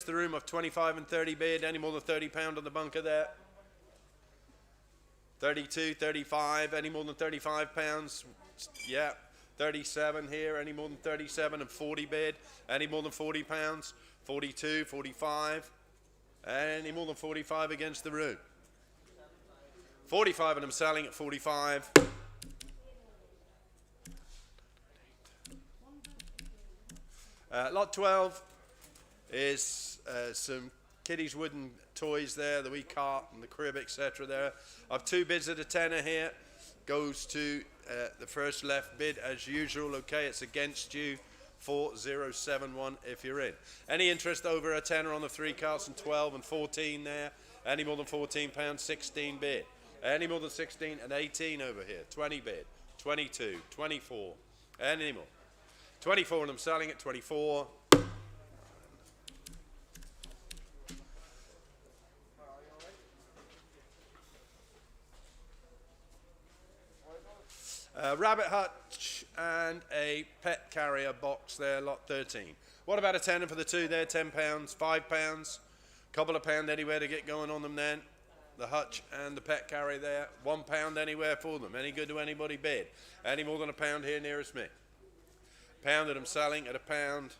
the room of 25 and 30 bid. Any more than 30 pound on the bunker there? 32, 35, any more than 35 pounds? Yeah. 37 here, any more than 37 and 40 bid? Any more than 40 pounds? 42, 45, any more than 45 against the room? 45 and I'm selling at 45. Lot 12 is some kiddies' wooden toys there, the wee cart and the crib, etc. there. I've 2 bids at a tenner here. Goes to the first left bid as usual. Okay, it's against you. 4071 if you're in. Any interest over a tenner on the 3 carts and 12 and 14 there? Any more than 14 pounds? 16 bid. Any more than 16 and 18 over here? 20 bid. 22, 24. Any more? 24 and I'm selling at 24. Rabbit hutch and a pet carrier box there, lot 13. What about a tenner for the 2 there? 10 pounds, 5 pounds, couple of pound anywhere to get going on them then. The hutch and the pet carrier there, 1 pound anywhere for them. Any good to anybody bid? Any more than a pound here nearest me? Pound that I'm selling at a pound.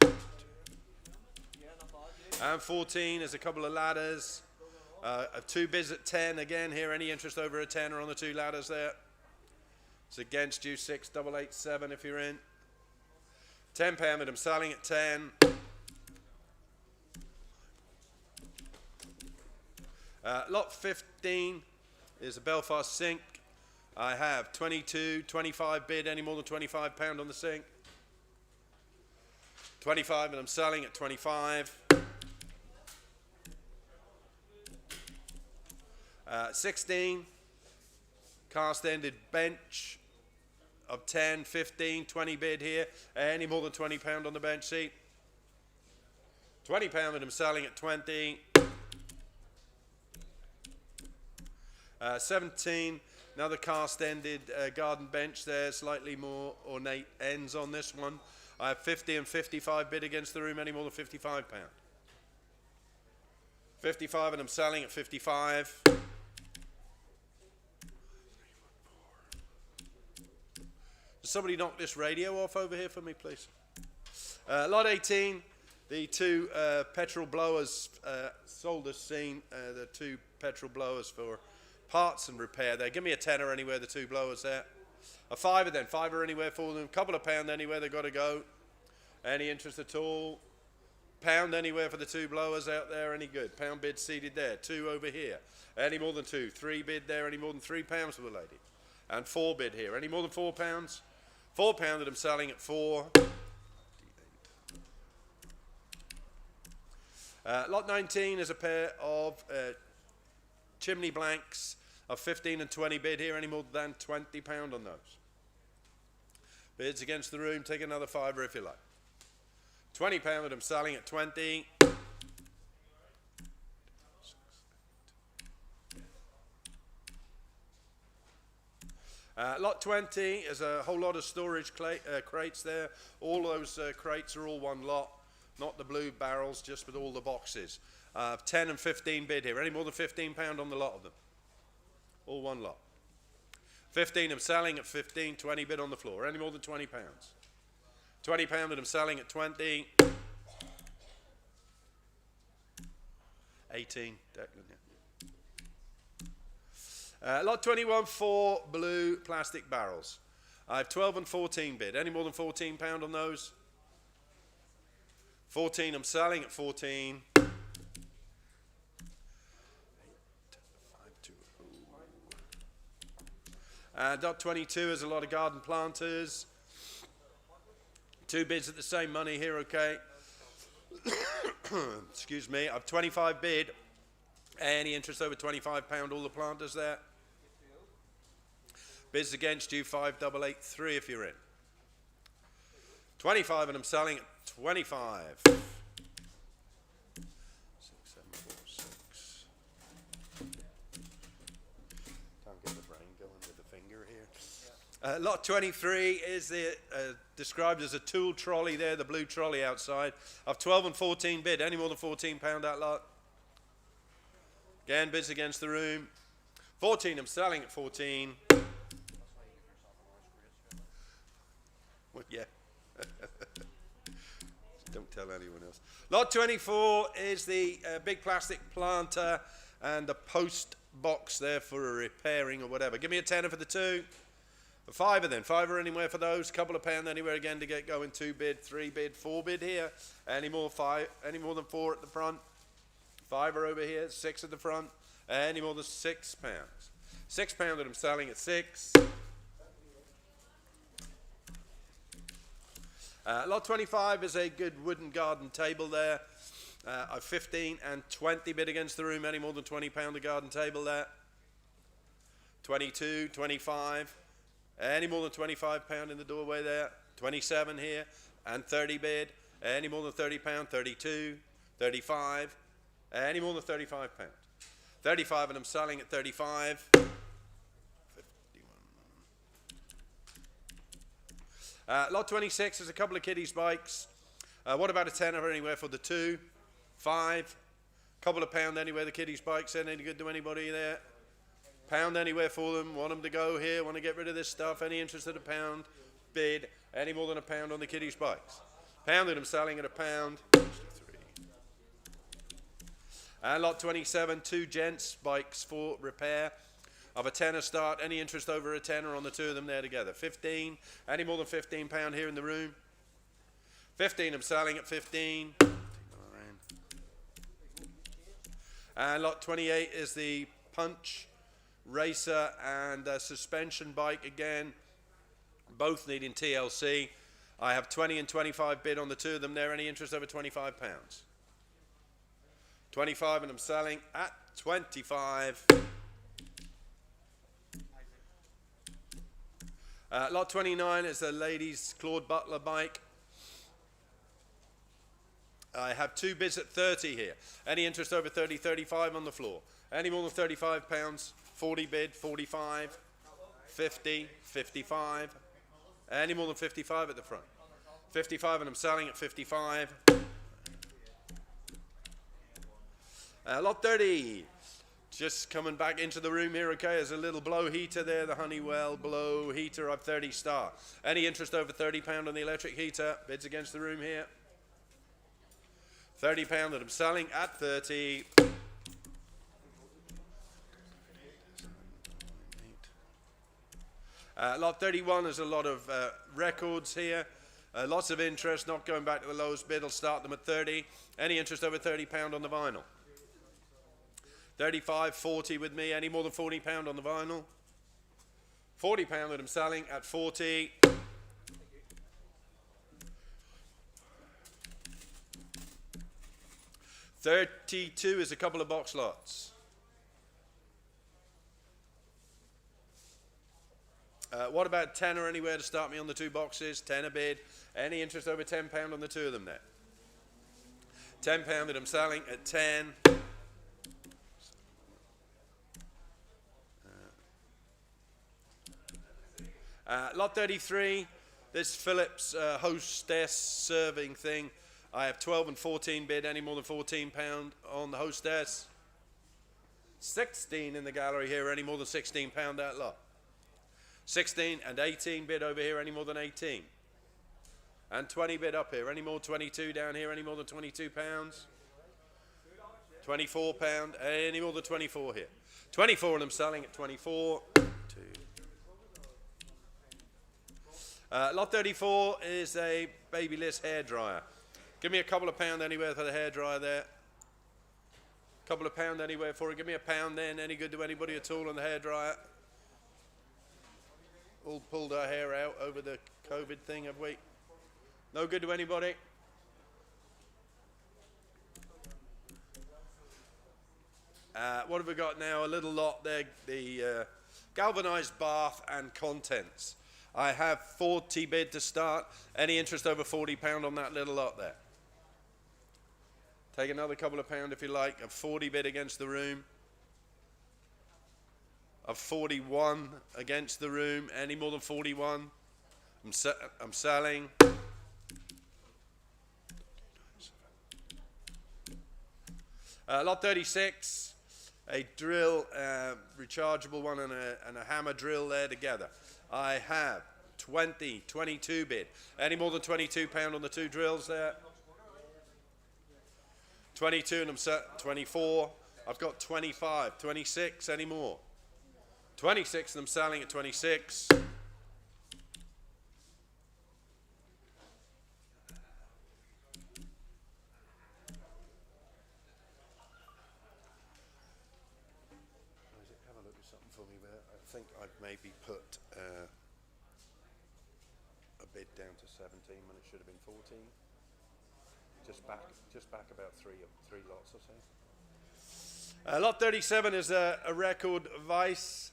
And 14 is a couple of ladders. 2 bids at 10 again here. Any interest over a tenner on the 2 ladders there? It's against you, 6887 if you're in. 10 pound that I'm selling at 10. Lot 15 is a Belfast sink. I have 22, 25 bid, any more than 25 pound on the sink. 25 and I'm selling at 25. 16. Cast-ended bench of 10, 15, 20 bid here. Any more than 20 pound on the bench seat? 20 pound and I'm selling at 20. 17, another cast-ended garden bench there, slightly more ornate ends on this one. I have 50 and 55 bid against the room. Any more than 55 pound? 55 and I'm selling at 55. Somebody knock this radio off over here for me, please. Lot 18, the 2 petrol blowers sold us seen, the 2 petrol blowers for parts and repair there. Give me a tenner anywhere, the 2 blowers there. A fiver then, fiver anywhere for them. Couple of pound anywhere, they've got to go. Any interest at all? Pound anywhere for the 2 blowers out there, any good? Pound bid seated there, 2 over here. Any more than 2? 3 bid there, any more than 3 pounds for the lady? And 4 bid here, any more than 4 pounds? 4 pound that I'm selling at 4. Lot 19 is a pair of chimney blanks of 15 and 20 bid here. Any more than 20 pound on those? Bids against the room. Take another fiver if you like. 20 pound that I'm selling at 20. Lot 20 is a whole lot of storage crates there. All those crates are all one lot, not the blue barrels, just with all the boxes. 10 and 15 bid here. Any more than 15 pound on the lot of them? All one lot. 15 I'm selling at 15, 20 bid on the floor. Any more than 20 pounds? 20 pound that I'm selling at 20. 18, Declan, yeah. Lot 21, 4 blue plastic barrels. I have 12 and 14 bid. Any more than 14 pound on those? 14 I'm selling at 14. Dot 22 is a lot of garden planters. 2 bids at the same money here, okay? Excuse me. I've 25 bid. Any interest over 25 pound, all the planters there? Bids against you, 5883 if you're in. 25 and I'm selling at 25. 6, 7, 4, 6. Can't get the brain going with the finger here. Lot 23 is described as a tool trolley there, the blue trolley outside. I've 12 and 14 bid. Any more than £14 that lot? Again, bids against the room. 14, I'm selling at 14. Well, yeah. Don't tell anyone else. Lot 24 is the big plastic planter and the post box there for a repairing or whatever. Give me a tenner for the two. A fiver then. Fiver anywhere for those. Couple of pound anywhere again to get going. 2 bid, 3 bid, 4 bid here. Any more than 4 at the front. Fiver over here. 6 at the front. Any more than £6. £6 that I'm selling at 6. Lot 25 is a good wooden garden table there. I've 15 and 20 bid against the room. Any more than £20 a garden table there. 22, 25. Any more than £25 in the doorway there. 27 here and 30 bid. Any more than £30, 32, 35. Any more than £35. 35 and I'm selling at 35. 51. Lot 26 is a couple of kiddies bikes. What about a tenner anywhere for the two? 5. Couple of pound anywhere the kiddies bikes. Any good to anybody there? Pound anywhere for them. Want them to go here. Want to get rid of this stuff. Any interest at a pound? Bid. Any more than a pound on the kiddies bikes? Pound that I'm selling at a pound. Lot 27, 2 gents bikes for repair. Of a tenner start. Any interest over a tenner on the two of them there together? 15. Any more than £15 here in the room? 15. I'm selling at 15. And lot 28 is the punch racer and suspension bike again. Both needing TLC. I have 20 and 25 bid on the two of them there. Any interest over £25? 25 and I'm selling at 25. Lot 29 is the ladies' Claude Butler bike. I have 2 bids at 30 here. Any interest over 30, 35 on the floor. Any more than £35, 40 bid, 45, 50, 55. Any more than 55 at the front. 55 and I'm selling at 55. Lot 30. Just coming back into the room here, okay, there's a little blow heater there, the Honeywell blow heater up 30 star. Any interest over £30 on the electric heater? Bids against the room here. £30 that I'm selling at 30. Lot 31, there's a lot of records here. Lots of interest, not going back to the lowest bid. I'll start them at 30. Any interest over £30 on the vinyl? 35, 40 with me. Any more than £40 on the vinyl? £40 that I'm selling at 40. $32 is a couple of box lots. What about tenner anywhere to start me on the 2 boxes? Tenner bid. Any interest over £10 on the 2 of them there? £10 that I'm selling at 10. Lot 33, this Phillips hostess serving thing. I have 12 and 14 bid. Any more than £14 on the hostess? 16 in the gallery here. Any more than £16 that lot? 16 and 18 bid over here. Any more than 18? And 20 bid up here. Any more? 22 down here. Any more than £22? £24. Any more than 24 here? 24 and I'm selling at 24. Lot 34 is a Babyliss hairdryer. Give me a couple of pound anywhere for the hairdryer there. Couple of pound anywhere for it. Give me a pound then. Any good to anybody at all on the hairdryer? All pulled our hair out over the COVID thing, have we? No good to anybody? What have we got now? A little lot there. The galvanized bath and contents. I have 40 bid to start. Any interest over £40 on that little lot there? Take another couple of pound if you like. A 40 bid against the room. of 41 against the room. Any more than 41? I'm selling. Lot 36, a drill, rechargeable one and a hammer drill there together. I have 22 bid. Any more than £22 on the two drills there? 22 and I'm set. 24. I've got 25. 26. Any more? 26 and I'm selling at 26. Have a look at something for me there. I think I've maybe put a bid down to 17 when it should have been 14. Just back about three lots or so. Lot 37 is a record vice.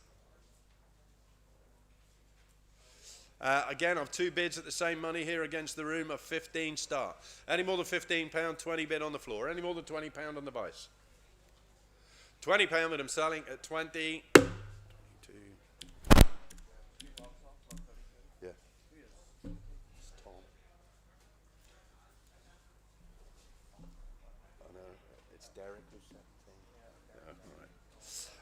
Again, I've two bids at the same money here against the room of 15 start. Any more than £15, 20 bid on the floor. Any more than £20 on the vice. £20 that I'm selling at 20. 22. Yeah. It's Tom. Oh no, it's Derek who's 17. No, all right.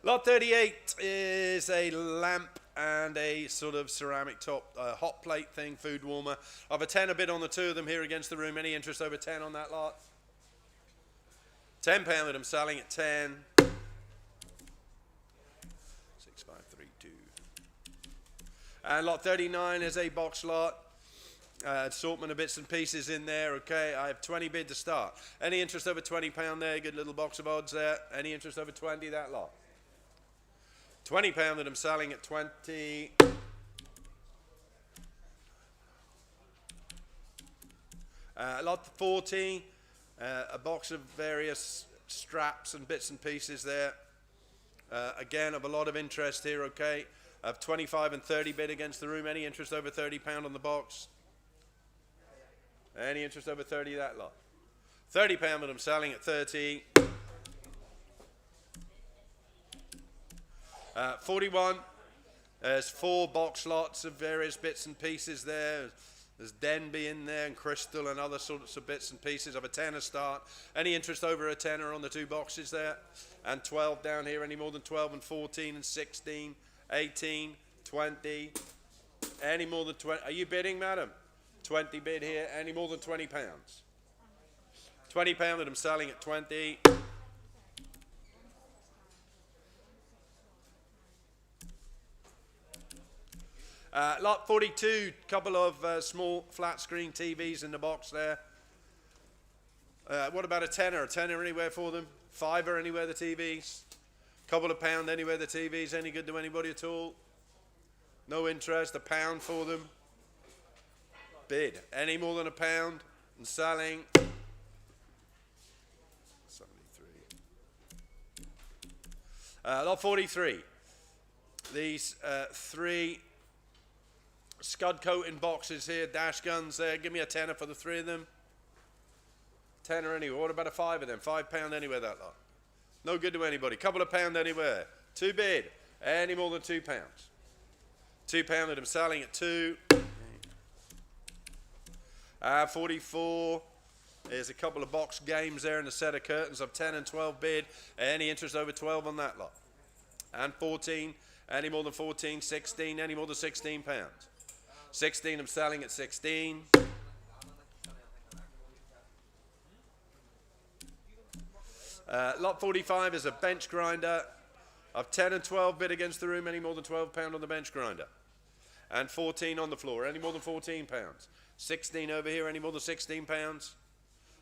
Lot 38 is a lamp and a sort of ceramic top hot plate thing, food warmer. I've a 10 a bid on the two of them here against the room. Any interest over 10 on that lot? £10 that I'm selling at 10. 6532. And lot 39 is a box lot. Assortment of bits and pieces in there. Okay, I have 20 bid to start. Any interest over £20 there? Good little box of odds there. Any interest over 20? That lot. £20 that I'm selling at 20. Lot 40, a box of various straps and bits and pieces there. Again, of a lot of interest here, okay. I have 25 and 30 bid against the room. Any interest over £30 on the box? Any interest over 30, that lot. £30 that I'm selling at 30. 41, there's 4 box lots of various bits and pieces there. There's Denby in there and Crystal and other sorts of bits and pieces. Of a 10 a start. Any interest over a 10er on the two boxes there? And 12 down here. Any more than 12 and 14 and 16, 18, 20. Any more than 20? Are you bidding, madam? 20 bid here. Any more than £20? £20 that I'm selling at 20. Lot 42, couple of small flat screen TVs in the box there. What about a tenner? A tenner anywhere for them? Fiver anywhere the TVs? Couple of pound anywhere the TVs? Any good to anybody at all? No interest? A pound for them? Bid. Any more than a pound? And selling? 73. Lot 43. These 3 scud coating boxes here, dash guns there. Give me a tenner for the 3 of them. Tenner anywhere. What about a 5 of them? £5 anywhere, that lot. No good to anybody. Couple of pound anywhere. 2 bid. Any more than £2. £2 that I'm selling at 2. 44. There's a couple of box games there and a set of curtains of 10 and 12 bid. Any interest over 12 on that lot? And 14. Any more than 14? 16. Any more than £16? 16 I'm selling at 16. Lot 45 is a bench grinder. I've 10 and 12 bid against the room. Any more than £12 on the bench grinder? And 14 on the floor. Any more than £14? 16 over here. Any more than £16?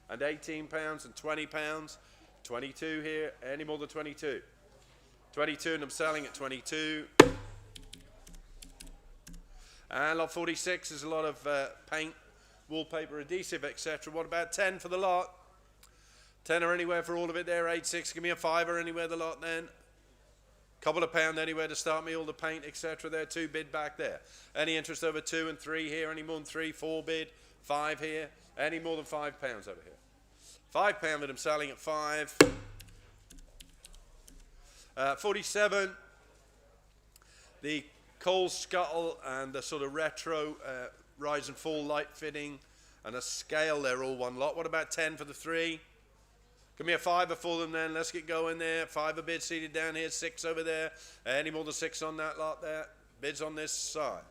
And £18 and £20. 22 here. Any more than 22? 22 and I'm selling at 22. And lot 46 is a lot of paint, wallpaper, adhesive, etc. What about 10 for the lot? 10 or anywhere for all of it there. 8.6. Give me a 5 anywhere the lot then. Couple of pound anywhere to start me all the paint, etc. there. 2 bid back there. Any interest over 2 and 3 here? Any more than 3? 4 bid. 5 here. Any more than £5 over here? £5 that I'm selling at 5. 47. The coal scuttle and the sort of retro rise and fall light fitting and a scale, they're all one lot. What about 10 for the 3? Give me a 5 for them then. Let's get going there. 5 a bid seated down here, 6 over there. Any more than 6 on that lot there? Bids on this side.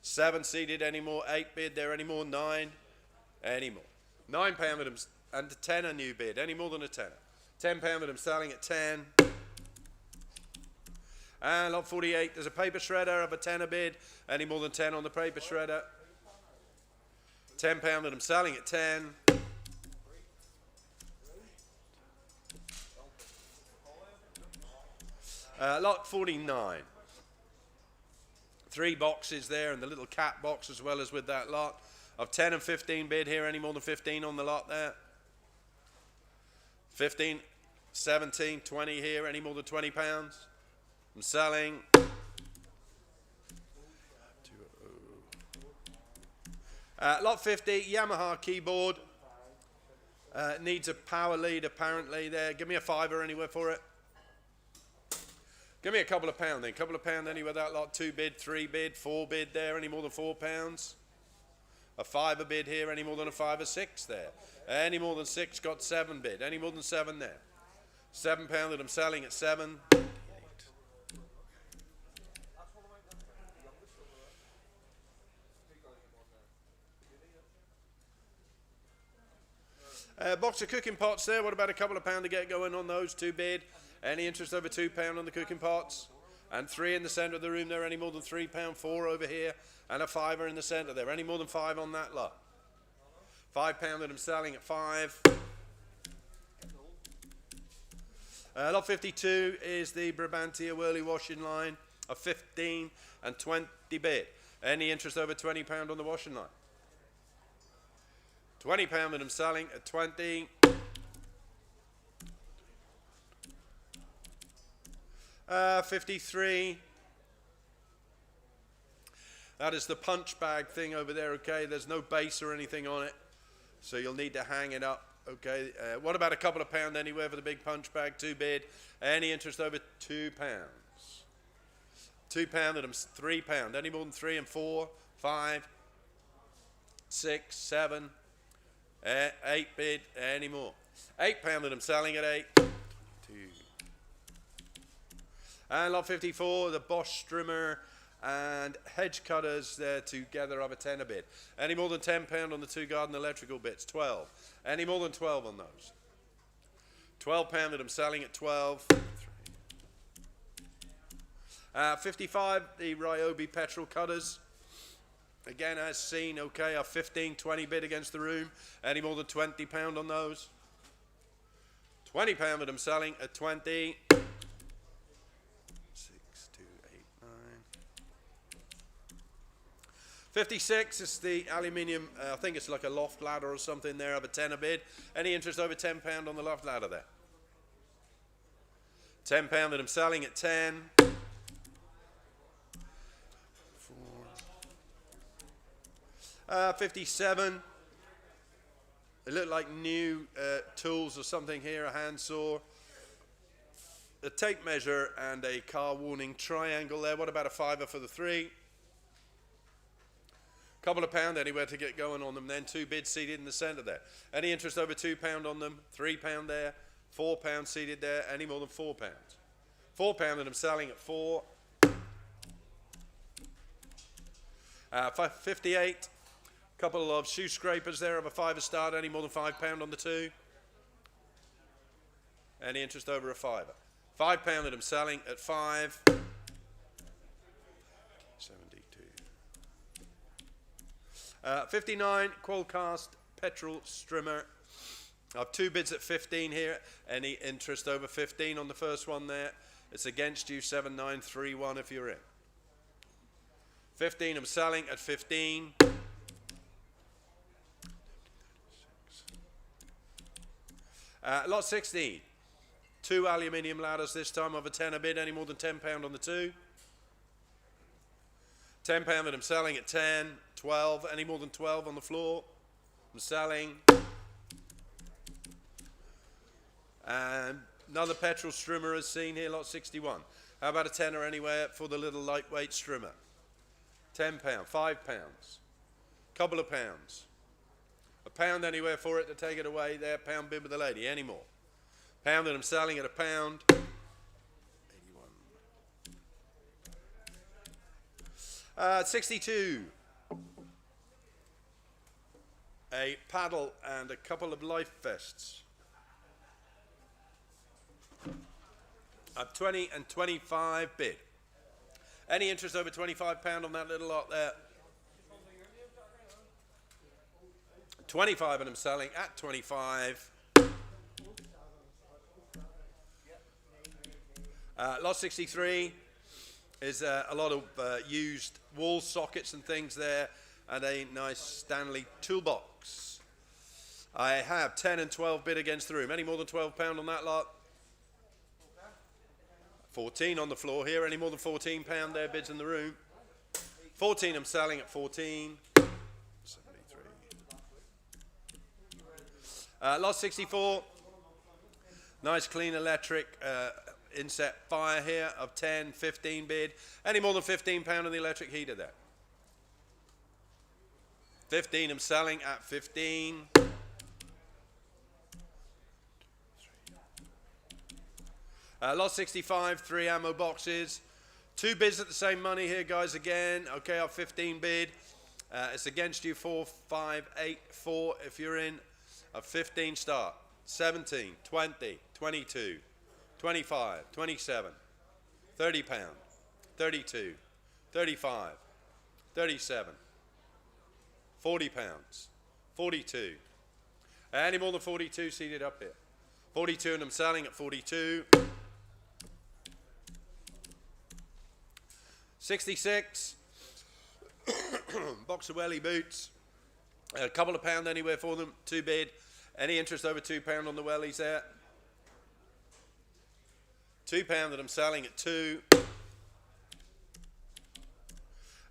7 seated, any more? 8 bid there, any more? 9? Any more? £9 with them, and 10 a new bid. Any more than a tenner? £10 with them selling at 10. And lot 48, there's a paper shredder of a tenner bid. Any more than 10 on the paper shredder? £10 with them selling at 10. Lot 49. 3 boxes there and the little cat box as well as with that lot. Of 10 and 15 bid here, any more than 15 on the lot there? 15, 17, 20 here, any more than £20? I'm selling. Lot 50, Yamaha keyboard. Needs a power lead apparently there. Give me a fiver anywhere for it. Give me a couple of pound then. Couple of pound anywhere that lot. 2 bid, 3 bid, 4 bid there. Any more than £4? A 5 a bid here. Any more than a 5 or 6 there. Any more than 6 got 7 bid. Any more than 7 there. £7 that I'm selling at 7. Box of cooking pots there. What about a couple of pound to get going on those? 2 bid. Any interest over £2 on the cooking pots? And 3 in the centre of the room there. Any more than £3? 4 over here. And a 5 in the centre there. Any more than 5 on that lot? £5 that I'm selling at 5. Lot 52 is the Brabantia whirly washing line of 15 and 20 bid. Any interest over £20 on the washing line? £20 that I'm selling at 20. 53. That is the punch bag thing over there, okay? There's no base or anything on it, so you'll need to hang it up, okay? What about a couple of pound anywhere for the big punch bag? 2 bid. Any interest over £2? £2 that I'm £3. Any more than 3 and 4, 5, 6, 7, 8 bid. Any more? £8 that I'm selling at 8. 2. And lot 54, the Bosch Strimmer and hedge cutters there together of a tenner bid. Any more than £10 on the 2 garden electrical bits? 12. Any more than 12 on those? £12 that I'm selling at 12. 55, the Ryobi petrol cutters. Again, as seen, okay, a 15, 20 bid against the room. Any more than £20 on those? £20 that I'm selling at 20. 56 is the aluminium, I think it's like a loft ladder or something there of a tenner bid. Any interest over £10 on the loft ladder there? £10 that I'm selling at 10. 57. They look like new tools or something here, a handsaw. A tape measure and a car warning triangle there. What about a 5 for the 3? Couple of pound anywhere to get going on them then. 2 bids seated in the centre there. Any interest over £2 on them? £3 there. £4 seated there. Any more than £4? £4 that I'm selling at 4. 58. Couple of shoe scrapers there of a 5 start. Any more than £5 on the 2? Any interest over a 5? £5 that I'm selling at 5. 59, Qualcast petrol strimmer. I have 2 bids at 15 here. Any interest over 15 on the first one there? It's against you, 7931 if you're in. 15 I'm selling at 15. Lot 16. 2 aluminium ladders this time of a tenner bid. Any more than £10 on the 2? £10 that I'm selling at 10. 12. Any more than 12 on the floor? I'm selling. And another petrol strimmer is seen here, lot 61. How about a tenner anywhere for the little lightweight strimmer? £10, £5, couple of pounds. A pound anywhere for it to take it away there. Pound bid with the lady. Any more? Pound that I'm selling at £1. 81. 62. A paddle and a couple of life vests. A 20 and 25 bid. Any interest over £25 on that little lot there? 25 and I'm selling at 25. Lot 63 is a lot of used wall sockets and things there, and a nice Stanley toolbox. I have 10 and 12 bid against the room. Any more than £12 on that lot? 14 on the floor here. Any more than £14 there bids in the room? 14 I'm selling at 14. 73. Lot 64. Nice clean electric inset fire here of 10, 15 bid. Any more than £15 on the electric heater there? 15 I'm selling at 15. Lot 65, 3 ammo boxes. 2 bids at the same money here, guys, again. Okay, I've 15 bid. It's against you, 4, 5, 8, 4 if you're in. A 15 start. 17, 20, 22, 25, 27, £30, 32, 35, 37, £40, 42. Any more than 42 seated up here? 42 and I'm selling at 42. 66. Box of welly boots. A couple of pound anywhere for them. 2 bid. Any interest over £2 on the wellies there? £2 that I'm selling at 2.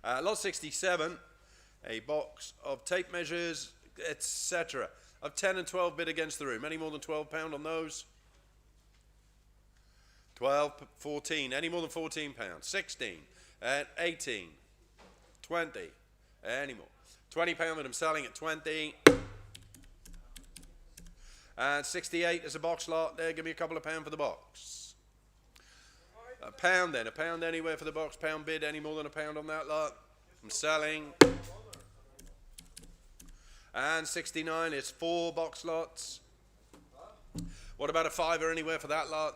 Lot 67. A box of tape measures, etc. Of 10 and 12 bid against the room. Any more than £12 on those? 12, 14. Any more than £14? 16. And 18, 20, any more. £20 that I'm selling at 20. And 68 is a box lot there. Give me a couple of pound for the box. A pound then. A pound anywhere for the box. Pound bid. Any more than a pound on that lot? I'm selling. And 69 is 4 box lots. What about a fiver anywhere for that lot?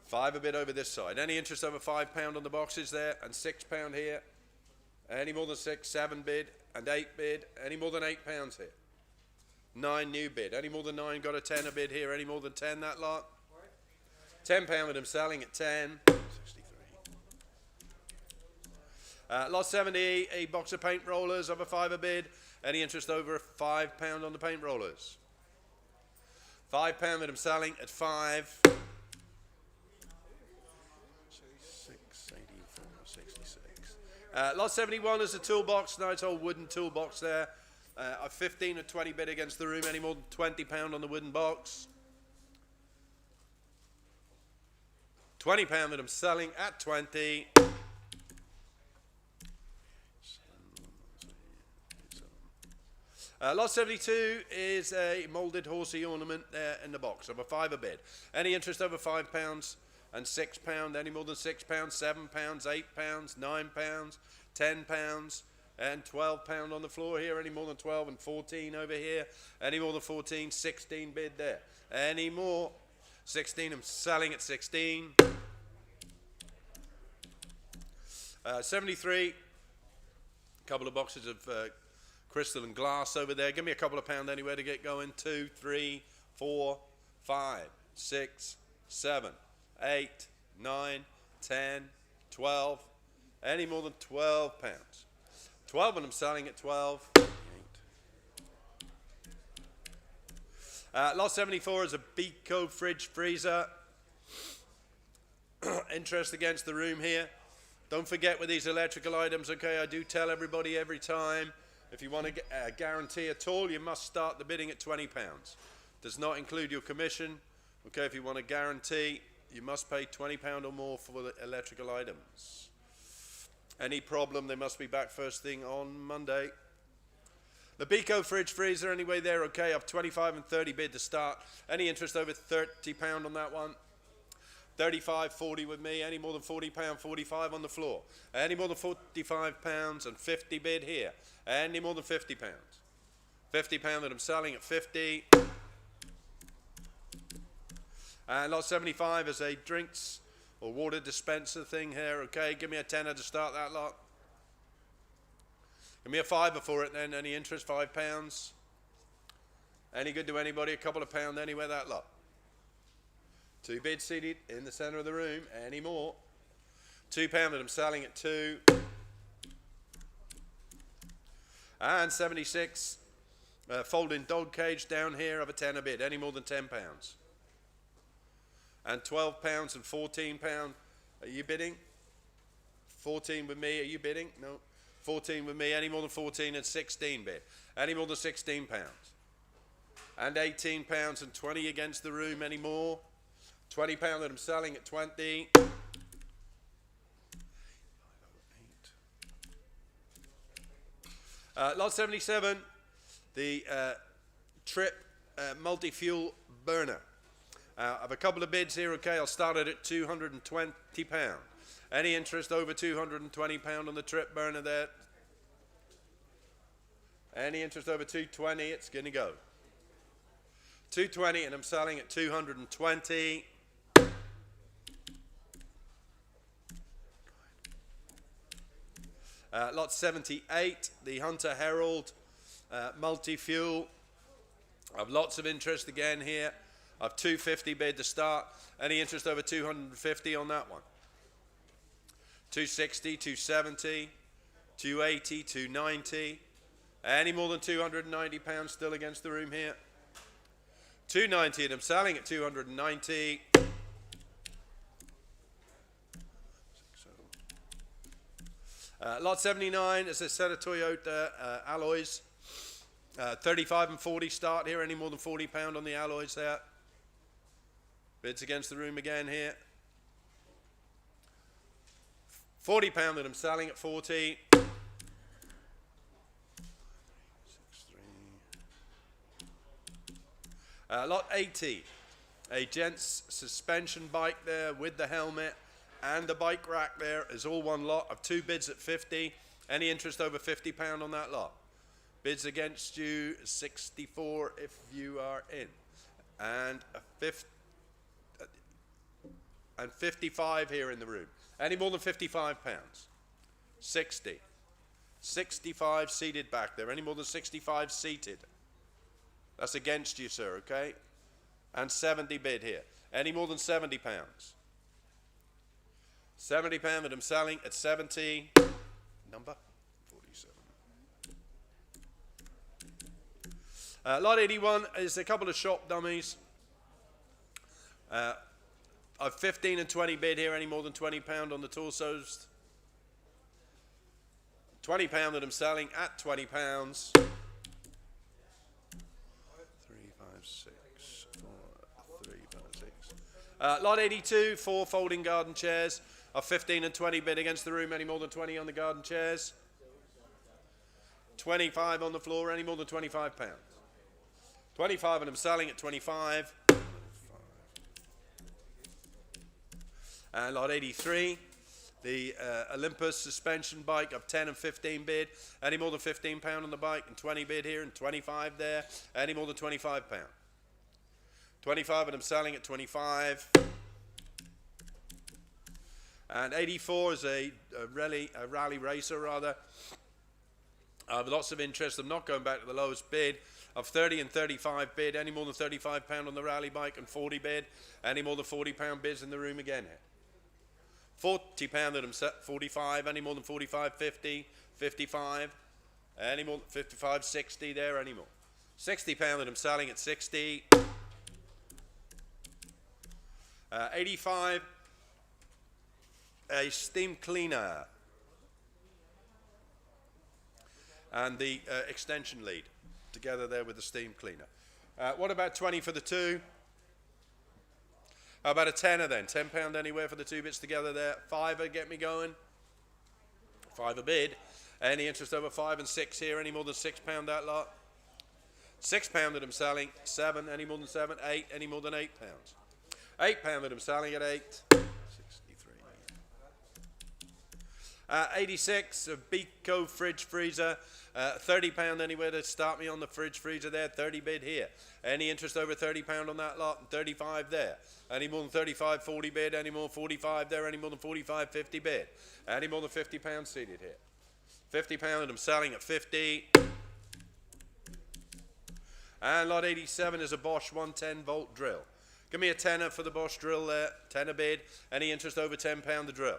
5 a bit over this side. Any interest over £5 on the boxes there? And £6 here. Any more than 6, 7 bid. And 8 bid. Any more than £8 here? 9 new bid. Any more than 9 got a 10 a bid here? Any more than 10 that lot? £10 that I'm selling at 10. 63. Lot 70, a box of paint rollers of a 5 a bid. Any interest over £5 on the paint rollers? £5 that I'm selling at 5. 66. Lot 71 is a toolbox, nice old wooden toolbox there. A 15 or 20 bid against the room. Any more than £20 on the wooden box? £20 that I'm selling at 20. Lot 72 is a moulded horsey ornament there in the box of a 5 a bid. Any interest over £5 and £6? Any more than £6? £7, £8, £9, £10 and £12 on the floor here. Any more than 12 and 14 over here? Any more than 14? 16 bid there. Any more? 16 I'm selling at 16. 73. Couple of boxes of crystal and glass over there. Give me a couple of pound anywhere to get going. 2, 3, 4, 5, 6, 7, 8, 9, 10, 12. Any more than £12? 12 and I'm selling at 12. Lot 74 is a Beco fridge freezer. Interest against the room here. Don't forget with these electrical items, okay, I do tell everybody every time, if you want to guarantee at all, you must start the bidding at £20. Does not include your commission. Okay, if you want to guarantee, you must pay £20 or more for the electrical items. Any problem, they must be back first thing on Monday. The Beco fridge freezer, anyway, they're okay. Up 25 and 30 bid to start. Any interest over £30 on that one? 35, 40 with me. Any more than £40, 45 on the floor. Any more than £45 and 50 bid here. Any more than £50. £50 that I'm selling at 50. And lot 75 is a drinks or water dispenser thing here. Okay, give me a tenner to start that lot. Give me a fiver for it then. Any interest? £5. Any good to anybody? A couple of pounds anywhere, that lot. 2 bids seated in the center of the room. Any more? £2 that I'm selling at 2. And 76 folding dog cage down here of a tenner bid. Any more than £10. And £12 and £14. Are you bidding? 14 with me. Are you bidding? No. 14 with me. Any more than 14 and 16 bid. Any more than £16. And £18 and 20 against the room. Any more? £20 that I'm selling at 20. Lot 77, the Trip multi-fuel burner. I have a couple of bids here. Okay, I'll start it at £220. Any interest over £220 on the Trip burner there? Any interest over £220? It's going to go. £220 and I'm selling at £220. Lot 78, the Hunter Herald multi-fuel. I have lots of interest again here. I have £250 bid to start. Any interest over £250 on that one? £260, £270, £280, £290. Any more than £290 still against the room here? £290 and I'm selling at £290. Lot 79 is a set of Toyota alloys. 35 and 40 start here. Any more than £40 on the alloys there? Bids against the room again here. £40 that I'm selling at 40. Lot 80, a gents suspension bike there with the helmet and the bike rack there is all one lot of 2 bids at 50. Any interest over £50 on that lot? Bids against you 64 if you are in, and and 55 here in the room. Any more than £55? 60. 65 seated back there. Any more than 65 seated? That's against you, sir, okay? And 70 bid here. Any more than £70? £70 that I'm selling at 70. Number 47. Lot 81 is a couple of shop dummies. I've 15 and 20 bid here. Any more than £20 on the torsos? £20 that I'm selling at £20. 3, 5, 6, 4, 3, 5, 6. Lot 82, 4 folding garden chairs. I've 15 and 20 bid against the room. Any more than 20 on the garden chairs? 25 on the floor. Any more than £25? 25 and I'm selling at 25. And lot 83, the Olympus suspension bike of 10 and 15 bid. Any more than £15 on the bike and 20 bid here and 25 there. Any more than £25? 25 and I'm selling at 25. And 84 is a rally racer rather. Lots of interest. I'm not going back to the lowest bid. Of 30 and 35 bid. Any more than £35 on the rally bike and 40 bid. Any more than £40 bids in the room again here. £40 that I'm set, 45, any more than 45, 50, 55, any more than 55, 60 there, any more. £60 that I'm selling at 60. 85, a steam cleaner. And the extension lead together there with the steam cleaner. What about 20 for the 2? How about a tenner then? £10 anywhere for the two bits together there. Fiver, get me going. Fiver bid. Any interest over 5 and 6 here? Any more than £6 that lot? £6 that I'm selling. 7, any more than 7? 8, any more than £8? £8 that I'm selling at 8. 63. 86, a Beco fridge freezer. £30 anywhere to start me on the fridge freezer there. 30 bid here. Any interest over £30 on that lot? 35 there. Any more than 35, 40 bid. Any more 45 there. Any more than 45, 50 bid. Any more than £50 seated here. £50 and I'm selling at 50. And lot 87 is a Bosch 110 volt drill. Give me a tenner for the Bosch drill there. Tenner bid. Any interest over £10 the drill.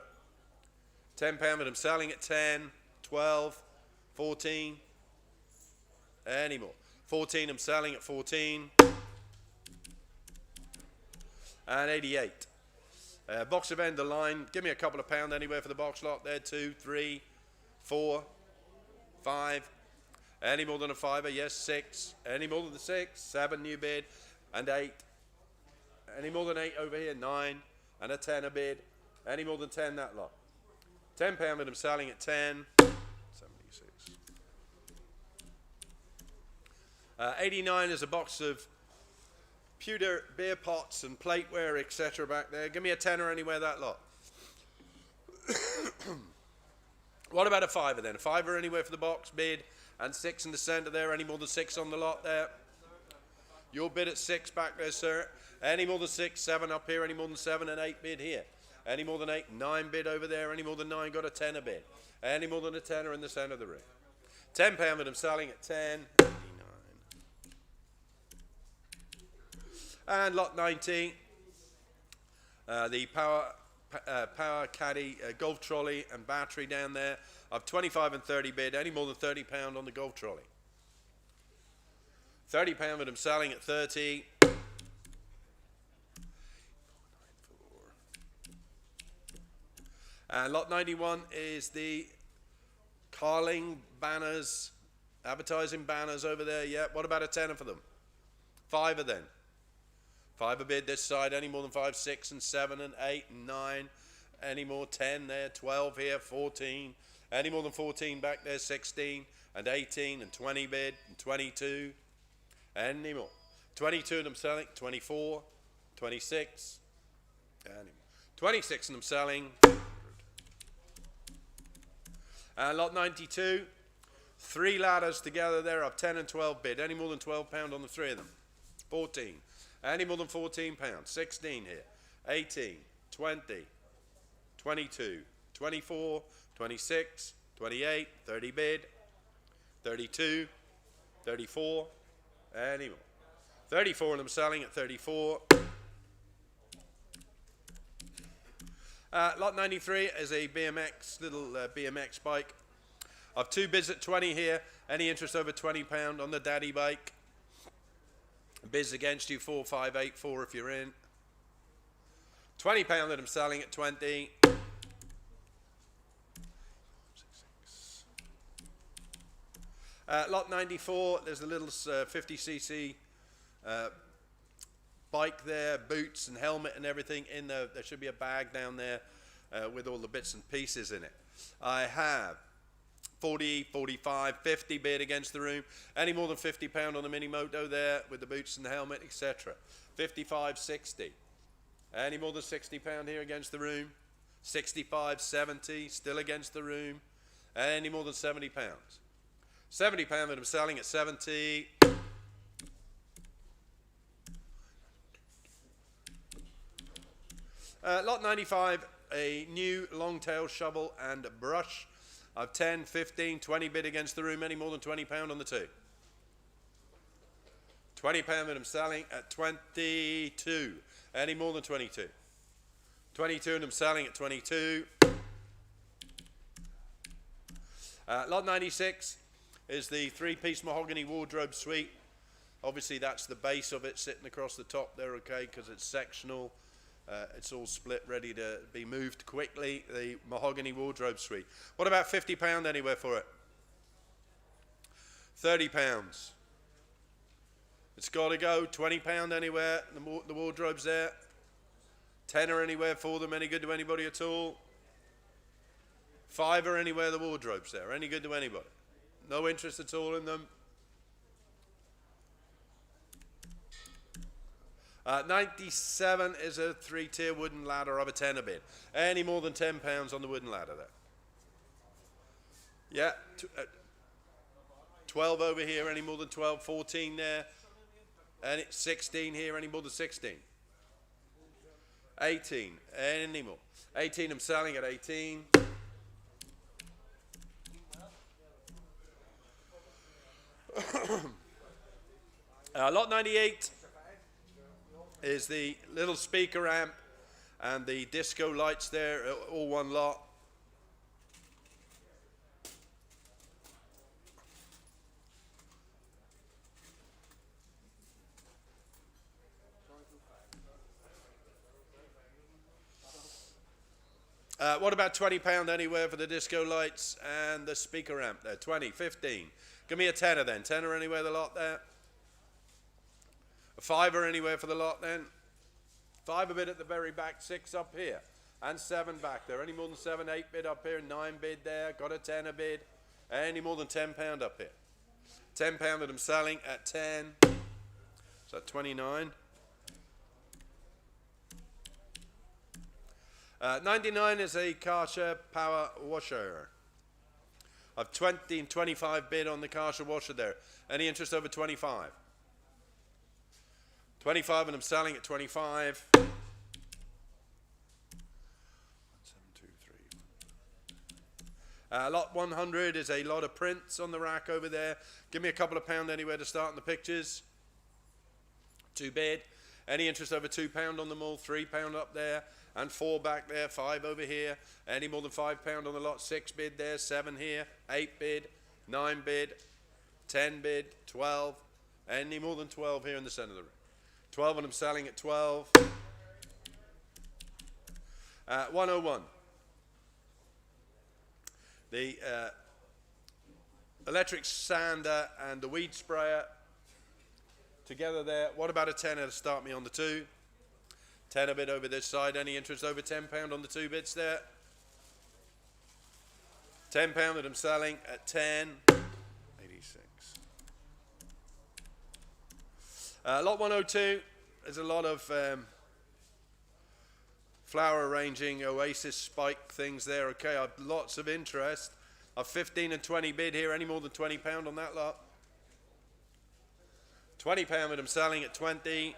£10 and I'm selling at 10, 12, 14. Any more. 14 I'm selling at 14. And 88. Box of end the line. Give me a couple of pound anywhere for the box lot there. 2, 3, 4, 5. Any more than a fiver? Yes. 6. Any more than the 6? 7 new bid. And 8. Any more than 8 over here? 9. And a 10 a bid. Any more than 10 that lot. £10 and I'm selling at 10. 76. 89 is a box of pewter beer pots and plateware, etc. back there. Give me a tenner anywhere that lot. What about a fiver then? A fiver anywhere for the box bid and 6 in the centre there. Any more than 6 on the lot there? Your bid at 6 back there, sir. Any more than 6, 7 up here. Any more than 7 and 8 bid here. Any more than 8, 9 bid over there. Any more than 9 got a tenner bid. Any more than a tenner in the centre of the ring. £10 and I'm selling at 10. 89. And lot 19, the power caddy golf trolley and battery down there. I've 25 and 30 bid. Any more than £30 on the golf trolley. £30 and I'm selling at 30. And lot 91 is the Carling banners, advertising banners over there. Yeah, what about a tenner for them? Fiver then. Fiver bid this side. Any more than 5, 6 and 7 and 8 and 9. Any more? 10 there. 12 here. 14. Any more than 14 back there? 16 and 18 and 20 bid and 22. Any more? 22 and I'm selling. 24. 26. Any more? 26 and I'm selling. Lot 92, 3 ladders together there up 10 and 12 bid. Any more than £12 on the 3 of them? 14. Any more than £14? 16 here. 18, 20, 22, 24, 26, 28, 30 bid, 32, 34, any more? 34 and I'm selling at 34. Lot 93 is a BMX, little BMX bike. I've 2 bids at 20 here. Any interest over £20 on the daddy bike? Bids against you 4, 5, 8, 4 if you're in. £20 that I'm selling at 20. Lot 94, there's a little 50cc bike there, boots and helmet and everything in there. There should be a bag down there with all the bits and pieces in it. I have 40, 45, 50 bid against the room. Any more than £50 on the mini moto there with the boots and the helmet, etc. 55, 60. Any more than £60 here against the room? 65, 70, still against the room. Any more than £70? £70 that I'm selling at 70. Lot 95, a new long-tail shovel and brush. I've 10, 15, 20 bid against the room. Any more than £20 on the 2? £20 that I'm selling at 22. Any more than 22? 22 and I'm selling at 22. Lot 96 is the 3-piece mahogany wardrobe suite. Obviously that's the base of it sitting across the top there, okay, because it's sectional. It's all split, ready to be moved quickly, the mahogany wardrobe suite. What about £50 anywhere for it? £30. It's got to go. £20 anywhere. The wardrobe's there. Tenner anywhere for them? Any good to anybody at all? Fiver anywhere? The wardrobe's there. Any good to anybody? No interest at all in them? 97 is a 3-tier wooden ladder of a tenner bid. Any more than £10 on the wooden ladder there? Yeah. 12 over here. Any more than 12? 14 there. And it's 16 here. Any more than 16? 18. Any more? 18. I'm selling at 18. Lot 98 is the little speaker amp and the disco lights there, all one lot. What about £20 anywhere for the disco lights and the speaker amp there? 20, 15. Give me a tenner then. Tenner anywhere the lot there? A fiver anywhere for the lot then? 5 a bid at the very back, 6 up here, and 7 back there. Any more than 7, 8 bid up here, 9 bid there. Got a tenner bid. Any more than £10 up here? £10 that I'm selling at 10. Is that 29? 99 is a Karcher power washer. I've 20 and 25 bid on the Karcher washer there. Any interest over 25? 25 and I'm selling at 25. 1, 7, 2, 3. Lot 100 is a lot of prints on the rack over there. Give me a couple of pound anywhere to start in the pictures. 2 bid. Any interest over £2 on them all? £3 up there. And 4 back there, 5 over here. Any more than £5 on the lot? 6 bid there, 7 here, 8 bid, 9 bid, 10 bid, 12. Any more than 12 here in the center of the room? 12 and I'm selling at 12. 101. The electric sander and the weed sprayer together there. What about a tenner to start me on the 2? 10 a bit over this side. Any interest over £10 on the 2 bits there? £10 that I'm selling at 10. 86. Lot 102 is a lot of flower arranging Oasis spike things there. Okay, I've lots of interest. I've 15 and 20 bid here. Any more than £20 on that lot? £20 that I'm selling at 20.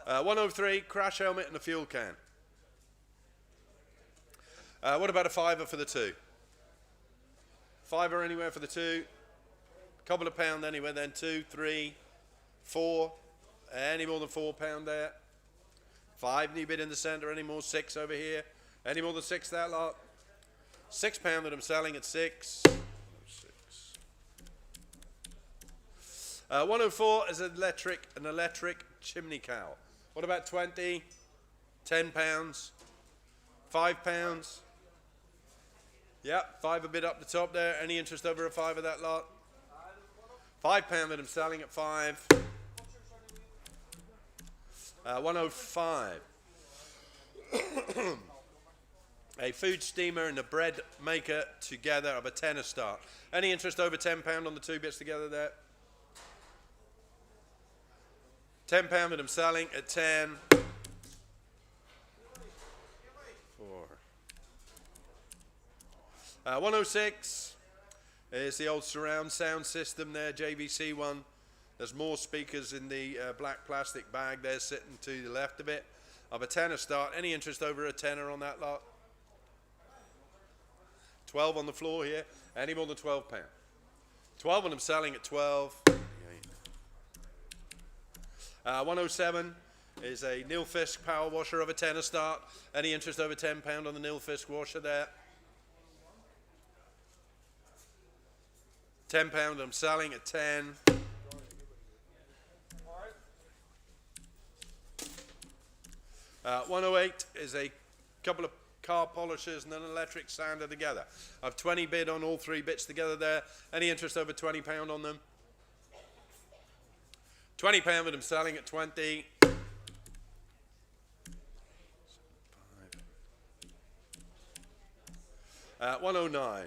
103, crash helmet and a fuel can. What about a fiver for the 2? Fiver anywhere for the 2. Couple of pound anywhere then. 2, 3, 4. Any more than £4 there? 5 new bid in the centre. Any more? 6 over here. Any more than 6 that lot? £6 that I'm selling at 6. 104 is an electric chimney cowl. What about 20? £10? £5? Yep, 5 a bit up the top there. Any interest over a 5 of that lot? £5 that I'm selling at 5. 105. A food steamer and a bread maker together of a tenner start. Any interest over £10 on the 2 bits together there? £10 that I'm selling at 10. 4. 106 is the old surround sound system there, JVC one. There's more speakers in the black plastic bag there sitting to the left of it. Of a tenner start. Any interest over a tenner on that lot? 12 on the floor here. Any more than £12? 12 and I'm selling at 12. 107 is a Nilfisk power washer of a tenner start. Any interest over £10 on the Nilfisk washer there? £10 I'm selling at 10. 108 is a couple of car polishers and an electric sander together. I've 20 bid on all 3 bits together there. Any interest over £20 on them? £20 with them selling at 20. 109.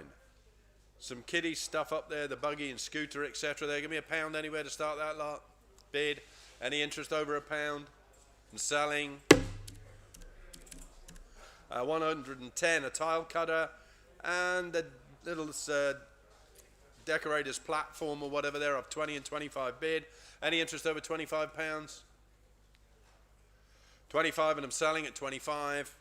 Some kiddie stuff up there, the buggy and scooter, etc. There, give me £1 anywhere to start that lot. Bid. Any interest over £1? And selling. 110, a tile cutter, and a little decorator's platform or whatever there of 20 and 25 bid. Any interest over £25? 25 and I'm selling at 25.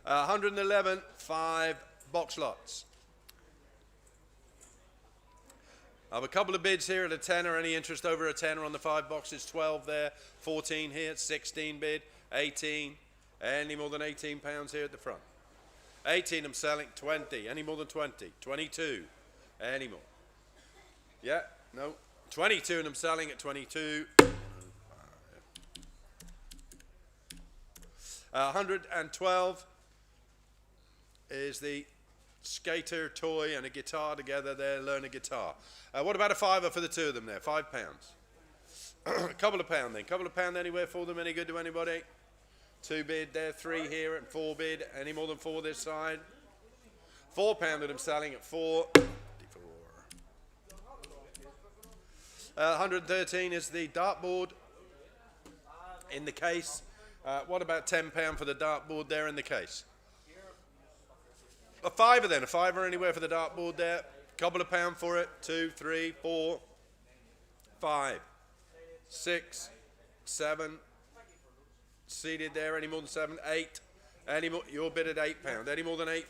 111, 5 box lots. I have a couple of bids here at a tenner. Any interest over a tenner on the 5 boxes? 12 there, 14 here, 16 bid, 18. Any more than £18 here at the front? 18 I'm selling, 20. Any more than 20? 22. Any more? Yeah, no. 22 and I'm selling at 22. 112 is the skater toy and a guitar together there, learn a guitar. What about a fiver for the two of them there? £5. A couple of pound then. Couple of pound anywhere for them, any good to anybody? 2 bid there, 3 here and 4 bid. Any more than 4 this side? £4 that I'm selling at 4. 113 is the dartboard in the case. What about £10 for the dartboard there in the case? A fiver then, a fiver anywhere for the dartboard there. Couple of pound for it. 2, 3, 4, 5, 6, 7. Seated there. Any more than 7? 8. Any more? Your bid at £8. Any more than £8?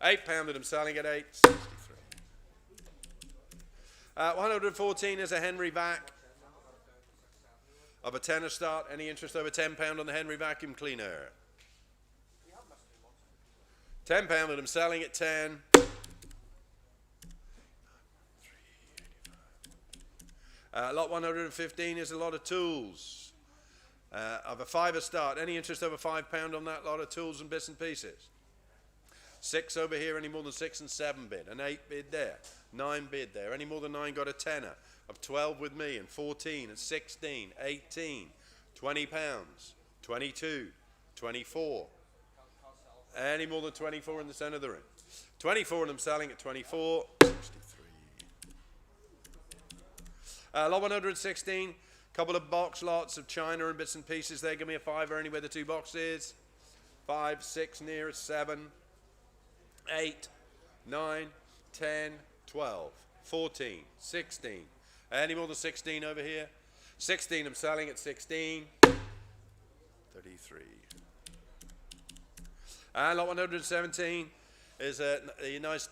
£8 that I'm selling at 8. 63. 114 is a Henry vac of a tenner start. Any interest over £10 on the Henry vacuum cleaner? £10 that I'm selling at 10. Lot 115 is a lot of tools of a fiver start. Any interest over £5 on that lot of tools and bits and pieces? 6 over here. Any more than 6 and 7 bid? An 8 bid there. 9 bid there. Any more than 9 got a tenner of 12 with me, and 14 and 16, 18, £20, 22, 24. Any more than 24 in the center of the ring? 24 and I'm selling at 24. 63. Lot 116, couple of box lots of china and bits and pieces there. Give me a fiver anywhere the 2 boxes. 5, 6 near, 7, 8, 9, 10, 12, 14, 16. Any more than 16 over here? 16 I'm selling at 16. 33. And lot 117 is a nice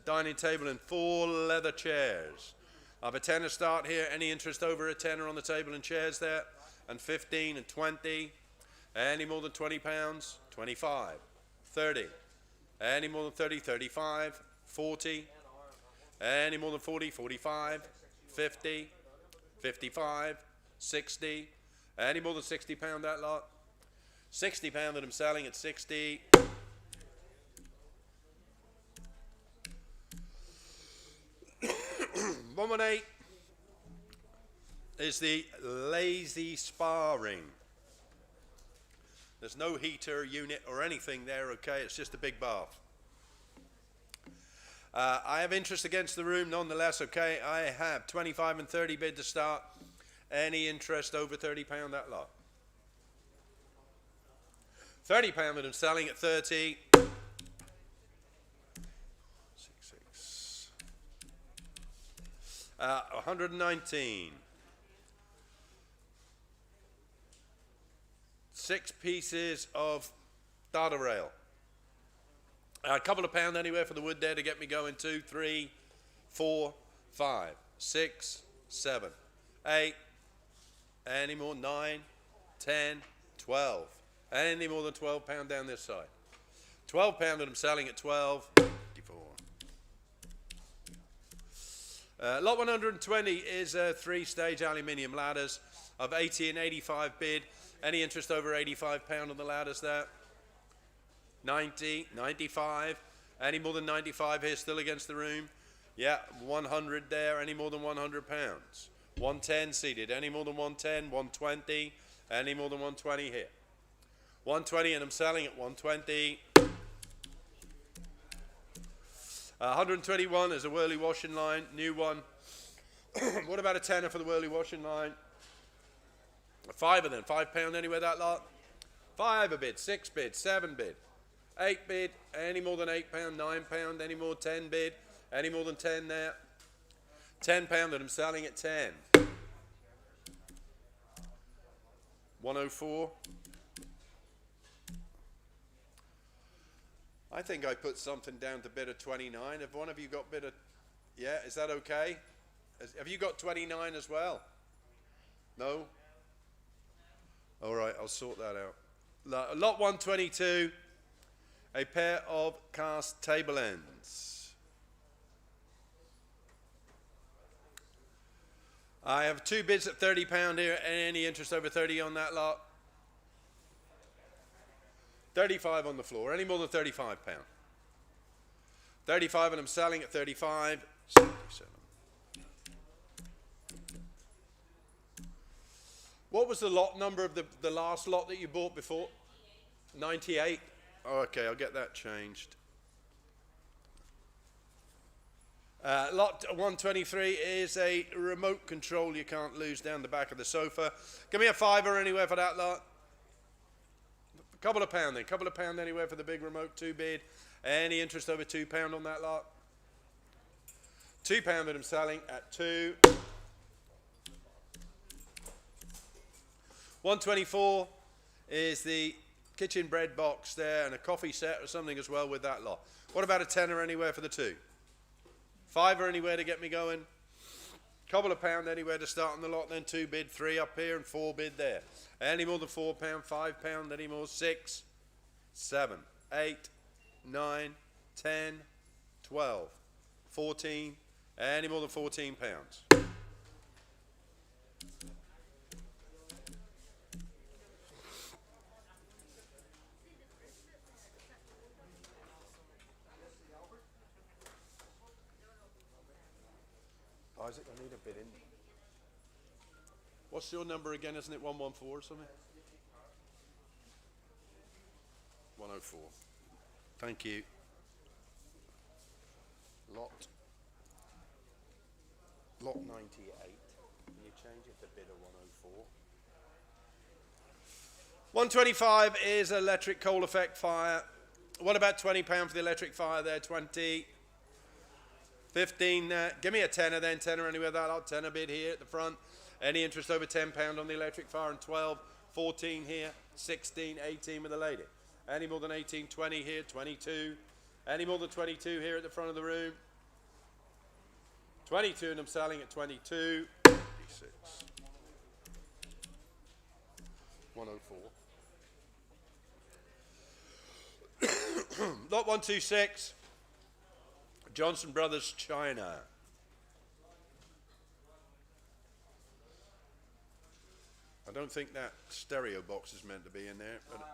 dining table and 4 leather chairs. I have a tenner start here. Any interest over a tenner on the table and chairs there? And 15 and 20. Any more than £20? 25. 30. Any more than 30? 35. 40. Any more than 40? 45. 50. 55. 60. Any more than £60 that lot? £60 that I'm selling at 60. 118 is the lazy spa ring. There's no heater unit or anything there, okay? It's just a big bath. I have interest against the room nonetheless, okay? I have 25 and 30 bid to start. Any interest over £30 that lot? £30 that I'm selling at 30. 119. 6 pieces of data rail. A couple of pound anywhere for the wood there to get me going. 2, 3, 4, 5, 6, 7, 8. Any more? 9, 10, 12. Any more than £12 down this side? £12 that I'm selling at 12. 54. Lot 120 is 3-stage aluminium ladders of 80 and 85 bid. Any interest over £85 on the ladders there? 90, 95. Any more than 95 here, still against the room? Yeah, 100 there. Any more than 100 pounds? 110 seated. Any more than 110? 120. Any more than 120 here? 120, and I'm selling at 120. 121 is a whirly washing line, new one. What about a tenner for the whirly washing line? A fiver then, £5 anywhere that lot? 5 a bid, 6 bid, 7 bid, 8 bid, any more than £8, £9, any more 10 bid, any more than 10 there? £10 that I'm selling at 10. 104. I think I put something down to bid of 29. Have one of you got bid of, yeah, is that okay? Have you got 29 as well? No? All right, I'll sort that out. Lot 122, a pair of cast table ends. I have 2 bids at £30 here. Any interest over 30 on that lot? 35 on the floor. Any more than £35? 35, and I'm selling at 35. 77. What was the lot number of the last lot that you bought before? 98. Oh, okay, I'll get that changed. Lot 123 is a remote control you can't lose down the back of the sofa. Give me a fiver anywhere for that lot. A couple of pound then. Couple of pound anywhere for the big remote 2 bid. Any interest over £2 on that lot? £2 that I'm selling at 2. 124 is the kitchen bread box there, and a coffee set or something as well with that lot. What about a tenner anywhere for the 2? Fiver anywhere to get me going? Couple of pound anywhere to start on the lot, then 2 bid, 3 up here and 4 bid there. Any more than £4, £5, any more? 6, 7, 8, 9, 10, 12, 14, any more than £14. Isaac, I need a bid in. What's your number again? Isn't it 114 or something? 104. Thank you. Lot 98. Can you change it to bid of 104? 125 is electric coal effect fire. What about £20 for the electric fire there? 20. 15, give me a tenner then, tenner anywhere that lot, tenner bid here at the front. Any interest over £10 on the electric fire, and 12, 14 here, 16, 18 with the lady. Any more than 18, 20 here, 22. Any more than 22 here at the front of the room? 22, and I'm selling at 22. 56. 104. Lot 126. Johnson Brothers China. I don't think that stereo box is meant to be in there, but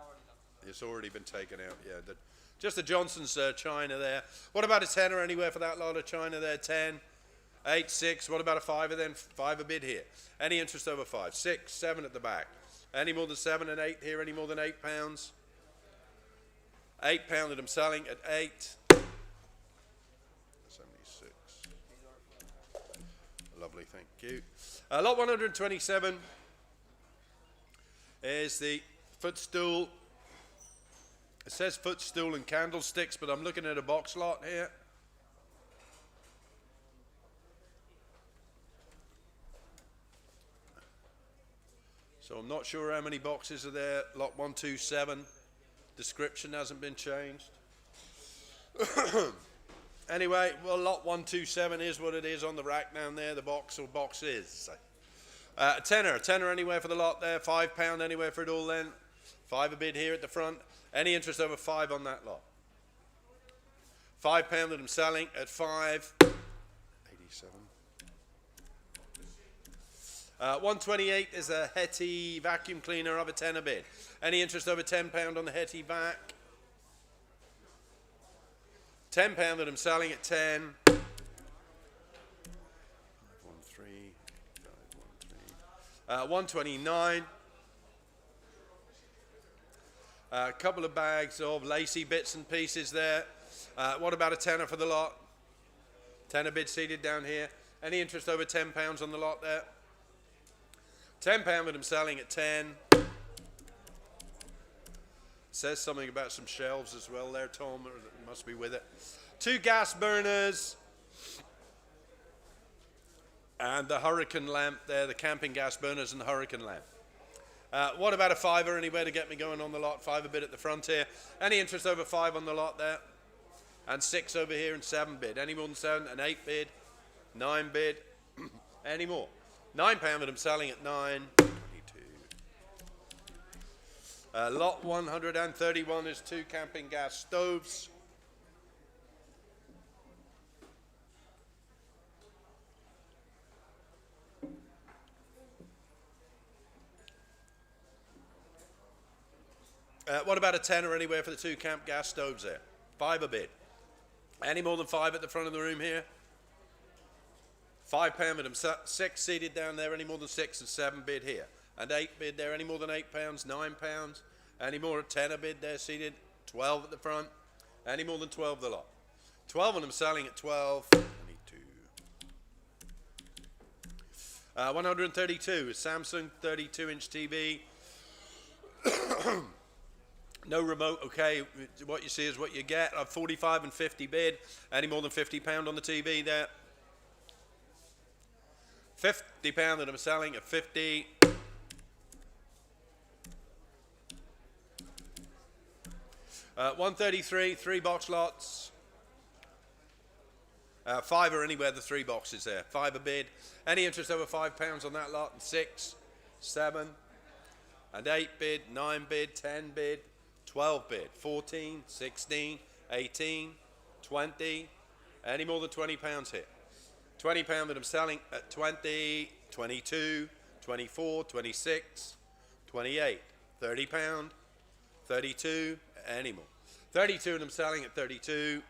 it's already been taken out. Yeah, just the Johnson's China there. What about a tenner anywhere for that lot of China there? 10, 8, 6. What about a fiver then? 5 a bid here. Any interest over 5? 6, 7 at the back. Any more than 7 and 8 here? Any more than £8? £8 that I'm selling at 8. 76. Lovely, thank you. Lot 127 is the footstool. It says footstool and candlesticks, but I'm looking at a box lot here. So I'm not sure how many boxes are there. Lot 127. Description hasn't been changed. Anyway, well, lot 127 is what it is on the rack down there, the box or boxes. A tenner anywhere for the lot there. £5 anywhere for it all then. 5 a bid here at the front. Any interest over 5 on that lot? £5 that I'm selling at 5. 87. 128 is a Hetty vacuum cleaner of a tenner bid. Any interest over £10 on the Hetty vac? £10 that I'm selling at 10. 129. A couple of bags of lacy bits and pieces there. What about a tenner for the lot? Tenner bid seated down here. Any interest over £10 on the lot there? £10 that I'm selling at 10. Says something about some shelves as well there, Tom. Must be with it. 2 gas burners. And the hurricane lamp there, the camping gas burners and the hurricane lamp. What about a fiver anywhere to get me going on the lot? 5 a bid at the front here. Any interest over 5 on the lot there? And 6 over here and 7 bid. Any more than 7? An 8 bid? 9 bid? Any more? £9 that I'm selling at 9. 22. Lot 131 is 2 camping gas stoves. What about a tenner anywhere for the 2 camp gas stoves there? 5 a bid. Any more than 5 at the front of the room here? £5 with them. 6 seated down there. Any more than 6 and 7 bid here. And 8 bid there. Any more than £8? £9. Any more at 10 a bid there seated? 12 at the front. Any more than 12 the lot? 12 of them selling at 12. 22. 132 is Samsung 32-inch TV. No remote, okay, what you see is what you get. 45 and 50 bid. Any more than £50 on the TV there? £50 that I'm selling at 50. $133, 3 box lots. 5 or anywhere the 3 boxes there. 5 a bid. Any interest over £5 on that lot? And 6, 7, and 8 bid, 9 bid, 10 bid. 12 bid, 14, 16, 18, 20, any more than £20 here. £20 that I'm selling at 20, 22, 24, 26, 28, £30, 32, any more. 32 and I'm selling at 32.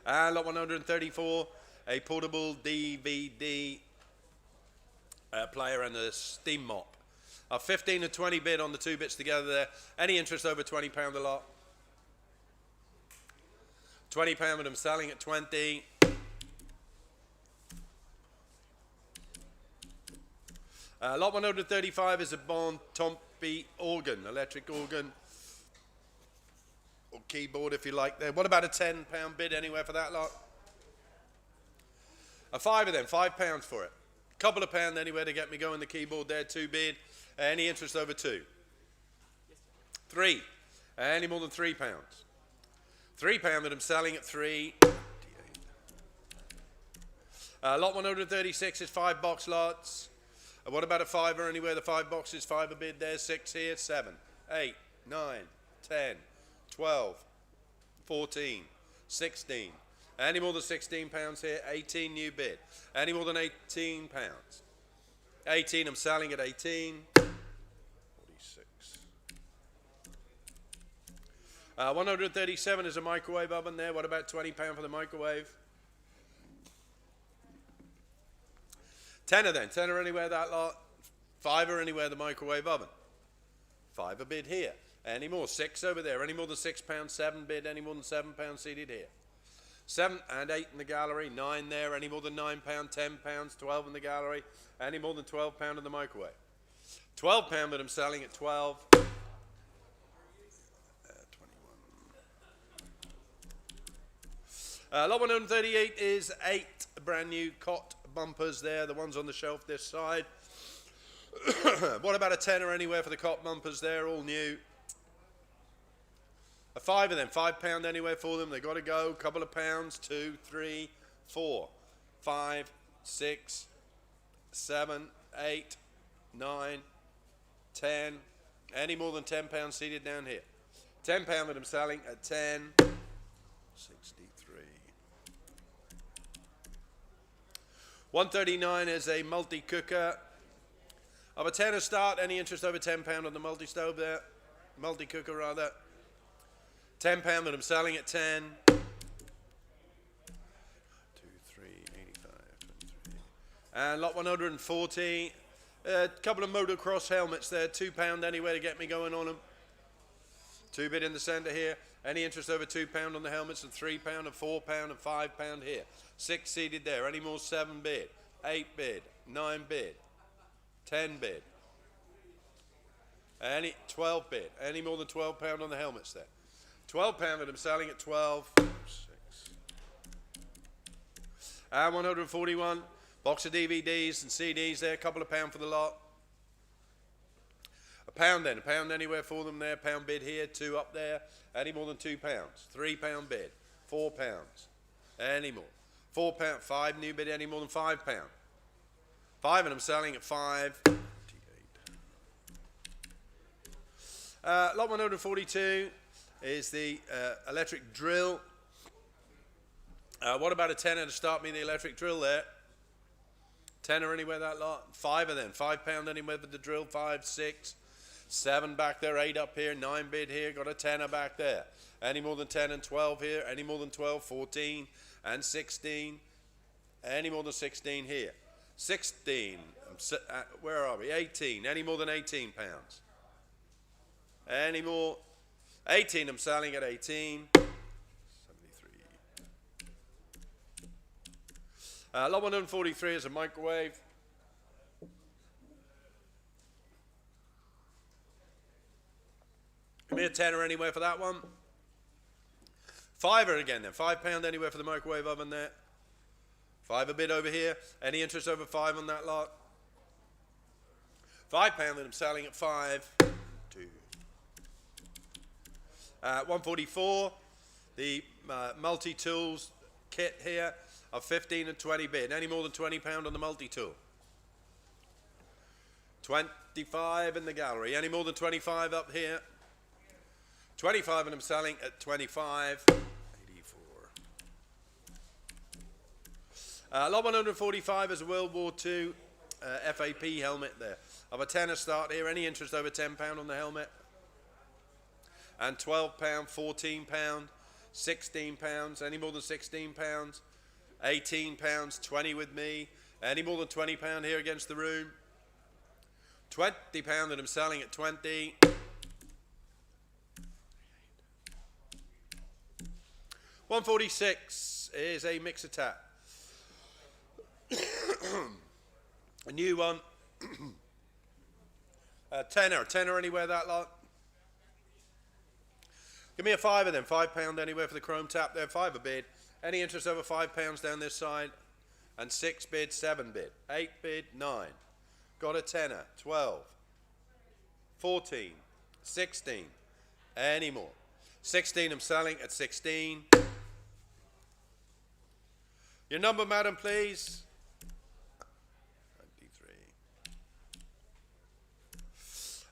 And lot 134, a portable DVD player and a steam mop. 15 and 20 bid on the 2 bits together there. Any interest over £20 a lot? £20 that I'm selling at 20. Lot 135 is a Bon Tompi organ, electric organ. Or keyboard if you like there. What about a £10 bid anywhere for that lot? A 5 of them, £5 for it. Couple of pound anywhere to get me going the keyboard there, 2 bid. Any interest over 2? 3. Any more than £3? £3 that I'm selling at 3. Lot 136 is 5 box lots. What about a 5 or anywhere the 5 boxes? 5 a bid there, 6 here, 7, 8, 9, 10, 12, 14, 16. Any more than £16 here? 18 new bid. Any more than £18? 18, I'm selling at 18. 46. 137 is a microwave oven there. What about £20 for the microwave? Tenner then. Tenner anywhere that lot. 5 or anywhere the microwave oven. 5 a bid here. Any more? 6 over there. Any more than £6? 7 bid. Any more than £7 seated here. 7 and 8 in the gallery, 9 there, any more than £9, £10, 12 in the gallery, any more than £12 in the microwave. £12 that I'm selling at 12. 21. Lot 138 is 8 brand new cot bumpers there, the ones on the shelf this side. What about a tenner anywhere for the cot bumpers there, all new? A 5 of them, £5 anywhere for them. They got to go. Couple of pounds. 2, 3, 4, 5, 6, 7, 8, 9, 10. Any more than £10 seated down here. £10 that I'm selling at 10. 63. 139 is a multi-cooker. Of a tenner start. Any interest over £10 on the multi-stove there? Multi-cooker rather. £10 that I'm selling at 10. 85, 23. And lot 140. A couple of motocross helmets there, £2 anywhere to get me going on them. 2 bid in the centre here. Any interest over £2 on the helmets, and £3 and £4 and £5 here. 6 seated there. Any more? 7 bid, 8 bid, 9 bid, 10 bid. Any 12 bid. Any more than £12 on the helmets there. £12 that I'm selling at 12. 6. And 141. Box of DVDs and CDs there. A couple of pound for the lot. £1 then. £1 anywhere for them there. £1 bid here. 2 up there. Any more than £2. £3 bid. £4. Any more. £4. 5 new bid. Any more than £5. 5 and I'm selling at 5. Lot 142 is the electric drill. What about a tenner to start me the electric drill there? Tenner anywhere that lot? 5 then. £5 anywhere with the drill. 5, 6, 7 back there. 8 up here. 9 bid here. Got a tenner back there. Any more than 10 and 12 here? Any more than 12? 14 and 16. Any more than 16 here? 16. Where are we? 18. Any more than £18? Any more? 18, I'm selling at 18. 73. Lot 143 is a microwave. Give me a tenner anywhere for that one. £5 again then. £5 anywhere for the microwave oven there. 5 a bid over here. Any interest over 5 on that lot? £5 that I'm selling at 5. 2. 144, the multi-tools kit here of 15 and 20 bid. Any more than £20 on the multi-tool? 25 in the gallery. Any more than 25 up here? 25 and I'm selling at 25. 84. Lot 145 is a World War II FAP helmet there. Of a tenner start here. Any interest over £10 on the helmet? And £12, £14, £16, any more than £16, £18, 20 with me, any more than £20 here against the room, £20 that I'm selling at 20. 146 is a mixer tap. A new one. Tenner anywhere that lot. Give me a £5 then. £5 anywhere for the chrome tap there. 5 a bid. Any interest over £5 down this side? And 6 bid, 7 bid, 8 bid, 9. Got a tenner. 12, 14, 16. Any more? 16 I'm selling at 16. Your number, madam, please. 23.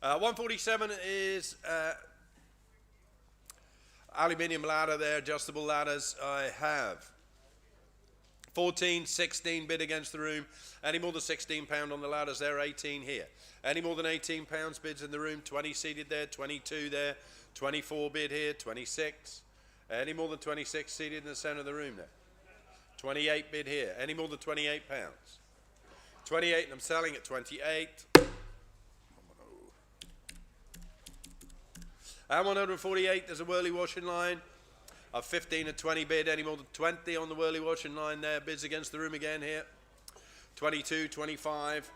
147 is aluminium ladder there, adjustable ladders. I have 14, 16 bid against the room. Any more than £16 on the ladders there, 18 here. Any more than £18 bids in the room, 20 seated there, 22 there, 24 bid here, 26. Any more than 26 seated in the centre of the room there. 28 bid here. Any more than £28? 28 and I'm selling at 28. And 148, there's a whirly washing line of 15 and 20 bid. Any more than 20 on the whirly washing line there. Bids against the room again here. 22, 25,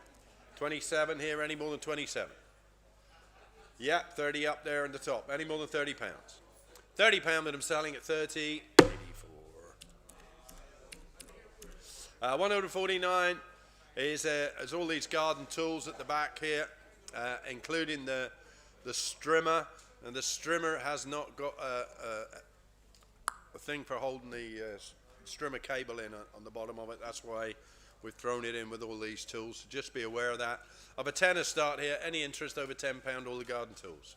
27 here. Any more than 27? Yep, 30 up there in the top. Any more than £30? £30 that I'm selling at 30. 84. 149 is all these garden tools at the back here, including the strimmer. And the strimmer has not got a thing for holding the strimmer cable in on the bottom of it. That's why we've thrown it in with all these tools. So just be aware of that. Of a tenner start here, any interest over £10, all the garden tools.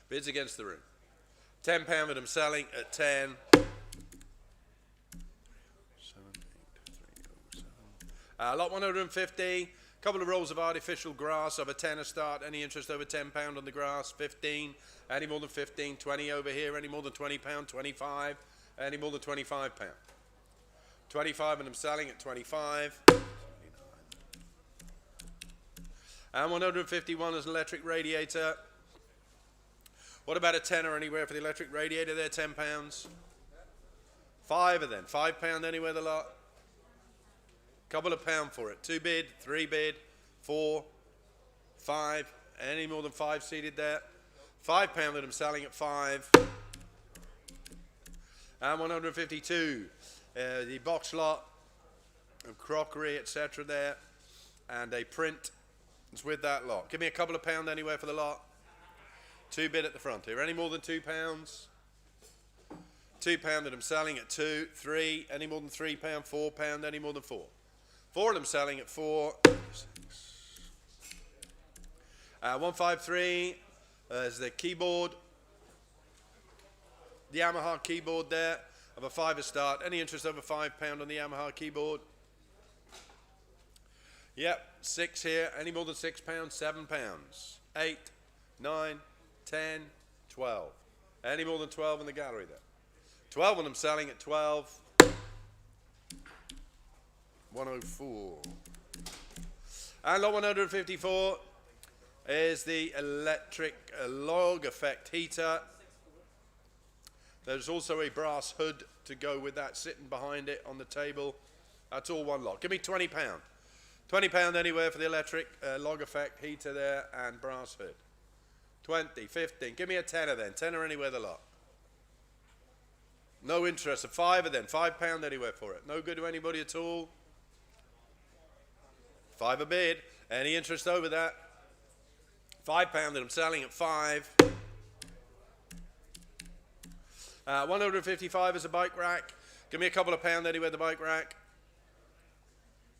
Bids against the room. £10 that I'm selling at 10. 7, 8, 3, 0, 7. Lot 150 Couple of rolls of artificial grass of a tenner start. Any interest over £10 on the grass? 15. Any more than 15? 20 over here. Any more than £20? 25. Any more than £25? 25, and I'm selling at 25. And 151 is an electric radiator. What about a tenner anywhere for the electric radiator there? £10. Fiver then. £5 anywhere the lot. Couple of pound for it. 2 bid, 3 bid, 4, 5. Any more than 5 seated there? £5 that I'm selling at 5. And 152. The box lot of crockery, etc. there. And a print is with that lot. Give me a couple of pound anywhere for the lot. 2 bid at the front here. Any more than £2? £2 that I'm selling at 2, 3. Any more than £3? £4. Any more than 4? 4 of them selling at 4. 153 is the keyboard. The Yamaha keyboard there of a fiver start. Any interest over £5 on the Yamaha keyboard? Yep, 6 here. Any more than £6? £7. 8, 9, 10, 12. Any more than 12 in the gallery there? 12 of them selling at 12. 104. And lot 154 is the electric log effect heater. There's also a brass hood to go with that sitting behind it on the table. That's all one lot. Give me £20. £20 anywhere for the electric log effect heater there and brass hood. 20, 15. Give me a tenner then. Tenner anywhere the lot. No interest. A fiver then. £5 anywhere for it. No good to anybody at all. 5 a bid. Any interest over that? £5 that I'm selling at 5. 155 is a bike rack. Give me a couple of pound anywhere the bike rack.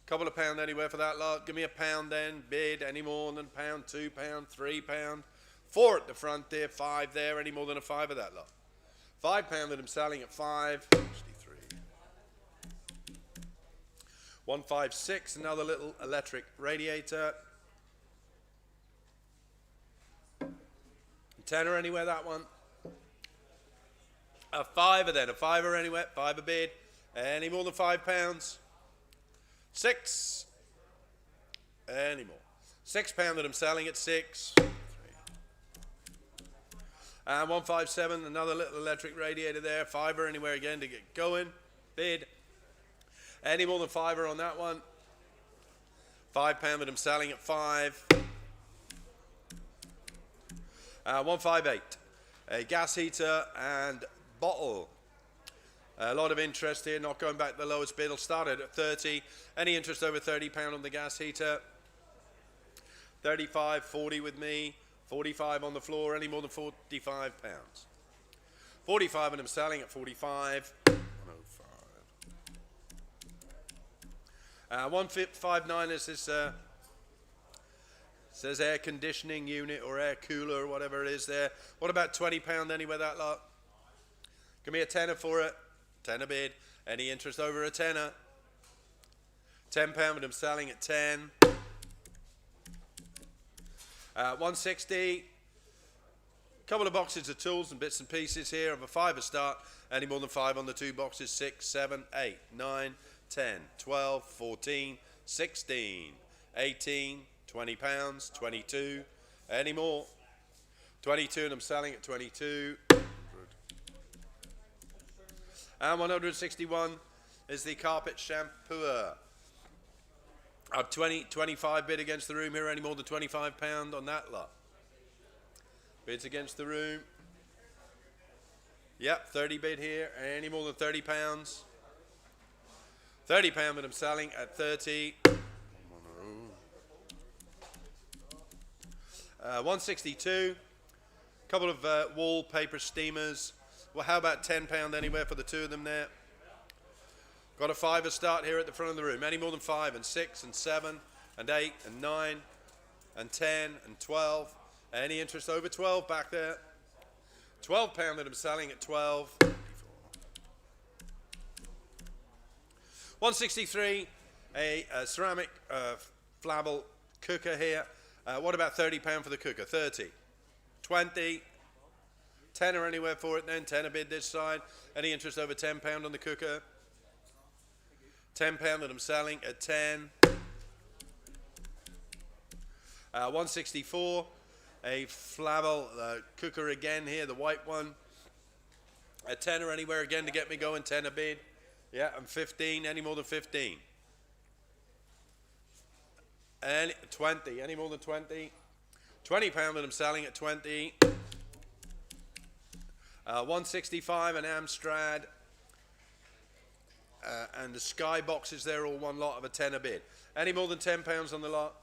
Couple of pound anywhere for that lot. Give me a pound then. Bid. Any more than a pound? £2, £3. 4 at the front there. 5 there. Any more than a 5 of that lot? £5 that I'm selling at 5. 63. 156, another little electric radiator. Tenner anywhere, that one. A fiver then, a fiver anywhere, 5 a bid. Any more than £5? 6. Any more? £6 that I'm selling at 6. 3. And 157, another little electric radiator there. Fiver anywhere again to get going. Bid. Any more than fiver on that one? £5 that I'm selling at 5. 158. A gas heater and bottle. A lot of interest here, not going back to the lowest bid. It'll start at 30. Any interest over £30 on the gas heater? 35, 40 with me. 45 on the floor. Any more than £45? 45 and I'm selling at 45. 159 is this says air conditioning unit or air cooler or whatever it is there. What about £20 anywhere that lot? Give me a tenner for it. Tenner bid. Any interest over a tenner? £10 and I'm selling at 10. 160. Couple of boxes of tools and bits and pieces here of a fiver start. Any more than 5 on the 2 boxes? 6, 7, 8, 9, 10, 12, 14, 16, 18, £20, 22. Any more? 22 and I'm selling at 22. And 161 is the carpet shampooer. Up 20, 25 bid against the room here. Any more than £25 on that lot? Bids against the room. Yep, 30 bid here. Any more than £30? £30 that I'm selling at 30. 162. Couple of wallpaper steamers. Well, how about £10 anywhere for the 2 of them there? Got a fiver start here at the front of the room. Any more than 5 and 6 and 7 and 8 and 9 and 10 and 12. Any interest over 12 back there? £12 that I'm selling at 12. 163, a ceramic Flavel cooker here. What about £30 for the cooker? 30, 20, tenner anywhere for it then, tenner bid this side. Any interest over £10 on the cooker? £10 that I'm selling at 10. 164, a Flavel cooker again here, the white one. A tenner anywhere again to get me going, tenner bid. Yeah, and 15, any more than 15. And 20, any more than 20? £20 that I'm selling at 20. 165, an Amstrad. And the Sky boxes, they're all one lot of a tenner bid. Any more than £10 on the lot?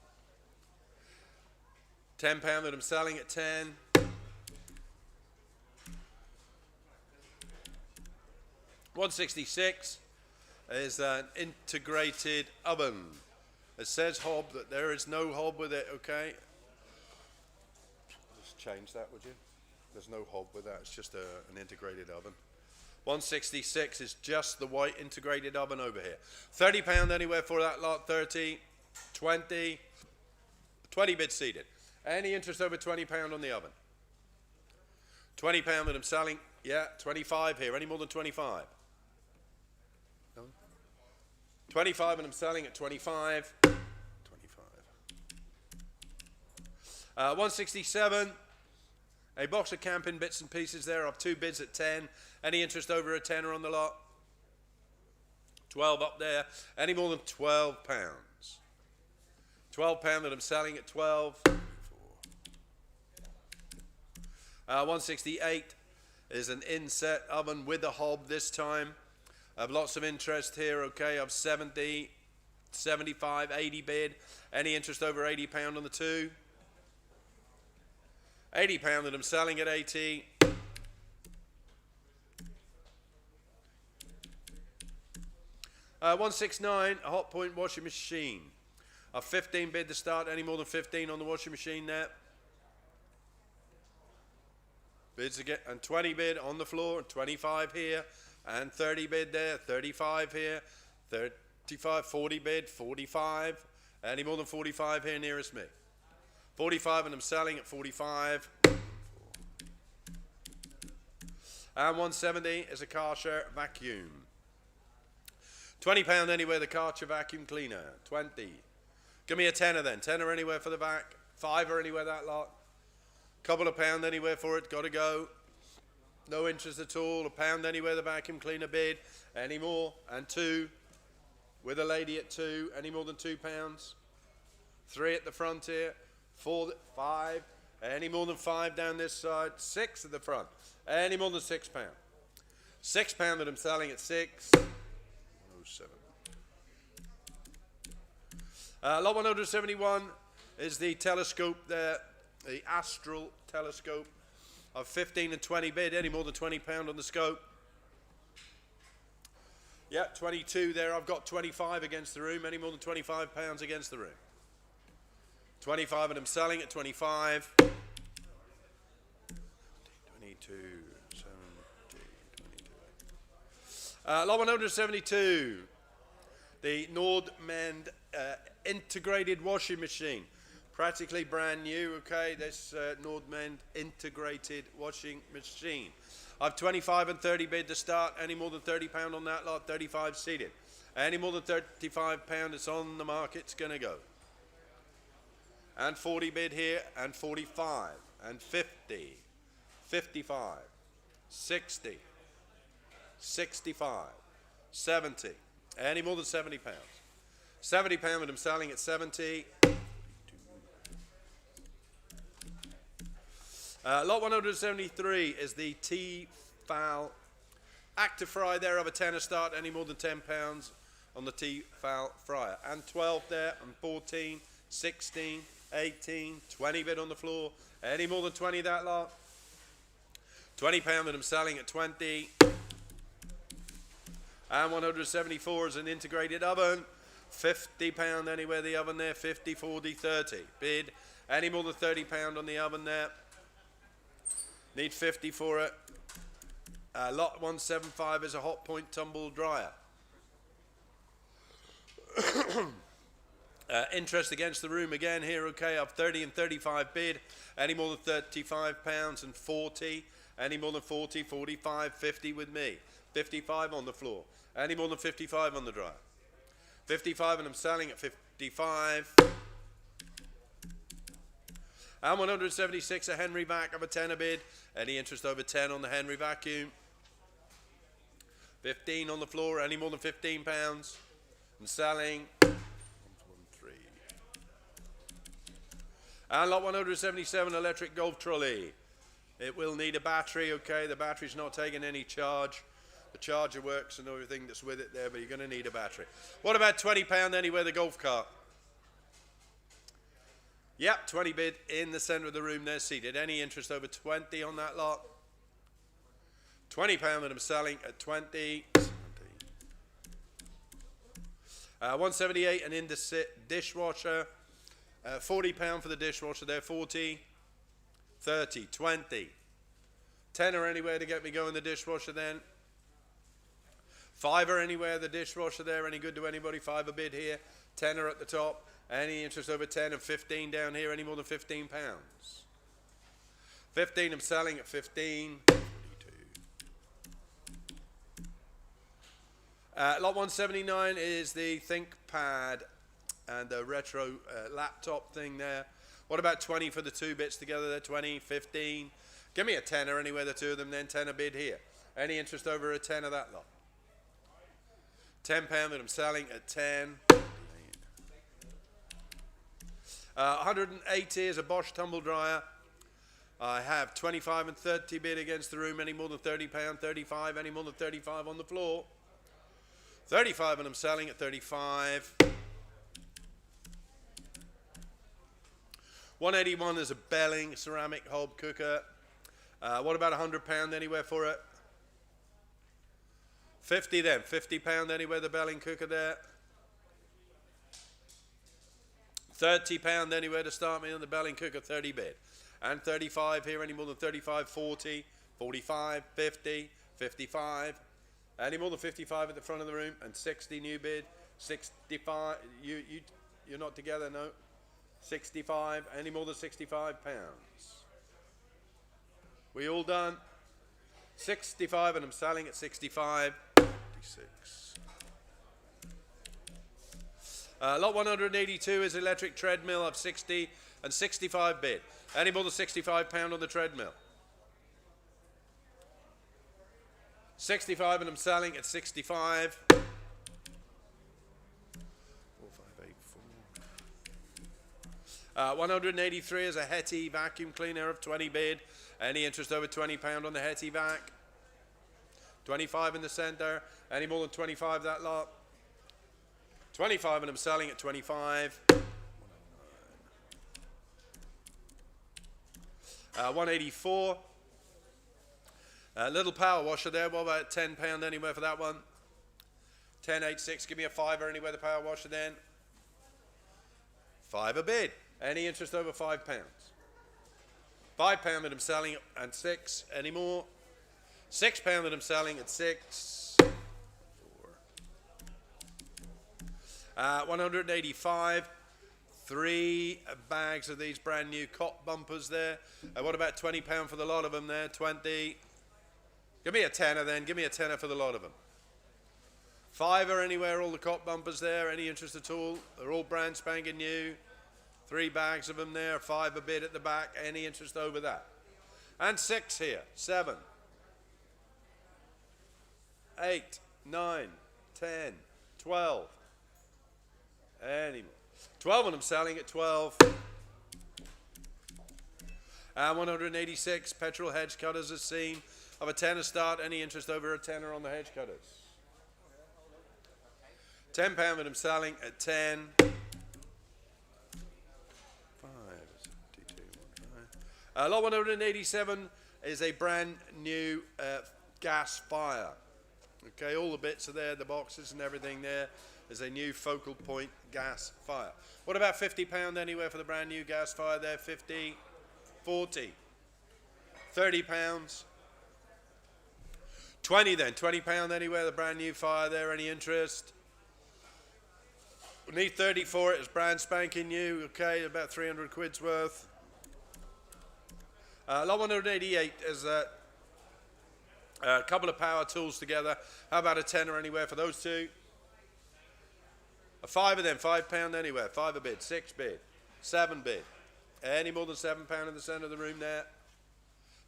£10 that I'm selling at 10. 166 is an integrated oven. It says hob, that there is no hob with it, okay? Just change that, would you? There's no hob with that, it's just an integrated oven. 166 is just the white integrated oven over here. £30 anywhere for that lot, 30, 20, 20 bid seated. Any interest over £20 on the oven? £20 that I'm selling, yeah, 25 here, any more than 25? No? 25 and I'm selling at 25. 25. 167. A box of camping bits and pieces there. I've 2 bids at 10. Any interest over a tenner on the lot? 12 up there. Any more than £12? £12 that I'm selling at 12. 168 is an inset oven with a hob this time. I have lots of interest here, okay. I've 70, 75, 80 bid. Any interest over £80 on the 2? £80 that I'm selling at 80. 169, a hot point washing machine. I've 15 bid to start. Any more than 15 on the washing machine there? Bids again, and 20 bid on the floor, 25 here, and 30 bid there, 35 here, 35, 40 bid, 45. Any more than 45 here nearest me? 45 and I'm selling at 45. And 170 is a Karcher vacuum. £20 anywhere the Karcher vacuum cleaner. 20. Give me a tenner then. Tenner anywhere for the vac. Fiver anywhere that lot. Couple of pound anywhere for it. Got to go. No interest at all. £1 anywhere the vacuum cleaner bid. Any more? And 2. With a lady at 2. Any more than £2? 3 at the front here. 4, 5. Any more than 5 down this side? 6 at the front. Any more than £6? £6 that I'm selling at 6. 107. Lot 171 is the telescope there, the Astral telescope. Of 15 and 20 bid. Any more than £20 on the scope? Yeah, 22 there. I've got 25 against the room. Any more than £25 against the room? 25 and I'm selling at 25. 22, 70, 22. Lot 172. The Nordmend integrated washing machine. Practically brand new, okay, this Nordmend integrated washing machine. I've 25 and 30 bid to start. Any more than £30 on that lot? 35 seated. Any more than £35, it's on the market, it's going to go. And 40 bid here, and 45, and 50, 55, 60, 65, 70. Any more than £70? £70 and I'm selling at 70. Lot 173 is the T-Fal Active Fry there of a tenner start. Any more than £10 on the T-Fal fryer. And 12 there, and 14, 16, 18, 20 bid on the floor. Any more than 20 that lot? £20 and I'm selling at 20. And 174 is an integrated oven. £50 anywhere the oven there. 50, 40, 30 bid. Any more than £30 on the oven there? Need 50 for it. Lot 175 is a hot point tumble dryer. Interest against the room again here, okay, I've 30 and 35 bid, any more than 35 pounds and 40, any more than 40, 45, 50 with me, 55 on the floor, any more than 55 on the dryer, 55 and I'm selling at 55, and 176 a Henry vac of a tenner bid, any interest over 10 on the Henry vacuum, 15 on the floor, any more than 15 pounds, I'm selling. And lot 177 electric golf trolley. It will need a battery, okay? The battery's not taking any charge. The charger works and everything that's with it there, but you're going to need a battery. What about £20 anywhere, the golf cart? Yep, 20 bid in the centre of the room there, seated. Any interest over 20 on that lot? £20 that I'm selling at 20. 178 and in the dishwasher. £40 for the dishwasher there, 40, 30, 20. Tenner anywhere to get me going the dishwasher then. Fiver anywhere the dishwasher there, any good to anybody? Five a bid here, tenner at the top. Any interest over 10 and 15 down here, any more than 15 pounds? 15 I'm selling at 15. 42. Lot 179 is the ThinkPad and the retro laptop thing there. What about 20 for the two bits together there? 20, 15. Give me a tenner anywhere, the two of them then. Tenner bid here. Any interest over a 10 of that lot? £10 that I'm selling at 10. 180 is a Bosch tumble dryer. I have 25 and 30 bid against the room. Any more than £30? 35. Any more than 35 on the floor? 35 and I'm selling at 35. 181 is a Belling ceramic hob cooker. What about £100 anywhere for it? 50 then. £50 anywhere, the Belling cooker there. £30 anywhere to start me on the Belling cooker, 30 bid. And 35 here, any more than 35, 40, 45, 50, 55. Any more than 55 at the front of the room, and 60 new bid. 65, you're not together, no? 65, any more than 65 pounds. We all done? 65 and I'm selling at 65. 56. Lot 182 is electric treadmill of 60 and 65 bid. Any more than 65 pound on the treadmill? 65 and I'm selling at 65. 183 is a Hetty vacuum cleaner of 20 bid. Any interest over £20 on the Hetty vac? 25 in the centre. Any more than 25 that lot? 25 and I'm selling at 25. 184. Little power washer there. What about £10 anywhere for that one? 10.86. Give me a fiver anywhere, the power washer then. 5 a bid. Any interest over £5? £5 that I'm selling at 6. Any more? £6 that I'm selling at 6. 185. 3 bags of these brand new cot bumpers there. What about £20 for the lot of them there? 20. Give me a tenner then. Give me a tenner for the lot of them. Fiver anywhere, all the cot bumpers there. Any interest at all? They're all brand spanking new. 3 bags of them there. 5 a bid at the back. Any interest over that? And 6 here. 7. 8, 9, 10, 12. Any more? 12 and I'm selling at 12. And 186 petrol hedge cutters as seen. Of a tenner start. Any interest over a tenner on the hedge cutters? £10 that I'm selling at 10. 5, lot 187 is a brand new gas fire. Okay, all the bits are there, the boxes and everything there. Is a new focal point gas fire. What about £50 anywhere for the brand new gas fire there? 50, 40, £30. 20 then, £20 anywhere, the brand new fire there. Any interest? We need 30 for it. It's brand spanking new. Okay, about 300 quid's worth. Lot 188 is a couple of power tools together. How about a tenner anywhere for those two? A five of them, £5 anywhere. 5 a bid, 6 bid, 7 bid. Any more than £7 in the centre of the room there?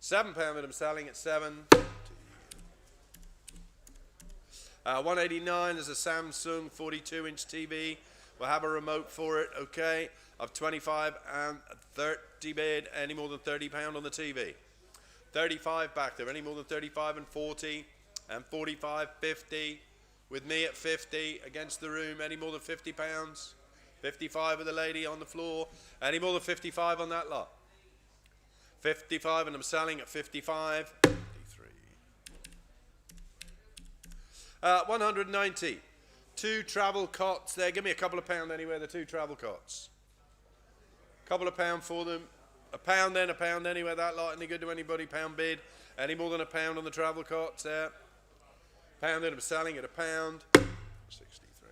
£7 of them selling at 7. 189 is a Samsung 42-inch TV. We'll have a remote for it, okay? Of 25 and 30 bid. Any more than £30 on the TV? 35 back there. Any more than 35 and 40 and 45, 50. With me at 50 against the room. Any more than £50? 55 with the lady on the floor. Any more than 55 on that lot? 55 and I'm selling at 55. 190. 2 travel cots there. Give me a couple of pound anywhere, the 2 travel cots. Couple of pound for them. A pound then, a pound anywhere, that lot. Any good to anybody? Pound bid. Any more than a pound on the travel cots there? Pound then, I'm selling at a pound. 63.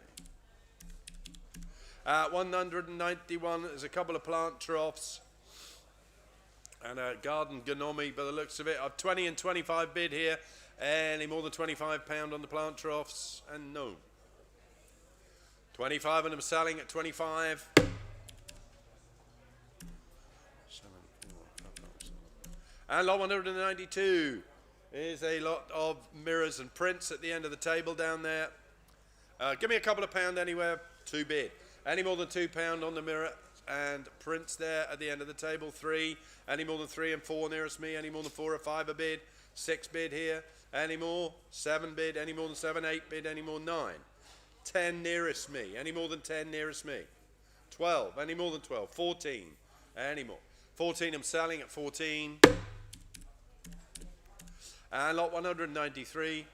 191 is a couple of plant troughs. And a garden gnome by the looks of it. I've 20 and 25 bid here. Any more than £25 on the plant troughs? And no. 25 and I'm selling at 25. And lot 192 is a lot of mirrors and prints at the end of the table down there. Give me a couple of pound anywhere, 2 bid. Any more than £2 on the mirror and prints there at the end of the table, 3. Any more than 3 and 4 nearest me? Any more than 4 or 5 a bid? 6 bid here. Any more? 7 bid. Any more than 7, 8 bid. Any more? 9. 10 nearest me. Any more than 10 nearest me? 12. Any more than 12? 14. Any more? 14 I'm selling at 14. And lot 193.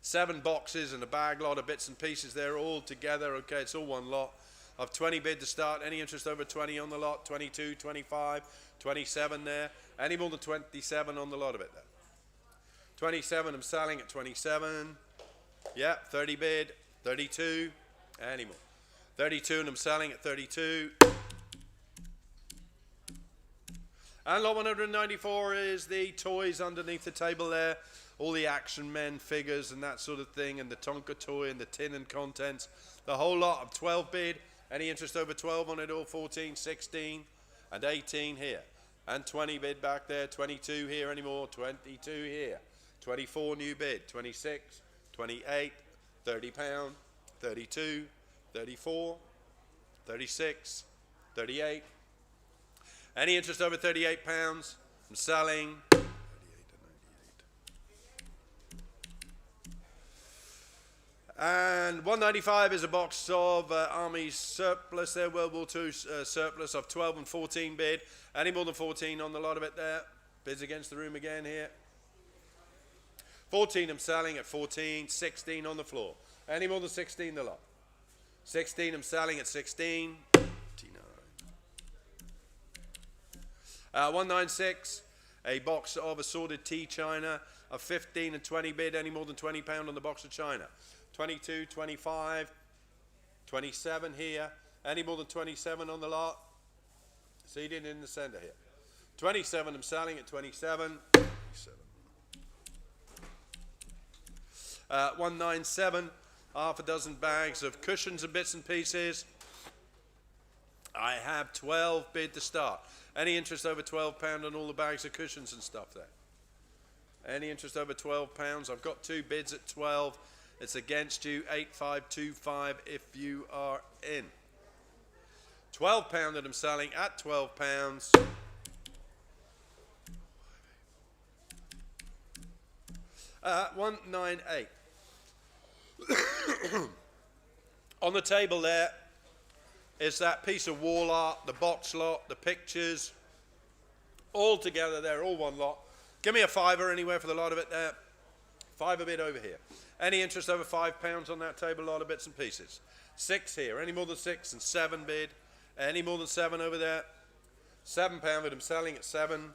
7 boxes and a bag lot of bits and pieces there all together. Okay, it's all one lot. I've 20 bid to start. Any interest over 20 on the lot? 22, 25, 27 there. Any more than 27 on the lot of it there? 27 I'm selling at 27. Yeah, 30 bid. 32. Any more? 32 and I'm selling at 32. And lot 194 is the toys underneath the table there. All the action men figures and that sort of thing, and the Tonka toy and the tin and contents. The whole lot of 12 bid. Any interest over 12 on it all? 14, 16 and 18 here. And 20 bid back there. 22 here anymore. 22 here. 24 new bid. 26, 28, £30, 32, 34, 36, 38. Any interest over £38? I'm selling. 38 and 98. And 195 is a box of Army surplus there, World War II surplus of 12 and 14 bid. Any more than 14 on the lot of it there? Bids against the room again here. 14 I'm selling at 14, 16 on the floor. Any more than 16 the lot? 16 I'm selling at 16. 196, a box of assorted tea china of 15 and 20 bid. Any more than £20 on the box of china? 22, 25, 27 here. Any more than 27 on the lot? Seated in the center here. 27 I'm selling at 27. 197, half a dozen bags of cushions and bits and pieces. I have 12 bid to start. Any interest over £12 on all the bags of cushions and stuff there? Any interest over £12? I've got 2 bids at 12. It's against you. 8525 if you are in. £12 that I'm selling at £12. 198. On the table there is that piece of wall art, the box lot, the pictures, all together there, all one lot. Give me a fiver anywhere for the lot of it there. 5 a bit over here. Any interest over £5 on that table, a lot of bits and pieces. 6 here. Any more than 6 and 7 bid. Any more than 7 over there. £7 that I'm selling at 7.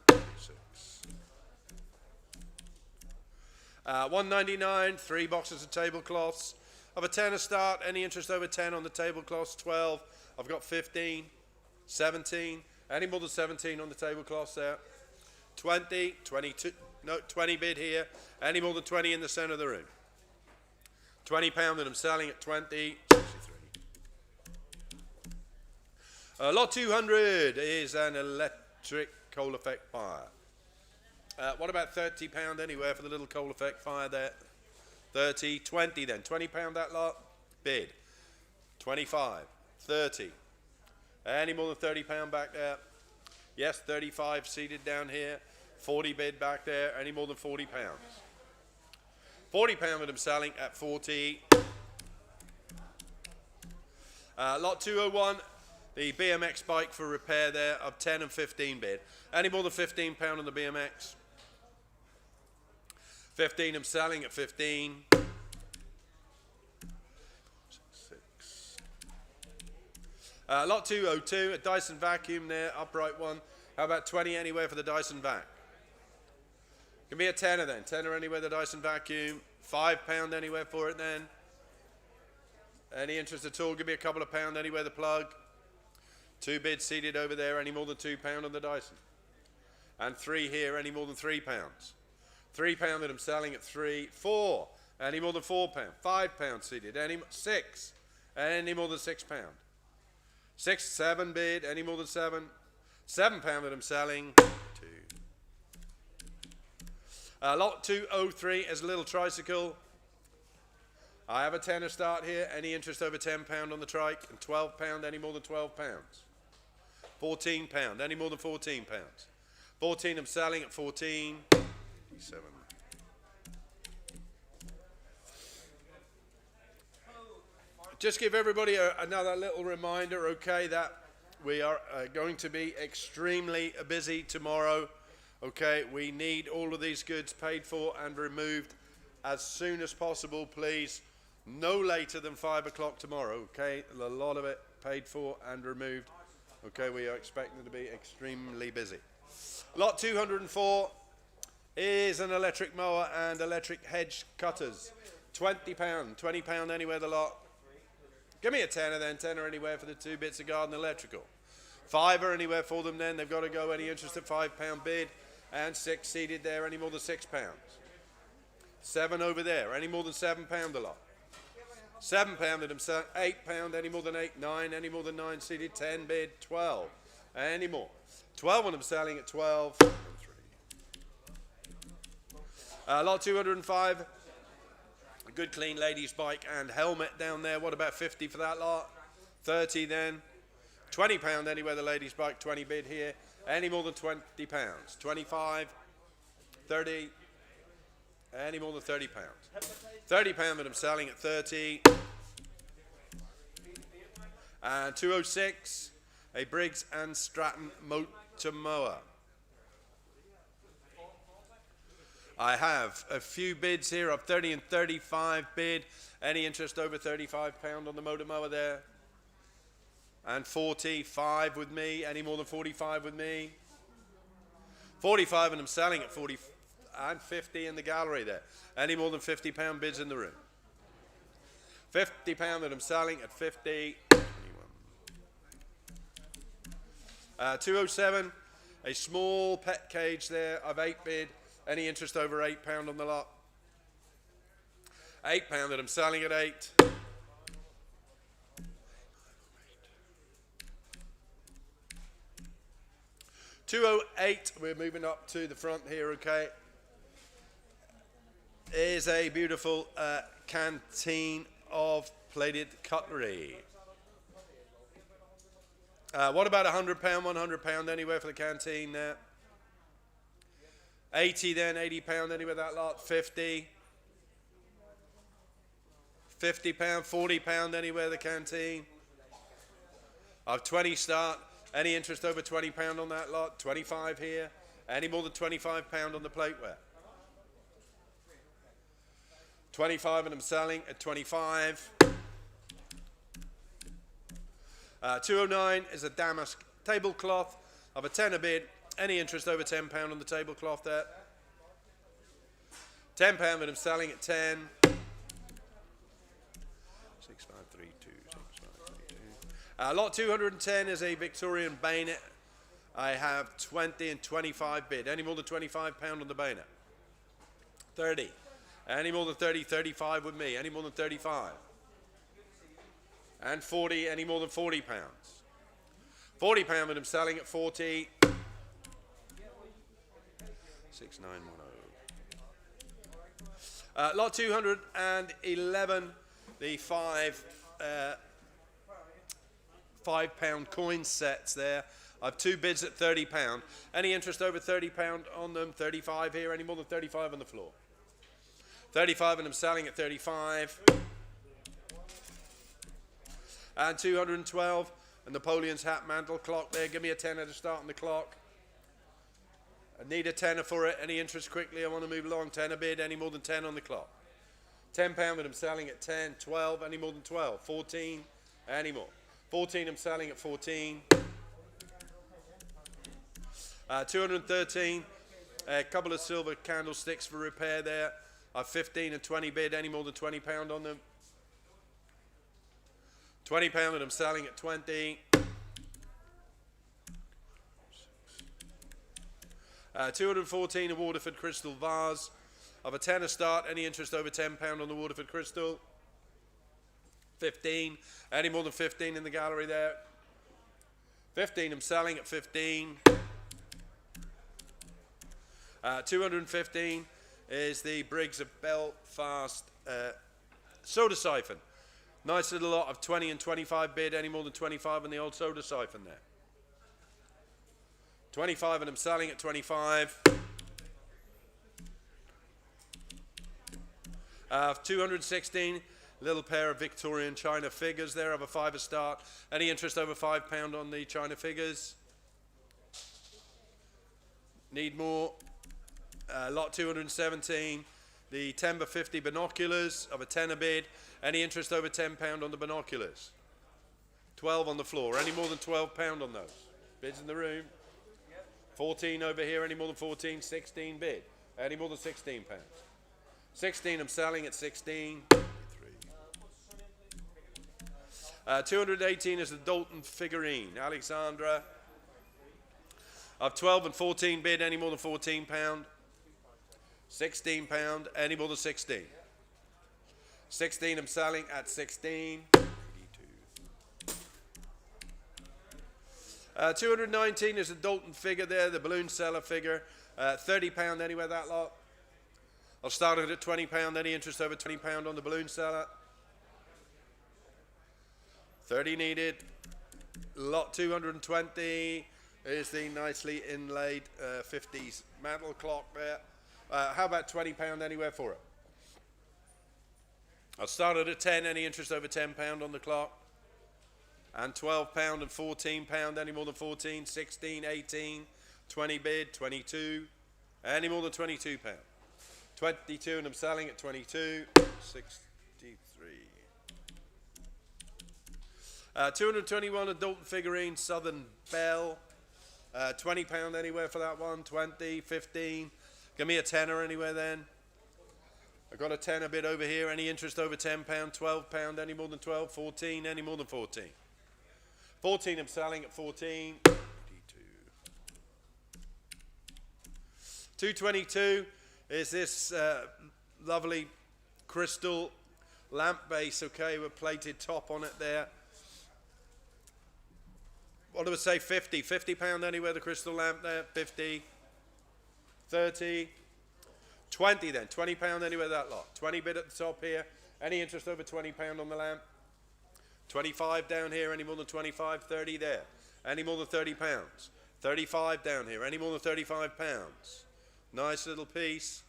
199, 3 boxes of tablecloths Of a 10 a start, any interest over 10 on the tablecloths? 12. I've got 15, 17. Any more than 17 on the tablecloths there? 20, 22, no, 20 bid here. Any more than 20 in the center of the room? £20 that I'm selling at 20. 63. Lot 200 is an electric coal effect fire. What about £30 anywhere for the little coal effect fire there? 30, 20 then. £20 that lot? Bid. 25, 30. Any more than £30 back there? Yes, 35 seated down here. 40 bid back there. Any more than £40? £40 that I'm selling at 40. Lot 201, the BMX bike for repair there of 10 and 15 bid. Any more than £15 on the BMX? 15 I'm selling at 15. 6. Lot 202, a Dyson vacuum there, upright one. How about 20 anywhere for the Dyson vac? Give me a tenner then. Tenner anywhere the Dyson vacuum. £5 anywhere for it then. Any interest at all? Give me a couple of pound anywhere the plug. 2 bids seated over there. Any more than £2 on the Dyson? And 3 here. Any more than £3? £3 that I'm selling at 3. 4. Any more than £4? £5 seated. Any 6. Any more than £6? 6, 7 bid. Any more than 7? £7 that I'm selling. 2. Lot 203 is a little tricycle. I have a tenner start here. Any interest over £10 on the trike? And £12. Any more than £12? £14. Any more than £14? 14 I'm selling at 14. 7. Just give everybody another little reminder, okay, that we are going to be extremely busy tomorrow. Okay, we need all of these goods paid for and removed as soon as possible, please. No later than 5 o'clock tomorrow, okay? A lot of it paid for and removed. Okay, we are expecting to be extremely busy. Lot 204 is an electric mower and electric hedge cutters. £20, £20 anywhere the lot. Give me a tenner then, tenner anywhere for the 2 bits of garden electrical. £5 anywhere for them then, they've got to go. Any interest at £5 bid. And 6 seated there, any more than £6? 7 over there, any more than £7 a lot? £7 that I'm selling, £8, any more than 8? 9, any more than 9 seated? 10 bid, 12, any more? 12 when I'm selling at 12. Lot 205, a good clean ladies bike and helmet down there. What about 50 for that lot? 30 then. £20 anywhere the ladies bike, 20 bid here. Any more than £20? 25, 30, any more than £30? £30 that I'm selling at 30. And 206, a Briggs and Stratton motor mower. I have a few bids here of 30 and 35 bid. Any interest over £35 on the motor mower there? And 45 with me. Any more than 45 with me? 45 and I'm selling at 40 and 50 in the gallery there. Any more than £50 bids in the room? £50 that I'm selling at 50. 207, a small pet cage there of 8 bid. Any interest over £8 on the lot? £8 that I'm selling at 8. 208, we're moving up to the front here, okay, is a beautiful canteen of plated cutlery. What about £100, £100 anywhere for the canteen there? 80 then, £80 anywhere that lot? 50. £50, £40 anywhere the canteen? I've 20 start. Any interest over £20 on that lot? 25 here. Any more than £25 on the plateware? 25 and I'm selling at 25. 209 is a damask tablecloth of a tenner bid. Any interest over £10 on the tablecloth there? £10 that I'm selling at 10. 6532. Lot 210 is a Victorian bayonet. I have 20 and 25 bid. Any more than £25 on the bayonet? 30. Any more than 30, 35 with me. Any more than 35? And 40, any more than £40? £40 with them selling at 40. 6910. Lot 211, the £5 coin sets there. I've two bids at £30. Any interest over £30 on them? 35 here. Any more than 35 on the floor? 35 and I'm selling at 35. And 212. And Napoleon's hat mantle clock there. Give me a tenner to start on the clock. I need a tenner for it. Any interest quickly? I want to move along. Tenner bid. Any more than 10 on the clock? £10 and I'm selling at 10. 12. Any more than 12? 14. Any more? 14 I'm selling at 14. 213. A couple of silver candlesticks for repair there. I've 15 and 20 bid. Any more than £20 on them? £20 and I'm selling at 20. 214 a Waterford crystal vase. I've a tenner start. Any interest over £10 on the Waterford crystal? 15. Any more than 15 in the gallery there? 15 I'm selling at 15. 215 is the Briggs of Belfast soda siphon. Nice little lot of 20 and 25 bid. Any more than 25 on the old soda siphon there? 25 and I'm selling at 25. 216, little pair of Victorian China figures there. I have a £5 start. Any interest over £5 on the China figures? Need more. Lot 217, the Timber 50 binoculars of a tenner bid. Any interest over £10 on the binoculars? 12 on the floor. Any more than £12 on those? Bids in the room. 14 over here. Any more than 14? 16 bid. Any more than £16? 16 I'm selling at 16. 218 is the Dalton figurine. Alexandra. I've 12 and 14 bid. Any more than £14? £16. Any more than 16? 16 I'm selling at 16. 219 is a Dalton figure there, the balloon seller figure. £30 anywhere that lot. I'll start it at £20. Any interest over £20 on the balloon seller? 30 needed. Lot 220 is the nicely inlaid 50s mantle clock there. How about £20 anywhere for it? I'll start it at 10. Any interest over £10 on the clock? And £12 and £14. Any more than 14? 16, 18, 20 bid, 22. Any more than £22? 22 and I'm selling at 22. 63. 221 a Dalton figurine, Southern Belle. £20 anywhere for that one. 20, 15. Give me a tenner anywhere then. I've got a tenner bid over here. Any interest over £10? £12. Any more than 12? 14. Any more than 14? 14 I'm selling at 14. 222 is this lovely crystal lamp base, okay, with plated top on it there. What do I say? 50. £50 anywhere, the crystal lamp there. 50. 30. 20 then. £20 anywhere that lot. 20 bid at the top here. Any interest over £20 on the lamp? 25 down here. Any more than 25? 30 there. Any more than £30? 35 down here. Any more than £35? Nice little piece.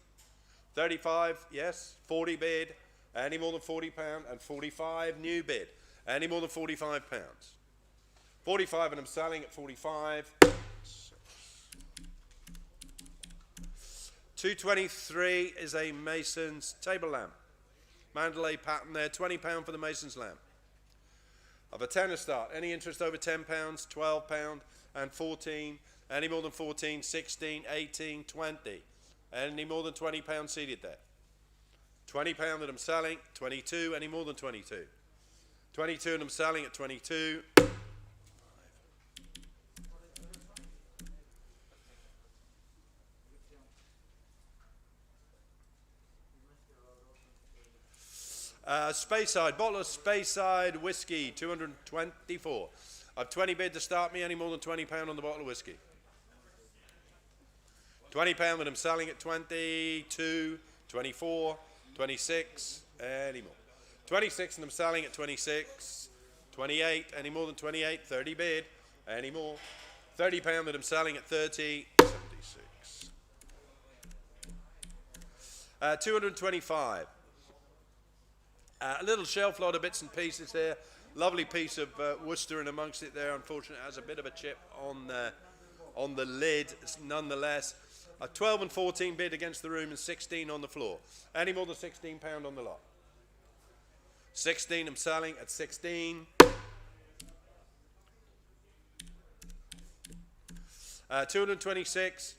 35, yes. 40 bid. Any more than £40? And 45 new bid. Any more than £45? 45 and I'm selling at 45. 223 is a Mason's table lamp. Mandalay pattern there. £20 for the Mason's lamp. Of a tenner start. Any interest over £10? £12 and 14. Any more than 14? 16, 18, 20. Any more than £20 seated there? £20 that I'm selling. 22. Any more than 22? 22 and I'm selling at 22. Speyside, bottle of Speyside whiskey, 224. I've 20 bid to start me, any more than £20 on the bottle of whiskey. £20 and I'm selling at 22, 24, 26, any more. 26 and I'm selling at 26, 28, any more than 28, 30 bid, any more. £30 that I'm selling at 30, 76. 225. A little shelf lot of bits and pieces there. Lovely piece of Worcester in amongst it there. Unfortunately, it has a bit of a chip on the lid. Nonetheless, a 12 and 14 bid against the room and 16 on the floor. Any more than £16 on the lot. 16 I'm selling at 16. 226.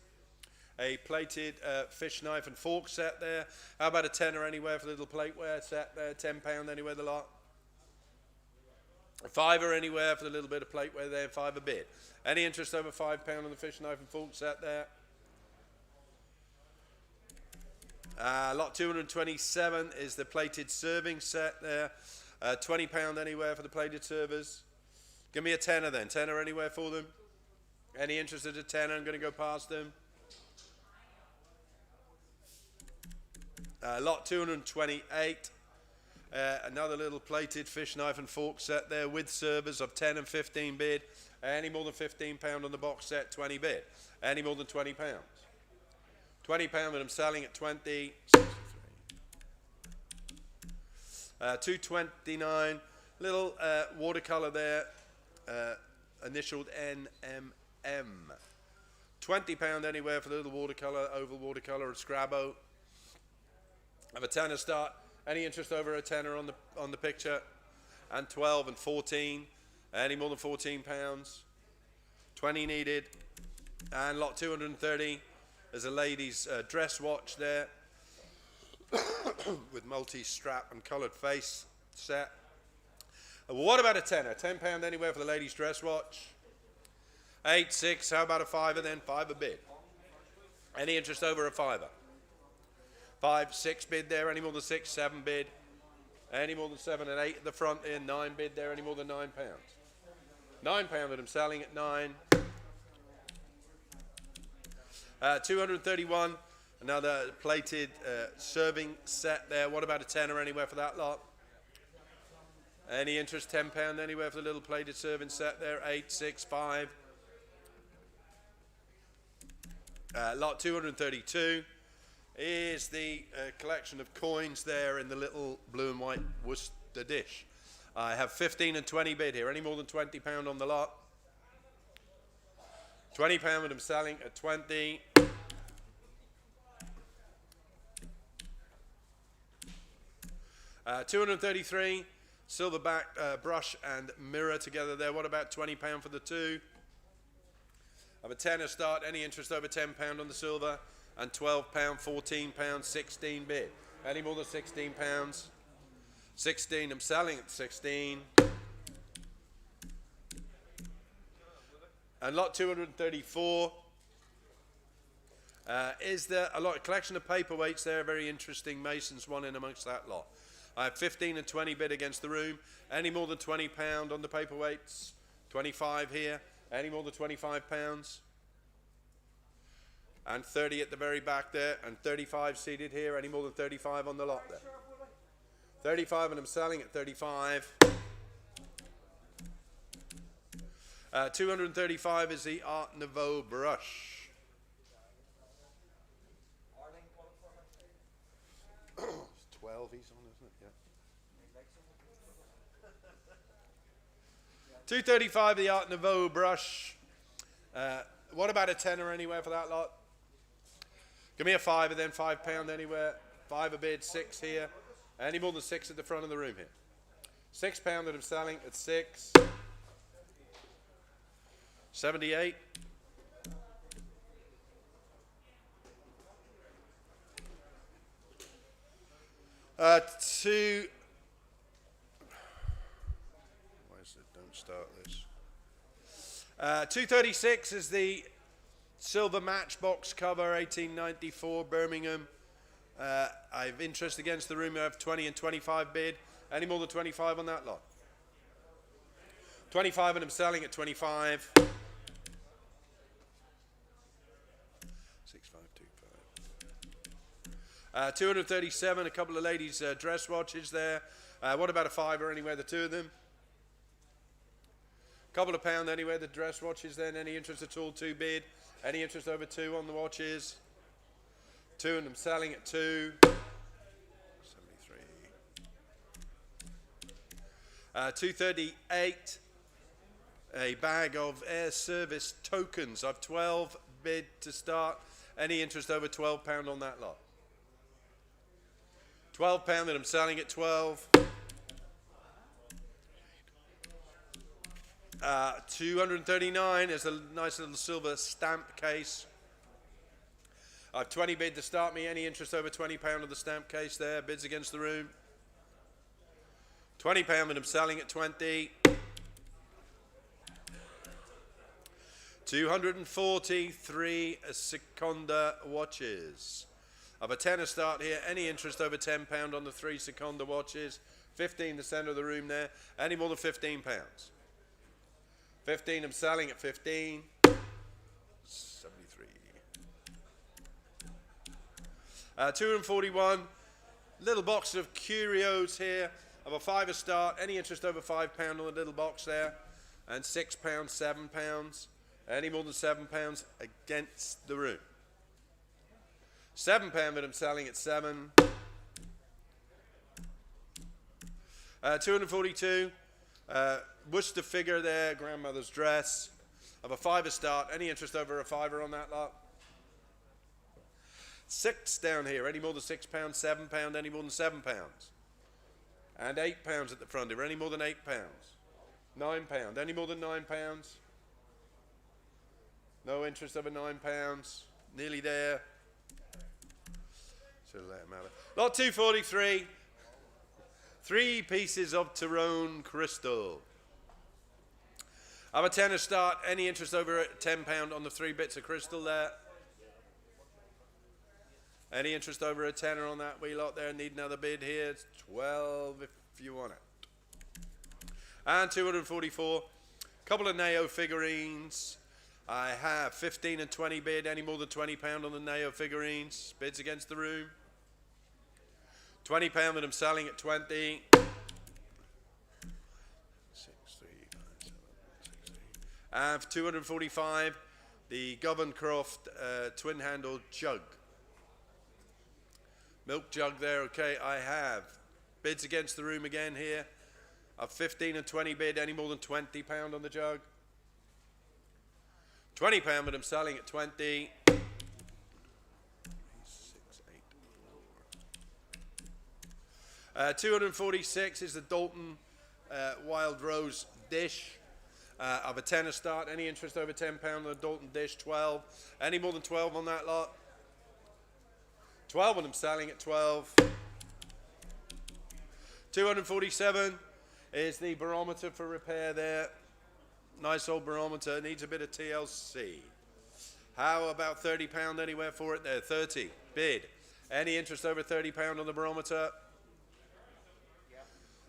A plated fish knife and fork set there. How about a tenner anywhere for the little plateware set there? £10 anywhere the lot. A fiver anywhere for the little bit of plateware there. Five a bid. Any interest over £5 on the fish knife and fork set there? Lot 227 is the plated serving set there. £20 anywhere for the plated servers. Give me a tenner then. Tenner anywhere for them. Any interest at a tenner? I'm going to go past them. Lot 228, another little plated fish knife and fork set there with servers of 10 and 15 bid. Any more than £15 on the box set, 20 bid. Any more than £20. £20 that I'm selling at 20. 229, little watercolour there, initialed NMM. £20 anywhere for the little watercolour, oval watercolour of Scrabbo. Have a tenner start. Any interest over a tenner on the picture? And 12 and 14. Any more than £14? 20 needed. And lot 230. There's a lady's dress watch there with multi-strap and coloured face set. What about a tenner? £10 anywhere for the lady's dress watch. 8, 6. How about a fiver then? Fiver bid. Any interest over a fiver? 5, 6 bid there, any more than 6, 7 bid. Any more than 7 and 8 at the front there, 9 bid there, any more than £9. £9 that I'm selling at 9. 231, another plated serving set there. What about a tenner anywhere for that lot? Any interest? £10 anywhere for the little plated serving set there, 8, 6, 5. Lot 232. Is the collection of coins there in the little blue and white Worcester dish. I have 15 and 20 bid here. Any more than £20 on the lot? £20 that I'm selling at 20. $233, silverback brush and mirror together there. What about £20 for the two? I have a tenner start. Any interest over £10 on the silver? And £12, £14, 16 bid. Any more than £16? 16, I'm selling at 16. And lot 234. Is there a lot of collection of paperweights there? Very interesting Mason's one in amongst that lot. I have 15 and 20 bid against the room. Any more than £20 on the paperweights? 25 here. Any more than £25? And 30 at the very back there, and 35 seated here. Any more than 35 on the lot there? 35, and I'm selling at 35. 235 is the Art Nouveau brush. It's 12 he's on, isn't it? Yeah. 235 the Art Nouveau brush. What about a tenner anywhere for that lot? Give me a fiver then, £5 anywhere. 5 a bid, 6 here. Any more than 6 at the front of the room here? £6 that I'm selling at 6. 78. start this. 236 is the silver matchbox cover, 1894 Birmingham. I've interest against the room. I have 20 and 25 bid. Any more than 25 on that lot? 25 and I'm selling at 25. 6525. 237, a couple of ladies' dress watches there. What about a fiver anywhere, the two of them? Couple of pound anywhere, the dress watches then. Any interest at all, 2 bid? Any interest over 2 on the watches? 2 and I'm selling at 2. 73. 238. A bag of air service tokens. I've 12 bid to start. Any interest over £12 on that lot? £12 that I'm selling at 12. 239 is a nice little silver stamp case. I've 20 bid to start me. Any interest over £20 of the stamp case there? Bids against the room. £20 that I'm selling at 20. 243 Seconda watches. I've a tenner start here. Any interest over £10 on the 3 Seconda watches? 15 the centre of the room there. Any more than £15? 15 I'm selling at 15. 73. 241. Little box of curios here. I've a fiver start. Any interest over £5 on the little box there? And £6, £7. Any more than £7 against the room? £7 that I'm selling at 7. 242. Worcester figure there, grandmother's dress. Of a fiver start. Any interest over a fiver on that lot? 6 down here. Any more than £6? £7? Any more than £7? And £8 at the front here. Any more than £8? £9. Any more than £9? No interest over £9. Nearly there. Should have let him have it. Lot 243. 3 pieces of Tyrone crystal. I'm a tenner start. Any interest over £10 on the 3 bits of crystal there? Any interest over a tenner on that wee lot there? Need another bid here. It's 12 if you want it. And 244. Couple of Neo figurines. I have 15 and 20 bid. Any more than £20 on the Neo figurines? Bids against the room. £20 that I'm selling at 20. 6, 3, 5, 7, 16. I have 245. The Governcroft twin-handled jug. Milk jug there. Okay, I have bids against the room again here. I've 15 and 20 bid. Any more than £20 on the jug? £20 that I'm selling at 20. 6, 8, 4. 246 is the Dalton Wild Rose dish. Of a tenner start. Any interest over £10 on the Dalton dish? 12. Any more than 12 on that lot? 12 and I'm selling at 12. 247 is the barometer for repair there. Nice old barometer. Needs a bit of TLC. How about £30 anywhere for it there? 30. Bid. Any interest over £30 on the barometer?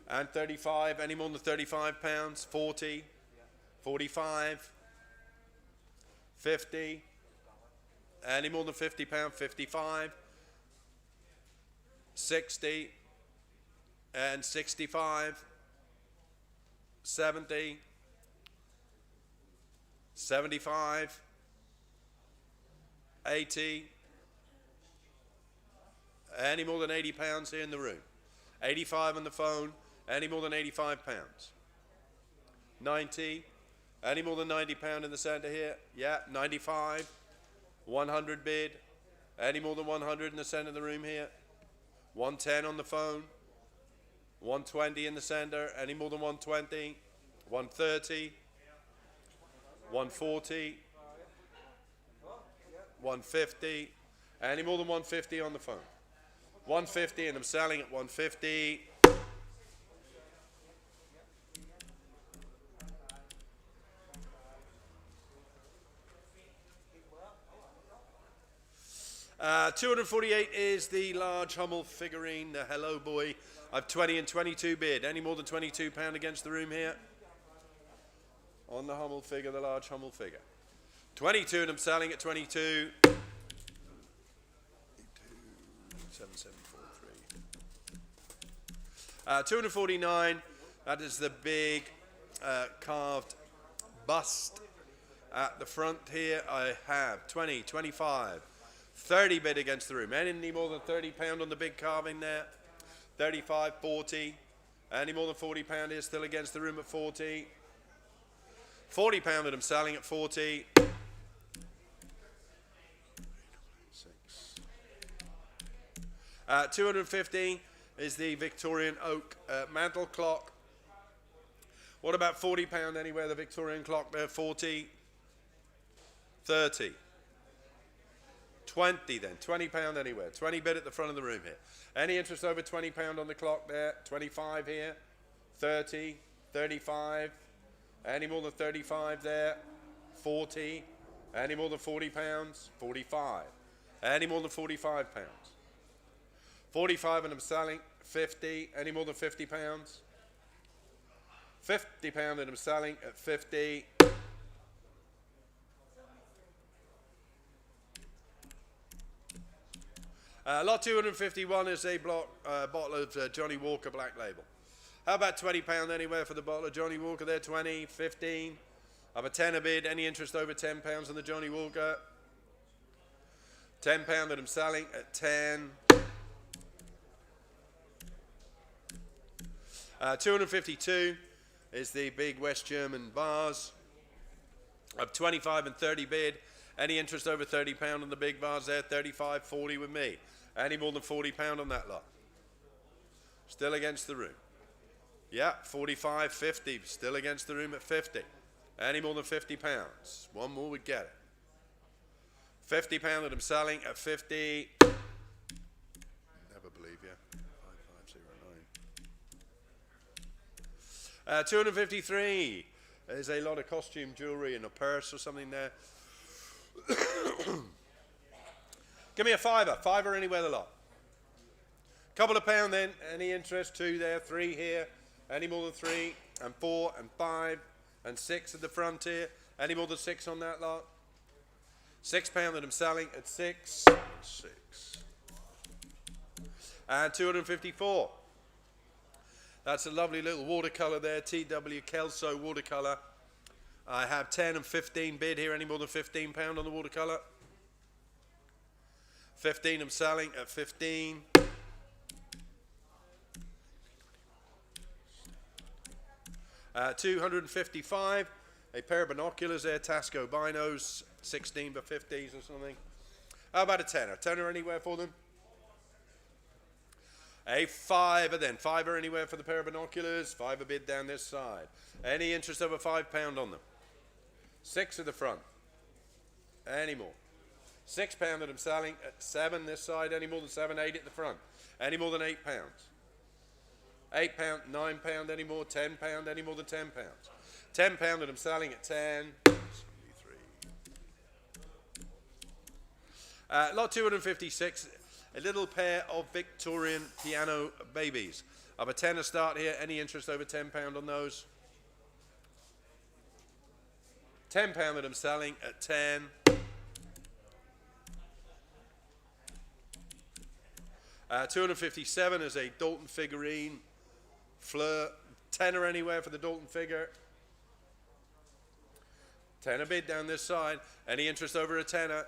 And 35. Any more than £35? 40. 45. 50. Any more than £50? 55. 60. And 65. 70. 75, 80, any more than £80 here in the room? 85 on the phone, any more than £85? 90, any more than £90 in the centre here? Yeah, 95, 100 bid, any more than 100 in the centre of the room here? 110 on the phone, 120 in the centre, any more than 120? 130, 140, 150, any more than 150 on the phone? 150 and I'm selling at 150. 248 is the large Hummel figurine, the Hello Boy. I've 20 and 22 bid. Any more than £22 against the room here? On the Hummel figure, the large Hummel figure. 22 and I'm selling at 22. 7743. 249, that is the big carved bust at the front here. I have 20, 25, 30 bid against the room. Any more than £30 on the big carving there? 35, 40. Any more than £40 here still against the room at 40. £40 that I'm selling at 40. 250 is the Victorian oak mantle clock. What about £40 anywhere? The Victorian clock there, 40, 30, 20 then, £20 anywhere. 20 bid at the front of the room here. Any interest over £20 on the clock there? 25 here, 30, 35. Any more than 35 there? 40. Any more than £40? 45. Any more than £45? 45 and I'm selling 50. Any more than £50? £50 and I'm selling at 50. Lot 251 is a bottle of Johnny Walker Black Label. How about £20 anywhere for the bottle of Johnny Walker there? 20, 15. I have a tenner bid. Any interest over £10 on the Johnny Walker? £10 that I'm selling at 10. 252 is the big West German bars. I have 25 and 30 bid. Any interest over £30 on the big bars there? 35, 40 with me. Any more than £40 on that lot? Still against the room. Yeah, 45, 50. Still against the room at 50. Any more than £50? One more would get it. £50 that I'm selling at 50. Never believe you. 5509. 253. There's a lot of costume jewelry and a purse or something there. Give me a fiver. Fiver anywhere the lot. Couple of pound then. Any interest? 2 there, 3 here. Any more than 3 and 4 and 5 and 6 at the front here. Any more than 6 on that lot? £6 that I'm selling at 6. 6. And 254. That's a lovely little watercolour there. TW Kelso watercolour. I have 10 and 15 bid here. Any more than £15 on the watercolour? 15 I'm selling at 15. $255. A pair of binoculars there, Tasco Binos, 16 by 50s or something. How about a tenner? Tenner anywhere for them? A fiver then. Fiver anywhere for the pair of binoculars. Fiver bid down this side. Any interest over £5 on them? 6 at the front. Any more? £6 that I'm selling at 7 this side. Any more than 7, 8 at the front. Any more than £8? £8, £9, any more? £10, any more than £10? £10 that I'm selling at 10. Lot 256, a little pair of Victorian piano babies. I have a tenner start here. Any interest over £10 on those? £10 that I'm selling at 10. $257 is a Dalton figurine. Fleur, tenner anywhere for the Dalton figure. Tenner bid down this side. Any interest over a tenner?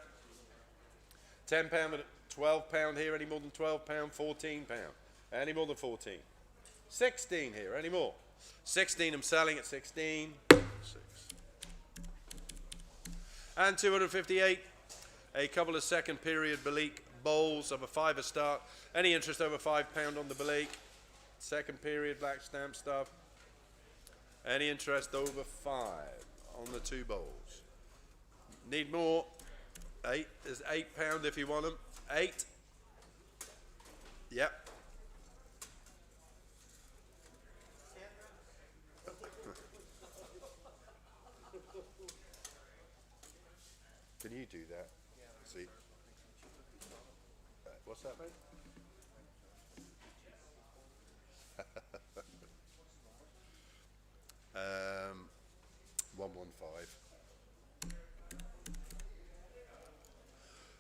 £10 at £12 here. Any more than £12? £14. Any more than 14? 16 here. Any more? 16 I'm selling at 16. 6. And 258. A couple of second period Balik bowls of a fiver start. Any interest over £5 on the Balik? Second period black stamp stuff. Any interest over 5 on the 2 bowls? Need more? 8. There's £8 if you want them. 8. Yep. Can you do that? See? What's that, mate? 115.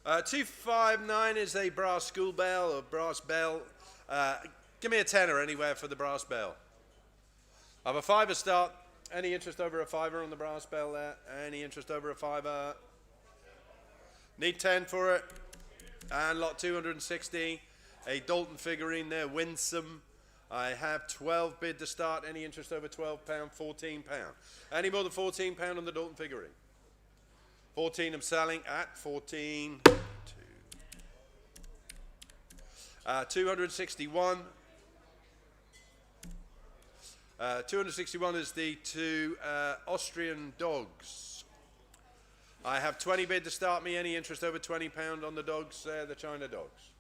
259 is a brass school bell or brass bell. Give me a tenner anywhere for the brass bell. I have a fiver start. Any interest over a fiver on the brass bell there? Any interest over a fiver? Need 10 for it. And lot 260. A Dalton figurine there, Winsome. I have 12 bid to start. Any interest over £12? £14. Any more than £14 on the Dalton figurine? 14 I'm selling at 14. 261. 261 is the two Austrian dogs. I have 20 bid to start me. Any interest over £20 on the dogs there, the China dogs?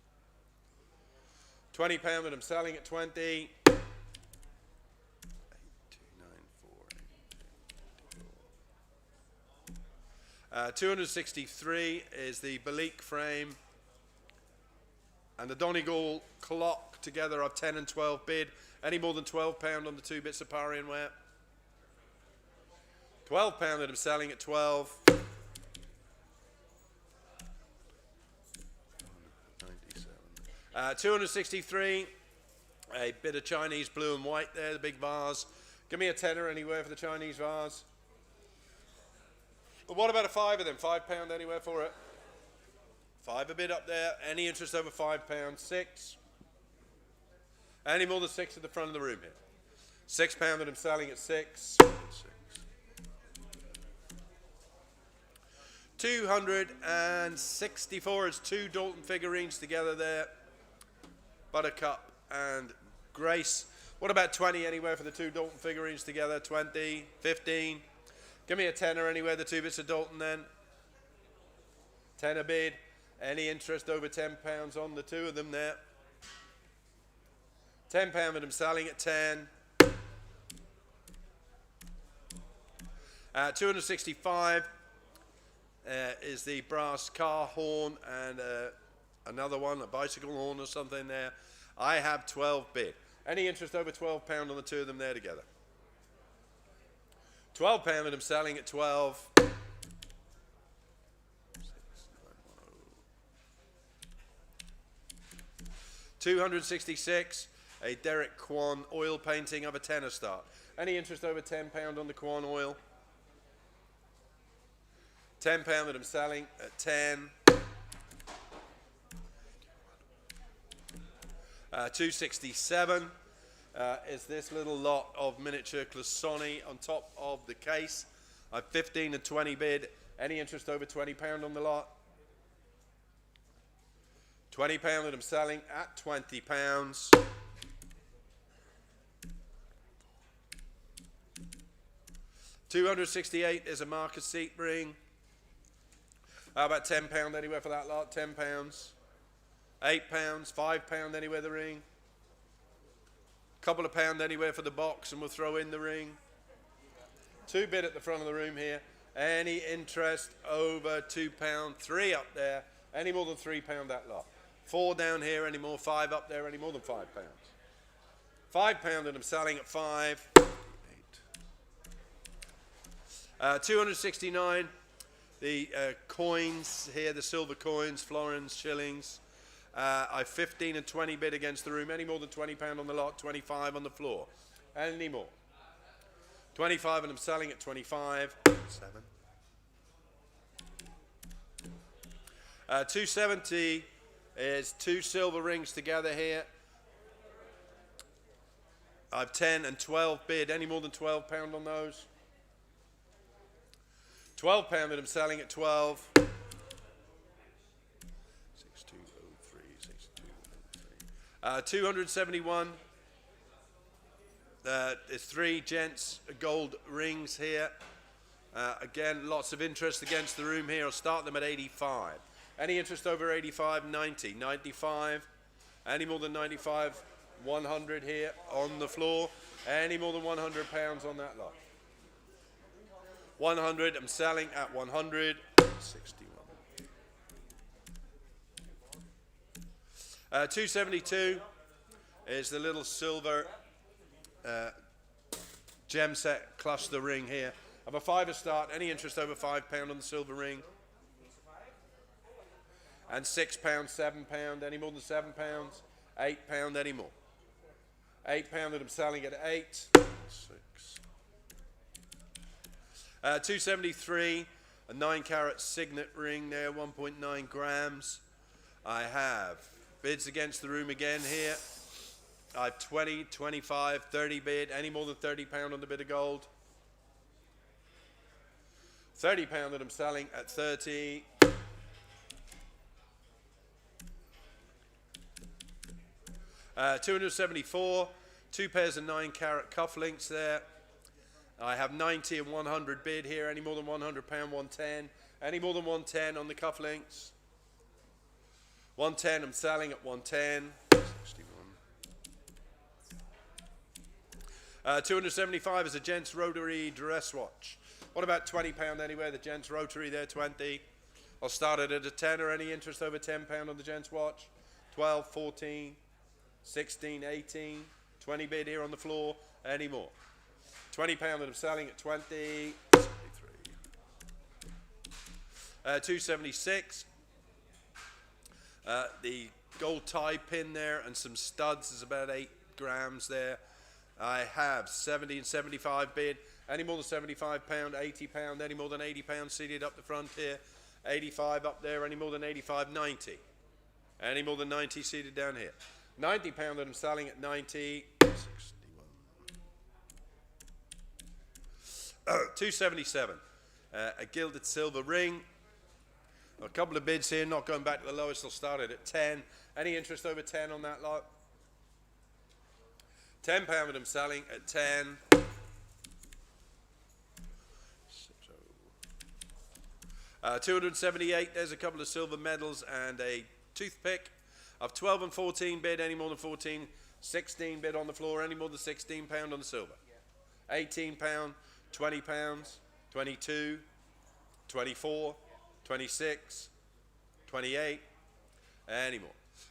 £20 that I'm selling at 20. 263 is the Balik frame and the Donegal clock together of 10 and 12 bid. Any more than £12 on the two bits of Parian ware? £12 that I'm selling at 12. 263, a bit of Chinese blue and white there, the big vase. Give me a tenner anywhere for the Chinese vase. But what about a fiver then? £5 anywhere for it? Five a bid up there. Any interest over £5? 6. Any more than 6 at the front of the room here? £6 that I'm selling at 6. 264 is two Dalton figurines together there. Buttercup and Grace. What about 20 anywhere for the two Dalton figurines together? 20, 15. Give me a tenner anywhere, the two bits of Dalton then. Tenner bid. Any interest over £10 on the two of them there? £10 that I'm selling at 10. 265 is the brass car horn and another one, a bicycle horn or something there. I have 12 bid. Any interest over £12 on the two of them there together? £12 that I'm selling at 12. 266, a Derek Kwan oil painting of a tenner start. Any interest over £10 on the Kwan oil? £10 that I'm selling at 10. 267 is this little lot of miniature Clasoni on top of the case. I've 15 and 20 bid. Any interest over £20 on the lot? £20 that I'm selling at £20. 268 is a Marcus seat ring. How about £10 anywhere for that lot? £10. £8, £5 anywhere the ring. Couple of pound anywhere for the box and we'll throw in the ring. 2 bid at the front of the room here. Any interest over £2? 3 up there. Any more than £3 that lot? 4 down here. Any more? 5 up there. Any more than £5? £5 that I'm selling at 5. 269. The coins here, the silver coins, florins, shillings. I've 15 and 20 bid against the room. Any more than £20 on the lot? 25 on the floor. Any more? 25 and I'm selling at 25. 7. 270 is 2 silver rings together here. I've 10 and 12 bid. Any more than £12 on those? £12 that I'm selling at 12. 6203, 6203. 271. There's 3 gents gold rings here. Again, lots of interest against the room here. I'll start them at 85. Any interest over 85? 90. 95. Any more than 95? 100 here on the floor. Any more than £100 on that lot? 100. I'm selling at 100. 61. 272 is the little silver gem set cluster ring here. Of a £5 start, any interest over £5 on the silver ring. And £6, £7, any more than £7, £8, any more. £8 that I'm selling at 8. 6. 273, a 9-carat signet ring there, 1.9 grams. I have bids against the room again here. I have 20, 25, 30 bid, any more than £30 on the bit of gold. £30 that I'm selling at 30. 274, 2 pairs of 9-carat cufflinks there. I have 90 and 100 bid here. Any more than £100, 110. Any more than 110 on the cufflinks. 110, I'm selling at 110. 61. 275 is a gents rotary dress watch. What about £20 anywhere? The gents rotary there, 20. I'll start it at a 10 or any interest over £10 on the gents watch. 12, 14, 16, 18, 20 bid here on the floor. Any more? £20 that I'm selling at 20. 276. The gold tie pin there and some studs is about 8 grams there. I have 70 and 75 bid. Any more than £75, £80, any more than £80 seated up the front here. 85 up there, any more than 85, 90. Any more than 90 seated down here. £90 that I'm selling at 90. 277. A gilded silver ring. A couple of bids here, not going back to the lowest. I'll start it at 10. Any interest over 10 on that lot? £10 that I'm selling at 10. 278, there's a couple of silver medals and a toothpick. Of 12 and 14 bid, any more than 14. 16 bid on the floor, any more than £16 on the silver. £18, £20, 22, 24, 26, 28, any more.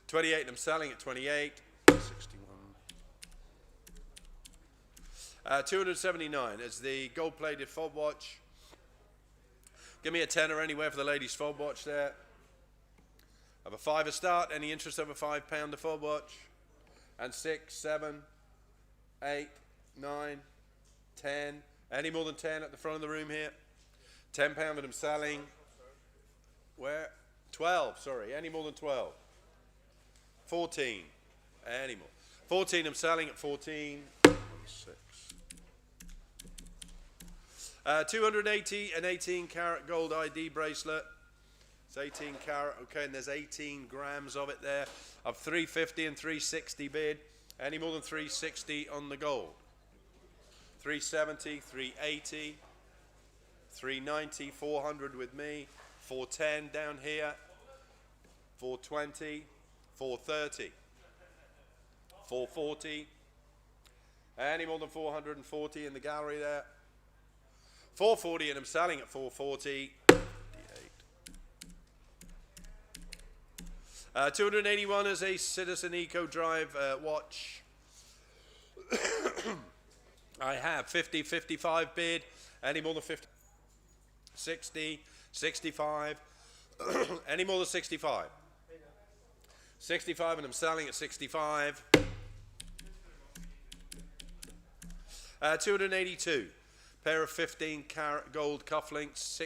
28, I'm selling at 28. 61. 279 is the gold-plated fob watch. Give me a tenner anywhere for the ladies' fob watch there. Have a £5 start. Any interest over £5 the fob watch. And 6, 7, 8, 9, 10. Any more than 10 at the front of the room here. £10 that I'm selling. Where? 12, sorry. Any more than 12. 14. Any more. 14 I'm selling at 14. 6. 280, an 18-carat gold ID bracelet. It's 18 carat, okay, and there's 18 grams of it there. Of 350 and 360 bid. Any more than 360 on the gold. 370, 380, 390, 400 with me. 410 down here. 420, 430, 440. Any more than 440 in the gallery there. 440 and I'm selling at 440. 281 is a Citizen Eco Drive watch. I have 50, 55 bid. Any more than 50? 60, 65. Any more than 65? 65 and I'm selling at 65. 282. Pair of 15-carat gold cufflinks,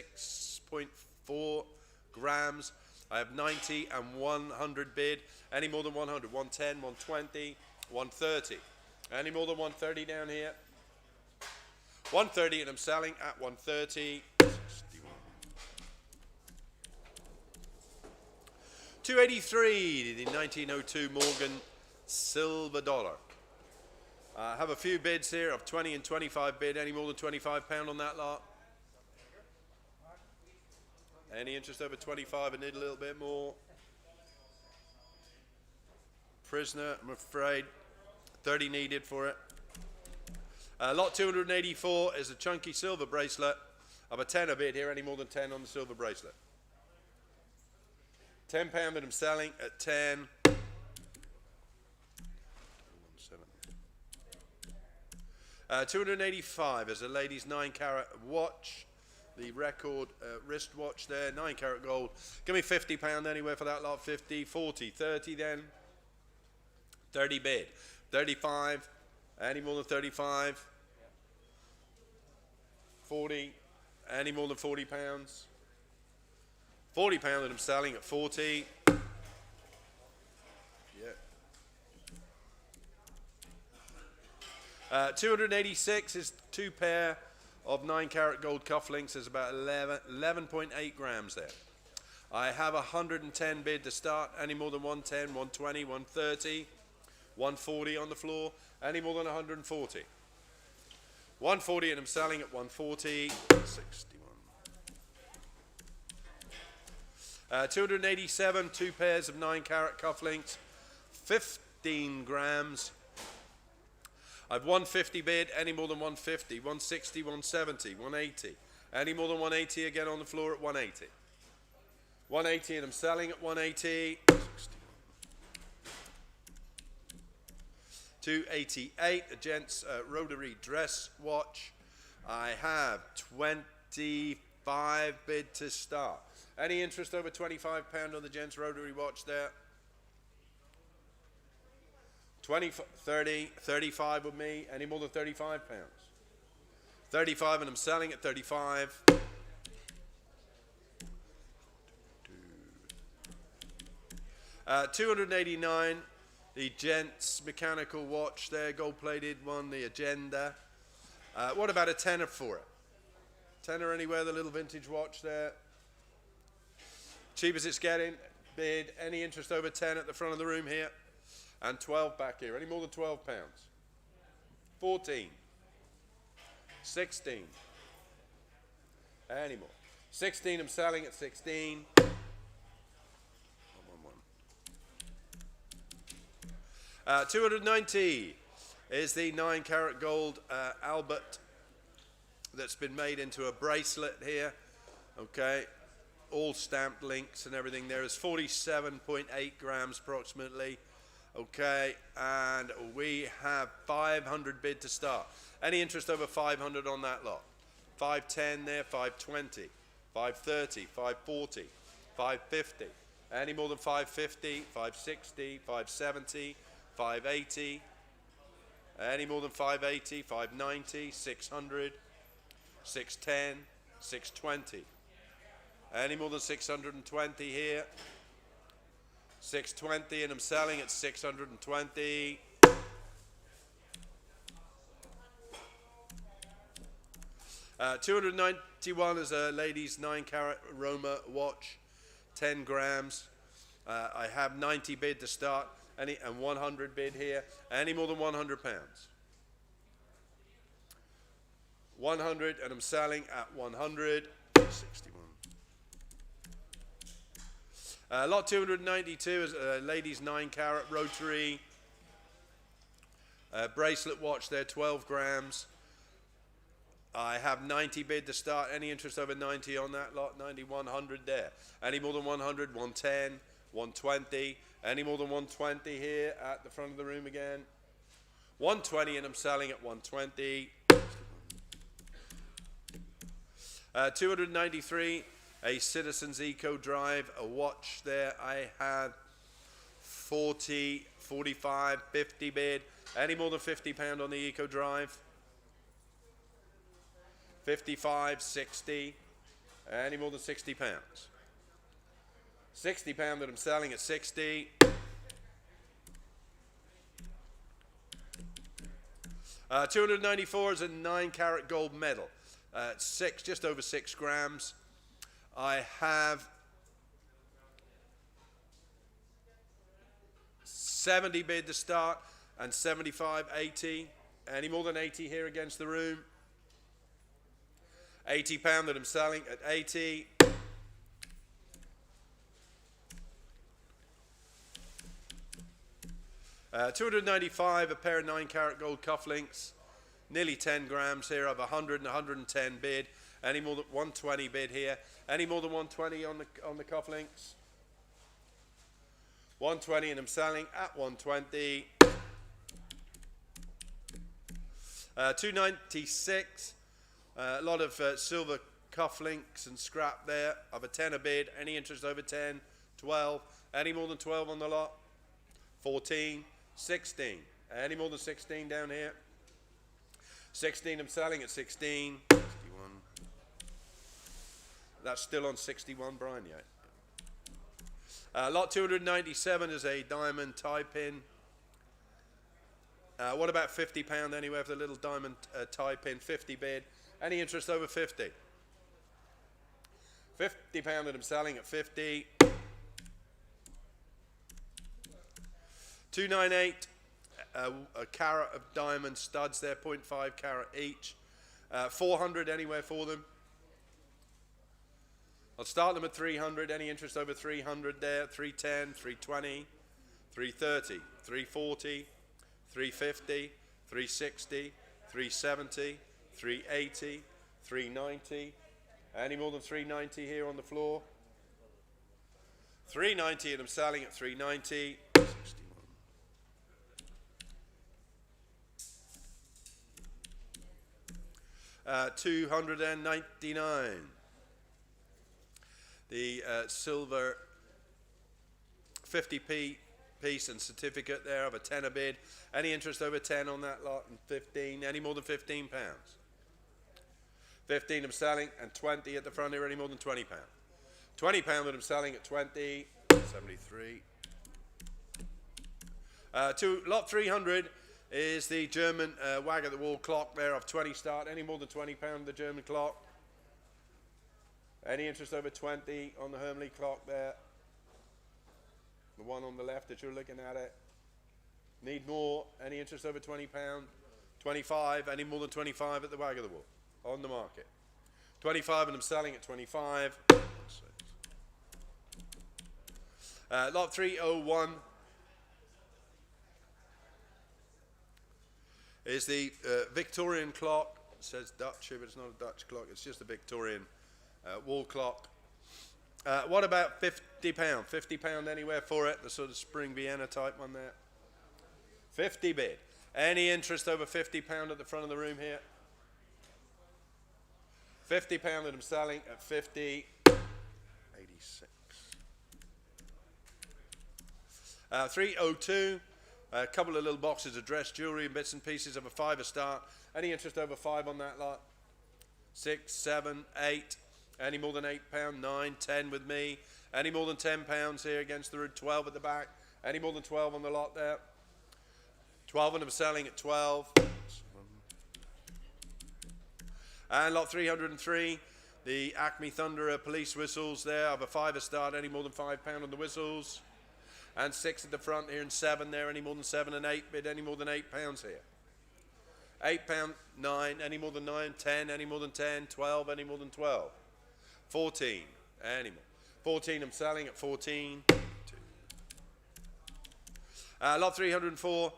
6.4 grams. I have 90 and 100 bid. Any more than 100? 110, 120, 130. Any more than 130 down here? 130 and I'm selling at 130. 283, the 1902 Morgan silver dollar. I have a few bids here of 20 and 25 bid. Any more than £25 on that lot? Any interest over 25 and need a little bit more? Prisoner, I'm afraid. 30 needed for it. Lot 284 is a chunky silver bracelet. Of a tenner bid here. Any more than 10 on the silver bracelet? £10 that I'm selling at 10. 285 is a lady's 9-carat watch. The record wristwatch there, 9-carat gold. Give me £50 anywhere for that lot. 50, 40, 30 then. 30 bid. 35. Any more than 35? 40. Any more than £40? £40 that I'm selling at 40. Yeah. 286 is 2 pair of 9-carat gold cufflinks. There's about 11.8 grams there. I have 110 bid to start. Any more than 110, 120, 130, 140 on the floor. Any more than 140? 140 and I'm selling at 140. 61. 287, 2 pairs of 9-carat cufflinks. 15 grams. I've 150 bid, any more than 150, 160, 170, 180. Any more than 180 again on the floor at 180. 180 and I'm selling at 180. 288, a gent's rotary dress watch. I have 25 bid to start. Any interest over £25 on the gent's rotary watch there? 20, 30, 35 with me. Any more than £35? 35 and I'm selling at 35. 289, the gent's mechanical watch there, gold-plated one, the Agenda. What about a tenner for it? Tenner anywhere, the little vintage watch there. Cheap as it's getting. Bid. Any interest over 10 at the front of the room here? And 12 back here. Any more than £12? 14. 16. Any more? 16, I'm selling at 16. 290 is the 9-carat gold Albert that's been made into a bracelet here. Okay. All stamped links and everything. There is 47.8 grams approximately. Okay, and we have 500 bid to start. Any interest over 500 on that lot? 510 there, 520, 530, 540, 550. Any more than 550, 560, 570, 580. Any more than 580, 590, 600, 610, 620. Any more than 620 here? 620 and I'm selling at 620. 291 is a lady's 9-carat Roma watch, 10 grams. I have 90 bid to start, and 100 bid here. Any more than £100? 100 and I'm selling at 100. 61. Lot 292 is a lady's 9-carat rotary bracelet watch there, 12 grams. I have 90 bid to start. Any interest over 90 on that lot? 90, 100 there. Any more than 100? 110, 120. Any more than 120 here at the front of the room again? 120 and I'm selling at 120. 293. A Citizens Eco Drive, a watch there. I have 40, 45, 50 bid. Any more than £50 on the Eco Drive? 55, 60. Any more than £60? £60 that I'm selling at 60. 294 is a 9-carat gold medal. Just over 6 grams. I have 70 bid to start and 75, 80. Any more than 80 here against the room? £80 that I'm selling at 80. $295, a pair of 9-carat gold cufflinks, nearly 10 grams here. Of 100 and 110 bid. Any more than 120 bid here? Any more than 120 on the cufflinks? 120 and I'm selling at 120. 296. A lot of silver cufflinks and scrap there. Of a 10 a bid. Any interest over 10? 12. Any more than 12 on the lot? 14. 16. Any more than 16 down here? 16 I'm selling at 16. 61. That's still on 61, Brian, yeah. Lot 297 is a diamond tie pin. What about £50 anywhere for the little diamond tie pin? 50 bid. Any interest over 50? £50 that I'm selling at 50. 298. A carat of diamond studs there, 0.5 carat each. 400 anywhere for them. I'll start them at 300. Any interest over 300 there? 310, 320, 330, 340, 350, 360, 370, 380, 390. Any more than 390 here on the floor? 390 and I'm selling at 390. 299. The silver 50p piece and certificate there of a 10 a bid. Any interest over 10 on that lot? And 15. Any more than 15 pounds? 15 I'm selling, and 20 at the front here. Any more than 20 pounds? 20 pound that I'm selling at 20. 73. Lot 300 is the German wag at the wall clock there of 20 start. Any more than 20 pound the German clock? Any interest over 20 on the Hermley clock there? The one on the left that you're looking at it. Need more? Any interest over 20 pound? 25. Any more than 25 at the wag of the wall? On the market. 25 and I'm selling at 25. Lot 301 is the Victorian clock. It says Dutch here, but it's not a Dutch clock. It's just a Victorian wall clock. What about £50? £50 anywhere for it? The sort of spring Vienna type one there. 50 bid. Any interest over £50 at the front of the room here? £50 that I'm selling at 50. 86. 302. A couple of little boxes of dress jewellery and bits and pieces of a 5 a start. Any interest over 5 on that lot? 6, 7, 8. Any more than £8? 9, 10 with me. Any more than £10 here against the root? 12 at the back. Any more than 12 on the lot there? 12 and I'm selling at 12. And lot 303, the Acme Thunderer police whistles there of a 5 a start. Any more than £5 on the whistles? And 6 at the front here and 7 there. Any more than 7 and 8 bid? Any more than £8 here? £8, 9, any more than 9, 10, any more than 10, 12, any more than 12. 14, any more. 14 I'm selling at 14. Lot 304,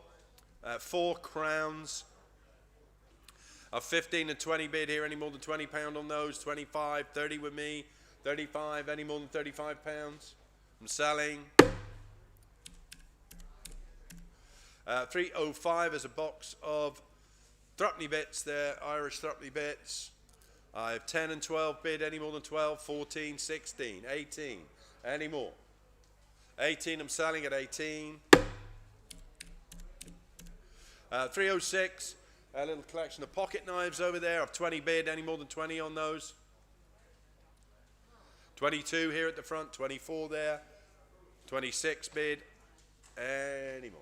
4 crowns of 15 and 20 bid here. Any more than £20 on those? 25, 30 with me. 35, any more than £35? I'm selling. 305 is a box of threepenny bits there, Irish threepenny bits. I have 10 and 12 bid. Any more than 12? 14, 16, 18. Any more? 18 I'm selling at 18. 306, a little collection of pocket knives over there of 20 bid. Any more than 20 on those? 22 here at the front, 24 there. 26 bid. Any more?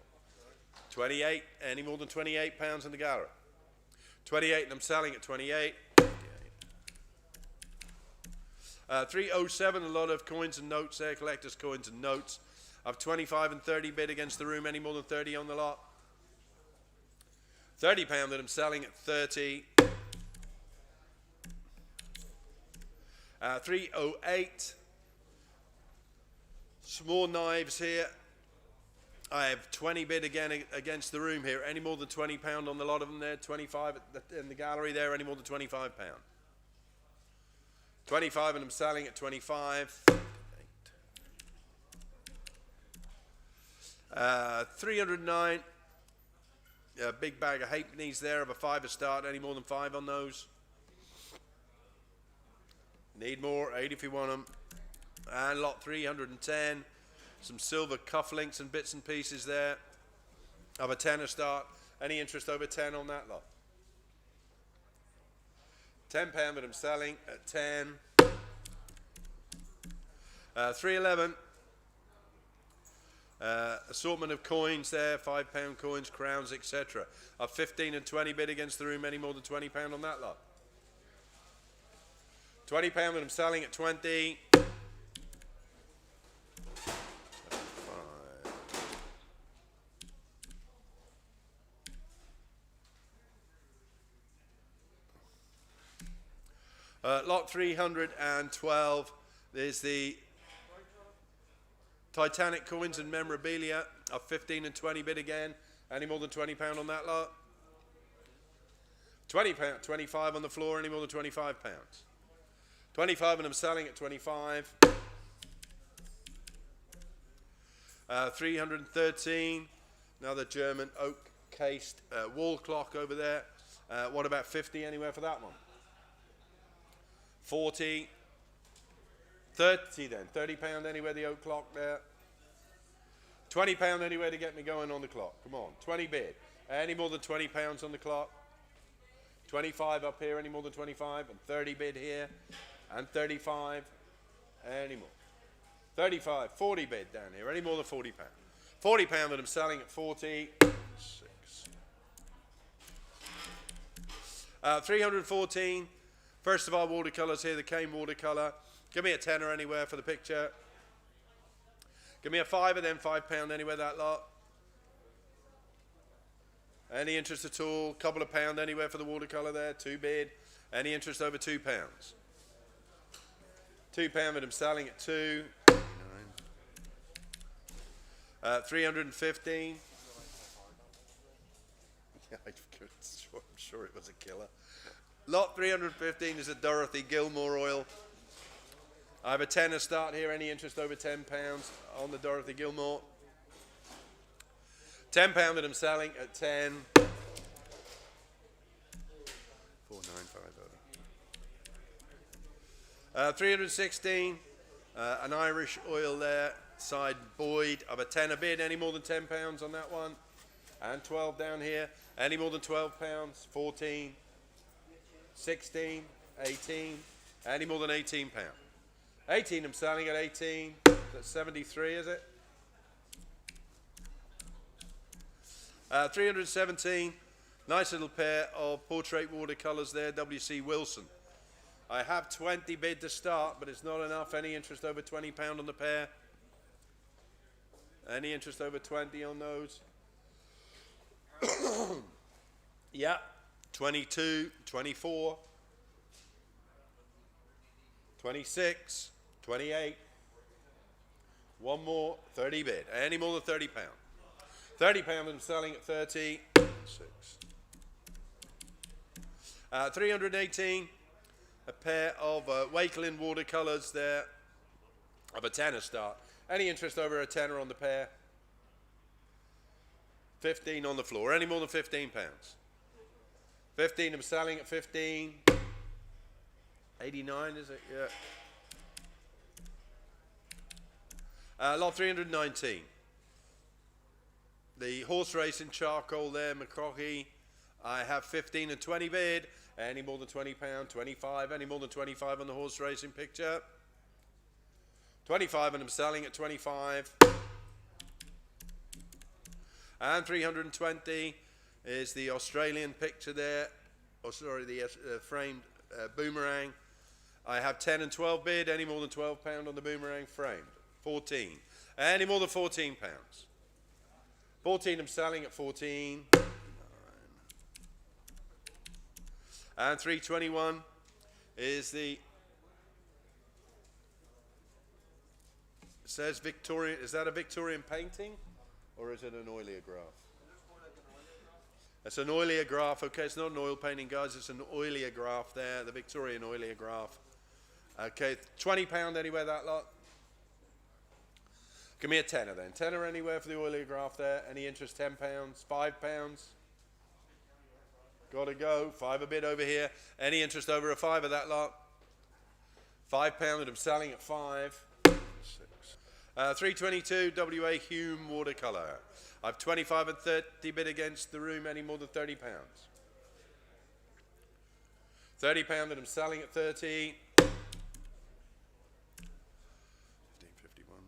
28, any more than £28 in the gallery? 28 and I'm selling at 28. 307, a lot of coins and notes there, collector's coins and notes of 25 and 30 bid against the room. Any more than 30 on the lot? £30 that I'm selling at 30. 308, small knives here. I have 20 bid again against the room here. Any more than £20 on the lot of them there? 25 in the gallery there. Any more than £25? 25 and I'm selling at 25. 309. big bag of halfpennies there of a 5 a start. Any more than 5 on those? Need more, 8 if you want them. And lot 310. Some silver cufflinks and bits and pieces there of a 10 a start. Any interest over 10 on that lot? £10, but I'm selling at 10. 311. Assortment of coins there, £5 coins, crowns, etc. A 15 and 20 bid against the room. Any more than £20 on that lot? £20, but I'm selling at 20. Lot 312, there's the Titanic coins and memorabilia of 15 and 20 bid again. Any more than £20 on that lot? £20, 25 on the floor. Any more than £25? 25, and I'm selling at 25. 313, another German oak cased wall clock over there. What about 50 anywhere for that one? 40, 30 then, £30 anywhere the oak clock there. £20 anywhere to get me going on the clock. Come on, 20 bid. Any more than £20 on the clock? 25 up here, any more than 25? And 30 bid here, and 35, any more? 35, 40 bid down here, any more than £40? £40 that I'm selling at 40. 314. First of our watercolours here, the Cane watercolour. Give me a tenner anywhere for the picture. Give me a fiver, then £5 anywhere that lot. Any interest at all? Couple of pound anywhere for the watercolour there. 2 bid. Any interest over £2? £2 that I'm selling at 2. 315. Yeah, I'm sure it was a killer. Lot 315 is a Dorothy Gilmore oil. I have a tenner start here. Any interest over £10 on the Dorothy Gilmore? £10 that I'm selling at 10. 4950. 316. An Irish oil there. Side Boyd of a tenner bid. Any more than £10 on that one? And 12 down here. Any more than £12? 14. 16, 18, any more than £18? 18 I'm selling at 18. That's 73, is it? 317, nice little pair of portrait watercolours there, W.C. Wilson. I have 20 bid to start, but it's not enough. Any interest over £20 on the pair? Any interest over 20 on those? Yeah. 22, 24, 26, 28, one more, 30 bid. Any more than £30? £30 I'm selling at 30. 318, a pair of Wakelin watercolours there of a tenner start. Any interest over a tenner on the pair? 15 on the floor. Any more than £15? 15 I'm selling at 15. 89 is it? Yeah. Lot 319. The horse racing charcoal there, McCrocky. I have 15 and 20 bid. Any more than £20? 25. Any more than 25 on the horse racing picture? 25 and I'm selling at 25. And 320 is the Australian picture there. Oh, sorry, the framed boomerang. I have 10 and 12 bid. Any more than £12 on the boomerang framed? 14. Any more than £14? 14 I'm selling at 14. And 321 is the, it says Victorian, is that a Victorian painting or is it an oleograph? It's an oleograph. Okay, it's not an oil painting, guys. It's an oleograph there, the Victorian oleograph. Okay, £20 anywhere that lot? Give me a tenner then. Tenner anywhere for the oleograph there. Any interest? £10, £5? Gotta go. 5 a bid over here. Any interest over a 5 of that lot? £5 that I'm selling at 5. 322 WA Hume watercolour. I've 25 and 30 bid against the room, any more than £30. £30 that I'm selling at 30. 1551.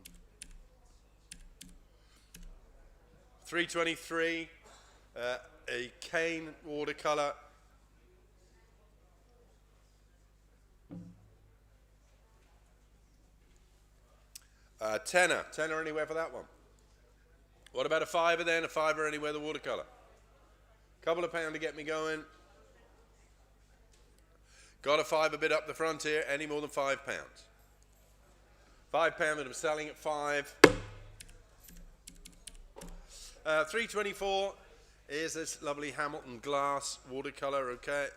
323 a cane watercolour. Tenner anywhere for that one. What about a 5er then? A 5er anywhere, the watercolour. Couple of pound to get me going. Got a 5 a bit up the front here, any more than £5. £5 that I'm selling at 5. 324 is this lovely Hamilton glass watercolour, okay.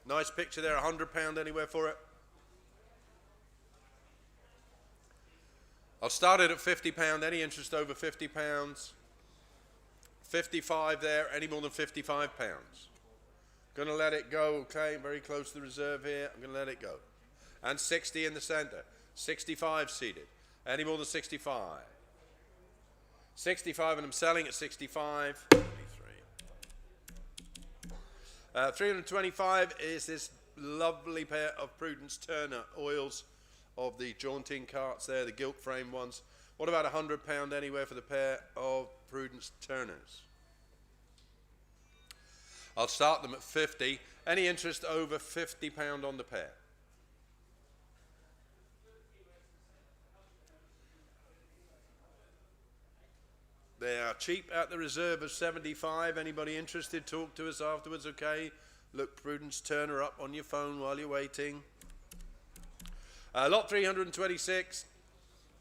Nice picture there, £100 anywhere for it. I'll start it at £50, any interest over £50. 55 there, any more than £55. Gonna let it go, okay, very close to the reserve here, I'm gonna let it go. And 60 in the centre, 65 seated, any more than 65. 65 and I'm selling at 65. 325 is this lovely pair of Prudence Turner oils of the jaunting carts there, the gilt frame ones. What about £100 anywhere for the pair of Prudence Turners? I'll start them at 50. Any interest over £50 on the pair? They are cheap at the reserve of 75. Anybody interested, talk to us afterwards, okay? Look Prudence Turner up on your phone while you're waiting. Lot 326,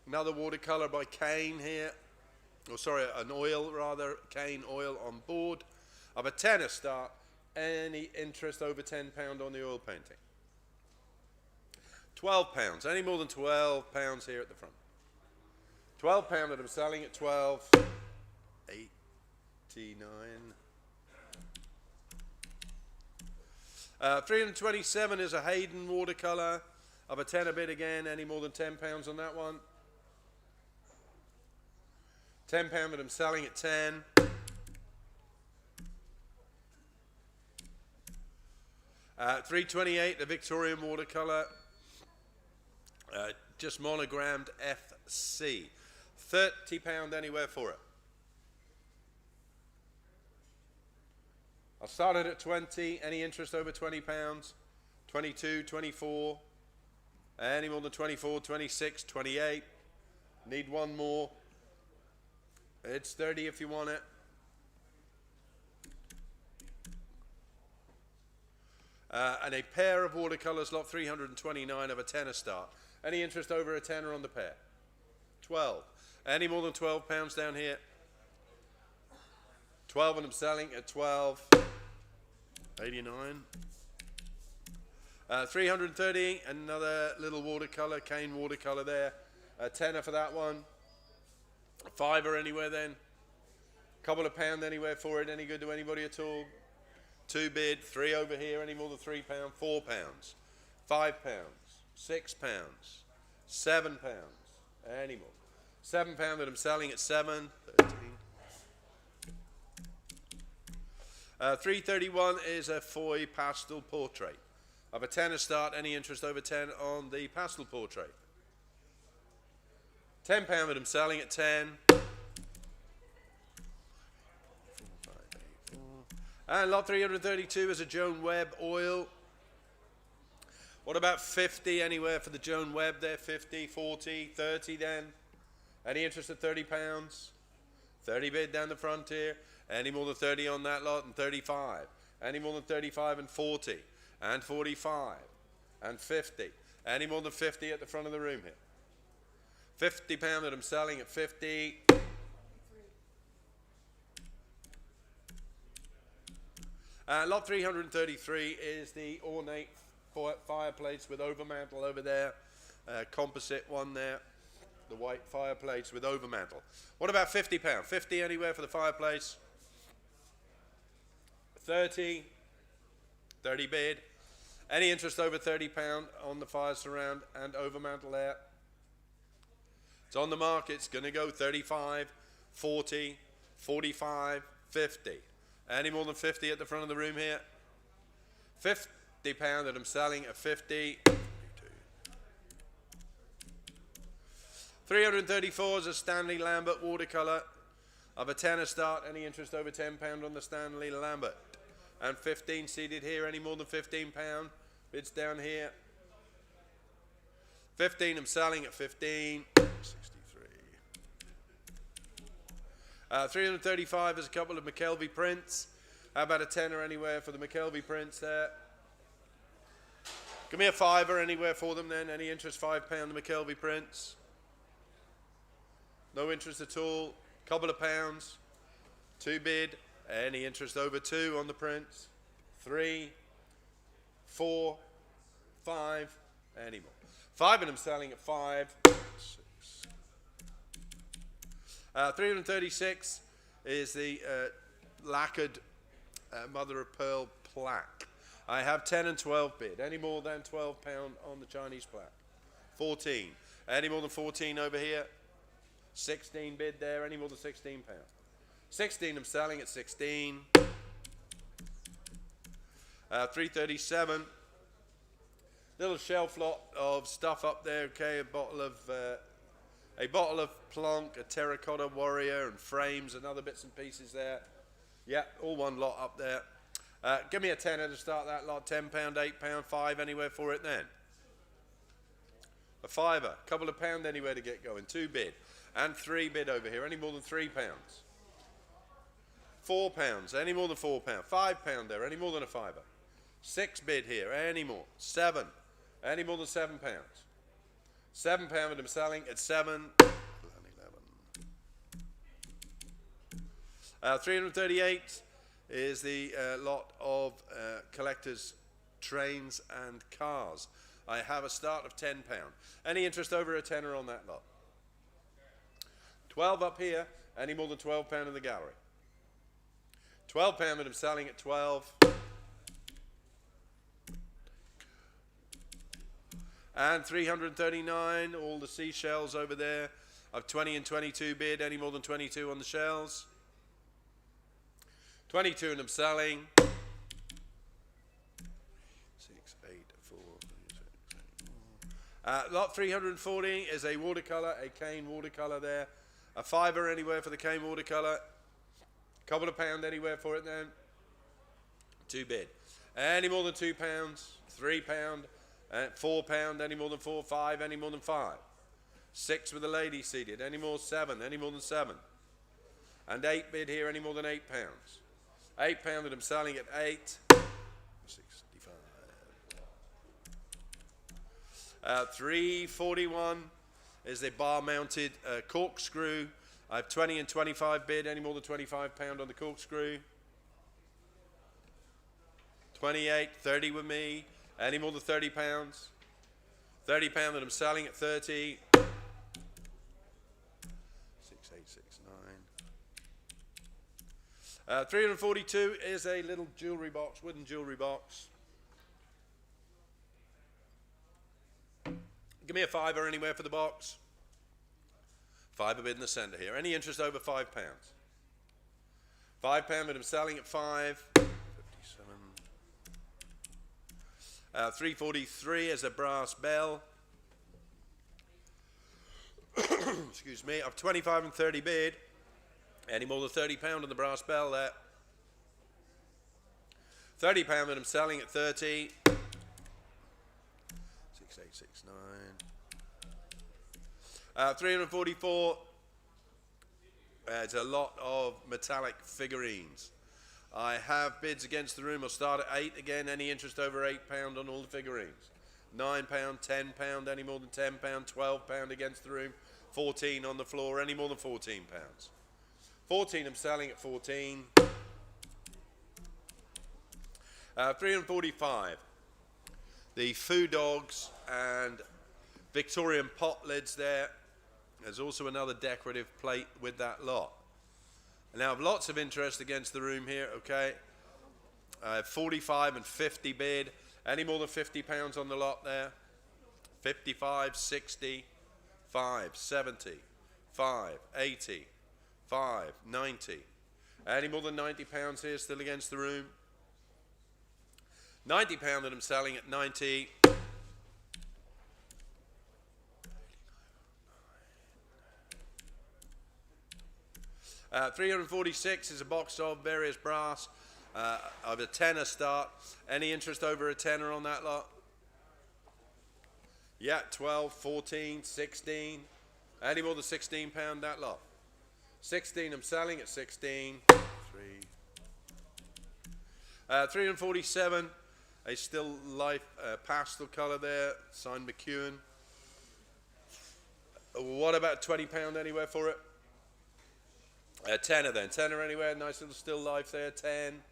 another watercolour by Kane here. Oh, sorry, an oil rather, Kane oil on board. Of a tenner start. Any interest over £10 on the oil painting? £12. Any more than £12 here at the front? £12 that I'm selling at 12. 89. 327 is a Hayden watercolour of a tenner bid again. Any more than £10 on that one? £10 that I'm selling at 10. $328, the Victorian watercolour, just monogrammed FC. £30 anywhere for it. I'll start it at 20. Any interest over £20? 22, 24. Any more than 24, 26, 28. Need one more. It's 30 if you want it. And a pair of watercolours, lot 329 of a tenner start. Any interest over a tenner on the pair? 12. Any more than £12 down here? 12 and I'm selling at 12. 89. 330, another little watercolour, Kane watercolour there. A tenner for that one. A £5 anywhere then. Couple of pound anywhere for it. Any good to anybody at all? 2 bid, 3 over here, any more than £3, £4, £5, £6, £7, any more. £7 that I'm selling at 7, 13. 331 is a Foy pastel portrait. Of a tenner start, any interest over 10 on the pastel portrait? £10 that I'm selling at 10. And lot 332 is a Joan Webb oil. What about 50 anywhere for the Joan Webb there? 50, 40, 30 then? Any interest at £30? 30 bid down the front here. Any more than 30 on that lot? And 35. Any more than 35 and 40. And 45. And 50. Any more than 50 at the front of the room here? £50 that I'm selling at 50. Lot 333 is the ornate fireplace with overmantel over there. Composite one there. The white fireplace with overmantel. What about £50? 50 anywhere for the fireplace? 30. 30 bid. Any interest over £30 on the fire surround and over mantle there? It's on the market. It's going to go 35, 40, 45, 50. Any more than 50 at the front of the room here? £50 that I'm selling at 50. 334 is a Stanley Lambert watercolour of a tenner start. Any interest over £10 on the Stanley Lambert? And 15 seated here. Any more than £15? Bids down here. 15 I'm selling at 15. 63. 335 is a couple of McKelvey prints. How about a tenner anywhere for the McKelvey prints there? Give me a fiver anywhere for them then. Any interest? £5 the McKelvey prints. No interest at all. Couple of pounds. 2 bid. Any interest over 2 on the prints? 3, 4, 5. Any more? 5 of them selling at 5. 6. 336 is the lacquered mother of pearl plaque. I have 10 and 12 bid. Any more than £12 on the Chinese plaque? 14. Any more than 14 over here? 16 bid there. Any more than £16? 16 I'm selling at 16. 337. Little shelf lot of stuff up there. Okay, a bottle of Plonk, a terracotta warrior, and frames and other bits and pieces there. Yeah, all one lot up there. Give me a tenner to start that lot. £10, £8, 5 anywhere for it then. A fiver, couple of pound anywhere to get going. 2 bid and 3 bid over here. Any more than £3? £4. Any more than £4? £5 there. Any more than a fiver? 6 bid here. Any more? 7. Any more than £7? £7 and I'm selling at 7. 338 is the lot of collectors' trains and cars. I have a start of £10. Any interest over a tenner on that lot? 12 up here. Any more than £12 in the gallery? £12 and I'm selling at 12. And 339, all the seashells over there. I've 20 and 22 bid. Any more than 22 on the shells? 22 and I'm selling. 6, 8, 4, 6, 8. Lot 340 is a watercolour, a cane watercolour there. A fiver anywhere for the cane watercolour. Couple of pound anywhere for it then. 2 bid. Any more than £2? £3. £4. Any more than 4? 5. Any more than 5? 6 with the lady seated. Any more? 7. Any more than 7? And 8 bid here. Any more than £8? £8 that I'm selling at 8. 65. 341 is the bar-mounted corkscrew. I have 20 and 25 bid. Any more than £25 on the corkscrew? 28, 30 with me. Any more than £30? £30 that I'm selling at 30. 6, 8, 6, 9. 342 is a little jewellery box, wooden jewellery box. Give me a fiver anywhere for the box. 5 a bid in the centre here. Any interest over £5? £5 that I'm selling at 5. 57. 343 is a brass bell. Excuse me. I've 25 and 30 bid. Any more than £30 on the brass bell there? £30 that I'm selling at 30. 6, 8, 6, 9. 344. It's a lot of metallic figurines. I have bids against the room. I'll start at 8 again. Any interest over £8 on all the figurines? £9, £10. Any more than £10? £12 against the room. 14 on the floor. Any more than £14? 14 I'm selling at 14. 345. The food dogs and Victorian pot lids there. There's also another decorative plate with that lot. And now I've lots of interest against the room here, okay? 45 and 50 bid. Any more than 50 pounds on the lot there? 55, 60, 5, 70, 5, 80, 5, 90. Any more than 90 pounds here still against the room? 90 pound that I'm selling at 90. 346 is a box of various brass of a tenner start. Any interest over a tenner on that lot? Yeah, 12, 14, 16. Any more than 16 pound that lot? 16 I'm selling at 16. 347, a still life pastel color there, signed McEwen. What about 20 pound anywhere for it? Tenner then, tenner anywhere, nice little still life there, 10.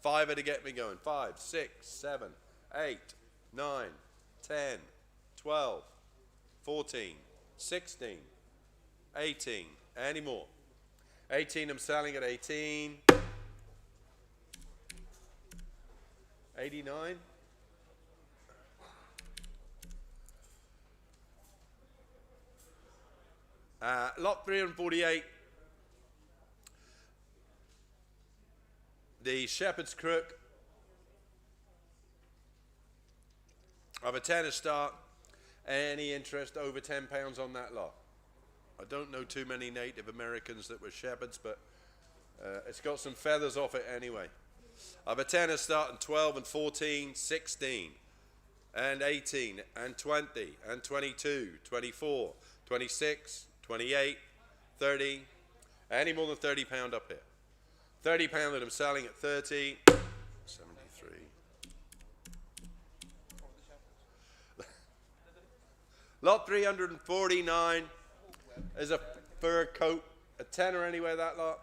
Fiver to get me going, 5, 6, 7, 8, 9, 10, 12, 14, 16, 18, any more? 18 I'm selling at 18. 89. Lot 348. The shepherd's crook of a tenner start. Any interest over 10 pounds on that lot? I don't know too many Native Americans that were shepherds, but it's got some feathers off it anyway. Of a tenner starting 12 and 14, 16 and 18 and 20 and 22, 24, 26, 28, 30. Any more than 30 pound up here? 30 pound that I'm selling at 30. 73. Lot 349 is a fur coat. A tenner anywhere that lot?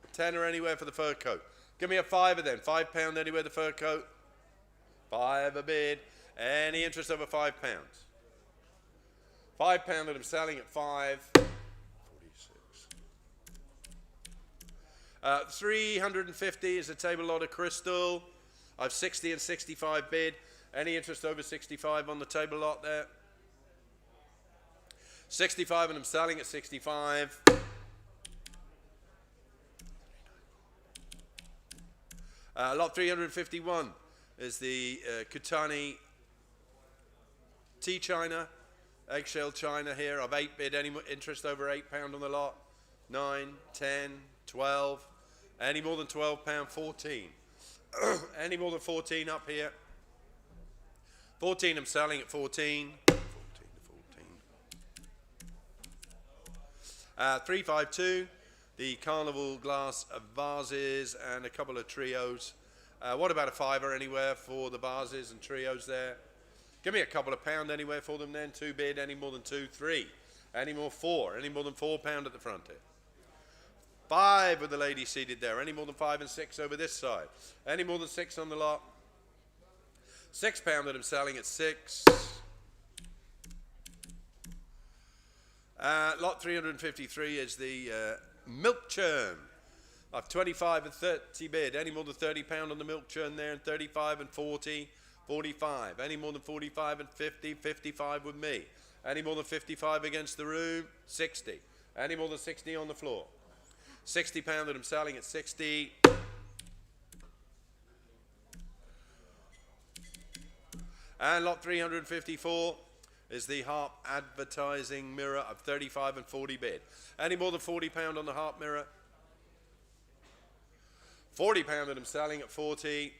A tenner anywhere for the fur coat. Give me a fiver then. 5 pound anywhere the fur coat. 5 a bid. Any interest over 5 pounds? 5 pound that I'm selling at 5. 46. 350 is a table lot of crystal. I've 60 and 65 bid. Any interest over 65 on the table lot there? 65 and I'm selling at 65. Lot 351 is the Kutani tea china, eggshell china here of 8 bid. Any interest over 8 pound on the lot? 9, 10, 12. Any more than 12 pound? 14. Any more than 14 up here? 14 I'm selling at 14. 352, the carnival glass vases and a couple of trios. What about a fiver anywhere for the vases and trios there? Give me a couple of pound anywhere for them then. 2 bid, any more than 2, 3. Any more 4, any more than 4 pound at the front here. 5 with the lady seated there. Any more than 5 and 6 over this side. Any more than 6 on the lot. 6 pound that I'm selling at 6. Lot 353 is the milk churn. I've 25 and 30 bid. Any more than 30 pound on the milk churn there, and 35 and 40, 45. Any more than 45 and 50, 55 with me. Any more than 55 against the room, 60. Any more than 60 on the floor. 60 pound that I'm selling at 60. And lot 354 is the harp advertising mirror of 35 and 40 bid. Any more than 40 pound on the harp mirror? 40 pound that I'm selling at 40.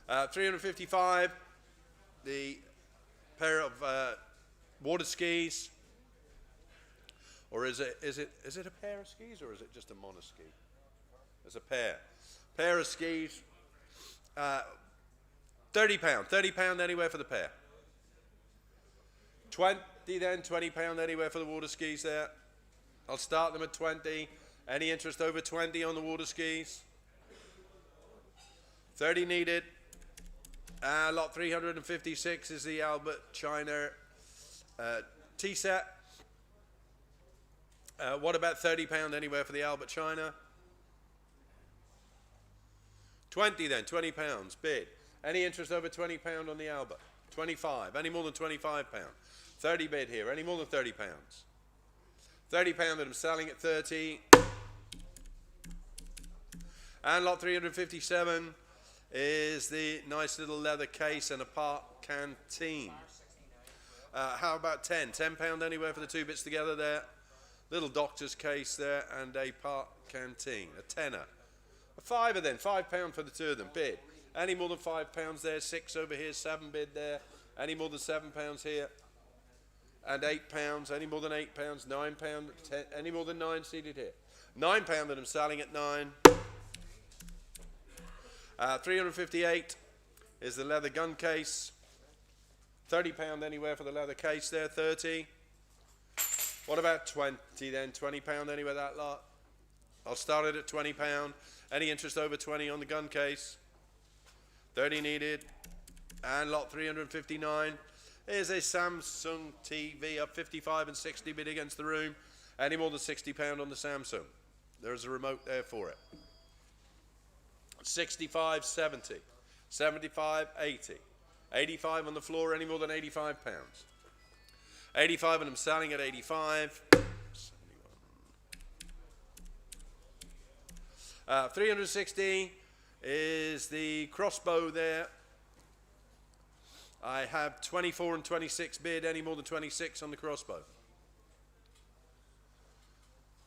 $355, the pair of water skis. Or is it a pair of skis or is it just a monoski? It's a pair of skis. 30 pound anywhere for the pair. 20 then, 20 pound anywhere for the water skis there. I'll start them at 20. Any interest over 20 on the water skis? 30 needed. Lot 356 is the Albert China tea set. What about £30 anywhere for the Albert China? 20 then, £20, bid. Any interest over £20 on the Albert? 25, any more than £25? 30 bid here, any more than £30? £30 that I'm selling at 30. And lot 357 is the nice little leather case and a park canteen. How about 10? £10 anywhere for the two bits together there. Little doctor's case there and a park canteen. A tenner. A fiver then, £5 for the two of them, bid. Any more than £5 there, 6 over here, 7 bid there. Any more than £7 here. And £8, any more than £8, £9, 10, any more than 9 seated here. £9 that I'm selling at 9. 358 is the leather gun case. £30 anywhere for the leather case there, 30. What about 20 then? £20 anywhere that lot? I'll start it at £20. Any interest over 20 on the gun case? 30 needed. And lot 359 is a Samsung TV up 55 and 60 bid against the room. Any more than £60 on the Samsung? There's a remote there for it. 65, 70, 75, 80, 85 on the floor, any more than £85. 85 and I'm selling at 85. 360 is the crossbow there. I have 24 and 26 bid, any more than 26 on the crossbow.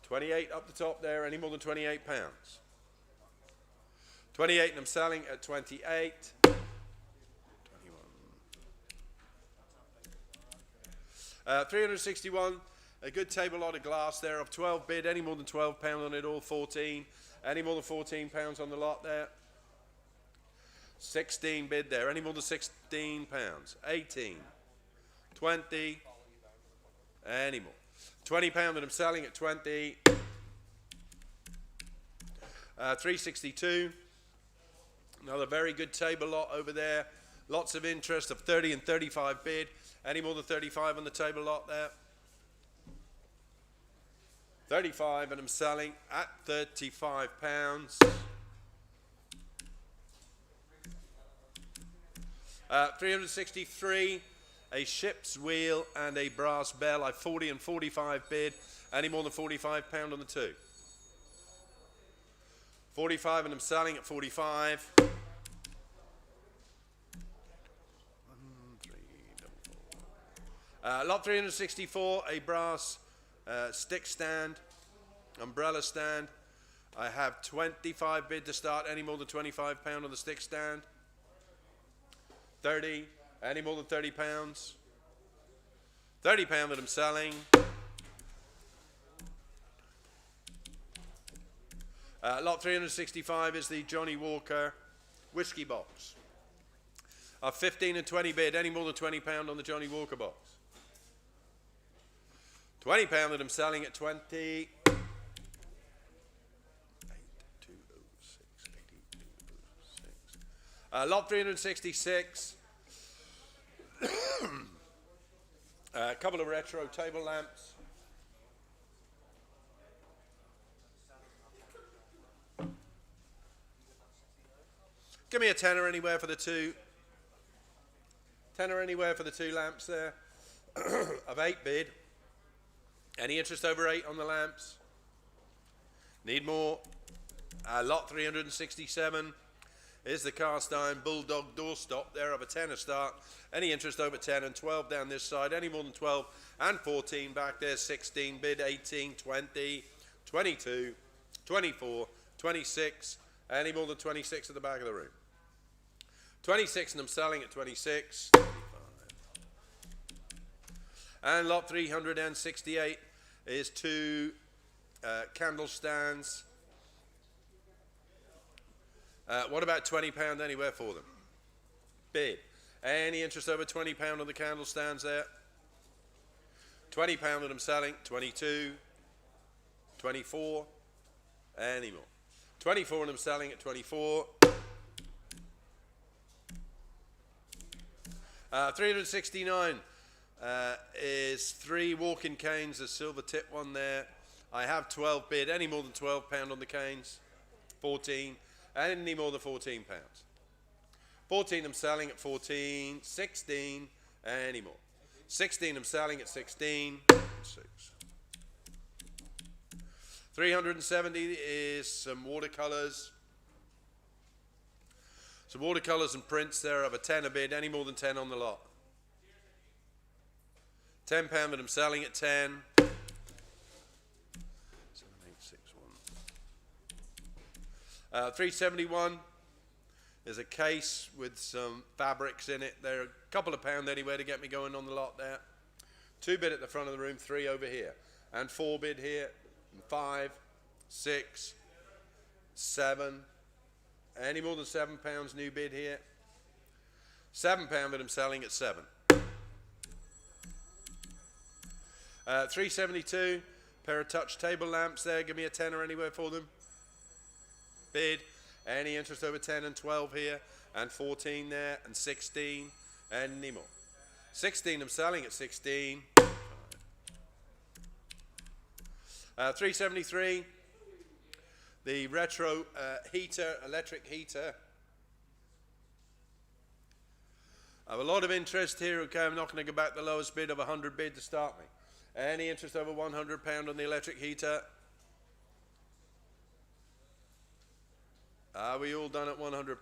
28 up the top there, any more than £28. 28 and I'm selling at 28. 21. 361, a good table lot of glass there of 12 bid, any more than £12 on it all, 14. Any more than £14 on the lot there. 16 bid there, any more than £16, 18, 20, any more. £20 that I'm selling at 20. 362, another very good table lot over there. Lots of interest of 30 and 35 bid. Any more than 35 on the table lot there? 35 and I'm selling at £35. 363, a ship's wheel and a brass bell. I 40 and 45 bid. Any more than £45 on the two? 45 and I'm selling at 45. 1, 3, 4. Lot 364, a brass stick stand, umbrella stand. I have 25 bid to start. Any more than £25 on the stick stand? 30. Any more than £30? £30 that I'm selling. Lot 365 is the Johnny Walker whiskey box. 15 and 20 bid. Any more than £20 on the Johnny Walker box? £20 that I'm selling at 20. 8206. Lot 366. A couple of retro table lamps. Give me a tenner anywhere for the two. Tenner anywhere for the two lamps there. Of 8 bid. Any interest over 8 on the lamps? Need more. Lot 367 is the cast iron bulldog doorstop there of a tenner start. Any interest over 10 and 12 down this side. Any more than 12 and 14 back there. 16 bid, 18, 20, 22, 24, 26. Any more than 26 at the back of the room? 26 and I'm selling at 26. And lot 368 is 2 candle stands. What about £20 anywhere for them? Bid. Any interest over £20 on the candle stands there? £20 that I'm selling, 22, 24, any more. 24 and I'm selling at 24. 369 is 3 walking canes, a silver tip one there I have 12 bid, any more than £12 on the canes. 14, any more than £14. 14 I'm selling at 14, 16, any more. 16 I'm selling at 16, 6. 370 is some watercolors. Some watercolors and prints there of a 10 a bid, any more than 10 on the lot. £10 that I'm selling at 10. 7, 8, 6, 1. 371 is a case with some fabrics in it. They're a couple of pound anywhere to get me going on the lot there. 2 bid at the front of the room, 3 over here. And 4 bid here, and 5, 6, 7. Any more than £7 new bid here. £7 that I'm selling at 7. 372, pair of touch table lamps there. Give me a tenner anywhere for them. Bid. Any interest over 10 and 12 here, and 14 there, and 16. Any more. 16 I'm selling at 16. 373. The retro heater, electric heater. I have a lot of interest here. Okay, I'm not going to go back the lowest bid of 100 bid to start me. Any interest over £100 on the electric heater? Are we all done at £100?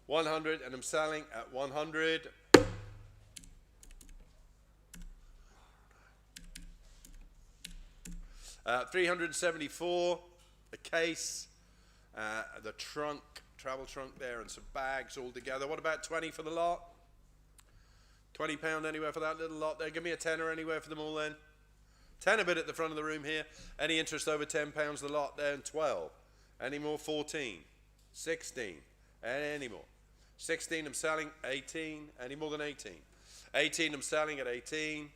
100, and I'm selling at 100. 374, a case, the trunk, travel trunk there, and some bags all together. What about 20 for the lot? £20 anywhere for that little lot there. Give me a tenner anywhere for them all then. 10 a bit at the front of the room here. Any interest over £10 the lot there, and 12. Any more? 14. 16. Any more? 16 I'm selling. 18. Any more than 18? 18 I'm selling at 18.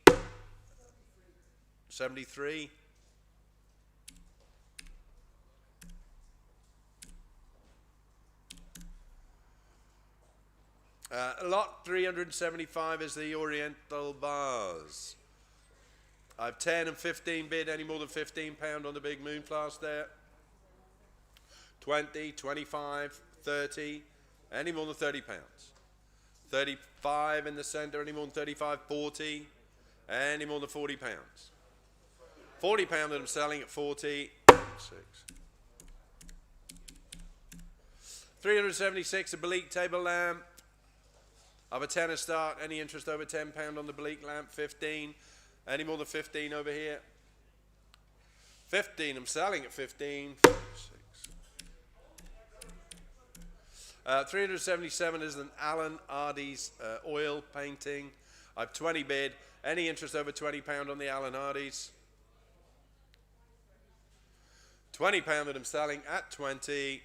73. Lot 375 is the Oriental vase. I've 10 and 15 bid, any more than £15 on the big moon flask there. 20, 25, 30, any more than £30. 35 in the centre, any more than 35, 40, any more than £40. £40 that I'm selling at 40. 6. 376, a Bleak table lamp. I've a tenner start, any interest over £10 on the Bleak lamp, 15. Any more than 15 over here? 15, I'm selling at 15. 6. 377 is an Alan Hardy's oil painting. I've 20 bid. Any interest over £20 on the Alan Hardy's? £20 that I'm selling at 20.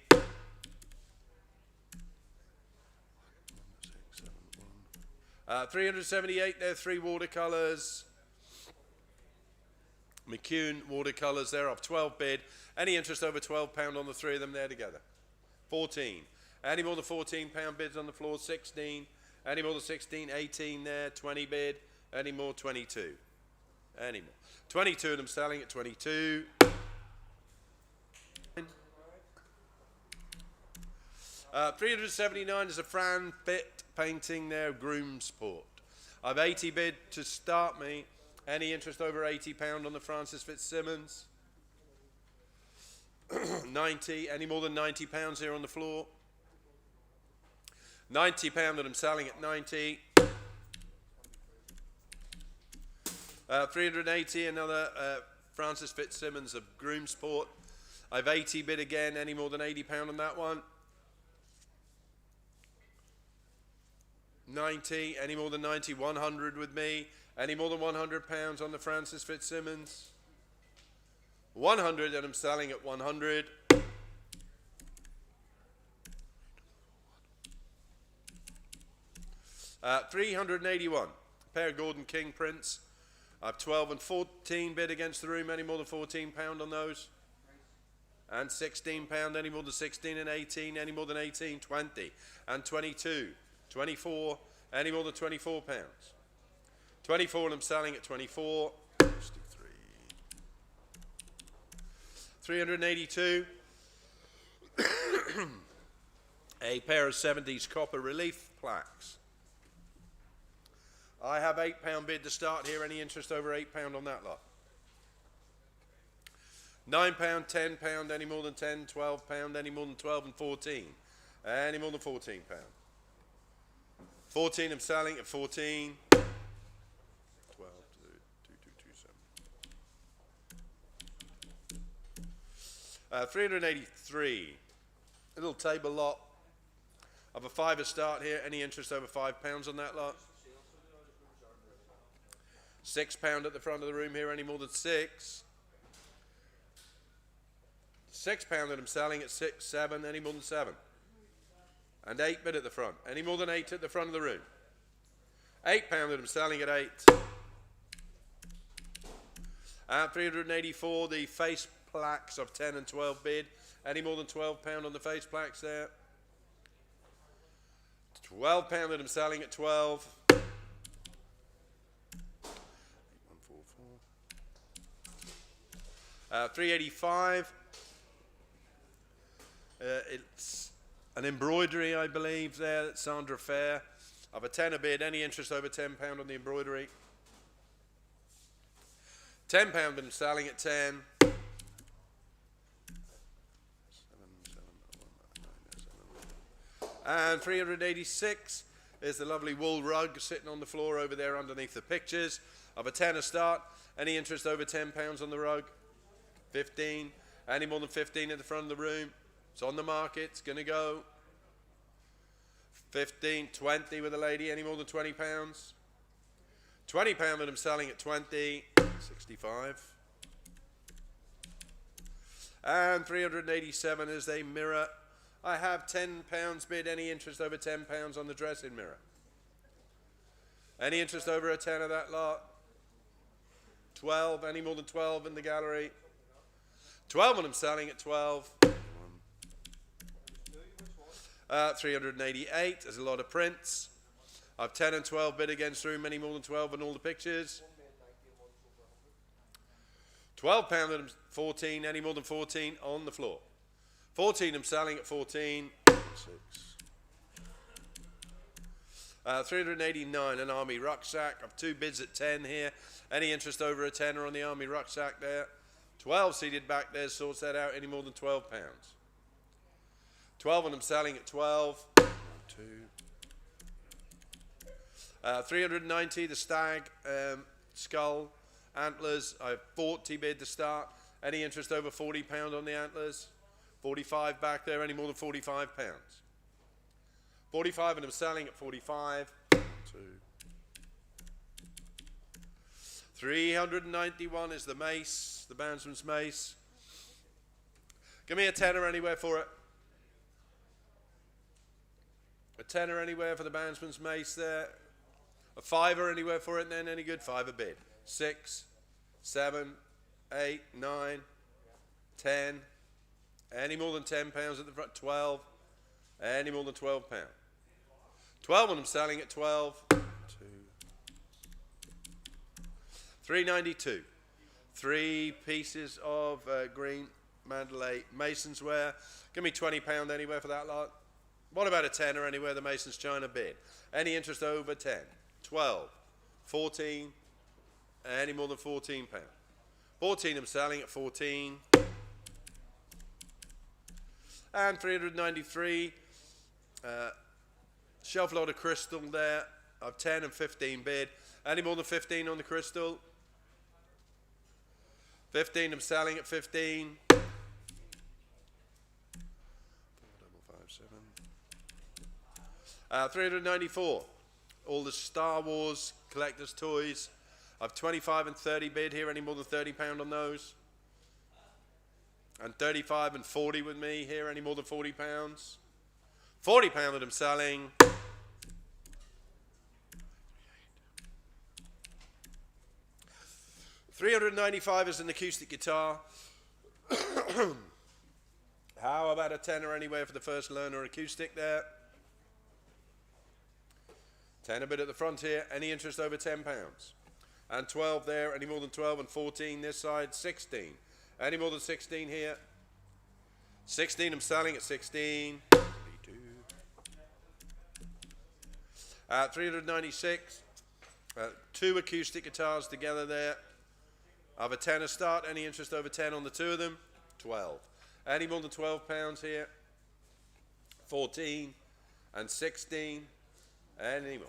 378 there, 3 watercolours. McCune watercolours there, off 12 bid. Any interest over £12 on the 3 of them there together? 14. Any more than £14 bids on the floor? 16. Any more than 16? 18 there, 20 bid. Any more? 22. Any more? 22 of them selling at 22. 379 is a Fran Pitt painting there, Groomsport. I've 80 bid to start me. Any interest over £80 on the Francis Fitzsimmons? 90. Any more than £90 here on the floor? £90 that I'm selling at 90. 380, another Francis Fitzsimmons of Groomsport. I've 80 bid again. Any more than £80 on that one? 90. Any more than 90? 100 with me. Any more than £100 on the Francis Fitzsimmons? 100, and I'm selling at 100. 381, a pair of Gordon King prints. I've 12 and 14 bid against the room. Any more than £14 on those? And £16. Any more than 16 and 18? Any more than 18? 20 and 22. 24. Any more than £24? 24, and I'm selling at 24. 63. 382. A pair of 70s copper relief plaques. I have £8 bid to start here. Any interest over £8 on that lot? £9, £10, any more than £10, £12, any more than 12 and 14. Any more than £14. 14 I'm selling at 14. 12, 2227. 383. A little table lot. Of a fiver start here. Any interest over £5 on that lot? £6 at the front of the room here. Any more than 6? £6 that I'm selling at 6, 7. Any more than 7? And 8 bid at the front. Any more than 8 at the front of the room? £8 that I'm selling at 8. At 384, the face plaques of 10 and 12 bid. Any more than £12 on the face plaques there? £12 that I'm selling at 12. 385. It's an embroidery, I believe, there. That's Sandra Fair. Of a tenner bid. Any interest over £10 on the embroidery? £10 that I'm selling at 10. And 386 is the lovely wool rug sitting on the floor over there underneath the pictures. Of a tenner start. Any interest over £10 on the rug? 15. Any more than 15 at the front of the room? It's on the market. It's going to go. 15, 20 with a lady. Any more than £20? £20 that I'm selling at 20. 65. And 387 is a mirror. I have £10 bid. Any interest over £10 on the dressing mirror? Any interest over a 10 of that lot? 12. Any more than 12 in the gallery? 12 and I'm selling at 12. 388. There's a lot of prints. I've 10 and 12 bid against room. Any more than 12 in all the pictures? £12 and I'm 14. Any more than 14 on the floor? 14 I'm selling at 14. 6. 389, an army rucksack. I've 2 bids at 10 here. Any interest over a tenner on the army rucksack there? 12 seated back there, sorts that out. Any more than £12? 12 and I'm selling at 12. 2. 390, the stag skull antlers. I have 40 bid to start. Any interest over £40 on the antlers? 45 back there. Any more than £45? 45 and I'm selling at 45. 2. 391 is the mace, the bandsman's mace. Give me a tenner anywhere for it. A tenner anywhere for the bandsman's mace there. A fiver anywhere for it, and then any good fiver bid. 6, 7, 8, 9, 10. Any more than £10 at the front? 12. Any more than £12? 12 and I'm selling at 12. 2. 392. 3 pieces of green Mandalay Mason's wear. Give me £20 anywhere for that lot. What about a tenner anywhere the Mason's China bid? Any interest over 10? 12. 14. Any more than £14? 14 I'm selling at 14. And 393. Shelf load of crystal there. I've 10 and 15 bid. Any more than 15 on the crystal? 15 I'm selling at 15. 394. All the Star Wars collector's toys. I've 25 and 30 bid here. Any more than £30 on those? And 35 and 40 with me here. Any more than £40? £40 that I'm selling. 395 is an acoustic guitar. How about a tenner anywhere for the first learner acoustic there? Tenner bid at the front here. Any interest over £10? And 12 there. Any more than 12? And 14 this side? 16. Any more than 16 here? 16, I'm selling at 16. 396. Two acoustic guitars together there. I have a 10 a start. Any interest over 10 on the two of them? 12. Any more than 12 pounds here? 14 and 16. Any more?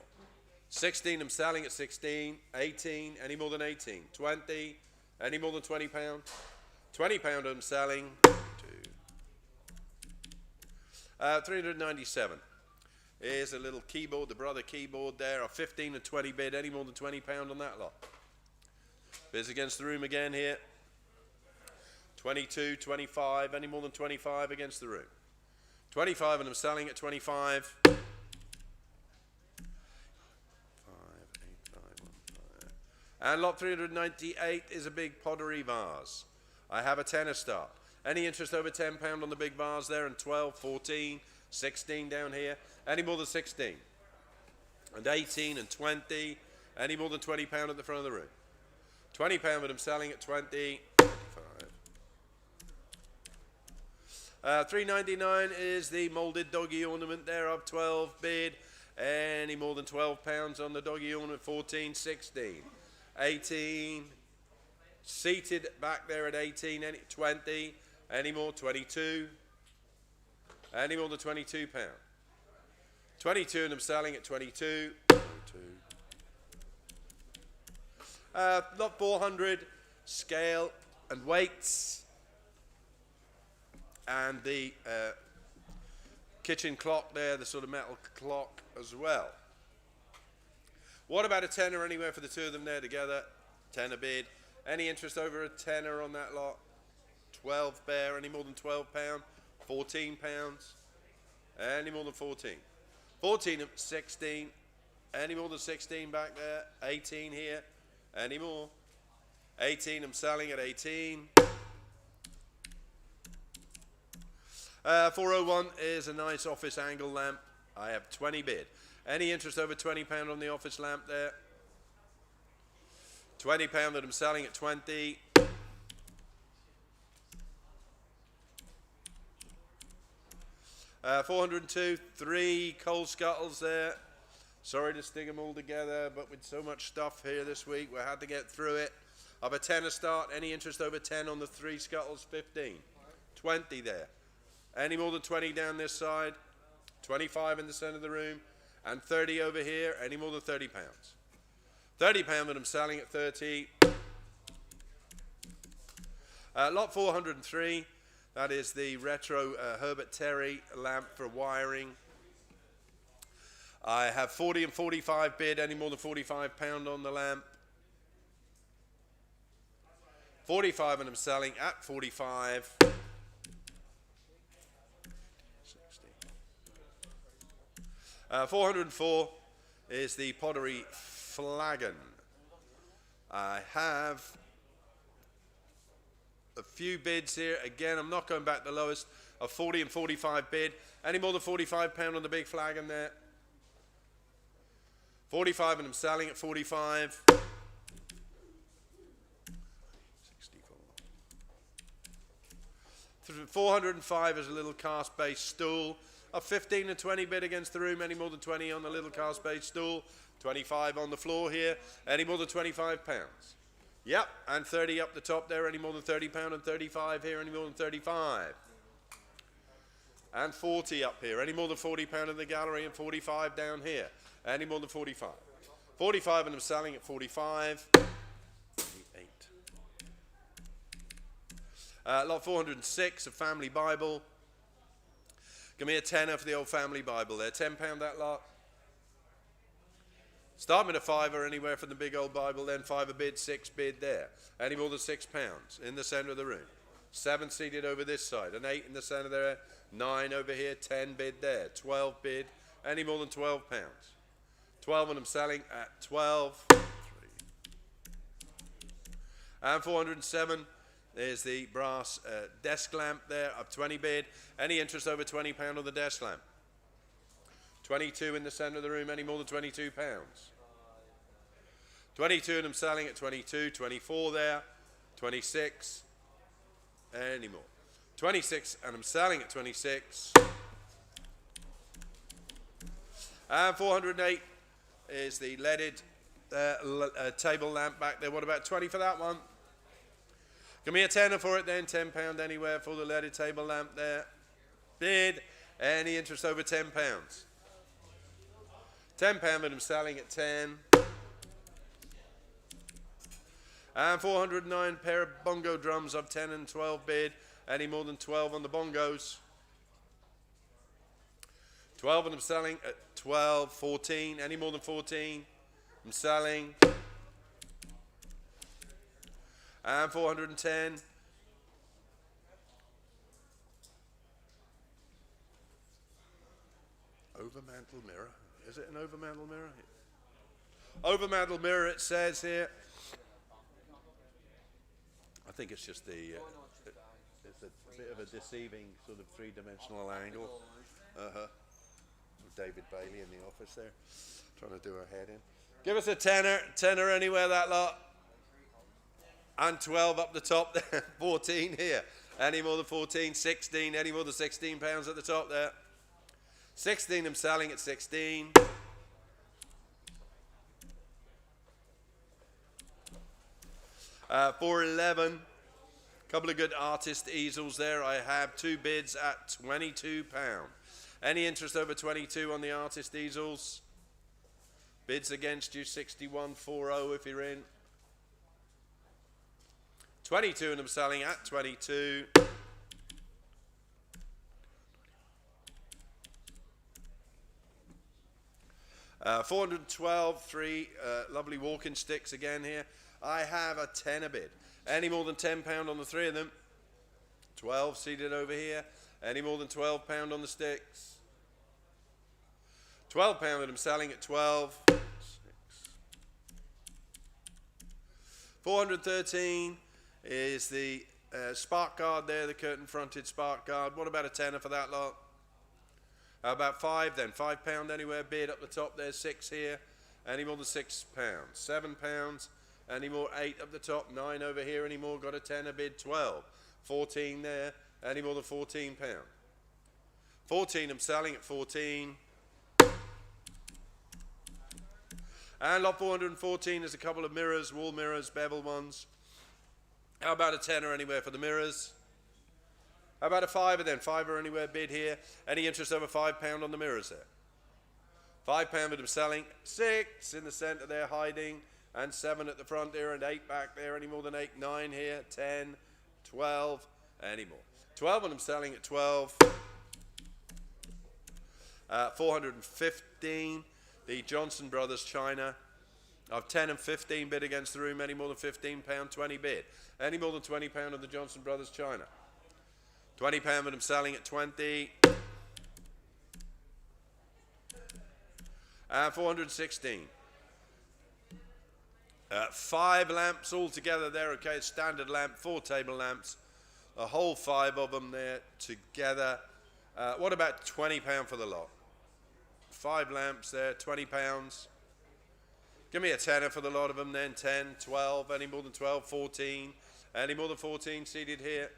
16, I'm selling at 16. 18, any more than 18? 20, any more than 20 pounds? 20 pound I'm selling. 397. Here's a little keyboard, the Brother keyboard there. A 15 and 20 bid, any more than 20 pound on that lot? Bids against the room again here. 22, 25, any more than 25 against the room? 25 and I'm selling at 25. 5, 8, 5, 1, 5. And lot 398 is a big pottery vase. I have a 10 a start. Any interest over 10 pound on the big vase there? And 12, 14, 16 down here. Any more than 16? And 18 and 20. Any more than 20 pound at the front of the room? 20 pound and I'm selling at 20. 399 is the molded doggy ornament there of 12 bid. Any more than 12 pounds on the doggy ornament? 14, 16, 18. Seated back there at 18, 20. Any more? 22. Any more than 22 pound? 22 and I'm selling at 22. 22. Lot 400, scale and weights. And the kitchen clock there, the sort of metal clock as well. What about a tenner anywhere for the two of them there together? Tenner bid. Any interest over a tenner on that lot? 12 bear, any more than 12 pound? 14 pounds? Any more than 14? 14, 16. Any more than 16 back there? 18 here. Any more? 18, I'm selling at 18. 401 is a nice office angle lamp. I have 20 bid. Any interest over 20 pound on the office lamp there? 20 pound that I'm selling at 20. 402, 3 coal scuttles there. Sorry to stick them all together, but with so much stuff here this week, we had to get through it. I have a 10 a start. Any interest over 10 on the 3 scuttles? 15. 20 there. Any more than 20 down this side? 25 in the center of the room. And 30 over here. Any more than 30 pounds? 30 pound that I'm selling at 30. Lot 403. That is the retro Herbert Terry lamp for wiring. I have 40 and 45 bid. Any more than 45 pound on the lamp? 45 and I'm selling at 45. 404 is the pottery flagon. I have a few bids here. Again, I'm not going back the lowest. A 40 and 45 bid. Any more than 45 pound on the big flagon there? 45 and I'm selling at 45. 405 is a little cast-based stool. A 15 and 20 bid against the room. Any more than 20 on the little cast-based stool? 25 on the floor here. Any more than 25 pounds? Yep, and 30 up the top there. Any more than 30 pound? And 35 here. Any more than 35? And 40 up here. Any more than 40 pound in the gallery? And 45 down here. Any more than 45? 45 and I'm selling at 45. 28. Lot 406, a family Bible. Give me a tenner for the old family Bible there. £10 that lot. Start with a fiver anywhere from the big old Bible, then 5 a bid, 6 bid there. Any more than £6 in the centre of the room. 7 seated over this side, an 8 in the centre there, 9 over here, 10 bid there, 12 bid. Any more than £12. 12 and I'm selling at 12. And 407 is the brass desk lamp there of 20 bid. Any interest over £20 on the desk lamp? 22 in the centre of the room. Any more than £22? 22 and I'm selling at 22. 24 there. 26. any more. 26, and I'm selling at 26. And 408 is the leaded table lamp back there. What about 20 for that one? Give me a tenner for it then. £10 anywhere for the leaded table lamp there. Bid. Any interest over £10? £10, and I'm selling at 10. And 409 pair of bongo drums of 10 and 12 bid. Any more than 12 on the bongos? 12, and I'm selling at 12. 14. Any more than 14? I'm selling. And 410. Overmantel mirror. Is it an overmantel mirror? Overmantel mirror, it says here. I think it's just it's a bit of a deceiving sort of three-dimensional angle. David Bailey in the office there, trying to do her head in. Give us a tenner anywhere, that lot. And 12 up the top there. 14 here. Any more than 14? 16. Any more than £16 at the top there? 16, I'm selling at 16. For 11, couple of good artist easels there. I have 2 bids at £22. Any interest over 22 on the artist easels? Bids against you, 61.40 if you're in. 22, and I'm selling at 22. $412, 3 lovely walking sticks again here. I have a tenner bid. Any more than £10 on the 3 of them? 12 seated over here. Any more than £12 on the sticks? £12, and I'm selling at 12. 413 is the spark guard there, the curtain fronted spark guard. What about a tenner for that lot? How about 5 then? £5 anywhere bid up the top there. 6 here. Any more than £6? £7. Any more? 8 up the top. 9 over here. Any more? Got a tenner bid. 12. 14 there. Any more than £14? 14, I'm selling at 14. And lot 414 is a couple of mirrors, wall mirrors, bevel ones. How about a tenner anywhere for the mirrors? How about a fiver then? Fiver anywhere bid here. Any interest over £5 on the mirrors there? £5, but I'm selling. 6 in the centre there hiding. And 7 at the front there, and 8 back there. Any more than 8? 9 here. 10, 12, any more? 12, and I'm selling at 12. 415. The Johnson Brothers China. I've 10 and 15 bid against the room. Any more than £15? 20 bid. Any more than £20 on the Johnson Brothers China? £20, but I'm selling at 20. 416. 5 lamps all together there, okay, standard lamp, 4 table lamps, a whole 5 of them there together. What about £20 for the lot? 5 lamps there, £20. Give me a tenner for the lot of them then. 10, 12, any more than 12, 14, any more than 14 seated here.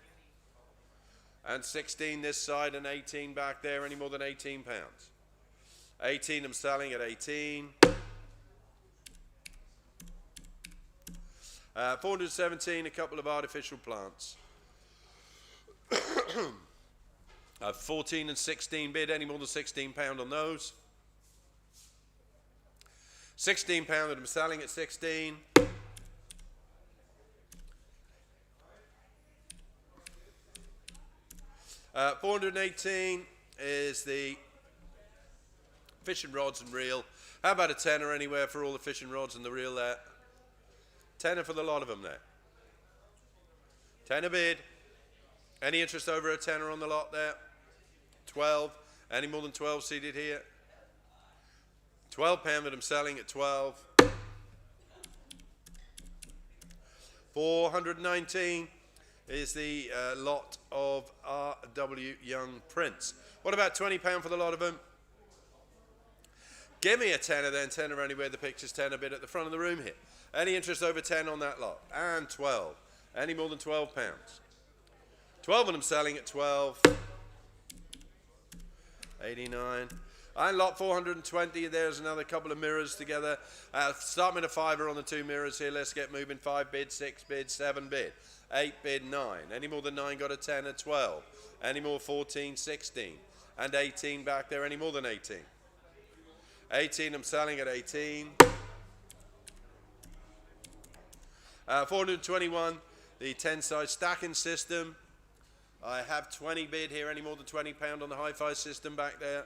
And 16 this side and 18 back there, any more than £18? 18, I'm selling at 18. 417, a couple of artificial plants. 14 and 16 bid, any more than £16 on those? £16 that I'm selling at 16. $418 is the fishing rods and reel. How about a tenner anywhere for all the fishing rods and the reel there? Tenner for the lot of them there. Tenner bid. Any interest over a tenner on the lot there? 12. Any more than 12 seated here? £12 that I'm selling at 12. 419 is the lot of R.W. Young prints. What about £20 for the lot of them? Give me a tenner then. Tenner anywhere. The picture's tenner bid at the front of the room here. Any interest over 10 on that lot? And 12. Any more than £12? 12 of them selling at 12. 89. And lot 420, there's another couple of mirrors together. Start with a fiver on the two mirrors here. Let's get moving. 5 bid, 6 bid, 7 bid, 8 bid, 9. Any more than 9 got a 10, a 12. Any more 14, 16. And 18 back there. Any more than 18. 18, I'm selling at 18. 421, the 10 size stacking system. I have 20 bid here. Any more than £20 on the hi-fi system back there.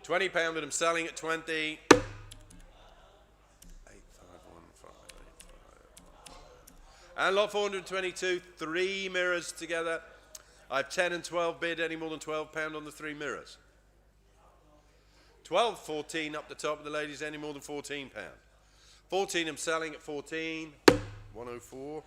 £20 that I'm selling at 20. 8, 5, 1, 5, 8, 5. And lot 422, 3 mirrors together. I have 10 and 12 bid. Any more than £12 on the 3 mirrors. 12, 14 up the top of the ladies. Any more than £14. 14 I'm selling at 14. 104.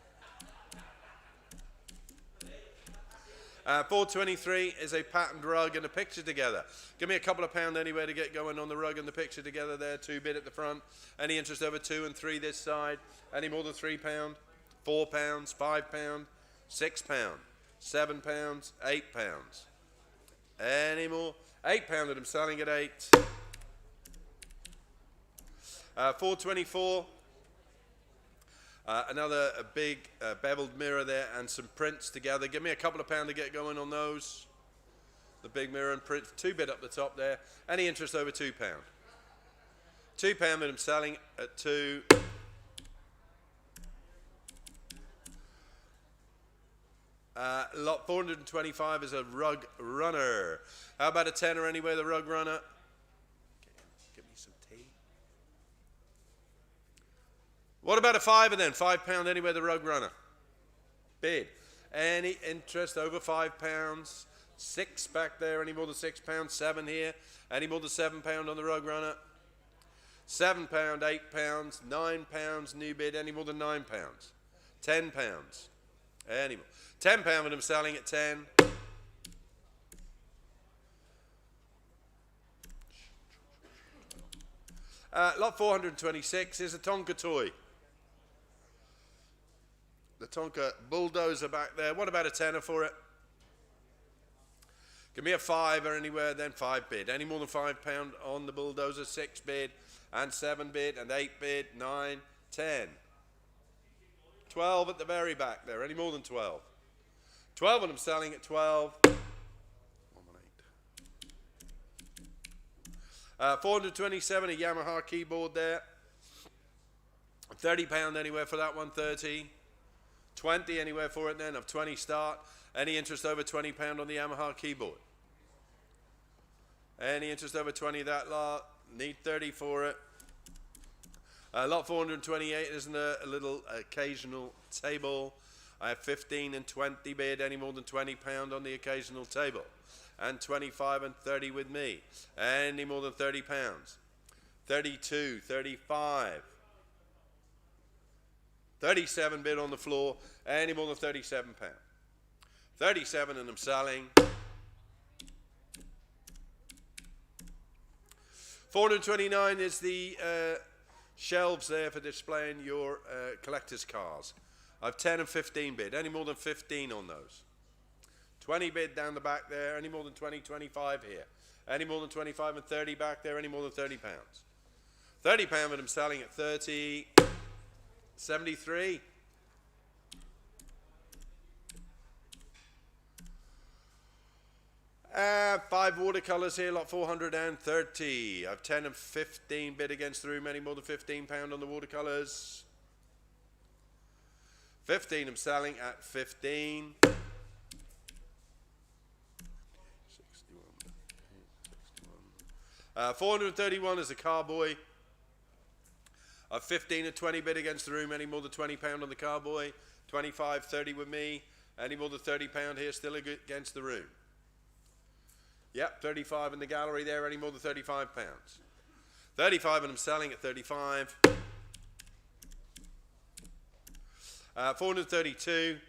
423 is a patterned rug and a picture together. Give me a couple of pound anywhere to get going on the rug and the picture together there. 2 bid at the front. Any interest over 2 and 3 this side? Any more than £3? £4, £5, £6, £7, £8. Any more? £8 that I'm selling at 8. 424. Another big beveled mirror there and some prints together. Give me a couple of pound to get going on those. The big mirror and print. 2 bid up the top there. Any interest over £2? £2 that I'm selling at 2. Lot 425 is a rug runner. How about a tenner anywhere, the rug runner? Give me some tea. What about a fiver then? £5 anywhere, the rug runner. Bid. Any interest over £5? 6 back there. Any more than £6? 7 here. Any more than £7 on the rug runner? £7, £8, £9 new bid. Any more than £9? £10. Any more? £10 and I'm selling at 10. Lot 426 is a Tonka toy. The Tonka bulldozer back there. What about a tenner for it? Give me a fiver anywhere, then 5 bid. Any more than £5 on the bulldozer? 6 bid, and 7 bid, and 8 bid, 9, 10. 12 at the very back there. Any more than 12? 12 and I'm selling at 12. 427, a Yamaha keyboard there. £30 anywhere for that one, 30. 20 anywhere for it then, of 20 start. Any interest over £20 on the Yamaha keyboard? Any interest over 20 that lot? Need 30 for it. Lot 428 isn't a little occasional table. I have 15 and 20 bid. Any more than £20 on the occasional table? And 25 and 30 with me. Any more than £30? 32, 35. 37 bid on the floor. Any more than £37? 37 and I'm selling. 429 is the shelves there for displaying your collector's cars. I've 10 and 15 bid. Any more than 15 on those? 20 bid down the back there. Any more than 20, 25 here. Any more than 25 and 30 back there. Any more than £30? £30 and I'm selling at 30. 73. Five watercolors here, lot 430. I've 10 and 15 bid against the room. Any more than £15 on the watercolors? 15 I'm selling at 15. 431 is a Carboy. I've 15 and 20 bid against the room. Any more than £20 on the Carboy? 25, 30 with me. Any more than £30 here still against the room? Yep, 35 in the gallery there. Any more than £35? 35 and I'm selling at 35. 432.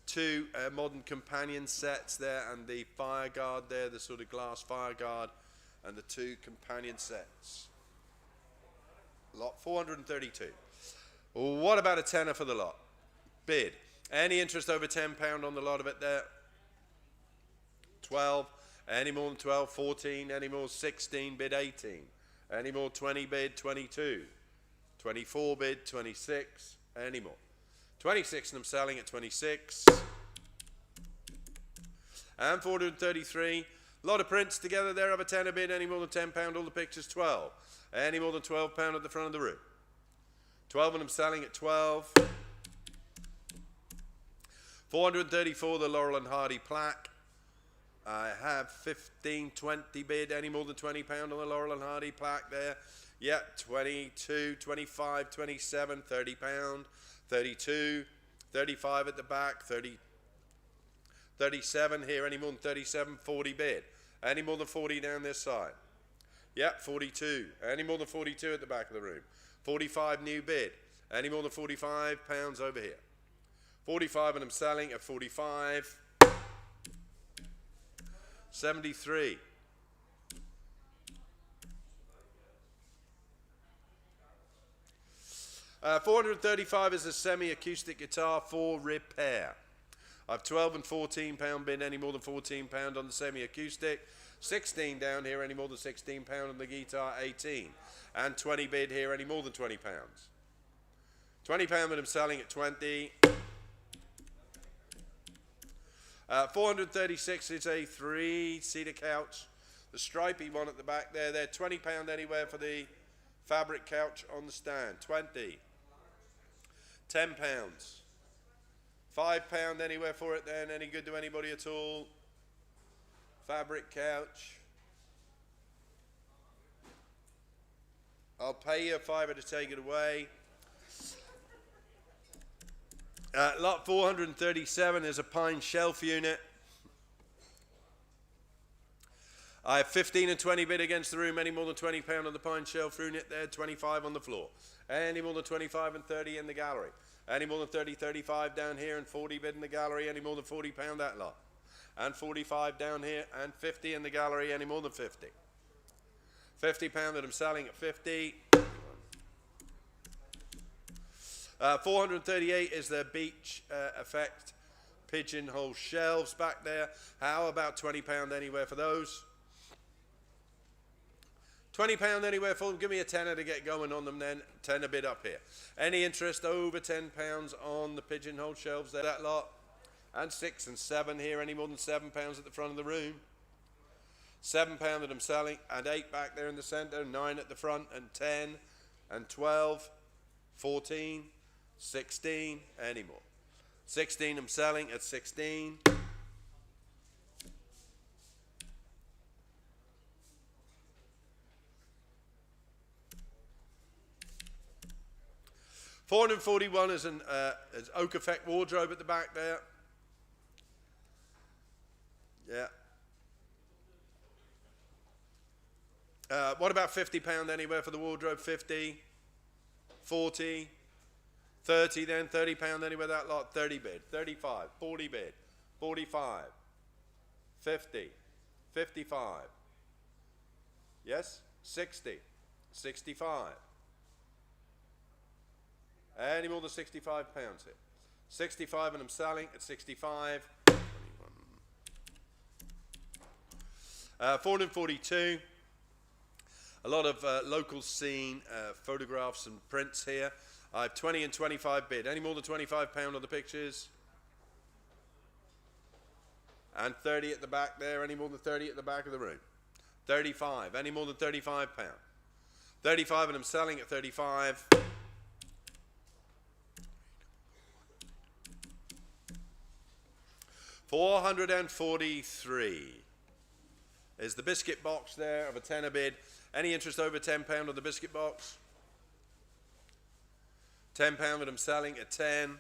2 modern companion sets there, and the fire guard there, the sort of glass fire guard, and the 2 companion sets. Lot 432. What about a tenner for the lot? Bid. Any interest over £10 on the lot of it there? 12. Any more than 12, 14. Any more 16, bid 18. Any more 20, bid 22. 24 bid 26. Any more? 26 and I'm selling at 26. And 433. A lot of prints together there of a tenner bid. Any more than £10, all the pictures 12. Any more than £12 at the front of the room. 12 and I'm selling at 12. 434, the Laurel and Hardy plaque. I have 15, 20 bid. Any more than £20 on the Laurel and Hardy plaque there. Yeah, 22, 25, 27, £30, 32, 35 at the back, 30, 37 here. Any more than 37, 40 bid. Any more than 40 down this side. Yep, 42. Any more than 42 at the back of the room. 45 new bid. Any more than £45 over here. 45 and I'm selling at 45. 73. $435 is a semi-acoustic guitar for repair. I've 12 and £14 bid. Any more than £14 on the semi-acoustic. 16 down here. Any more than £16 on the guitar. 18. And 20 bid here. Any more than £20. £20 and I'm selling at 20. 436 is a 3-seater couch. The stripy one at the back there. They're £20 anywhere for the fabric couch on the stand. 20. £10. £5 anywhere for it then. Any good to anybody at all? Fabric couch. I'll pay you £5 to take it away. Lot 437 is a pine shelf unit. I have 15 and 20 bid against the room. Any more than £20 on the pine shelf unit there. 25 on the floor. Any more than 25 and 30 in the gallery. Any more than 30, 35 down here and 40 bid in the gallery. Any more than £40 that lot. And 45 down here and 50 in the gallery. Any more than 50. £50 that I'm selling at 50. 438 is the beach effect pigeonhole shelves back there. How about £20 anywhere for those? £20 anywhere for them. Give me a tenner to get going on them then. Tenner bid up here. Any interest over £10 on the pigeonhole shelves there? That lot. And 6 and 7 here. Any more than £7 at the front of the room? £7 that I'm selling. And 8 back there in the centre. 9 at the front. And 10 and 12. 14. 16. Any more? 16 I'm selling at 16. $441 is an oak effect wardrobe at the back there. Yeah. What about £50 anywhere for the wardrobe? 50, 40, 30 then, £30 anywhere that lot, 30 bid, 35, 40 bid, 45, 50, 55, yes, 60, 65. Any more than £65 here. 65 and I'm selling at 65. 442. A lot of local scene photographs and prints here. I have 20 and 25 bid. Any more than £25 on the pictures? And 30 at the back there. Any more than 30 at the back of the room? 35. Any more than £35? 35 and I'm selling at 35. $443 is the biscuit box there of a tenner bid. Any interest over £10 on the biscuit box? £10 that I'm selling at 10.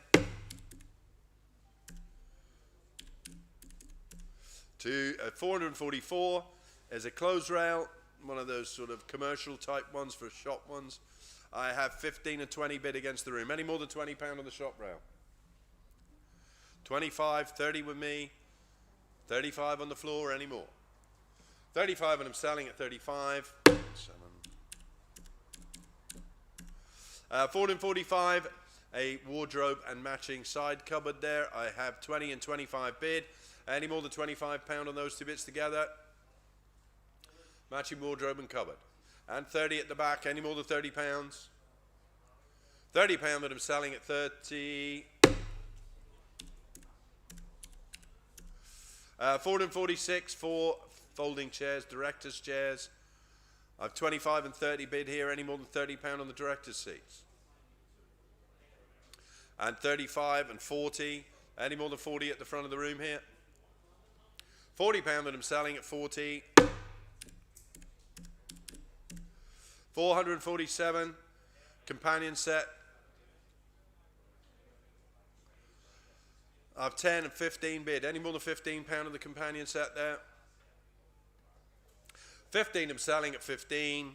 To 444 is a clothes rail, one of those sort of commercial type ones for shop ones. I have 15 and 20 bid against the room. Any more than £20 on the shop rail? 25, 30 with me, 35 on the floor, any more? 35 and I'm selling at 35. 445 a wardrobe and matching side cupboard there. I have 20 and 25 bid. Any more than £25 on those two bits together. Matching wardrobe and cupboard. And 30 at the back. Any more than £30? £30 that I'm selling at 30. 446 for folding chairs, director's chairs. I've 25 and 30 bid here. Any more than £30 on the director's seats? And 35 and 40. Any more than 40 at the front of the room here? £40 that I'm selling at 40. 447 companion set. I've 10 and 15 bid. Any more than £15 on the companion set there? 15 I'm selling at 15.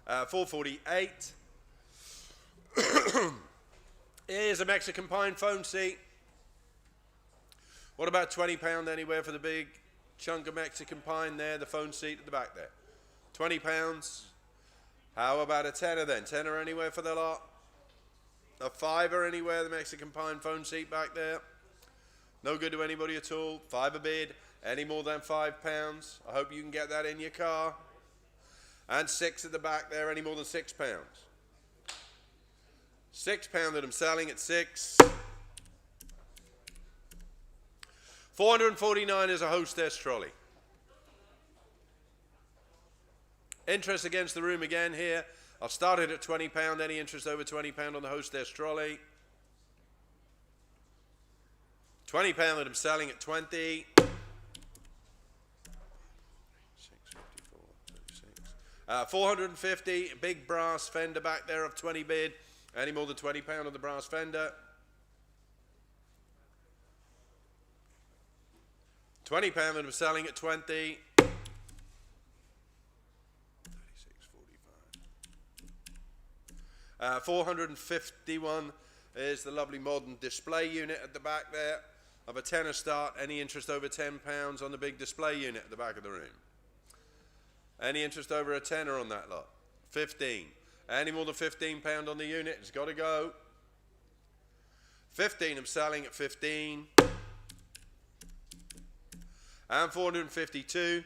448. Here's a Mexican pine phone seat. What about £20 anywhere for the big chunk of Mexican pine there, the phone seat at the back there? £20. How about a tenner then? Tenner anywhere for the lot? A fiver anywhere, the Mexican pine phone seat back there? No good to anybody at all. Five a bid. Any more than £5? I hope you can get that in your car. And 6 at the back there. Any more than £6? £6 that I'm selling at 6. 449 is a hostess trolley. Interest against the room again here. I'll start it at £20. Any interest over £20 on the hostess trolley? £20 that I'm selling at 20. 450, big brass fender back there of 20 bid. Any more than £20 on the brass fender? £20 that I'm selling at 20. 451 is the lovely modern display unit at the back there of a tenner start. Any interest over £10 on the big display unit at the back of the room? Any interest over a tenner on that lot? 15. Any more than £15 on the unit? It's got to go. 15 I'm selling at 15. And 452.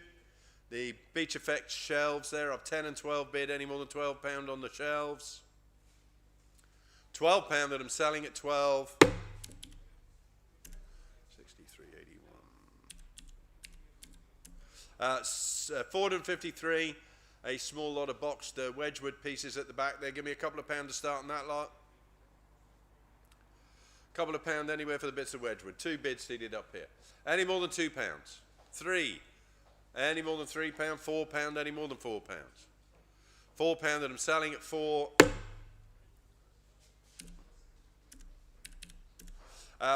The Beach Effect shelves there of 10 and 12 bid. Any more than £12 on the shelves? £12 that I'm selling at 12. 63.81. 453. A small lot of boxed Wedgwood pieces at the back there. Give me a couple of pounds to start on that lot. Couple of pounds anywhere for the bits of Wedgwood. 2 bids seated up here. Any more than £2? 3. Any more than £3? £4. Any more than £4? £4 that I'm selling at 4.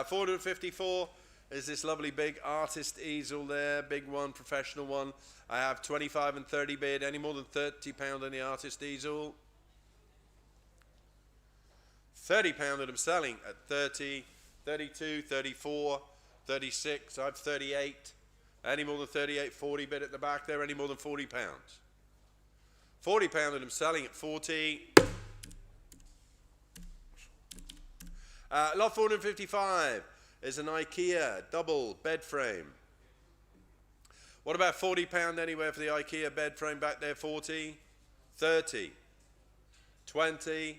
454 is this lovely big artist easel there, big one, professional one. I have 25 and 30 bid. Any more than £30 on the artist easel? £30 that I'm selling at 30, 32, 34, 36. I have 38. Any more than 38, 40 bid at the back there. Any more than £40? £40 that I'm selling at 40. Lot 455 is an IKEA double bed frame. What about £40 anywhere for the IKEA bed frame back there? 40, 30, 20,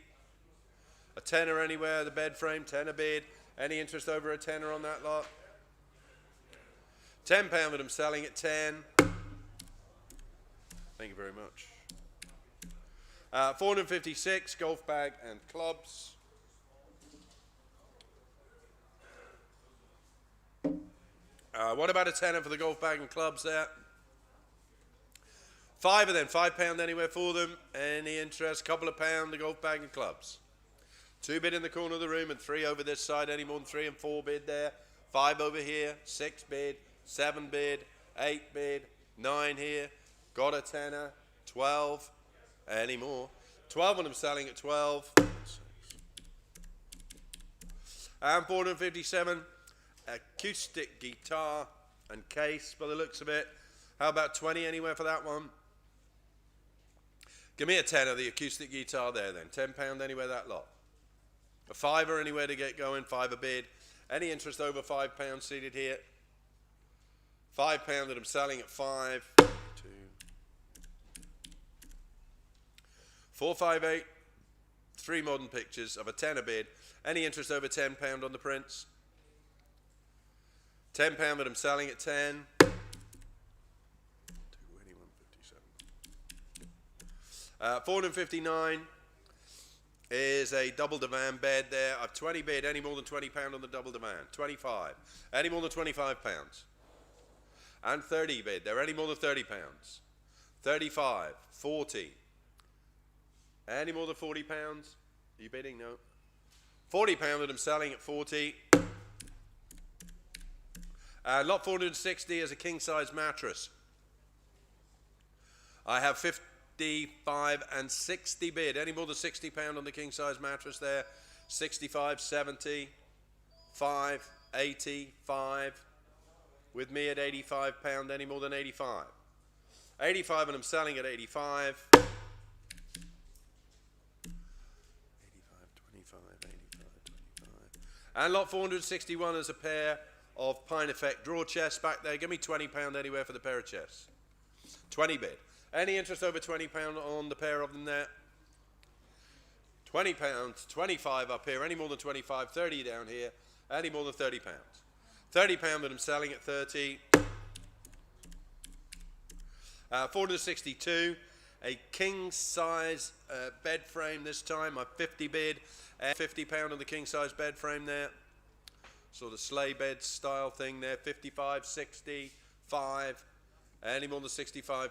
a tenner anywhere, the bed frame, tenner bid. Any interest over a tenner on that lot? £10 that I'm selling at 10. Thank you very much. 456, golf bag and clubs. What about a tenner for the golf bag and clubs there? 5 of them, £5 anywhere for them. Any interest? Couple of pounds, the golf bag and clubs. 2 bid in the corner of the room and 3 over this side. Any more than 3 and 4 bid there. 5 over here, 6 bid, 7 bid, 8 bid, 9 here. Got a tenner, 12. Any more? 12 of them selling at 12. And 457. Acoustic guitar and case by the looks of it. How about 20 anywhere for that one? Give me a tenner, the acoustic guitar there then. £10 anywhere, that lot. A fiver anywhere to get going, fiver bid. Any interest over £5 seated here? £5 that I'm selling at 5. 2. 458. 3 modern pictures of a tenner bid. Any interest over £10 on the prints? £10 that I'm selling at 10. 459 is a double divan bed there. I've 20 bid, any more than £20 on the double divan. 25. Any more than £25. And 30 bid there, any more than £30. 35. 40. Any more than £40? Are you bidding? No. £40 that I'm selling at 40. Lot 460 is a king size mattress. I have 55 and 60 bid. Any more than £60 on the king size mattress there? 65, 70, 5, 80, 5. With me at £85. Any more than 85? 85 and I'm selling at 85. 85, 25, 85, 25. And lot 461 is a pair of Pine Effect draw chests back there. Give me £20 anywhere for the pair of chests. 20 bid. Any interest over £20 on the pair of them there? £20, 25 up here. Any more than 25, 30 down here. Any more than £30. £30 that I'm selling at 30. 462, a king size bed frame this time. My 50 bid. £50 on the king size bed frame there. Sort of sleigh bed style thing there. 55, 60, 5. Any more than £65.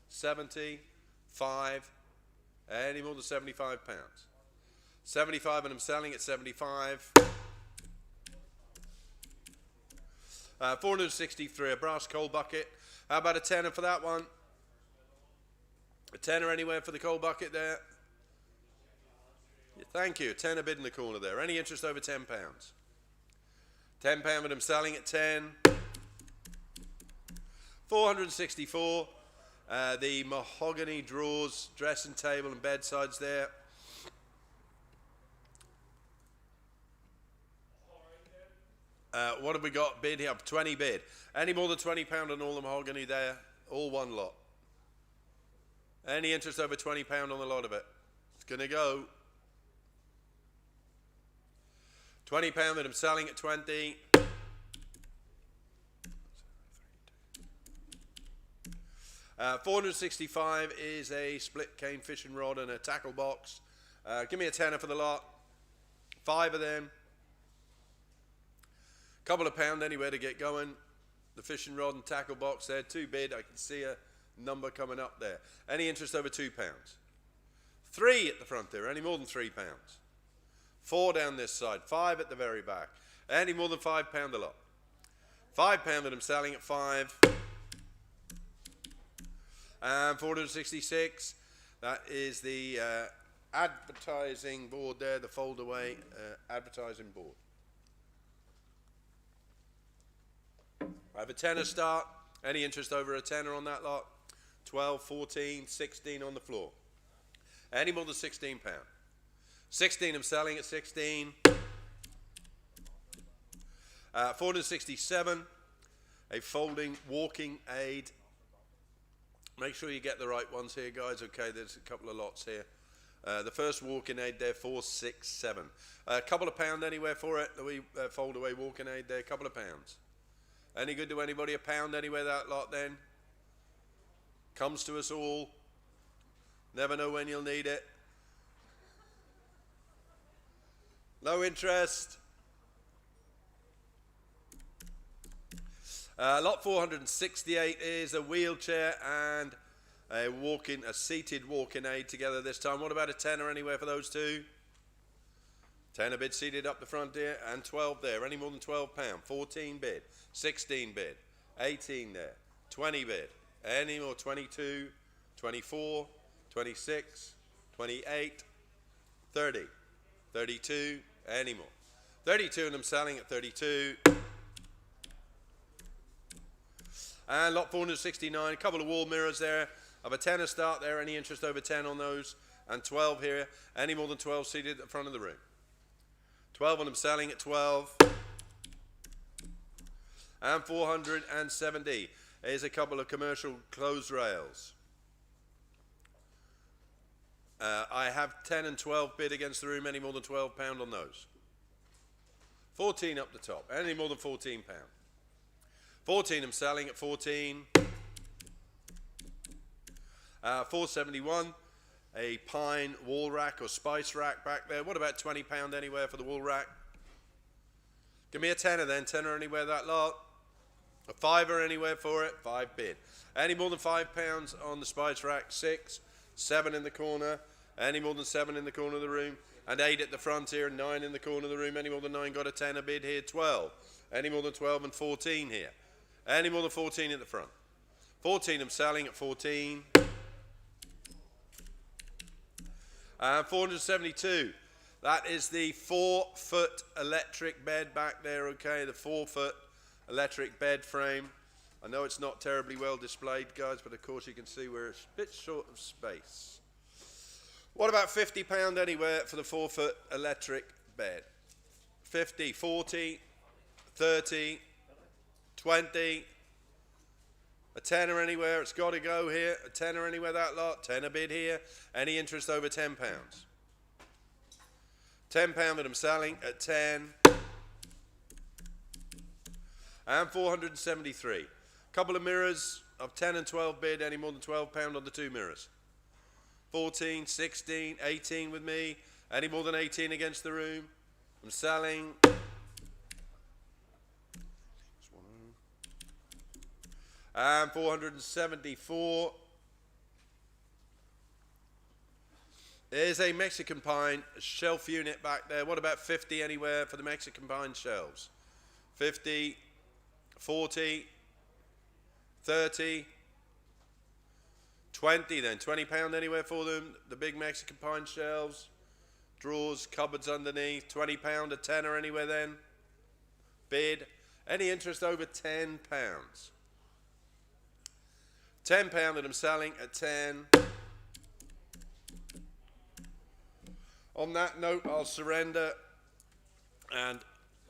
70, 5. Any more than £75. 75 and I'm selling at 75. 463, a brass coal bucket. How about a tenner for that one? A tenner anywhere for the coal bucket there? Yeah, thank you. A tenner bid in the corner there. Any interest over £10? £10 that I'm selling at 10. 464, the mahogany drawers, dressing table and bedsides there. What have we got bid here? 20 bid. Any more than £20 on all the mahogany there? All one lot. Any interest over £20 on the lot of it? It's going to go. £20 that I'm selling at 20. 465 is a split cane fishing rod and a tackle box. Give me a tenner for the lot. 5 of them. Couple of pound anywhere to get going. The fishing rod and tackle box there, 2 bid. I can see a number coming up there. Any interest over £2? 3 at the front there, any more than £3? 4 down this side, 5 at the very back. Any more than £5 a lot? £5 that I'm selling at 5. And 466, that is the advertising board there, the fold away advertising board. I have a tenner start. Any interest over a tenner on that lot? 12, 14, 16 on the floor. Any more than £16? 16 I'm selling at 16. 467, a folding walking aid. Make sure you get the right ones here, guys. Okay, there's a couple of lots here. The first walking aid there, 467. A couple of pound anywhere for it. The fold away walking aid there, a couple of pounds. Any good to anybody? A pound anywhere, that lot then? Comes to us all. Never know when you'll need it. No interest. Lot 468 is a wheelchair and a seated walking aid together this time. What about a tenner anywhere for those two? Tenner bid seated up the front here, and 12 there. Any more than £12? 14 bid, 16 bid, 18 there, 20 bid. Any more? 22, 24, 26, 28, 30, 32. Any more? 32, and I'm selling at 32. And lot 469, a couple of wall mirrors there. I've a 10 start there. Any interest over 10 on those? And 12 here. Any more than 12 seated at the front of the room? 12 on them selling at 12. And 470. Here's a couple of commercial clothes rails. I have 10 and 12 bid against the room. Any more than £12 on those? 14 up the top. Any more than £14? 14 I'm selling at 14. 471. A pine wall rack or spice rack back there. What about £20 anywhere for the wall rack? Give me a tenner then. Tenner anywhere, that lot. A fiver anywhere for it. 5 bid. Any more than £5 on the spice rack? 6. 7 in the corner. Any more than 7 in the corner of the room? And 8 at the front here, and 9 in the corner of the room. Any more than 9 got a tenner bid here? 12. Any more than 12 and 14 here? Any more than 14 at the front? 14 I'm selling at 14. 472. That is the 4-foot electric bed back there, okay? The 4-foot electric bed frame. I know it's not terribly well displayed, guys, but of course you can see we're a bit short of space. What about £50 anywhere for the 4-foot electric bed? 50, 40, 30, 20. A tenner anywhere, it's got to go here. A tenner anywhere, that lot. Tenner bid here. Any interest over £10? £10 that I'm selling at 10. And 473. Couple of mirrors of 10 and 12 bid. Any more than £12 on the 2 mirrors? 14, 16, 18 with me. Any more than 18 against the room? I'm selling. And 474. There's a Mexican pine shelf unit back there. What about 50 anywhere for the Mexican pine shelves? 50, 40, 30, 20 then. £20 anywhere for them. The big Mexican pine shelves. Drawers, cupboards underneath. £20, a tenner anywhere then. Bid. Any interest over £10? £10 that I'm selling at 10. On that note, I'll surrender and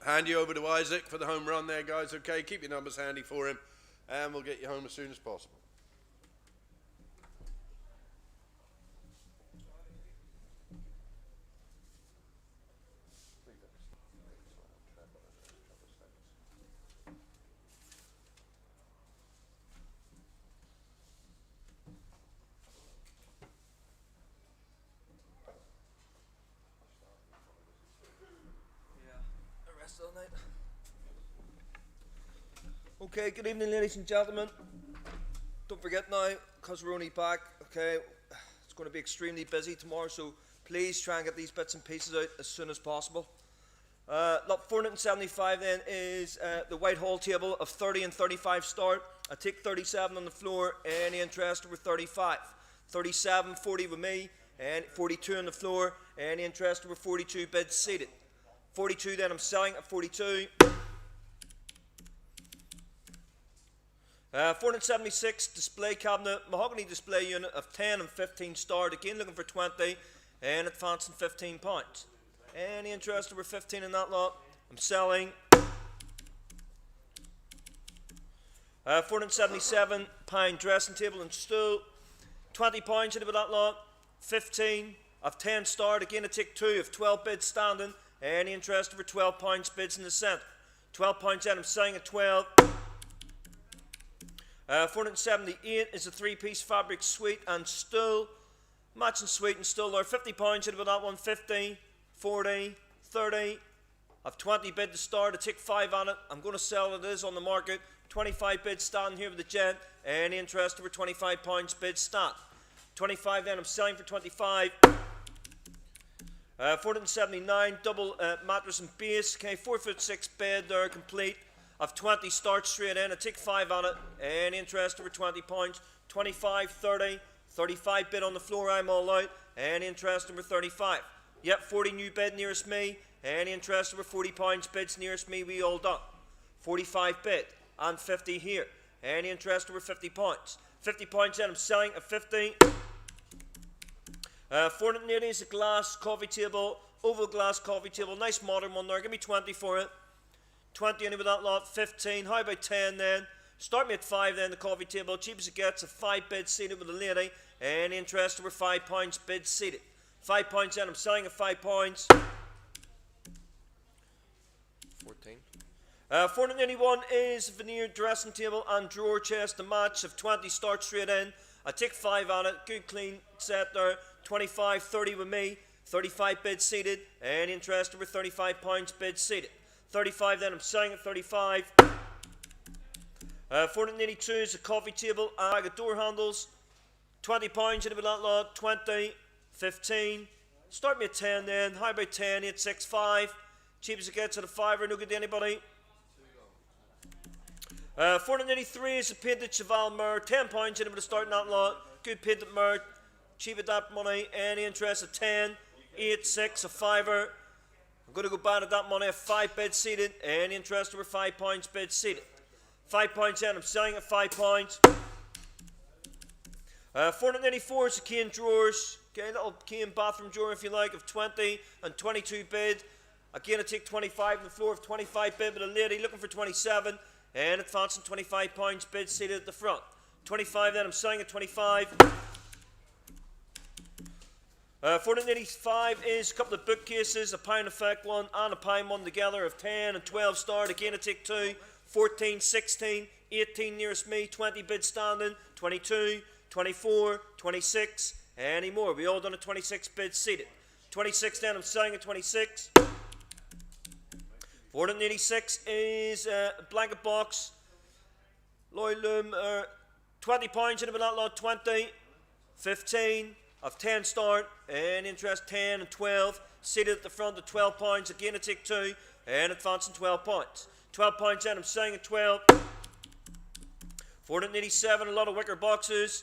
hand you over to Isaac for the home run there, guys. Okay, keep your numbers handy for him, and we'll get you home as soon as possible. Okay, good evening, ladies and gentlemen. Don't forget now, because we're only back, okay, it's going to be extremely busy tomorrow, so please try and get these bits and pieces out as soon as possible. Lot 475 then is the Whitehall table of 30 and 35 start. I take 37 on the floor. Any interest over 35? 37, 40 with me, and 42 on the floor. Any interest over 42 bids seated? 42 then I'm selling at 42. 476 display cabinet, mahogany display unit of 10 and 15 start. Again looking for 20 and advancing £15. Any interest over 15 in that lot? I'm selling. 477 pine dressing table and stool. £20 into that lot. 15 of 10 start. Again I take 2 of 12 bids standing. Any interest over £12 bids in the centre. £12 in, I'm selling at 12. 478 is a 3-piece fabric suite and stool. Matching suite and stool there. £50 into that one. 50, 40, 30. I've 20 bid to start. I take 5 on it. I'm going to sell it. It is on the market. 25 bids standing here with the gent. Any interest over £25 bid stand. 25 then I'm selling for 25. 479 double mattress and base. Okay, 4'6" bed there complete. I've 20 start straight in. I take 5 on it. Any interest over £20? 25, 30, 35 bid on the floor. I'm all out. Any interest over 35? Yep, 40 new bid nearest me. Any interest over £40 bids nearest me? We all done. 45 bid and 50 here. Any interest over £50? 50 points then, I'm selling at 50. 480 is a glass coffee table, oval glass coffee table, nice modern one there. Give me 20 for it. 20 only with that lot. 15. How about 10 then? Start me at 5 then, the coffee table. Cheap as it gets, a 5 bid seated with a lady. Any interest over 5 points bid seated. 5 points then, I'm selling at 5 points. 14. 481 is veneer dressing table and drawer chest. The match of 20 start straight in. I take 5 on it. Good clean set there. 25, 30 with me. 35 bid seated. Any interest over 35 points bid seated. 35 then, I'm selling at 35. 482 is a coffee table. I got door handles. 20 pounds into that lot. 20, 15. Start me at 10 then. How about 10? 8, 6, 5. Cheap as it gets at a fiver. No good to anybody. 483 is a painted cheval mirror. 10 pounds into the starting that lot. Good painted mirror. Cheap at that money. Any interest at 10, 8, 6, a fiver. I'm going to go bad at that money. 5 bid seated. Any interest over 5 pounds bid seated. 5 points in. I'm selling at 5 pounds. 484 is the cane drawers. Okay, little cane bathroom drawer if you like of 20 and 22 bid. Again, I take 25 on the floor of 25 bid with a lady looking for 27 and advancing 25 pounds bid seated at the front. 25 then. I'm selling at 25. 485 is a couple of bookcases, a pound effect one and a pine one together of 10 and 12 start. Again, I take 2. 14, 16, 18 nearest me, 20 bid standing, 22, 24, 26, any more. We all done a 26 bid seated. 26 then, I'm selling at 26. 486 is a blanket box. Lloyd Loom, 20 pounds into that lot, 20, 15, of 10 start, and interest 10 and 12, seated at the front at 12 pounds. Again, I take 2, and advancing 12 points. 12 points in, I'm selling at 12. 487, a lot of wicker boxes.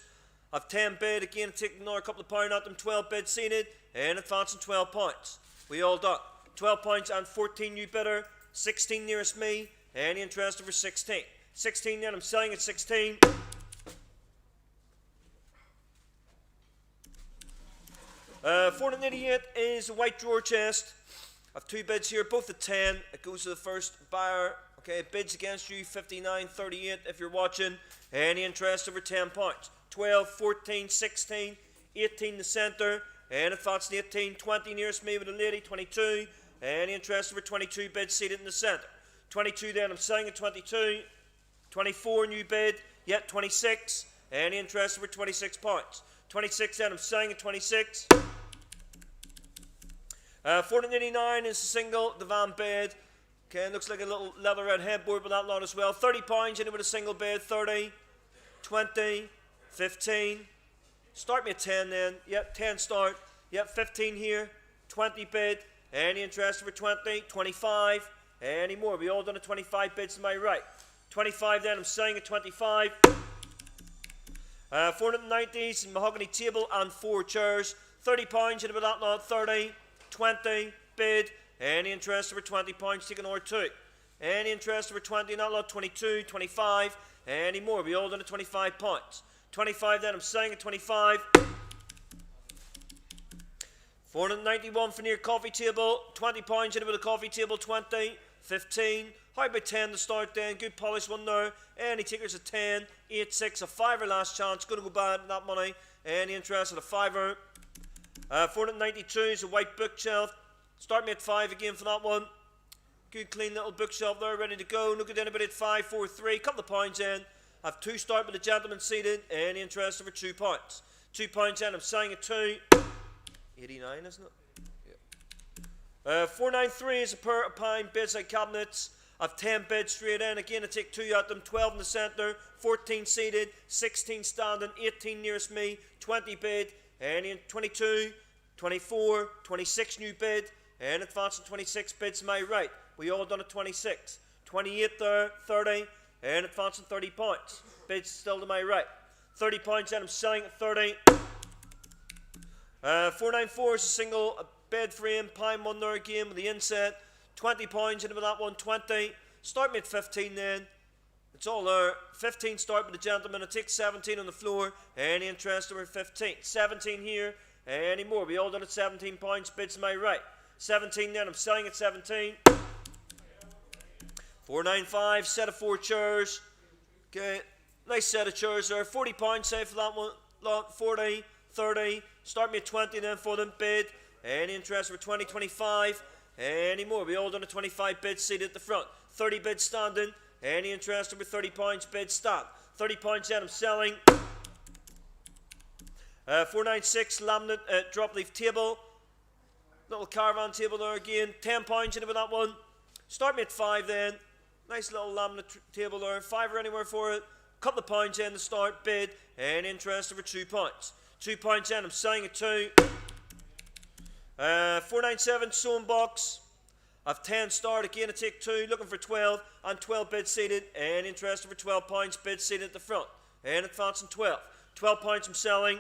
I've 10 bid, again, I take another couple of pounds at them. 12 bid seated, and advancing 12 points. We all done. 12 points and 14 new bidder. 16 nearest me, any interest over 16. 16 then, I'm selling at 16. 488 is a white drawer chest. I've 2 bids here, both at 10. It goes to the first buyer. Okay, bids against you, 59.38 if you're watching. Any interest over 10 points. 12, 14, 16, 18 the centre. And if that's the 18, 20 nearest me with a lady, 22. Any interest over 22 bids seated in the centre. 22 then, I'm selling at 22. 24 new bid, yet 26. Any interest over 26 points. 26 then, I'm selling at 26. 489 is a single divan bed. Okay, looks like a little leatherette headboard with that lot as well. 30 pounds in it with a single bed. 30, 20, 15. Start me at 10 then. Yep, 10 start. Yep, 15 here. 20 bid. Any interest over 20? 25. Any more? We all done a 25 bids to my right. 25 then, I'm selling at 25. 490s, mahogany table and 4 chairs. 30 pounds in it with that lot. 30, 20, bid. Any interest over 20 pounds, take another 2. Any interest over 20 in that lot, 22, 25. Any more? We all done at 25 points. 25 then, I'm selling at 25. 491 veneer coffee table. 20 pounds in it with a coffee table, 20, 15. How about 10 to start then? Good polished one there. Any takers at 10, 8, 6, a fiver last chance. Going to go bad in that money. Any interest at a fiver. 492 is a white bookshelf. Start me at 5 again for that one. Good clean little bookshelf there, ready to go. Look at anybody at 5, 4, 3. Couple of pounds in. I've 2 start with the gentleman seated. Any interest over 2 pounds. 2 pounds in. I'm selling at 2. 89, isn't it? Yeah. 493 is a pair of pine bedside cabinets. I've 10 beds straight in. Again, I take 2 out them. 12 in the centre. 14 seated. 16 standing. 18 nearest me. 20 bid. Any 22, 24, 26 new bid. And advancing 26 bids to my right. We all done at 26. 28 there, 30, and advancing 30 points. Bids still to my right. 30 points, and I'm selling at 30. 494 is a single bed frame, pine one there again with the inset. 20 pounds into that one, 20. Start me at 15 then. It's all there. 15 start with the gentleman. I take 17 on the floor. Any interest over 15? 17 here. Any more? We all done at 17 points. Bids to my right. 17 then. I'm selling at 17. 495. Set of 4 chairs. Okay. Nice set of chairs there. 40 points say for that one. 40, 30. Start me at 20 then for them. Bid. Any interest for 20, 25. Any more? We all done a 25 bids seated at the front. 30 bids standing. Any interest over 30 points? Bid stand. 30 points then. I'm selling. 496 laminate drop leaf table. Little caravan table there again. 10 points into that one. Start me at 5 then. Nice little laminate table there. 5 or anywhere for it. Couple of points in the start. Bid. And interest over 2 points. 2 points in. I'm selling at 2. 497 sewing box. I've 10 start again. I take 2. Looking for 12. And 12 bids seated. And interest over 12 points. Bids seated at the front. And advancing 12. 12 points I'm selling.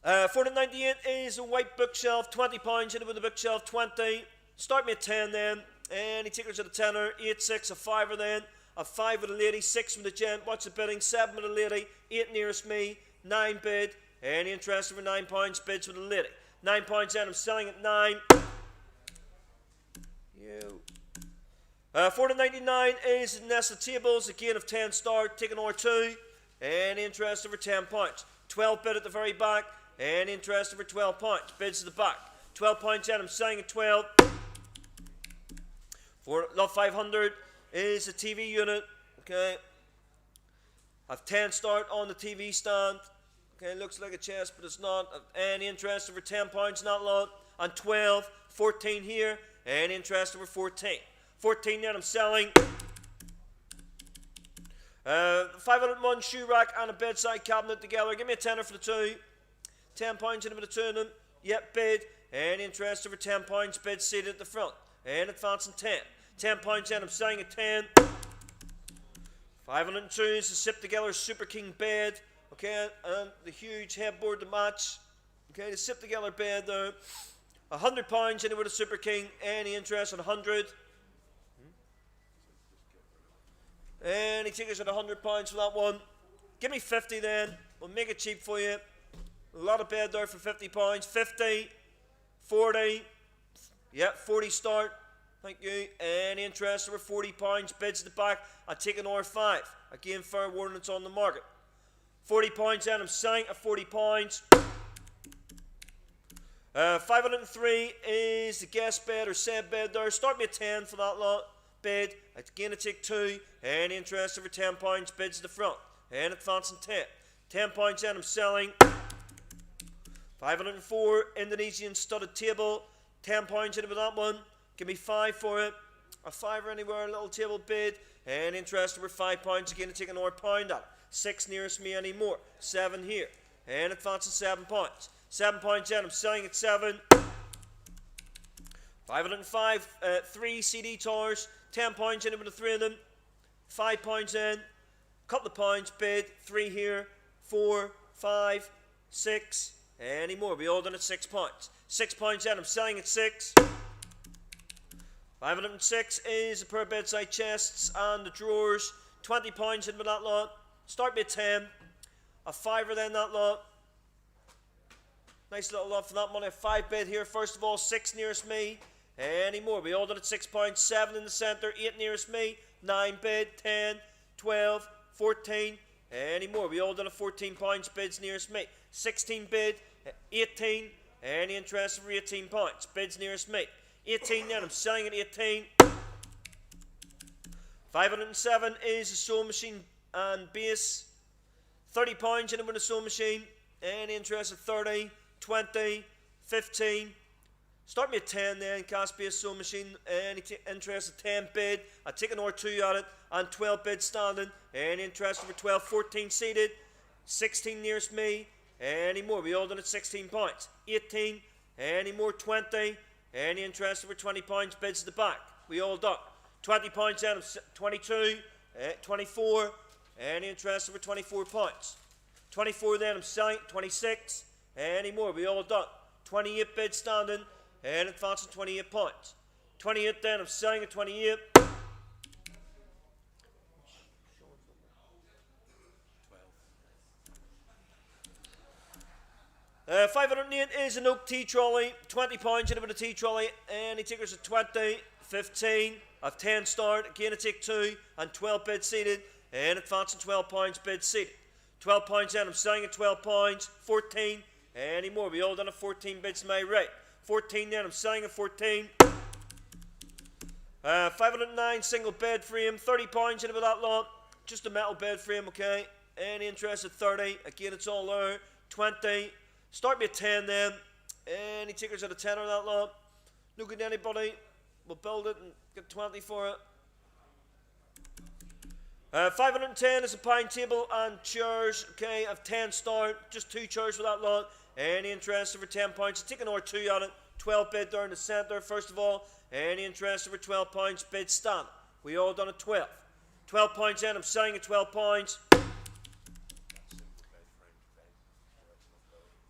498 is a white bookshelf, 20 pounds into with the bookshelf, 20. Start me at 10 then. Any tickers at a tenner, 8, 6, a 5er then. A 5 with a lady, 6 with a gent. What's the bidding? 7 with a lady, 8 nearest me, 9 bid. Any interest over 9 pounds, bids with a lady. 9 pounds then, I'm selling at 9. 499 is Nesta Tables, again of 10 start, taking R2. Any interest over 10 pounds. 12 bid at the very back. Any interest over 12 points. Bids at the back. 12 points in. I'm selling at 12. For Love 500 is a TV unit. Okay. I've 10 start on the TV stand. Okay, looks like a chest, but it's not. Any interest over 10 points in that lot. And 12. 14 here. Any interest over 14. 14 then I'm selling. 501 shoe rack and a bedside cabinet together. Give me a tenner for the 2. 10 points in the 2 of them. Yep, bid. Any interest over 10 points. Bid seated at the front. And advancing 10. 10 points in. I'm selling at 10. 502 is the Sip Together Super King bed. Okay, and the huge headboard to match. Okay, the Sip Together bed there. 100 pounds in it with a Super King. Any interest on 100? Any tickets at 100 pounds for that one? Give me 50 then. We'll make it cheap for you. A lot of bed there for 50 pounds. 50, 40. Yep, 40 start. Thank you. Any interest over 40 pounds? Bids at the back. I take an R5. Again, fair warning, it's on the market. 40 pounds and I'm selling at 40 pounds. 503 is the guest bed or said bed there. Start me at 10 for that lot. Bid. Again, I take 2. Any interest over 10 pounds? Bids at the front. And advancing 10. 10 pounds and I'm selling. 504 Indonesian studded table. 10 pounds in with that one. Give me 5 for it. A 5 or anywhere, a little table bid. And interest over 5 pounds. Again, I take another pound at it. 6 nearest me anymore. 7 here. And advancing 7 pounds. 7 pounds in. I'm selling at 7. 505 3 CD towers. 10 pounds in with the 3 of them. 5 pounds in. Couple of pounds bid. 3 here. 4, 5, 6. Any more? We all done at 6 pounds. 6 pounds in. I'm selling at 6. 506 is a pair of bedside chests and the drawers. 20 pounds in with that lot. Start me at 10. A 5er then that lot. Nice little lot for that money. A 5 bid here. First of all, 6 nearest me. Any more? We all done at 6 pounds. 7 in the centre. 8 nearest me. 9 bid. 10, 12, 14. Any more? We all done at 14 pounds. Bids nearest me. 16 bid. 18. Any interest over 18 pounds. Bids nearest me. 18 then. I'm selling at 18. 507 is a sewing machine and base. 30 pounds in it with a sewing machine. Any interest at 30, 20, 15. Start me at 10 then. Cast base sewing machine. Any interest at 10 bid. I take an R2 at it. And 12 bid standing. Any interest over 12, 14 seated. 16 nearest me. Any more? We all done at 16 points. 18. Any more? 20. Any interest over 20 points? Bids at the back. We all done. 20 points out of 22. 24. Any interest over 24 points? 24 then, I'm selling at 26. Any more, we all done. 28 bids standing, and advancing 28 points. 28 then, I'm selling at 28. 508 is an oak tea trolley, 20 pounds in it with a tea trolley, and he takes at 20, 15, I've 10 start, again I take 2, and 12 bid seated, and advancing 12 pounds bid seated. 12 pounds in, I'm selling at 12 pounds, 14, any more, we all done at 14 bids to my right. 14 then, I'm selling at 14. 509 single bed frame, 30 pounds in it with that lot, just a metal bed frame, okay, any interest at 30, again it's all there, 20, start me at 10 then, any takers at a 10 on that lot, no good to anybody, we'll build it and get 20 for it. 510 is a pine table and chairs, okay, I've 10 start, just 2 chairs for that lot, any interest over 10 pounds, take an R2 on it, 12 bid there in the centre, first of all, any interest over 12 pounds, bid stand, we all done at 12. 12 pounds in, I'm selling at 12 pounds.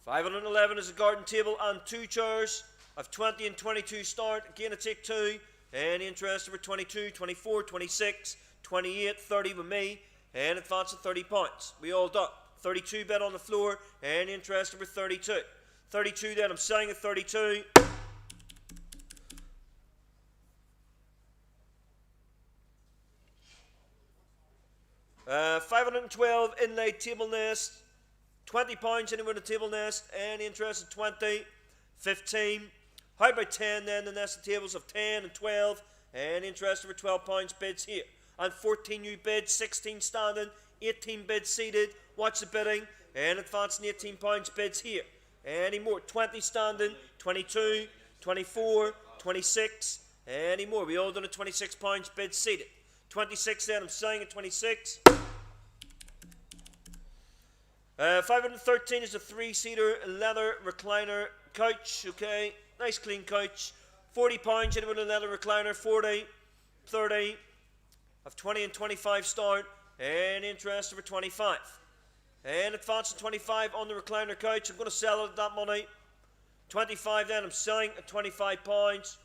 511 is a garden table and 2 chairs. I've 20 and 22 start. Again, I take 2. Any interest over 22, 24, 26, 28, 30 with me. And advance at 30 points. We all done. 32 bet on the floor. Any interest over 32. 32 then, I'm selling at 32. 512 inlaid table nest. 20 pounds anywhere in the table nest. Any interest at 20, 15. How about 10 then? The nested tables of 10 and 12. Any interest over 12 pounds bids here. And 14 new bids, 16 standing, 18 bids seated. Watch the bidding. And advancing 18 pounds bids here. Any more? 20 standing, 22, 24, 26. Any more? We all done at 26 pounds bids seated. 26 then, I'm selling at 26. 513 is a 3-seater leather recliner couch, okay, nice clean couch. 40 pounds in with a leather recliner, 40, 30, of 20 and 25 start, and interest over 25. And advancing 25 on the recliner couch, I'm going to sell it at that money. 25 then, I'm selling at 25 pounds.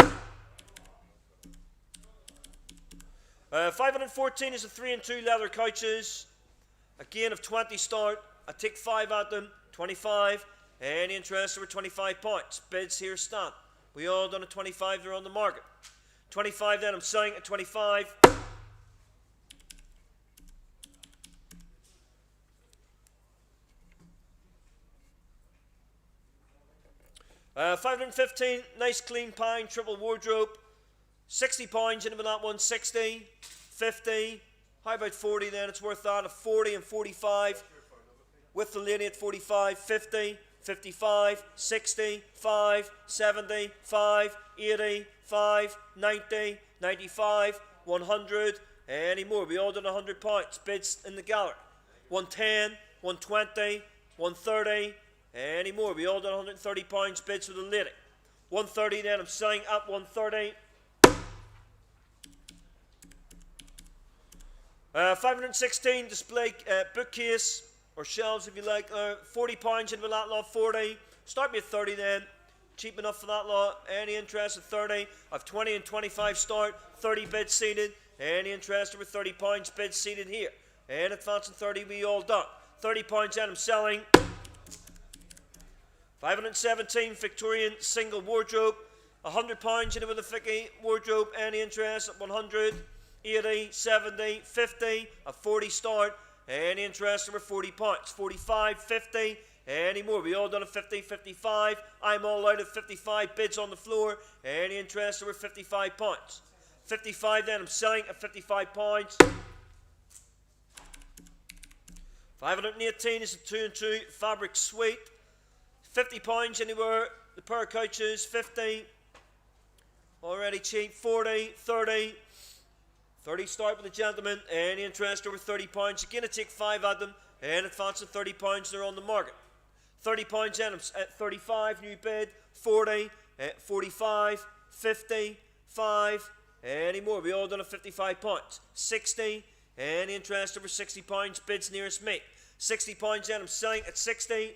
514 is a 3 and 2 leather couches, again of 20 start. I take 5 at them, 25, any interest over 25 points. Bids here stand. We all done at 25, they're on the market. 25 then, I'm selling at 25. 515, nice clean pine, triple wardrobe. 60 pounds into that one, 60, 50. How about 40 then? It's worth that. A 40 and 45. With the lady at 45, 50, 55, 60, 5, 70, 5, 80, 5, 90, 95, 100, any more. We all done 100 points. Bids in the gallery. 110, 120, 130, any more. We all done 130 points. Bids for the lady. 130 then, I'm selling at 130. 516 display bookcase. Or shelves if you like, 40 pounds into that lot, 40. Start me at 30 then. Cheap enough for that lot. Any interest at 30. I've 20 and 25 start, 30 bids seated. Any interest over 30 pounds bids seated here. And advancing 30, we all done. 30 pounds and I'm selling. 517 Victorian single wardrobe. 100 pounds into with a Vicky wardrobe. Any interest at 100, 80, 70, 50, a 40 start. Any interest over 40 points. 45, 50, any more. We all done at 50, 55. I'm all out at 55 bids on the floor. Any interest over 55 points. 55 then, I'm selling at 55 points. 518 is a 2 and 2 fabric suite. 50 pounds anywhere. The pair of couches, 50. Already cheap, 40, 30. 30 start with the gentleman, any interest over 30 pounds. Again, I take 5 at them, and advance at 30 pounds, they're on the market. 30 pounds in, at 35, new bid, 40, 45, 50, 5, any more. We all done at 55 pounds. 60, any interest over 60 pounds, bids nearest me. £60 then, I'm selling at 60.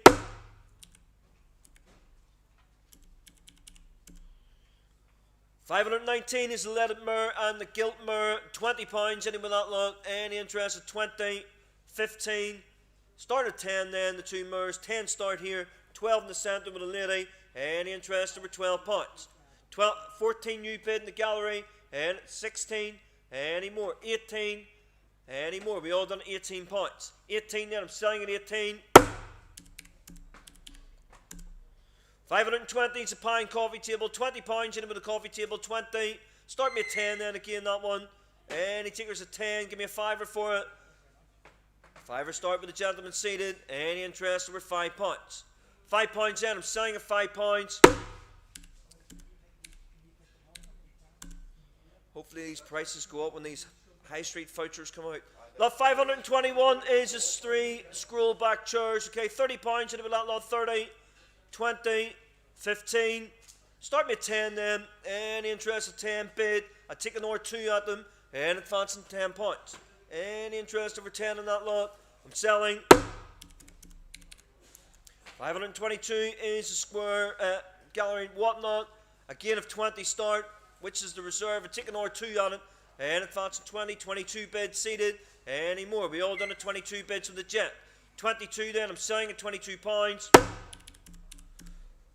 £519 is the leaded mirror and the gilt mirror. £20 anyone that lot. Any interest at 20, 15. Start at 10 then, the two mirrors. 10 start here. 12 in the centre with a lady. Any interest over £12. 14 new bid in the gallery. And 16. Any more? 18. Any more? We all done £18. 18 then, I'm selling at 18. 520 is a pine coffee table. £20 in with a coffee table. 20. Start me at 10 then again, that one. Any takers at 10, give me a fiver for it. Fiver start with the gentleman seated. Any interest over £5. £5 then, I'm selling at £5. Hopefully these prices go up when these high street vouchers come out. Lot 521 is just 3 scroll back chairs. Okay, £30 in with that lot. 30. 20, 15. Start me at 10 then. Any interest at 10 bid. I take another 2 at them and advancing £10. Any interest over 10 in that lot. I'm selling. 522 is a square gallery whatnot. Again, if 20 start, which is the reserve, I take another 2 on it and advancing 20, 22 bids seated. Any more? We all done at 22 bids from the jet. 22 then. I'm selling at £22.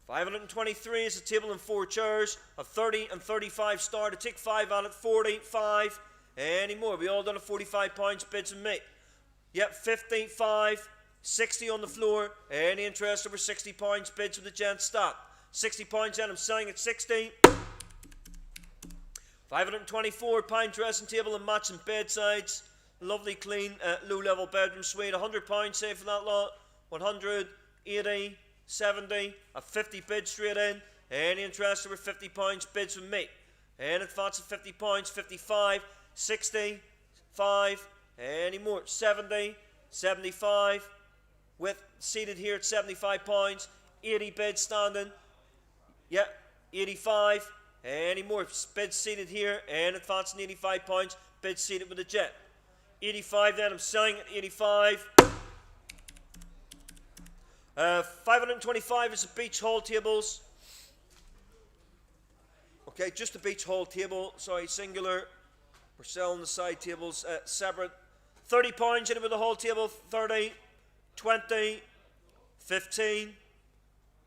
523 is a table and 4 chairs. Of 30 and 35 start. I take 5 on it. 40, 5. Any more? We all done at £45 bids and me. Yep, 50, 5. 60 on the floor. Any interest over £60 bids with the gent stop. £60 then, I'm selling at 60. 524 pine dressing table and matching bedsides. Lovely clean low level bedroom suite. £100 say for that lot. 100, 80, 70, a 50 bid straight in. Any interest over £50 bids with me. And advance of £50, 55, 60, 5, any more, 70, 75, with seated here at £75, 80 bids standing, yeah, 85, any more, bids seated here, and advancing £85, bids seated with a jet. 85 then, I'm selling at 85. 525 is the beach hall tables. Okay, just the beach hall table, sorry, singular. We're selling the side tables separate. £30 in it with the hall table, 30, 20, 15.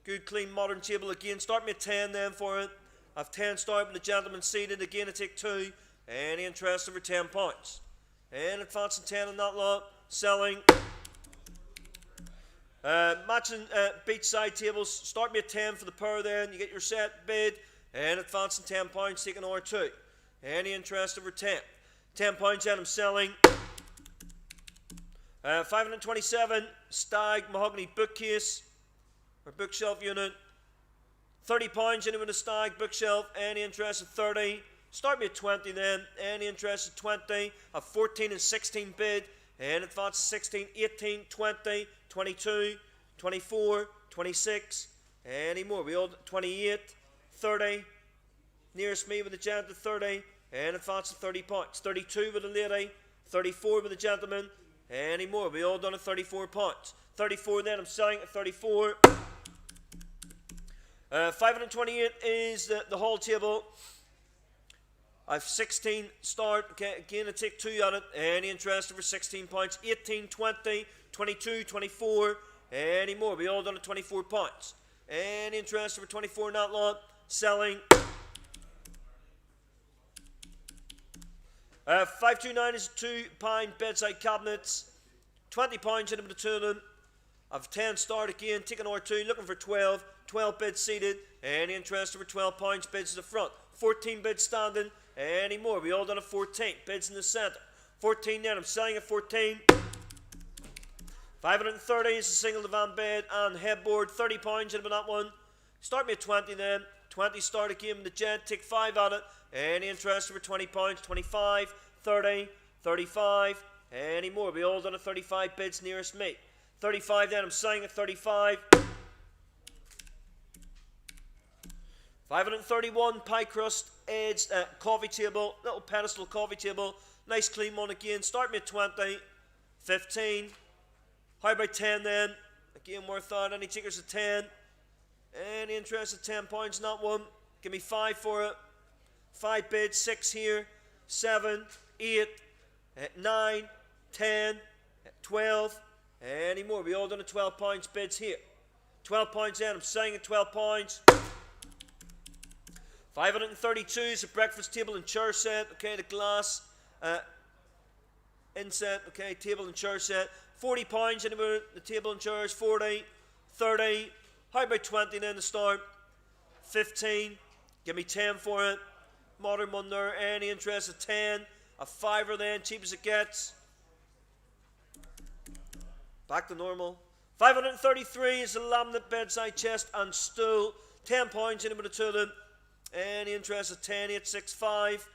Good, clean, modern table again. Start me at 10 then for it. I've 10 start with the gentleman seated. Again, I take 2. Any interest over £10. And advancing 10 on that lot. Selling. Matching beachside tables. Start me at 10 for the pair then. You get your set bid. And advancing £10, taking another 2. Any interest over 10. £10 then I'm selling. 527 stag mahogany bookcase or bookshelf unit. £30 in it with a stag bookshelf. Any interest at 30. Start me at 20 then. Any interest at 20. A 14 and 16 bid. And advance 16, 18, 20, 22, 24, 26. Any more? We all 28, 30. Nearest me with a gent at 30. And advance at £30. 32 with a lady. 34 with a gentleman. Any more? We all done at £34. 34 then, I'm selling at 34. 528 is the hall table. I've 16 start. Okay, again, I take 2 on it. Any interest over £16. 18, 20, 22, 24. Any more? We all done at £24. Any interest over 24 in that lot. Selling. 529 is 2 pine bedside cabinets. £20 in them with the 2 of them. I've 10 start again, taking another 2, looking for 12. 12 bids seated. Any interest over £12 bids to the front. 14 bids standing. Any more? We all done at 14. Bids in the centre. 14 then, I'm selling at 14. 530 is a single divan bed and headboard. £30 in with that one. Start me at 20 then. 20 start again with the gent. Take 5 on it. Any interest over £20, 25, 30, 35, any more? We all done at 35 bids nearest me. 35 then, I'm selling at 35. 531 pie crust edged coffee table, little pedestal coffee table, nice clean one again. Start me at 20, 15, How about 10 then? Again, worth that. Any takers at 10? Any interest at 10 points in that one? Give me 5 for it. 5 bids, 6 here, 7, 8, 9, 10, 12. Any more? We all done at 12 points bids here. 12 points in. I'm saying at 12 points. 532 is a breakfast table and chair set. Okay, the glass inset. Okay, table and chair set. 40 points. Anybody? The table and chairs. 40, 30. How about 20 then to start? 15. Give me 10 for it. Modern one there. Any interest at 10? A fiver then, cheap as it gets. Back to normal. 533 is a laminate bedside chest and stool. 10 points, anybody to them. Any interest at 10, 8, 6, 5.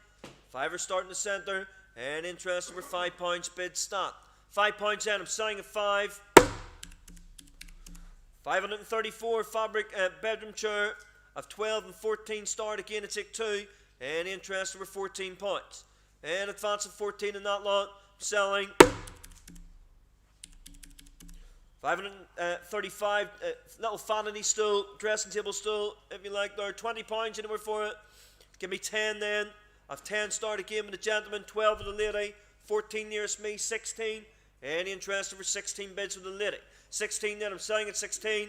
Fiver start in the centre. Any interest over 5 points, bid stat. 5 points in, I'm selling at 5. 534 fabric bedroom chair of 12 and 14 start again at take 2. Any interest over 14 points. And advance of 14 in that lot. Selling. 535 little vanity stool, dressing table stool, if you like there. 20 points anywhere for it. Give me 10 then. I've 10 start again with the gentleman, 12 with the lady, 14 nearest me, 16. Any interest over 16 bids with the lady. 16 then, I'm selling at 16.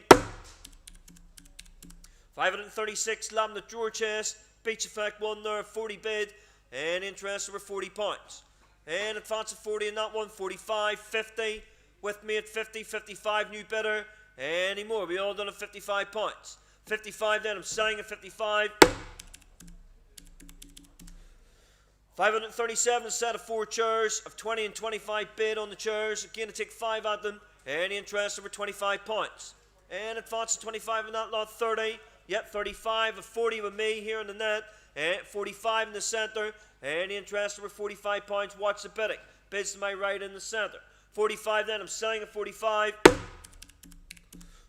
536 laminate drawer chest, beach effect one there, 40 bid. And interest over 40 points. And advance of 40 in that one, 45, 50. With me at 50, 55, new bidder. Any more? We all done at 55 points. 55 then, I'm selling at 55. 537, a set of 4 chairs of 20 and 25 bid on the chairs. Again, to take 5 at them. Any interest over 25 points. And advance of 25 in that lot, 30. Yep, 35, a 40 with me here in the net. 45 in the centre. Any interest over 45 points, watch the bidding. Bids to my right in the centre. 45 then, I'm selling at 45.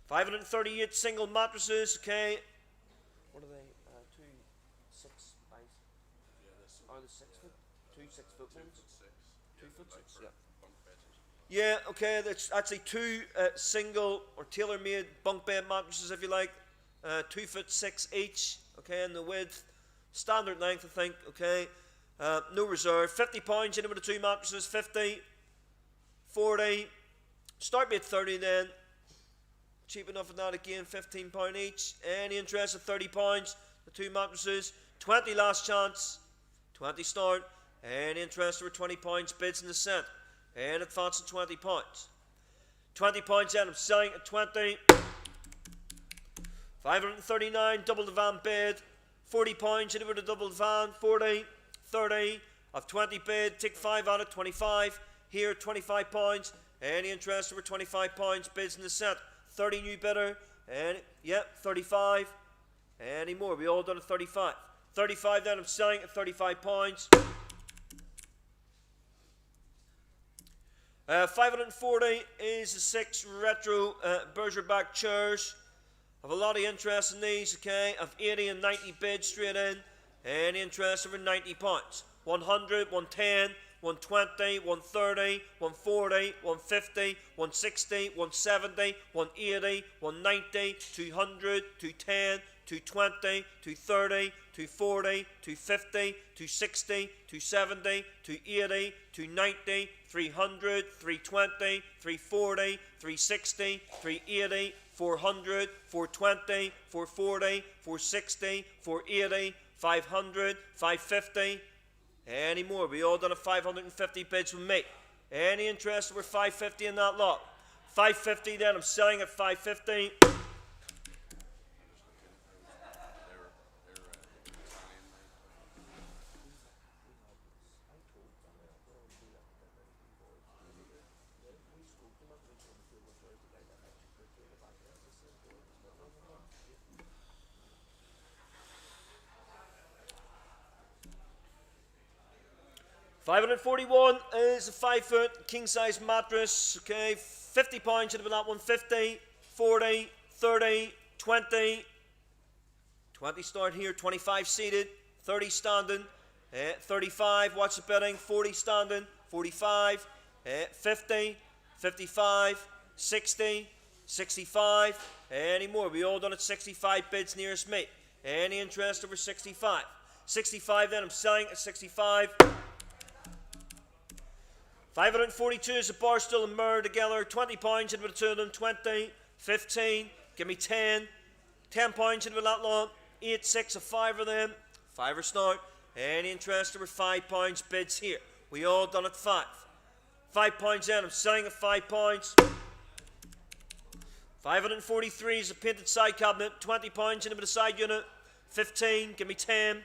538 single mattresses, okay. What are they? 2 6 by... Are they 6 foot? 2 6 foot ones? 2 foot 6, yeah. Yeah, okay, that's actually 2 single or tailor-made bunk bed mattresses, if you like. 2 foot 6 each, okay, in the width. Standard length, I think, okay. No reserve. 50 pounds, anybody with the 2 mattresses. 50, 40. Start me at 30 then. Cheap enough for that again, £15 each. Any interest at £30, the 2 mattresses. 20 last chance. 20 start. Any interest over £20, bids in the cent. And advance at £20. £20 then, I'm selling at 20. 539, double the van bid. £40, anybody with a double van. 40, 30. Of 20 bid, take 5 out of 25. Here, £25. Any interest over £25, bids in the cent. 30 new bidder. And yep, 35. Any more? We all done at 35. 35 then, I'm selling at £35. 540 is the 6 retro Bergerback chairs. I've a lot of interest in these, okay. I've 80 and 90 bids straight in. Any interest over 90 points. 100, 110, 120, 130, 140, 150, 160, 170, 180, 190, 200, 210, 220, 230, 240, 250, 260, 270, 280, 290, 300, 320, 340, 360, 380, 400, 420, 440, 460, 480, 500, 550. Any more? We all done a 550 bids with me. Any interest over 550 in that lot? 550 then, I'm selling at 550. £541 is a 5 foot king size mattress. Okay, £50 should have been that one. 50, 40, 30, 20. 20 start here, 25 seated, 30 standing, 35, watch the bidding, 40 standing, 45, 50, 55, 60, 65, any more? We all done at 65 bids nearest me. Any interest over 65? 65 then, I'm selling at 65. 542 is the bar still and mirror together. 20 points into the two of them. 20, 15, give me 10. 10 points into that lot. 8, 6, a 5 of them. 5 or start. Any interest over 5 points bids here. We all done at 5. 5 points in, I'm selling at 5 points. 543 is a painted side cabinet. 20 points into the side unit. 15, give me 10.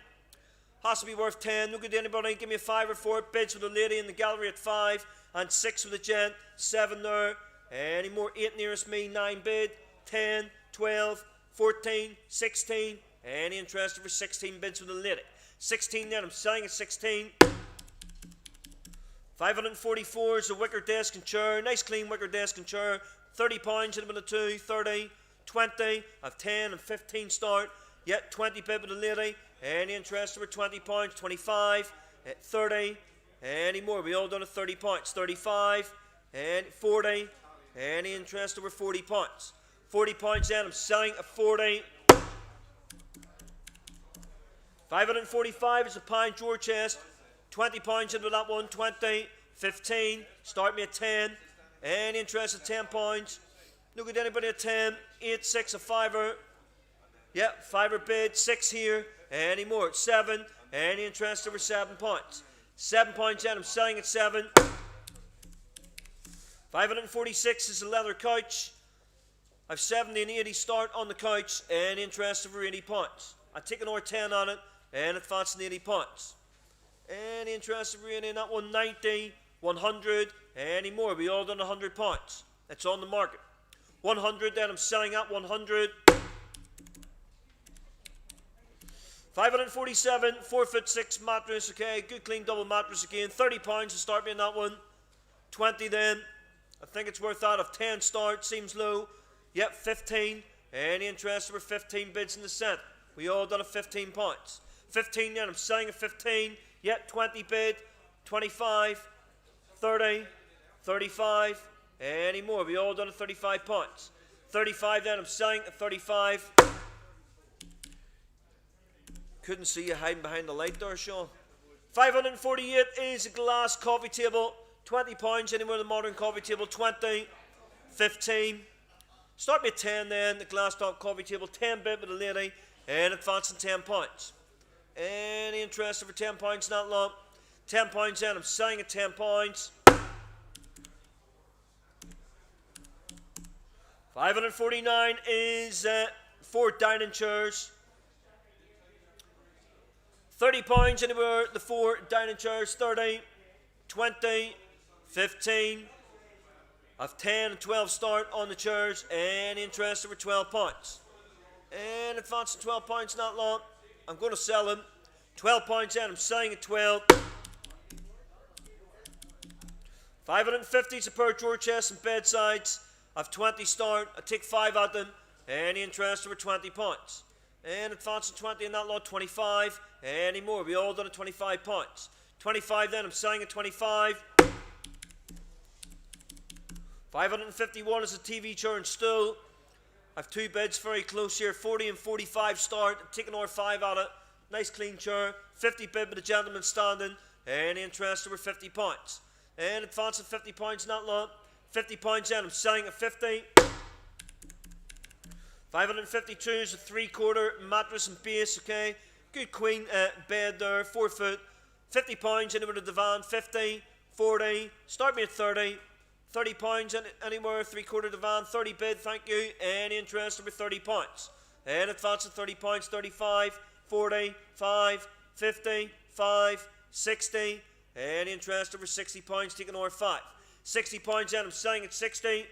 Has to be worth 10. No good to anybody. Give me a 5 or 4. Bids with a lady in the gallery at 5. And 6 with a gent. 7 there. Any more? 8 nearest me. 9 bid. 10, 12, 14, 16. Any interest over 16 bids with a lady. 16 then. I'm selling at 16. 544 is a wicker desk and chair. Nice clean wicker desk and chair. 30 pounds in a 2. 30, 20. I've 10 and 15 start. Yet 20 bid with a lady. Any interest over 20 points? 25, 30, any more? We all done at 30 points. 35, and 40, any interest over 40 points? 40 points then, I'm selling at 40. 545 is a pine drawer chest. 20 points into that one. 20, 15, start me at 10. Any interest at 10 points? Look at anybody at 10. 8, 6, a 5er. Yep, 5er bid. 6 here. Any more? 7. Any interest over 7 points? 7 points in. I'm selling at 7. 546 is a leather couch. I've 70 and 80 start on the couch. Any interest over 80 points? I take an R10 on it and advance in 80 points. Any interest over 80 in that one? 90, 100. Any more? We all done 100 points. It's on the market. 100 then. I'm selling at 100. 547, 4'6" mattress, okay, good clean double mattress again. 30 pounds to start me in that one. 20 then. I think it's worth that. Of 10 start, seems low. Yep, 15. Any interest over 15 bids in the cent? We all done at 15 points. 15 then, I'm selling at 15. Yep, 20 bid. 25, 30, 35. Any more? We all done at 35 points. 35 then, I'm selling at 35. Couldn't see you hiding behind the light there, Sean. 548 is a glass coffee table. 20 pounds anywhere in the modern coffee table. 20, 15. Start me at 10 then, the glass top coffee table. 10 bid with a lady. And advancing 10 pounds. Any interest over 10 pounds in that lot? 10 pounds in, I'm selling at 10 pounds. 549 is 4 dining chairs. 30 pounds anywhere, the 4 dining chairs. 30, 20, 15. I've 10 and 12 start on the chairs. Any interest over 12 pounds? And advancing 12 pounds not long. I'm going to sell them. 12 pounds in, I'm selling at 12. 550 is a pair of drawer chests and bedsides. I've 20 start. I take 5 at them. Any interest over 20 pounds? And advancing 20 in that lot. 25. Any more? We all done at 25 points. 25 then, I'm selling at 25. 551 is a TV chair and stool. I've 2 bids very close here. 40 and 45 start. I'm taking R5 at it. Nice clean chair. 50 bid with a gentleman standing. Any interest over 50 points? And advancing 50 points in that lot. 50 points in, I'm selling at 50. 552 is a 3/4 mattress and base, okay. Good queen bed there, 4 foot. 50 pounds anywhere to the divan. 50, 40, start me at 30. 30 pounds anywhere, 3/4 divan. 30 bid, thank you. Any interest over 30 pounds? And advance at 30 pounds. 35, 40, 5, 50, 5, 60. Any interest over 60 pounds, taking R5. 60 pounds in, I'm selling at 60.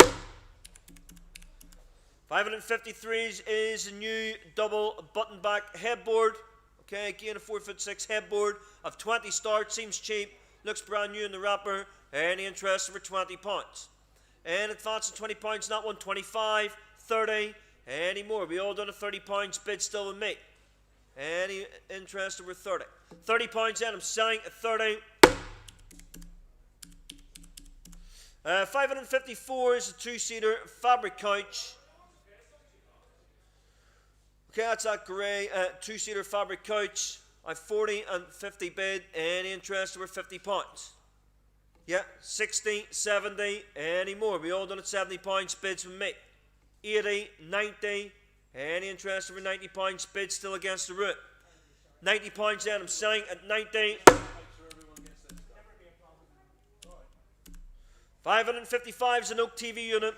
553 is a new double button back headboard. Okay, again a 4'6" headboard. Of 20 start, seems cheap. Looks brand new in the wrapper. Any interest over 20 pounds? And advancing 20 pounds, not one. 25, 30, any more? We all done at 30 pounds, bid still with me. Any interest over 30? 30 pounds in, I'm selling at 30. $554 is a two-seater fabric couch. Okay, that's that grey two-seater fabric couch. I've 40 and 50 bid. Any interest over £50? Yeah, 60, 70, any more. We all done at £70 bids from me. 80, 90, any interest over £90 bid still against the route. £90 then I'm selling at 90. 555 is an Oak TV unit.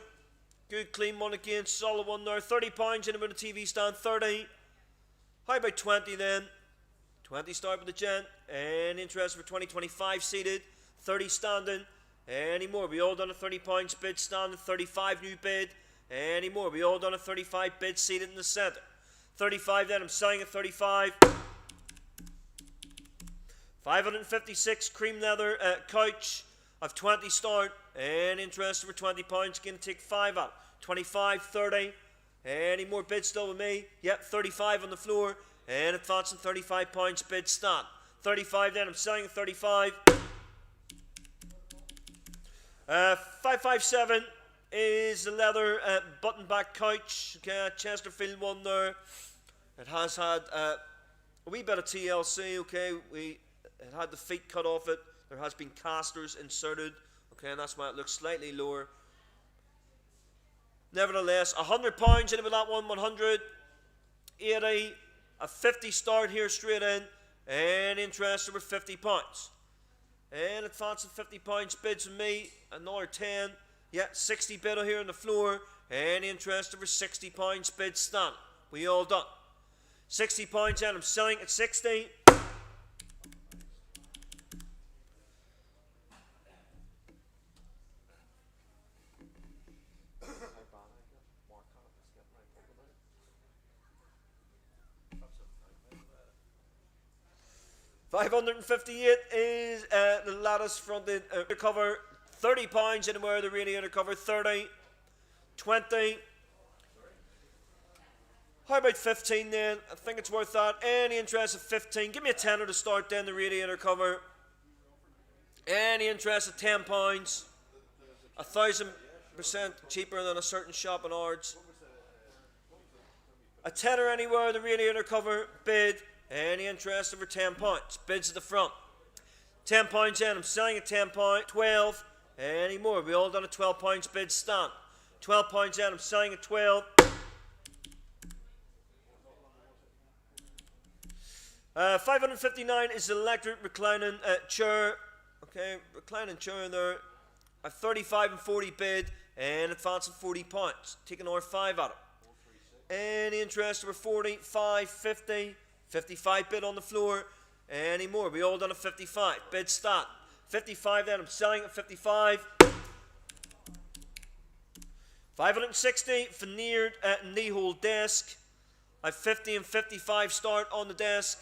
Good clean one again, solid one there. £30 in about a TV stand, 30. How about 20 then? 20 start with the gent. Any interest for 20, 25 seated, 30 standing. Any more? We all done a £30 bid standing, 35 new bid. Any more? We all done a 35 bid seated in the centre. 35 then I'm selling at 35. 556 cream leather couch. I've 20 start. And interested for £20, going to take 5 out. 25, 30. Any more bids still with me? Yep, 35 on the floor. And advancing £35 bid stand. 35 then, I'm selling at 35. 557 is the leather button back couch. Okay, Chesterfield one there. It has had a wee bit of TLC, okay. It had the feet cut off it. There has been casters inserted. Okay, and that's why it looks slightly lower. Nevertheless, £100 in with that one, 100, 80, a 50 start here straight in, and interest over £50. And advancing £50 bids from me, another 10, yeah, 60 bid here on the floor, and interest over £60 bid stand. We all done. £60 and I'm selling at 60. $558 is the lattice fronted cover. £30 anywhere the radiator cover. 30, 20. How about 15 then? I think it's worth that. Any interest of 15? Give me a tenner to start then the radiator cover. Any interest of £10? 1,000% cheaper than a certain shop in Ards. A tenner anywhere the radiator cover bid. Any interest over £10? Bids at the front. £10 in. I'm selling at £10. 12. Any more? We all done a £12 bid stand. £12 in. I'm selling at 12. $559 is the electric reclining chair. Okay, reclining chair there. A 35 and 40 bid and advancing £40. Taking our 5 out of it. Any interest over 40, 5, 50. 55 bid on the floor. Any more? We all done a 55. Bid stand. 55 then. I'm selling at 55. 560 veneered knee-hole desk. I have 50 and 55 start on the desk.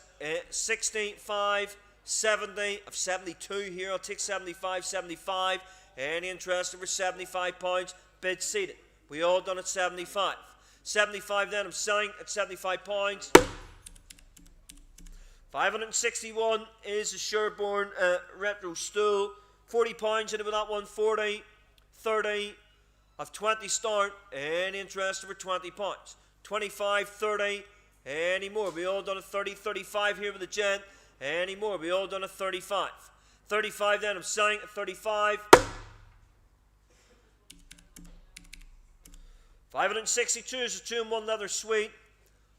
65, 70. I have 72 here. I'll take 75, 75. Any interest over £75? Bid seated. We all done at 75. 75 then. I'm selling at £75. 561 is a Sherborne retro stool. £40 into that one. 40, 30. I've 20 start. Any interest over £20? 25, 30. Any more? We all done a 30, 35 here with the gent. Any more? We all done a 35. 35 then. I'm selling at 35. 562 is a 2-in-1 leather suite.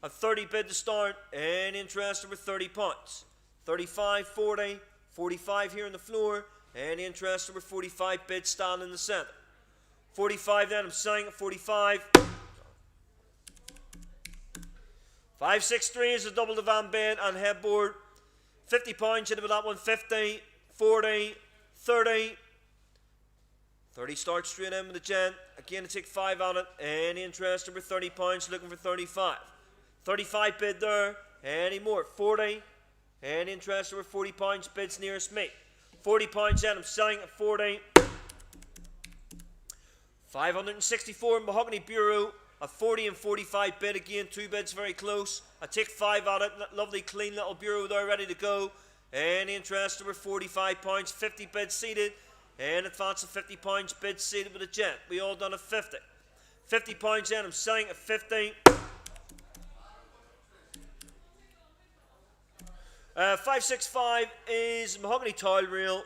A 30 bid to start. And interest over £30. 35, 40, 45 here on the floor. And interest over 45 bid stand in the centre. 45 then. I'm selling at 45. 563 is a double divan bed and headboard. £50 into that one. 50, 40, 30. 30 starts straight in with the gent. Again, to take 5 on it. Any interest over £30, looking for 35. 35 bid there. Any more? 40. Any interest over £40, bids nearest me. £40 in, I'm selling at 40. 564 mahogany bureau. A 40 and 45 bid again, 2 bids very close. I take 5 on it. Lovely clean little bureau there ready to go. Any interest over £45, 50 bids seated. and advancing 50 points, bid seated with a gent. We all done at 50. 50 points then, I'm selling at 50. 565 is mahogany tile reel.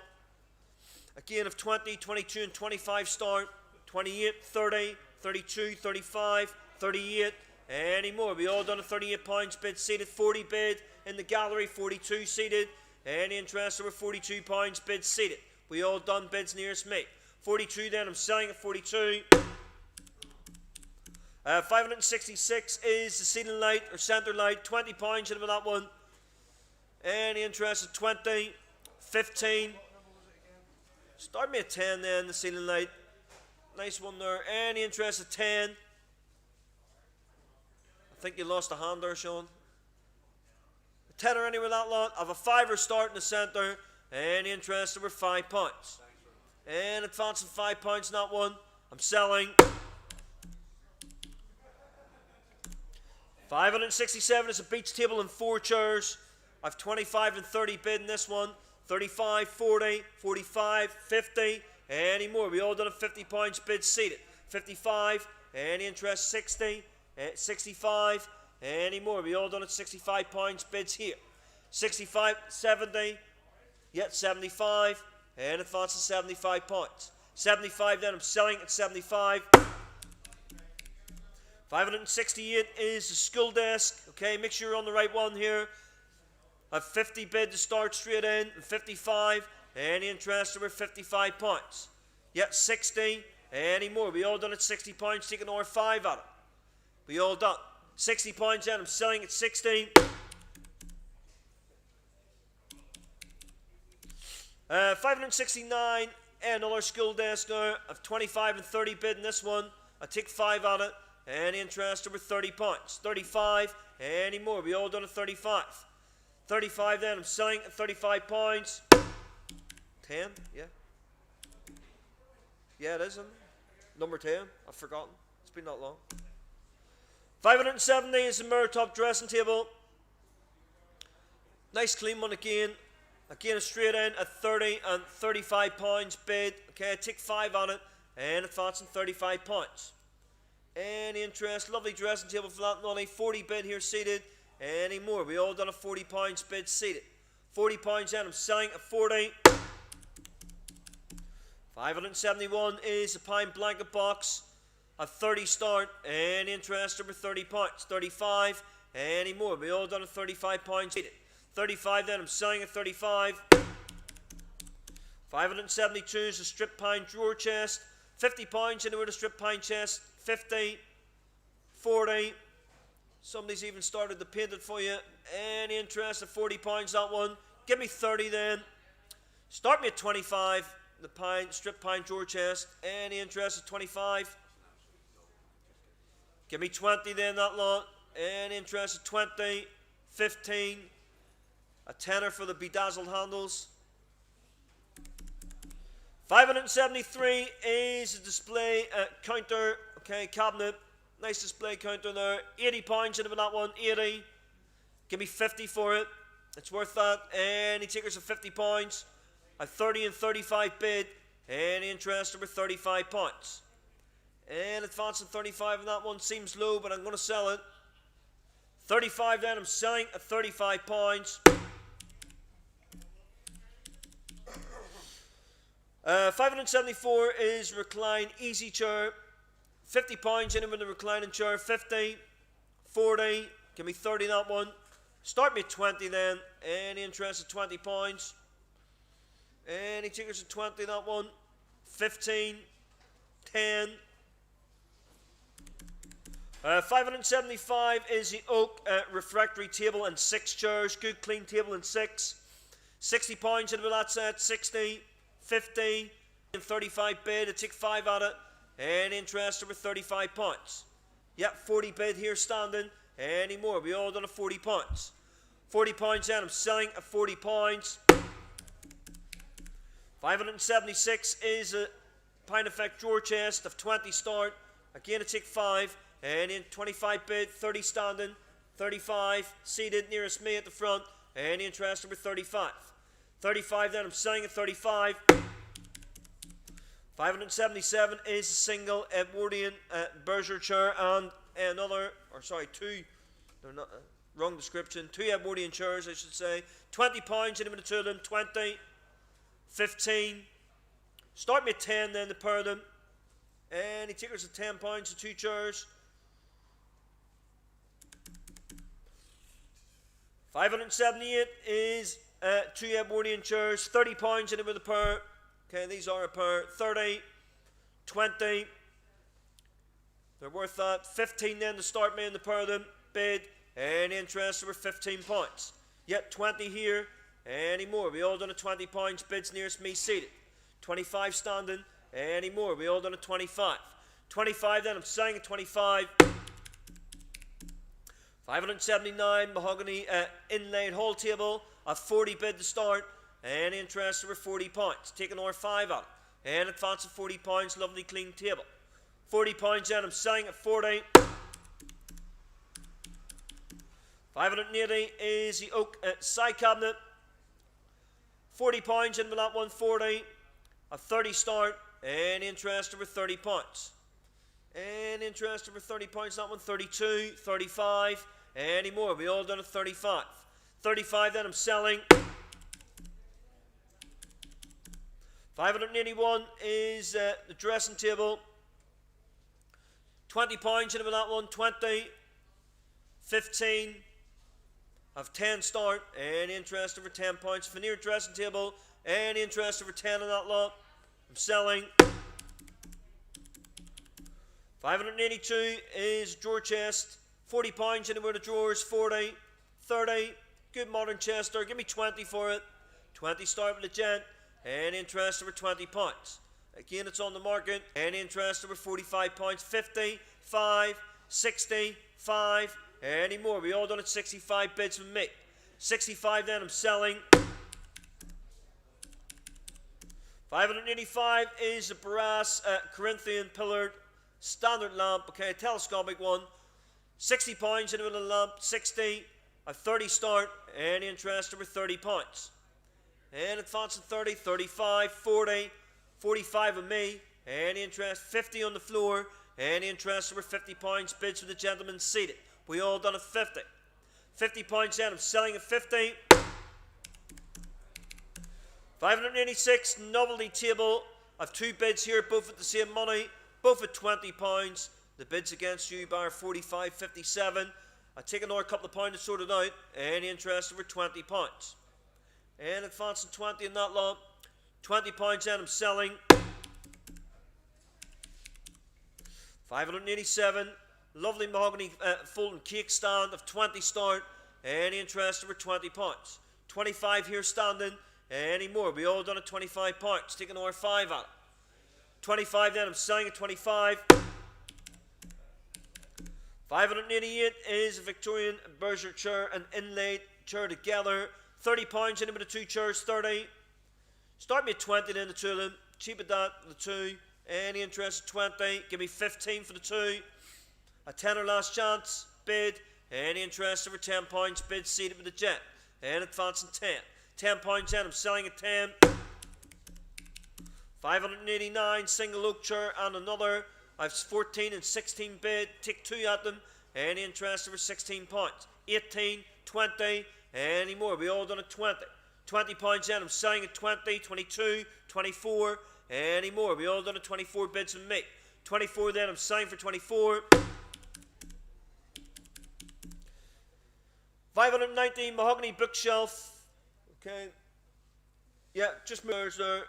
Again of 20, 22 and 25 start. 28, 30, 32, 35, 38, any more. We all done at 38 points, bid seated, 40 bid in the gallery, 42 seated. Any interest over 42 points, bid seated. We all done bids nearest me. 42 then, I'm selling at 42. 566 is the ceiling light or center light, 20 points into that one. Any interest at 20, 15. Start me at 10 then, the ceiling light. Nice one there. Any interest at 10? I think you lost a hand there, Sean. A 10 or anywhere that lot. I have a 5er start in the centre. Any interest over 5 points? And advancing 5 points in that one. I'm selling. 567 is a beach table and 4 chairs. I've 25 and 30 bid in this one. 35, 40, 45, 50. Any more? We all done at 50 points, bid seated. 55, any interest? 60, 65, any more? We all done at 65 points, bids here. 65, 70, yet 75, and advance to 75 points. 75 then, I'm selling at 75. 568 is the school desk. Okay, make sure you're on the right one here. I've 50 bid to start straight in, and 55. Any interest over 55 points? Yet 60. Any more? We all done at 60 points, taking over 5 at it. We all done. 60 points in, I'm selling at 16. 569, another school desk now. I've 25 and 30 bid in this one. I take 5 at it. Any interest over 30 points? 35. Any more? We all done at 35. 35 then, I'm selling at 35 points. 10, yeah. Yeah, it is, isn't it? Number 10, I've forgotten. It's been that long. 570 is the mirror top dressing table. Nice clean one again. Again, a straight in at 30 and 35 pounds bid. Okay, I take 5 on it and advancing 35 points. Any interest? Lovely dressing table for that money. 40 bid here seated. Any more? We all done a 40 pounds bid seated. 40 pounds in, I'm selling at 40. 571 is a pine blanket box. A 30 start. Any interest over 30 points? 35. Any more? We all done a 35 pounds seated. 35 then, I'm selling at 35. 572 is a strip pine drawer chest. 50 pounds into a strip pine chest. 50. 40. Somebody's even started to paint it for you. Any interest at 40 pounds that one? Give me 30 then. Start me at 25. The pine, strip pine drawer chest. Any interest at 25? Give me 20 then that lot. Any interest at 20? 15. A tenner for the bedazzled handles. 573 is a display counter, okay, cabinet. Nice display counter there. 80 pounds into that one, 80. Give me 50 for it. It's worth that. Any takers of 50 pounds. A 30 and 35 bid. Any interest over 35 pounds. And advancing 35 on that one seems low, but I'm going to sell it. 35 then, I'm selling at 35 pounds. 574 is recline easy chair. 50 pounds in it with the reclining chair. 50, 40, give me 30 that one. Start me at 20 then. Any interest at 20 pounds? Any takers at 20 that one? 15, 10. 575 is the oak refractory table and 6 chairs. Good clean table and 6. 60 pounds in it with that set. 60, 50, and 35 bid. I take 5 at it. Any interest over 35 pounds? Yep, 40 bid here standing. Any more? We all done a 40 pounds. 40 pounds in, I'm selling at 40 pounds. 576 is a Pine Effect drawer chest of 20 start. Again, I take 5. And in 25 bid, 30 standing, 35 seated nearest me at the front. Any interest over 35? 35 then, I'm selling at 35. 577 is a single Edwardian Berger chair and another, or sorry, two, they're not, wrong description, two Edwardian chairs I should say. £20 in the two of them, 20, 15. Start me at 10 then, the pair of them. Any takers at £10 the two chairs. 578 is two Edwardian chairs, £30 in it with a pair. Okay, these are a pair. 30, 20. They're worth that. 15 then to start me in the pair of them. Bid. Any interest over £15. Yet 20 here. Any more? We all done at £20. Bids nearest me seated. 25 standing. Any more? We all done at 25. 25 then. I'm selling at 25. 579 mahogany inlaid hall table at 40 bid to start. Any interest over £40. Taking over 5 out. And advance of £40. Lovely clean table. £40 then. I'm selling at 40. 580 is the oak side cabinet. £40 in with that one. 40. At 30 start. Any interest over £30. And interest over £30. That one. 32. 35. Any more? We all done at 35. 35 then. I'm selling. 581 is the dressing table. £20 in with that one. 20. 15. Of 10 start. Any interest over £10. Veneer dressing table. Any interest over 10 on that lot. I'm selling. 582 is drawer chest. £40 in with the drawers. 40. 30. Good modern chest there. Give me 20 for it. 20 start with the gent. Any interest over £20. Again, it's on the market. Any interest over £45. 50, 5, 60, 5. Any more? We all done at 65 bids with me. 65 then. I'm selling. 585 is a brass Corinthian pillared standard lamp. Okay, a telescopic one. £60 in with a lamp. 60. A 30 start. Any interest over £30. And advancing 30, 35, 40, 45 of me. Any interest? 50 on the floor. Any interest over £50. Bids for the gentleman seated. We all done at 50. £50 in. I'm selling at 50. 586 novelty table. I've two bids here, both at the same money, both at £20. The bids against you bar 45.57. I take another couple of pounds to sort it out. Any interest over £20. And advancing 20 in that lot. £20 in. I'm selling. 587. Lovely mahogany Fulton cake stand of 20 start. Any interest over £20. 25 here standing. Any more? We all done at £25. Taking over 5 out. 25 then. I'm selling at 25. 588 is a Victorian Berger chair and inlaid chair together. £30 in with the two chairs. 30. Start me at 20 then the two of them. Cheap at that, the two. Any interest at 20. Give me 15 for the two. A tenner last chance. Bid. Any interest over £10. Bid seated with the jet. And advancing 10. £10 in. I'm selling at 10. 589 single oak chair and another. I've 14 and 16 bid. Take 2 at them. Any interest over £16. 18, 20. Any more? We all done at 20. £20 in. I'm selling at 20, 22, 24. Any more? We all done at 24 bids with me. 24 then. I'm selling for 24. 519 mahogany bookshelf. Okay. Yeah, just mirrors there.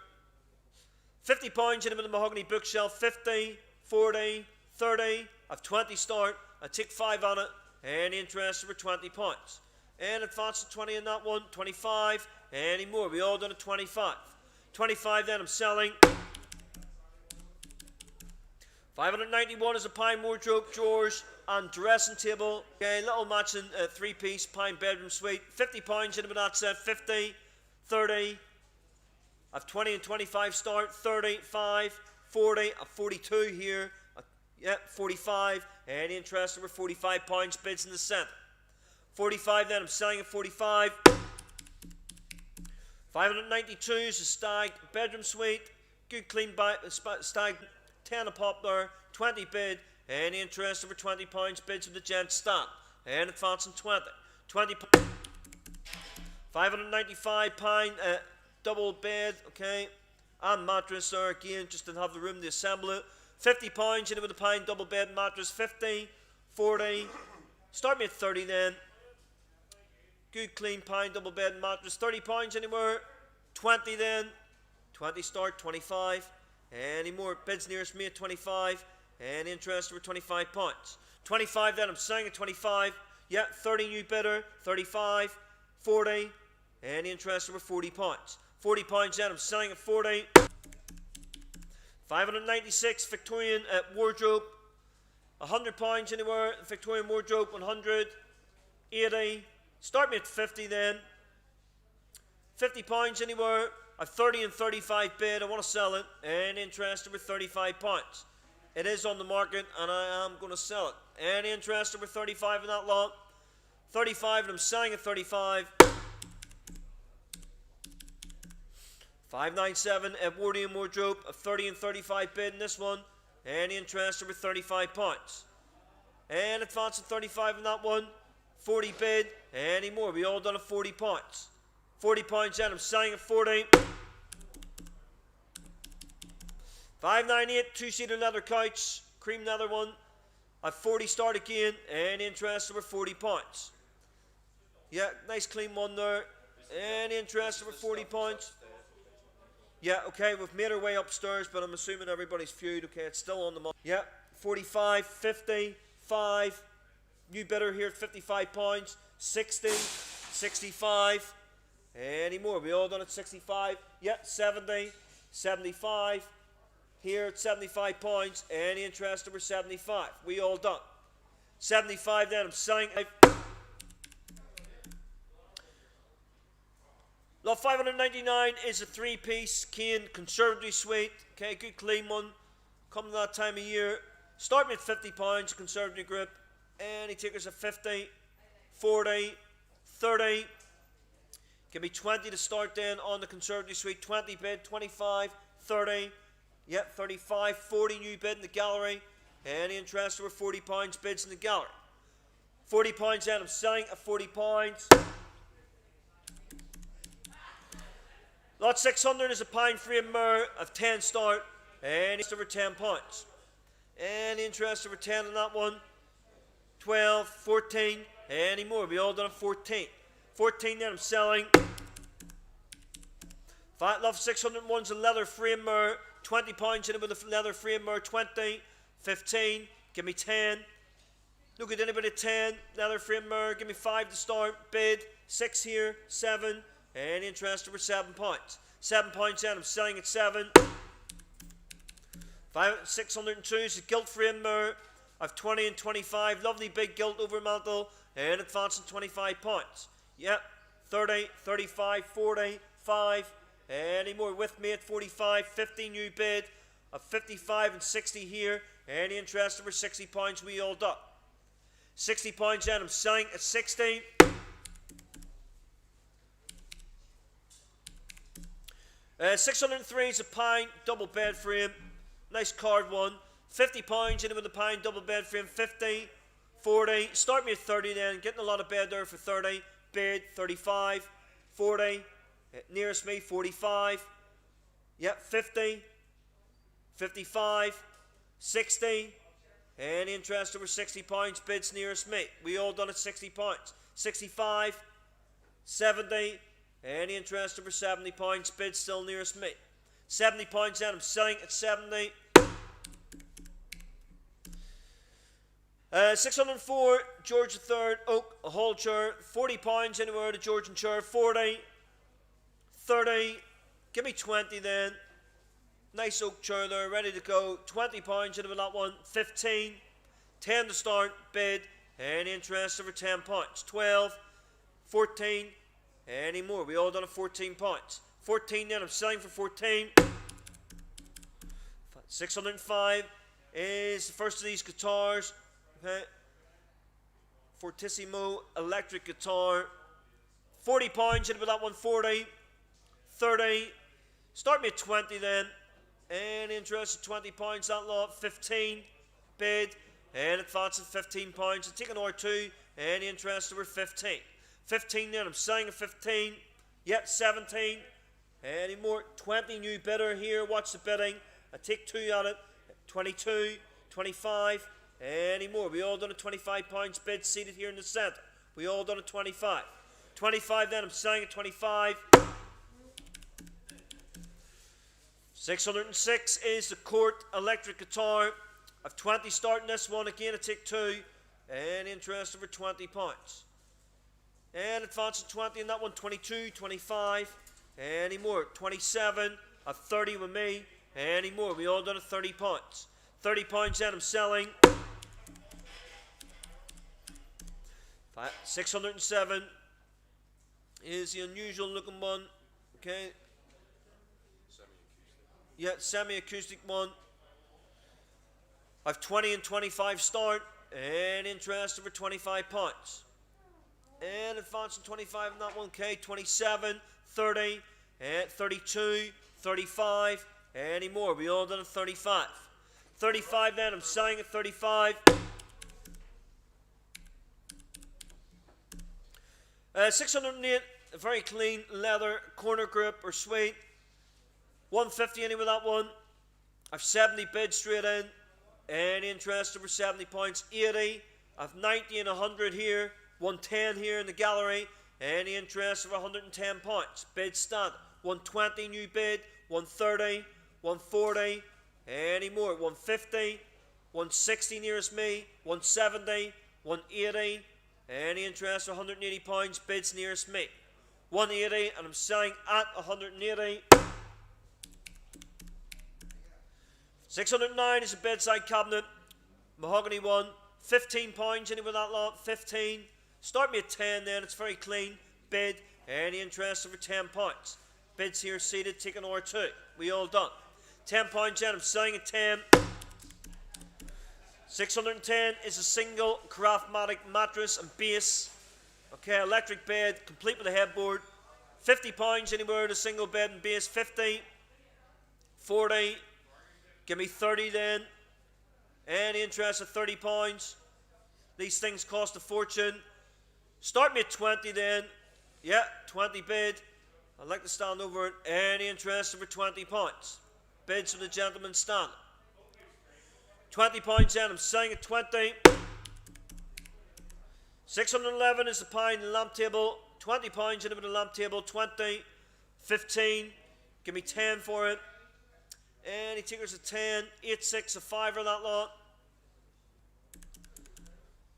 £50 in with the mahogany bookshelf. 50, 40, 30. I've 20 start. I take 5 on it. Any interest over £20. And advance to 20 in that one. 25. Any more? We all done at 25. 25 then. I'm selling. 591 is a pine wardrobe, drawers and dressing table. Okay, little matching 3-piece pine bedroom suite. £50 in with that set. 50, 30. I've 20 and 25 start. 35, 40. I've 42 here. Yeah, 45. Any interest over £45. Bids in the centre. 45 then. I'm selling at 45. 592 is a stag bedroom suite. Good clean stag, 10 a pop there, 20 bid. Any interest over £20 bids with the gent stand. And advancing 20. 20 £595 double bed, okay. And mattress there again, just didn't have the room to assemble it. £50 in it with a pine double bed mattress. 50, 40. Start me at 30 then. Good clean pine double bed mattress. £30 anywhere. 20 then. 20 start. 25. Any more bids nearest me at 25. Any interest over £25. 25 then. I'm saying at 25. Yeah, 30 new bidder. 35. 40. Any interest over £40. £40 then. I'm selling at 40. 596 Victorian wardrobe. £100 anywhere. Victorian wardrobe. 100. 80. Start me at 50 then. £50 anywhere. I've 30 and 35 bid. I want to sell it. And interest over £35. It is on the market and I am going to sell it. Any interest over 35 in that lot? 35 and I'm selling at 35. 597 Edwardian wardrobe. A 30 and 35 bid in this one. Any interest over £35. And advance at 35 in that one. 40 bid. Any more? We all done at £40. £40 then. I'm selling at 40. 598 two-seater leather couch. Cream leather one. At 40 start again. Any interest over £40. Yeah, nice clean one there. Any interest over £40. Yeah, okay, we've made our way upstairs, but I'm assuming everybody's viewed. Okay, it's still on the money. Yeah, 45, 50, 5. New bidder here at £55. 60, 65. Any more? We all done at 65. Yeah, 70, 75. Here at £75. Any interest over 75? We all done. 75 then. I'm selling. Lot 599 is a 3-piece cane conservatory suite. Okay, good clean one. Coming that time of year. Start me at £50 conservatory group. Any takers at 50, 40, 30. Give me 20 to start then on the conservatory suite. 20 bid, 25, 30. Yep, 35, 40 new bid in the gallery. Any interest over £40 bids in the gallery. £40 then. I'm selling at £40. Lot 600 is a pine frame mirror of 10 start. Any over £10. Any interest over 10 on that one? 12, 14. Any more? We all done at 14. 14 then. I'm selling. Lot 601's a leather frame mirror. £20 in it with a leather frame mirror. 20, 15. Give me 10. Look at anybody at 10. Leather frame mirror. Give me 5 to start. Bid. 6 here. 7. Any interest over £7. £7 then. I'm selling at 7. 602 is a gilt frame mirror. I've 20 and 25. Lovely big gilt over mantle. And advancing £25. Yep. 30, 35, 40, 5. Any more with me at 45, 50 new bid. Of 55 and 60 here. Any interest over £60? We all done. £60 then. I'm selling at 60. 603 is a pine double bed frame. Nice card one. £50 in it with a pine double bed frame. 50, 40. Start me at 30 then. Getting a lot of bed there for 30. Bid 35, 40. Nearest me 45. Yep, 50, 55, 60. Any interest over £60? Bids nearest me. We all done at £60. 65, 70. Any interest over £70? Bid still nearest me. £70 then. I'm selling at 70. 604 George III oak, a whole chair. £40 anywhere to George and chair. 40, 30. Give me 20 then. Nice oak chair there, ready to go. £20 into that one. 15, 10 to start. Bid. Any interest over £10? 12, 14. Any more? We all done at 14 points. 14 then. I'm selling for 14. 605 is the first of these guitars. Okay. Fortissimo electric guitar. £40 in with that one. 40, 30. Start me at 20 then. Any interest at 20 points, that lot, 15, bid, and advancing 15 points, and taking R2, any interest over 15. 15 then, I'm selling at 15, yet 17, any more, 20 new bidder here, watch the bidding, I take 2 at it, 22, 25, any more, we all done at 25 points, bid seated here in the centre, we all done at 25. 25 then, I'm selling at 25. 606 is the Court electric guitar. I've 20 starting this one again, I take 2. And interest over 20 points. And advancing 20 in that one, 22, 25. Any more? 27. I've 30 with me. Any more? We all done at 30 points. 30 points then, I'm selling. 607 is the unusual looking one. Okay. Yeah, semi-acoustic one. I've 20 and 25 start, and interest over 25 points. And advancing 25 in that one, okay, 27, 30, and 32, 35, any more. We all done at 35. 35 then, I'm selling at 35. 608, a very clean leather corner grip or suede. 150 any with that one. I've 70 bids straight in. Any interest over 70 points. 80. I've 90 and 100 here. 110 here in the gallery. Any interest over 110 points. Bid stand. 120 new bid. 130. 140. Any more. 150. 160 nearest me. 170. 180. Any interest over 180 points. Bids nearest me. 180 and I'm selling at 180. 609 is a bedside cabinet, mahogany one, 15 points, any with that lot, 15. Start me at 10 then, it's very clean, bid, any interest over 10 points. Bids here seated, taking R2, we all done. 10 points then, I'm selling at 10. 610 is a single Craftmatic mattress and base. Okay, electric bed, complete with a headboard. 50 points anywhere in a single bed and base, 50, 40, give me 30 then. Any interest at 30 points. These things cost a fortune. Start me at 20 then. Yeah, 20 bid. I'd like to stand over it. Any interest over 20 points. Bids from the gentleman standing. 20 points then. I'm selling at 20. 611 is the pine lamp table. 20 points in it with the lamp table. 20. 15. Give me 10 for it. Any takers at 10, 8-6, a 5 on that lot.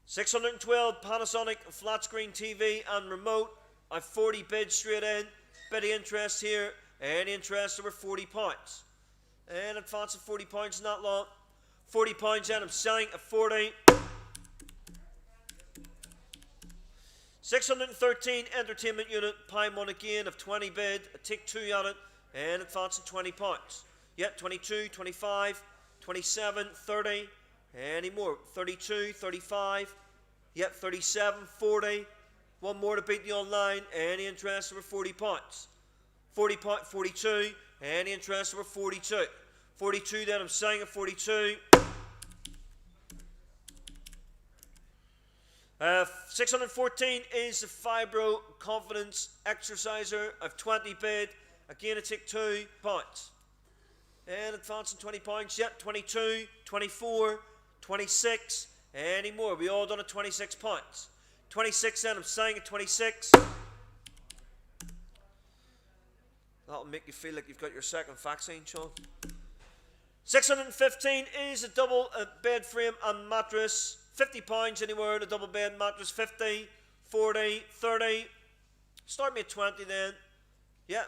612 Panasonic flat screen TV and remote. I've 40 bids straight in. Bit of interest here. Any interest over 40 points. And advance of 40 points in that lot. 40 points in, I'm selling at 40. 613 entertainment unit, pine one again of 20 bid. I take 2 on it and advance of 20 points. Yep, 22, 25, 27, 30, any more, 32, 35, yep, 37, 40, one more to beat the online, any interest over 40 points. 42, any interest over 42. 42 then, I'm selling at 42. 614 is the Fibro Confidence Exerciser. I've 20 bid, again I take 2 points. And advancing 20 points, yep, 22, 24, 26, any more. We all done at 26 points. 26 then, I'm saying at 26. That'll make you feel like you've got your second vaccine, Sean. 615 is a double bed frame and mattress. 50 pounds anywhere, the double bed mattress. 50, 40, 30. Start me at 20 then. Yeah,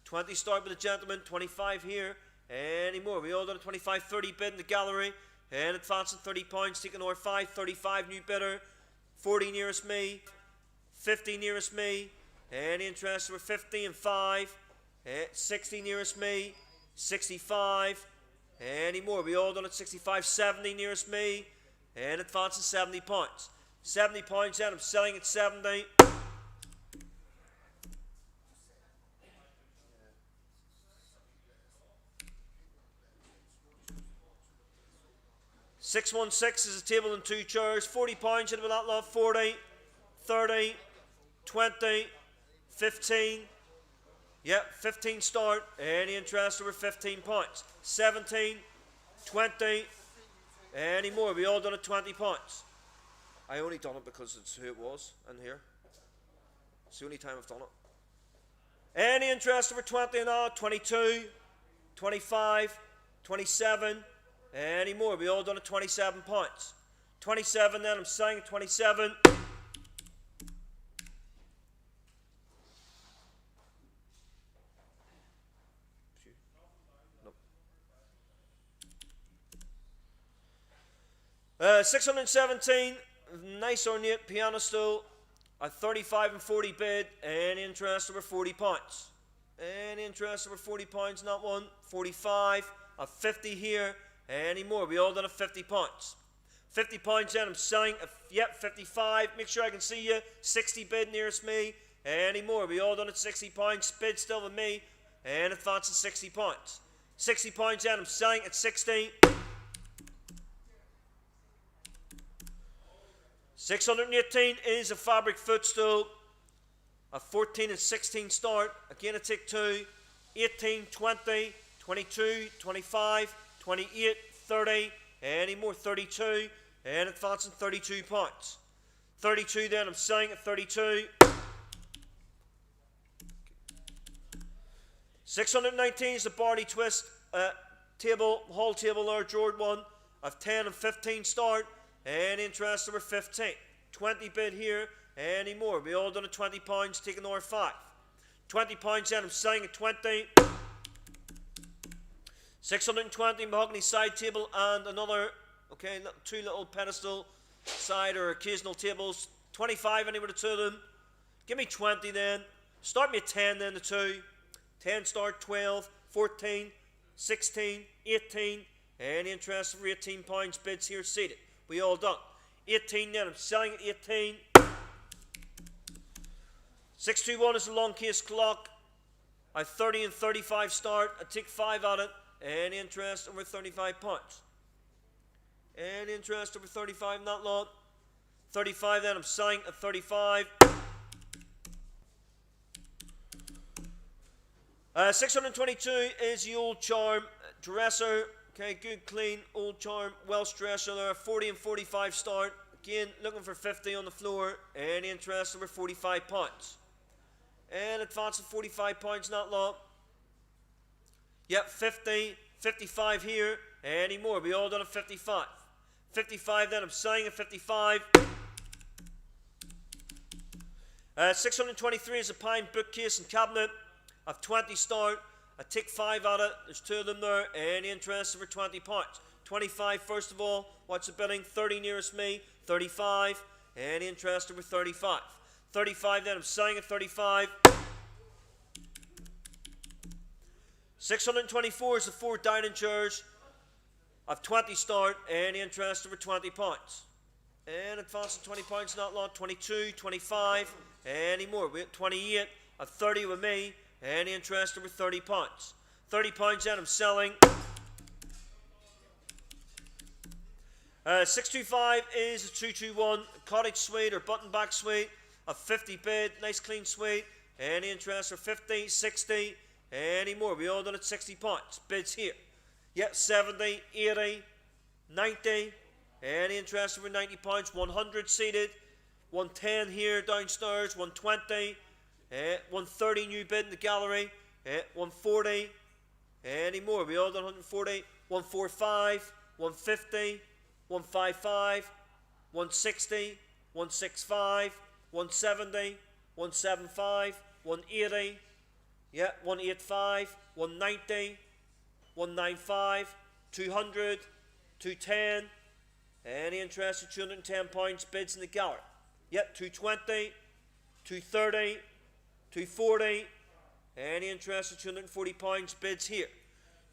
20 start with a gentleman, 25 here. Any more? We all done a 25, 30 bid in the gallery. And advancing 30 points, taking over 5, 35 new bidder. 40 nearest me. 50 nearest me. Any interest over 50 and 5. 60 nearest me. 65. Any more? We all done at 65, 70 nearest me. And advancing 70 points. 70 points and I'm selling at 70. 616 is a table and 2 chairs. £40 into that lot. 40, 30, 20, 15. Yep, 15 start. Any interest over £15? 17, 20. Any more? We all done it £20. I only done it because it's who it was in here. It's the only time I've done it. Any interest over 20 now? 22, 25, 27. Any more? We all done it £27. 27 then, I'm saying 27. Nope. 617, nice ornate piano stool. A 35 and 40 bid. Any interest over £40? Any interest over £40? Not one. 45. A 50 here. Any more? We all done at £50. £50 then, I'm selling. Yep, 55. Make sure I can see you. 60 bid nearest me. Any more? We all done at £60. Bid still with me. And advance at £60. £60 then, I'm selling at 60. 618 is a fabric footstool. A 14 and 16 start. Again, a tick 2. 18, 20, 22, 25, 28, 30. Any more? 32. And advancing £32. 32 then, I'm selling at 32. 619 is the Barley Twist table, hall table there, George 1. I've 10 and 15 start. Any interest over 15. 20 bid here. Any more? We all done at £20, taking over 5. £20 then, I'm selling at 20. 620 mahogany side table and another, okay, 2 little pedestal side or occasional tables. 25 anywhere to 2 of them. Give me 20 then. Start me at 10 then, the 2. 10 start, 12, 14, 16, 18. Any interest over £18, bids here seated. We all done. 18 then, I'm selling at 18. 621 is a long case clock. I 30 and 35 start. I take 5 on it. Any interest over £35? Any interest over 35? Not long. 35 then, I'm selling at 35. 622 is the old charm dresser. Okay, good, clean, old charm, Welsh dresser there. 40 and 45 start. Again, looking for 50 on the floor. Any interest over £45? And advance of £45, not long. Yep, 50, 55 here. Any more? We all done at 55. 55 then, I'm selling at 55. 623 is a pine bookcase and cabinet. I've 20 start. I take 5 out of it. There's 2 of them there. Any interest over £20? 25 first of all. What's the bidding? 30 nearest me. 35. Any interest over 35? 35 then, I'm selling at 35. 624 is the 4 dining chairs. I've 20 start. Any interest over £20? And advance of £20, not long. 22, 25. Any more? We're at 28. I've 30 with me. Any interest over £30? £30 then, I'm selling. 625 is a 221 cottage suite or button back suite. A 50 bid, nice clean suite. Any interest for 50, 60, any more? We all done at £60. Bids here. Yep, 70, 80, 90. Any interest over £90? 100 seated. 110 here downstairs. 120. 130 new bid in the gallery. 140. Any more? We all done 140. 145. 150. 155. 160. 165. 170. 175. 180. Yeah, 185. 190. 195. 200. 210. Any interest for £210 bids in the gallery? Yep, 220. 230. 240. Any interest for £240 bids here?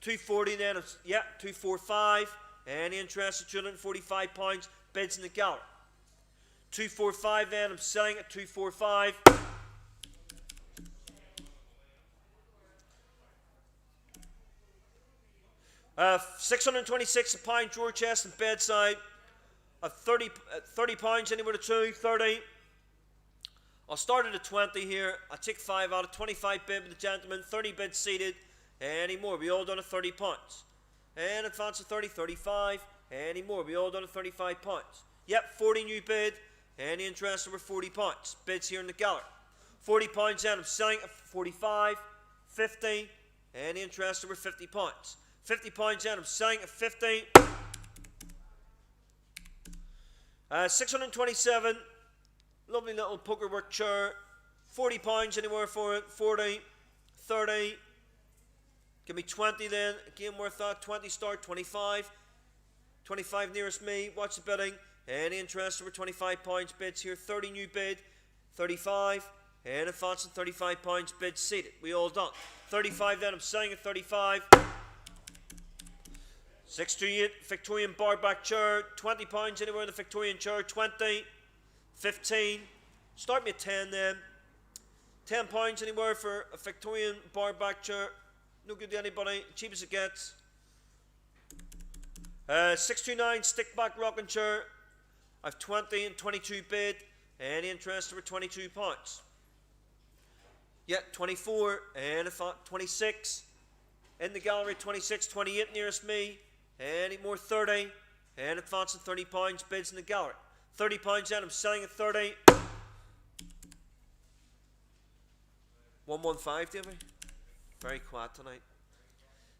240 then, yeah, 245. Any interest for £245 bids in the gallery? 245 then, I'm selling at 245. 626 a pound drawer chest and bedside. 30 pounds anywhere to 2, 30. I'll start at a 20 here. I take 5 out of 25 bid with the gentleman, 30 bid seated. Any more? We all done at 30 pounds. And advance to 30, 35. Any more? We all done at 35 pounds. Yep, 40 new bid. Any interest over 40 pounds? Bids here in the gallery. 40 pounds in, I'm selling at 45, 50. Any interest over 50 pounds? 50 pounds in, I'm selling at 50. 627. Lovely little poker work chair. 40 pounds anywhere for it. 40, 30. Give me 20 then. Again worth that. 20 start, 25. 25 nearest me. Watch the bidding. Any interest over 25 pounds bids here. 30 new bid. 35. And advancing 35 pounds bid seated. We all done. 35 then. I'm selling at 35. 628 Victorian bar back chair. 20 pounds anywhere in the Victorian chair. 20. 15. Start me at 10 then. 10 pounds anywhere for a Victorian bar back chair. No good to anybody. Cheap as it gets. 629 stick back rocking chair. I've 20 and 22 bid. Any interest over 22 pounds? Yeah, 24 and 26. In the gallery, 26, 28 nearest me. Any more 30. And advancing 30 pounds bids in the gallery. 30 pounds in, I'm selling at 30. 115, Davey. Very quiet tonight.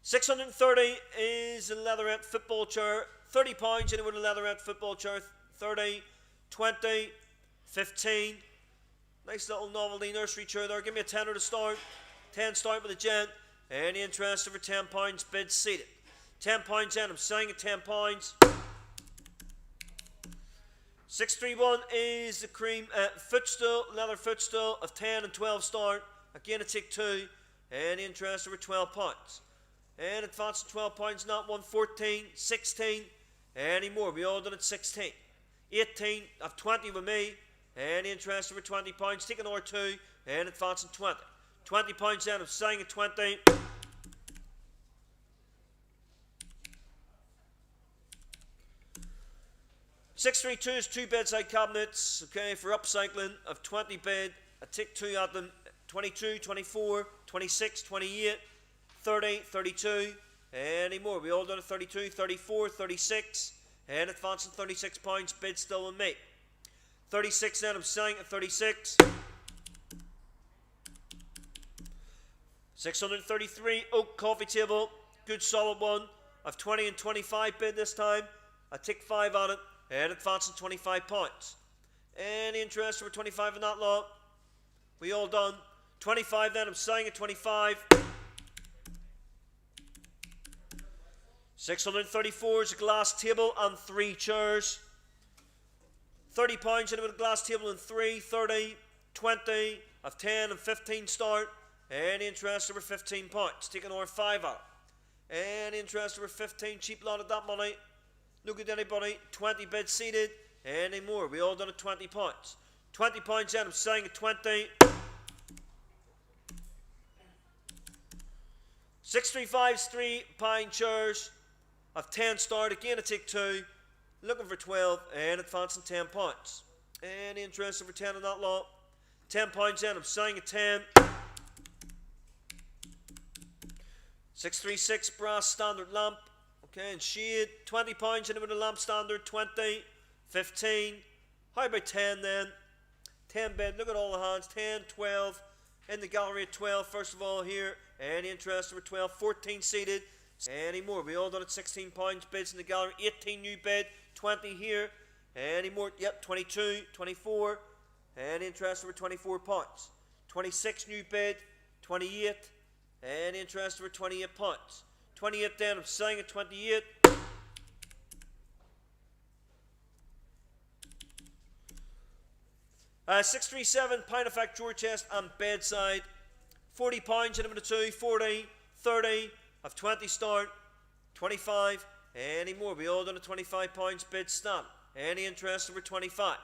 630 is a leatherette football chair. 30 pounds in with a leatherette football chair. 30, 20, 15. Nice little novelty nursery chair there. Give me a tenner to start. 10 start with a gent. Any interest over 10 pounds bid seated. 10 pounds in, I'm selling at 10 pounds. 631 is the cream footstool, leather footstool of 10 and 12 start. Again, a tick 2. Any interest over 12 pounds. And advance to 12 pounds, not 1, 14, 16. Any more? We all done at 16. 18, I've 20 with me. Any interest over 20 pounds, take another 2. And advancing 20. 20 pounds in, I'm selling at 20. 632 is 2 bedside cabinets, okay, for upcycling of 20 bed. I take 2 at them, 22, 24, 26, 28, 30, 32. Any more? We all done at 32, 34, 36. And advancing 36 pounds, bid still with me. 36 then, I'm selling at 36. 633, oak coffee table, good solid one. I've 20 and 25 bid this time. I take 5 on it. And advancing 25 points. Any interest over 25 in that lot? We all done. 25 then, I'm selling at 25. 634 is a glass table and 3 chairs. 30 pounds in with a glass table and 3, 30, 20, of 10 and 15 start. Any interest over 15 points. Taking over 5 out. Any interest over 15, cheap lot of that money. Look at anybody, 20 bids seated, any more, we all done at 20 pounds. 20 pounds in, I'm selling at 20. 635 is 3 pine chairs, of 10 start, again I take 2, looking for 12, and advancing 10 pounds. Any interest over 10 in that lot? 10 pounds in, I'm selling at 10. 636 brass standard lamp. Okay, and shade, 20 pounds in with a lamp standard, 20, 15. How about 10 then? 10 bid, look at all the hands, 10, 12. In the gallery at 12, first of all here. Any interest over 12, 14 seated. Any more? We all done at 16 pounds bids in the gallery, 18 new bid, 20 here. Any more? Yep, 22, 24. Any interest over 24 pounds. 26 new bid, 28. Any interest over 28 pounds. 28 then, I'm selling at 28. 637 pine effect drawer chest and bedside. 40 pounds in a minute 2, 40, 30, of 20 start, 25, any more. We all done at 25 pounds bid stand. Any interest over 25.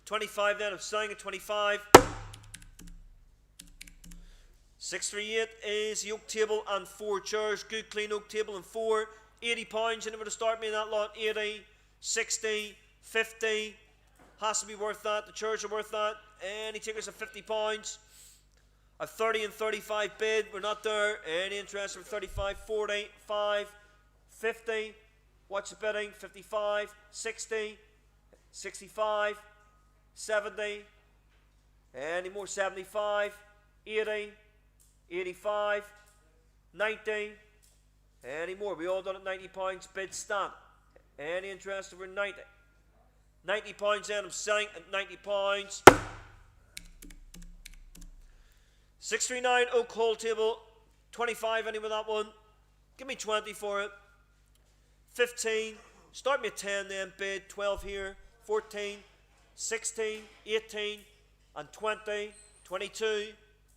25 then, I'm selling at 25. 638 is the oak table and 4 chairs. Good clean oak table and 4. £80. Anybody start me in that lot? 80, 60, 50. Has to be worth that. The chairs are worth that. Any takers of £50. A 30 and 35 bid. We're not there. Any interest for 35, 40, 5, 50. What's the bidding? 55, 60, 65, 70. Any more? 75, 80, 85, 90. Any more? We all done at £90. Bid stand. Any interest over 90? £90 then. I'm selling at £90. 639 Oak Hall table. 25 any with that one. Give me 20 for it. 15. Start me at 10 then. Bid 12 here. 14, 16, 18, and 20, 22,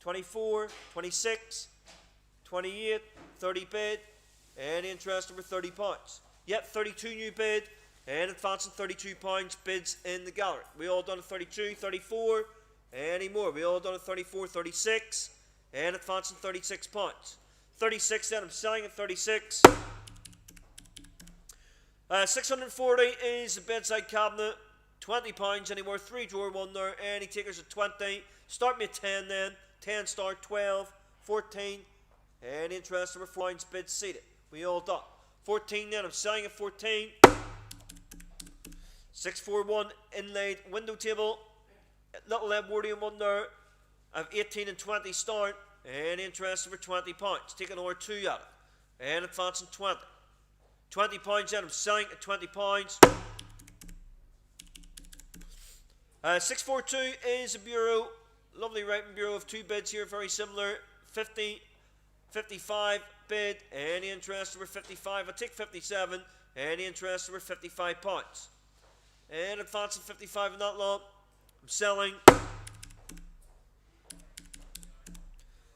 24, 26, 28, 30 bid. Any interest over £30? Yep, 32 new bid. And advancing £32 bids in the gallery. We all done at 32, 34. Any more? We all done at 34, 36. And advancing £36. 36 then, I'm selling at 36. 640 is a bedside cabinet. £20 anywhere. 3 drawer, 1 there. Any takers at 20. Start me at 10 then. 10 start, 12, 14. Any interest over £4 bids seated. We all done. 14 then, I'm selling at 14. 641 inlaid window table. Little Edwardian one there. I have 18 and 20 start. And interest over £20. Taking over 2 out of it. And advancing 20. £20 then, I'm selling at £20. 642 is a bureau. Lovely writing bureau of 2 bids here, very similar. 50, 55 bid. Any interest over 55? I take 57. Any interest over £55? And advancing 55 in that lot. I'm selling.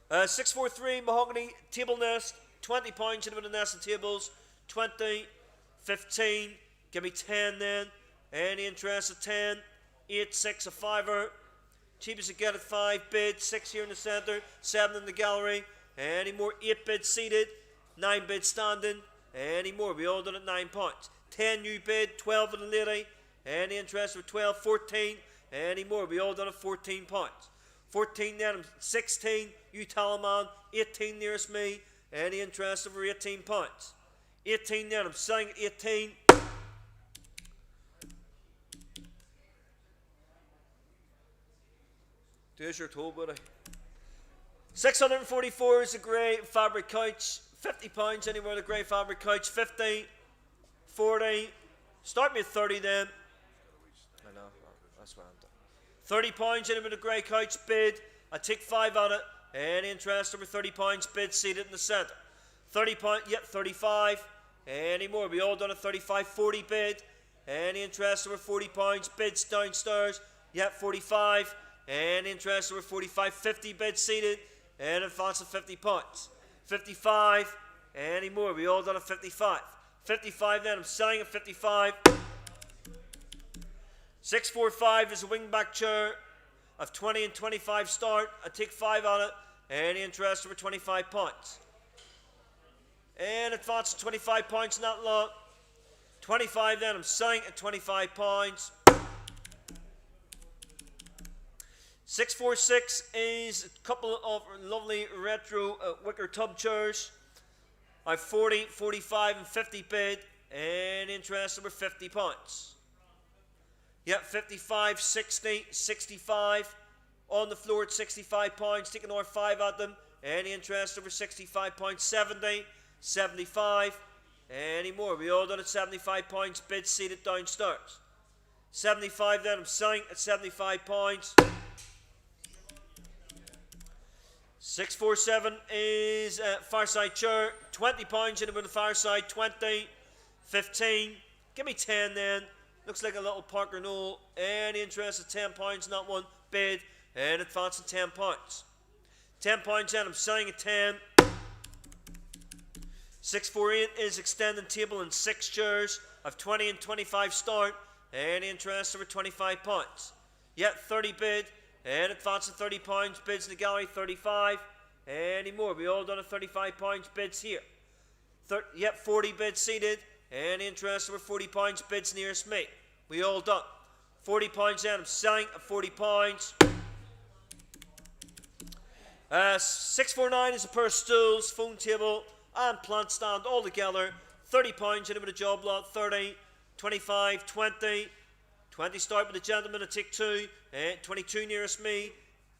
643 mahogany table nest. £20 in a bit of nest of tables. 20, 15. Give me 10 then. Any interest at 10? 8, 6, a fiver. Cheapest you get at 5 bid. 6 here in the centre. 7 in the gallery. Any more? 8 bids seated. 9 bids standing. Any more? We all done at £9. 10 new bid. 12 in the lady. Any interest for 12, 14. Any more? We all done at £14. 14 then, I'm 16. You tell a man. 18 nearest me. Any interest over £18? 18 then, I'm selling at 18. There's your toll, buddy. 644 is a grey fabric couch. £50 anywhere the grey fabric couch. 50, 40. Start me at 30 then. I know, that's what I'm doing. £30 anywhere the grey couch bid. I take 5 on it. Any interest over £30 bid seated in the centre. £30, yep, 35. Any more? We all done a 35, 40 bid. Any interest over £40 bids downstairs. Yep, 45. Any interest over 45, 50 bids seated. And advance of £50. 55. Any more? We all done a 55. 55 then, I'm selling at 55. 645 is a wingback chair of 20 and 25 start. I take 5 on it. Any interest over £25? And advance of £25 in that lot. 25 then, I'm selling at £25. 646 is a couple of lovely retro wicker tub chairs. I have 40, 45 and 50 bid. And interest over £50. Yep, 55, 60, 65. On the floor at £65. Taking over 5 at them. Any interest over £65? 70, 75. Any more? We all done at £75. Bid seated downstairs. 75 then, I'm selling at £75. 647 is a fireside chair. £20 in it with the fireside. 20, 15. Give me 10 then. Looks like a little Parker Knoll. Any interest at £10 in that one? Bid and advancing £10. £10 then, I'm selling at 10. 648 is extending table and 6 chairs of 20 and 25 start. Any interest over £25? Yet 30 bid and advancing £30. Bids in the gallery 35. Any more? We all done at £35 bids here. 40 bids seated. Any interest over £40, bids nearest me. We all done. £40 then, I'm selling at £40. 649 is a pair of stools, phone table, and plant stand all together. £30 in it with a job lot. 30, 25, 20. 20 start with the gentleman, I take 2. 22 nearest me.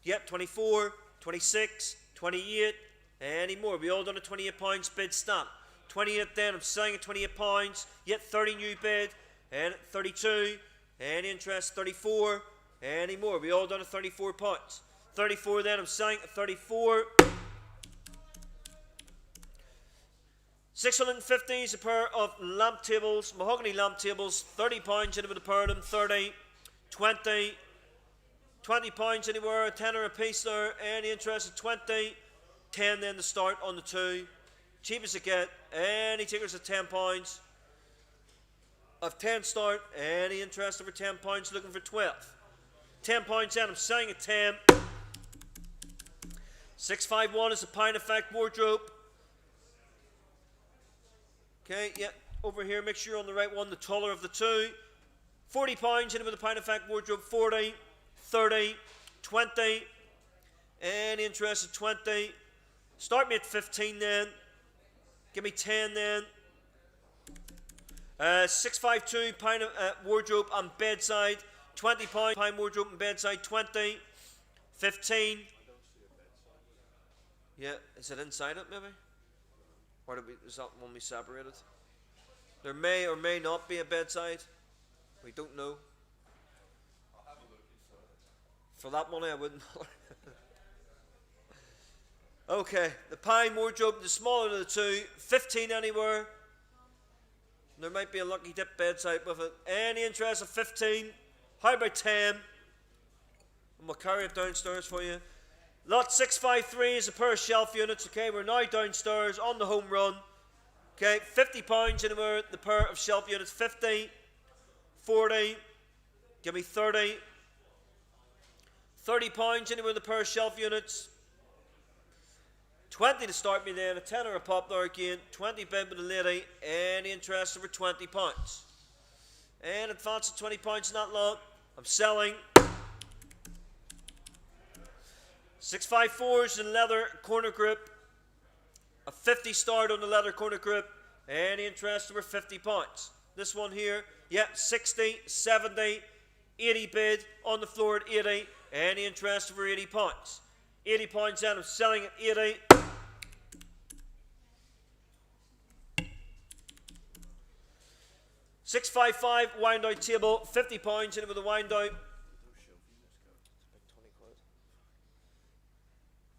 Yep, 24, 26, 28. Any more? We all done at £28 bid stand. 28 then, I'm selling at £28. Yet 30 new bid. And 32. Any interest? 34. Any more? We all done at £34. 34 then, I'm selling at 34. 650 is a pair of lamp tables, mahogany lamp tables. £30 in it with a pair of them. 30, 20, £20 anywhere, a tenner a piece there. Any interest at 20, 10 then to start on the 2. Cheapest I get. Any takers at £10. Of 10 start. Any interest over £10, looking for 12. £10 then, I'm selling at 10. 651 is a Pine Effect wardrobe. Okay, yeah, over here, make sure you're on the right one, the taller of the 2. £40 in it with a Pine Effect wardrobe. 40, 30, 20. Any interest at 20. Start me at 15 then. Give me 10 then. 652 Pine wardrobe and bedside. £20 Pine wardrobe and bedside. 20, 15. Yeah, is it inside it maybe? Or is that one we separated? There may or may not be a bedside. We don't know. I'll have a look for that money I wouldn't. Okay, the Pine wardrobe, the smaller of the 2, 15 anywhere. There might be a lucky dip bedside with it. Any interest of 15? How about 10? And we'll carry it downstairs for you. Lot 653 is a pair of shelf units. Okay, we're now downstairs on the home run. Okay, £50 anywhere, the pair of shelf units. 50, 40, give me 30. £30 anywhere, the pair of shelf units. 20 to start me then, a tenner a pop there again. 20 bid with a lady. Any interest over £20? And advance at £20 in that lot. I'm selling. 654s in leather corner grip. A 50 start on the leather corner grip. Any interest over £50? This one here, yeah, 60, 70, 80 bid on the floor at 80. Any interest over £80? £80 then, I'm selling at 80. £655 wind out table, £50 in it with a wind out.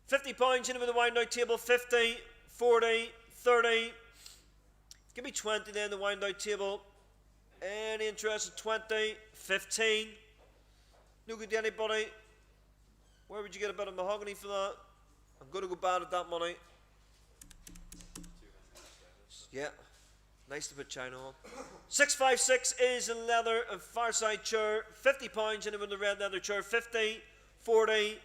£50 in it with a wind out table. 50, 40, 30. Give me 20 then, the wind out table. Any interest at 20, 15. No good to anybody. Where would you get a bit of mahogany for that? I'm going to go bad at that money. Yeah. Nice to put China on. 656 is a leather and fireside chair. £50 in it with the red leather chair. 50, 40.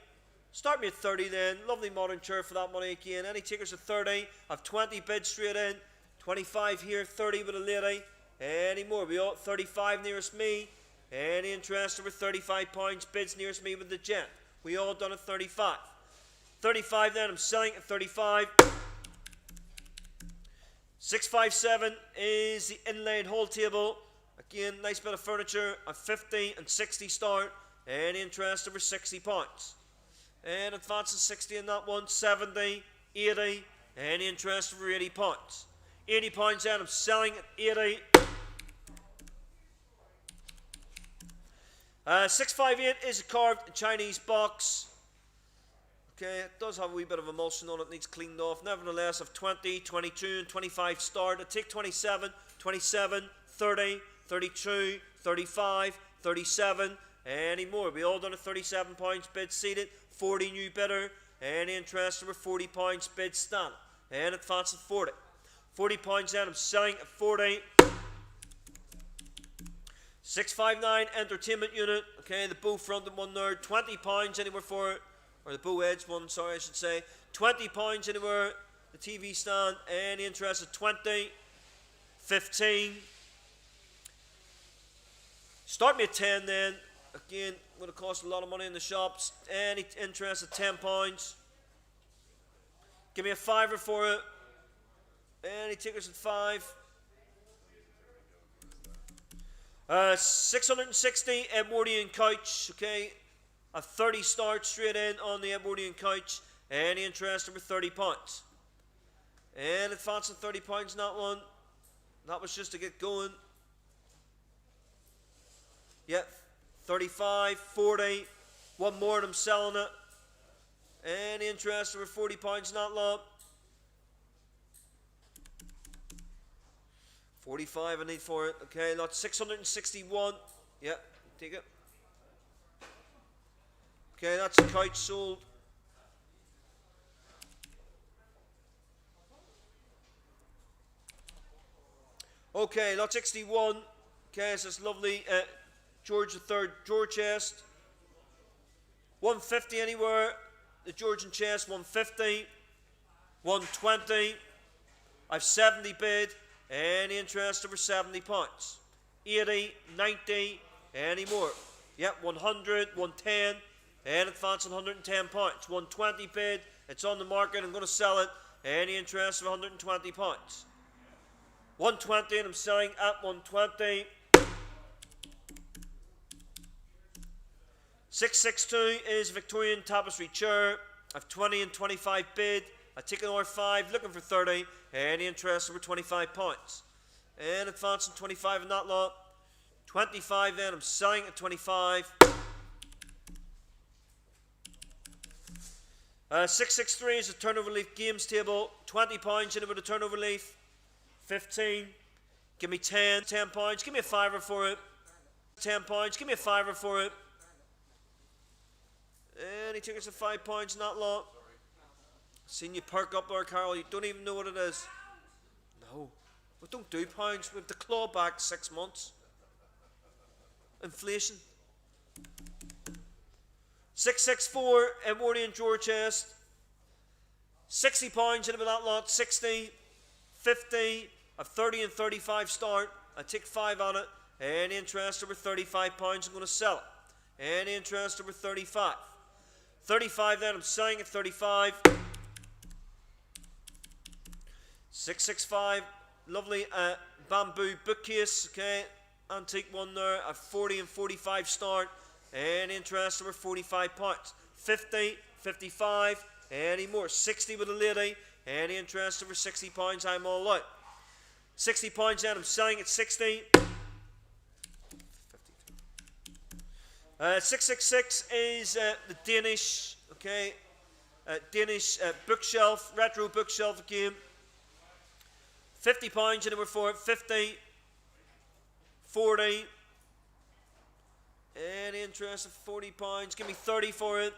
Start me at 30 then. Lovely modern chair for that money again. Any takers at 30? I've 20 bids straight in. 25 here, 30 with a lady. Any more? We all 35 nearest me. Any interest over £35? Bids nearest me with the gent. We all done at 35. 35 then, I'm selling at 35. 657 is the inlaid hall table. Again, nice bit of furniture. A 50 and 60 start. Any interest over £60? And advance at 60 in that one. 70, 80. Any interest over £80? £80 then, I'm selling at 80. 658 is a carved Chinese box. Okay, it does have a wee bit of emulsion on it, needs cleaned off. Nevertheless, of 20, 22, and 25 start. I take 27, 27, 30, 32, 35, 37. Any more? We all done at £37 bid seated. 40 new bidder. Any interest over £40 bid stand. And advance at 40. £40 then, I'm selling at 40. 659 entertainment unit. Okay, the bow fronted one there. £20 anywhere for it. Or the bow edge one, sorry, I should say. £20 anywhere. The the TV stand. Any interest at 20, 15. Start me at 10 then. Again, going to cost a lot of money in the shops. Any interest at £10. Give me a fiver for it. Any tickets at 5. 660 Edwardian couch. Okay, a 30 start straight in on the Edwardian couch. Any interest over £30. And advancing £30 in that one. That was just to get going. Yep, 35, 40. One more and I'm selling it. Any interest over £40 in that lot? 45 I need for it. Okay, lot 661. Yep, take it. Okay, that's the couch sold. Okay, lot 61. Okay, it's this lovely George III drawer chest. 150 anywhere. The Georgian chest, 150. 120. I've 70 bid. Any interest over £70? 80, 90, any more? Yep, 100, 110, and advancing £110. 120 bid. It's on the market. I'm going to sell it. Any interest of £120? 120, and I'm selling at 120. 662 is Victorian tapestry chair. I've 20 and 25 bid. I take an R5, looking for 30. Any interest over £25? And advancing 25 in that lot. 25 then, I'm selling at 25. 663 is a turnover leaf games table. £20 in it with a turnover leaf. 15. Give me 10. £10. Give me a fiver for it. £10. Give me a fiver for it. Any tickets at £5 in that lot? Seen you perk up there, Carol. You don't even know what it is. No. We don't do pounds. We have to claw back 6 months. Inflation. 664 Edwardian drawer chest. £60 in about that lot. 60, 50, a 30 and 35 start. I take 5 on it. Any interest over £35? I'm going to sell it. Any interest over 35? 35 then, I'm selling at 35. 665, lovely bamboo bookcase, okay, antique one there, a 40 and 45 start, and interest over £45. 50, 55, any more, 60 with a lady, any interest over £60, I'm all out. £60 then, I'm selling at 60. 666 is the Danish, okay, Danish bookshelf, retro bookshelf again. £50 in it for it. 50, 40. Any interest of £40? Give me 30 for it.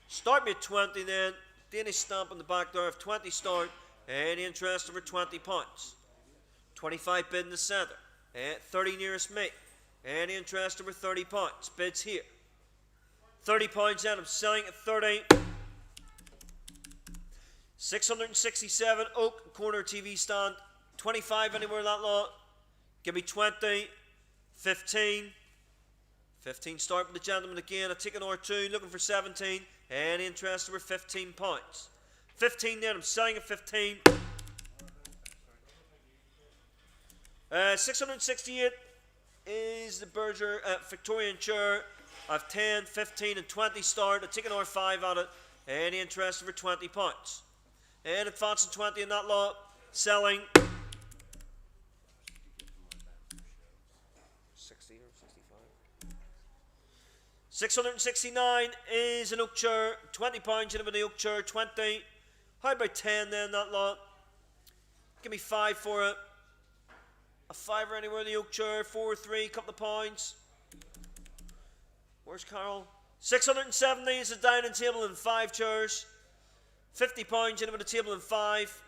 Start me at 20 then. Danish stamp on the back there of 20 start. Any interest over £20? 25 bid in the centre. 30 nearest me. Any interest over £30? Bids here. £30 then. I'm selling at 30. 667 oak corner TV stand. 25 anywhere in that lot. Give me 20. 15. 15 start with the gentleman again. I take an R2 looking for 17. Any interest over £15? 15 then. I'm selling at 15. 668 is the Berger Victorian chair. I have 10, 15 and 20 start. I take an R5 on it. Any interest over £20? And advancing 20 in that lot. Selling. 60 or 65. 669 is an oak chair. £20 in it with the oak chair. 20. How about 10 then, that lot? Give me 5 for it. A fiver anywhere in the oak chair. 4, 3, couple of pounds. Where's Carol? 670 is a dining table and 5 chairs. £50 in it with a table and 5.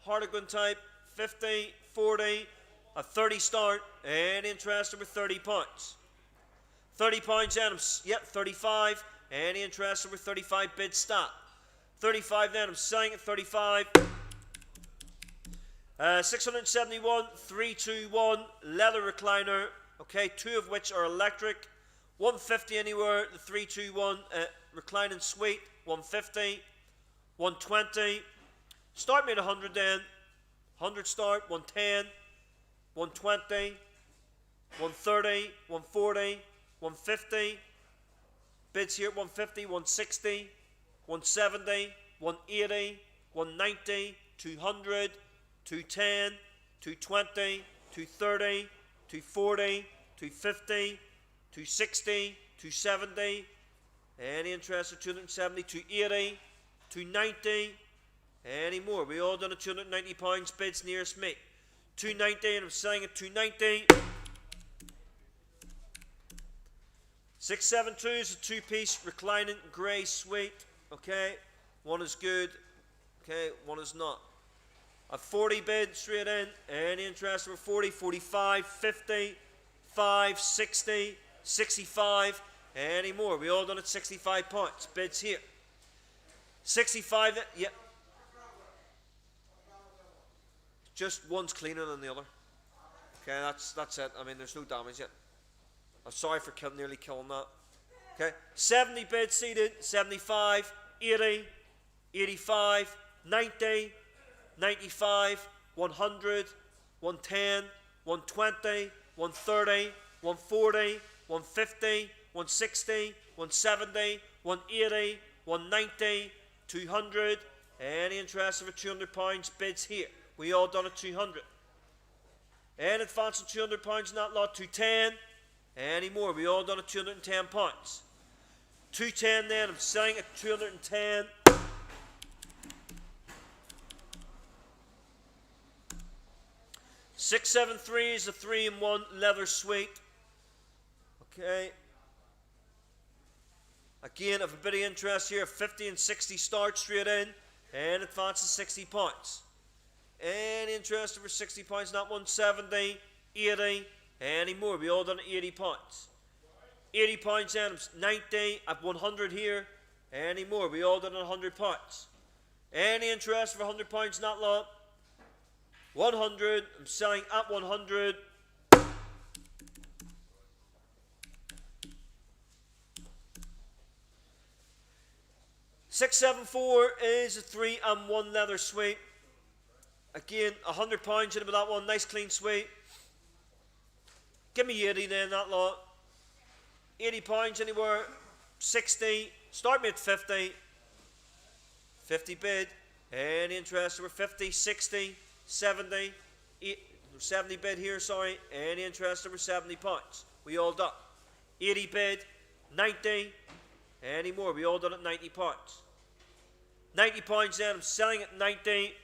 Harlequin type. 50, 40, a 30 start. And interest over £30. £30 then. Yep, 35. Any interest over 35 bid stat. 35 then. I'm selling at 35. 671, 321, leather recliner, okay, 2 of which are electric. 150 anywhere, the 321 reclining suite, 150, 120. Start me at 100 then. 100 start, 110, 120, 130, 140, 150. Bids here, 150, 160, 170, 180, 190, 200, 210, 220, 230, 240, 250, 260, 270. Any interest at 270, 280, 290. Any more? We all done at £290. Bids nearest me. 290, and I'm selling at 290. 672 is a 2-piece reclining grey suite. Okay, one is good. Okay, one is not. A 40 bid straight in. Any interest over 40, 45, 50, 5, 60, 65. Any more? We all done at £65. Bids here. 65. Yeah. Just one's cleaner than the other. Okay, that's it. I mean, there's no damage yet. I'm sorry for nearly killing that. Okay, 70 bids seated, 75, 80, 85, 90, 95, 100, 110, 120, 130, 140, 150, 160, 170, 180, 190, 200. Any interest over £200? Bids here. We all done at 200. And advancing £200 in that lot, 210. Any more? We all done at £210. 210 then, I'm selling at 210. $673 is a 3-in-1 leather suite. Okay. Again, of a bit of interest here, 50 and 60 start straight in, and advances £60. Any interest over £60? Not 170, 80. Any more? We all done at £80. £80 then, 90 at 100 here. Any more? We all done at £100. Any interest for £100? Not lot. 100. I'm selling at 100. £674 is a 3-in-1 leather suite. Again, £100 in about that one. Nice clean suite. Give me 80 then, that lot. £80 anywhere. 60. Start me at 50. 50 bid. Any interest over 50, 60, 70. 70 bid here, sorry. Any interest over £70? We all done. 80 bid. 90. Any more? We all done at £90. £90 then. I'm selling at 90.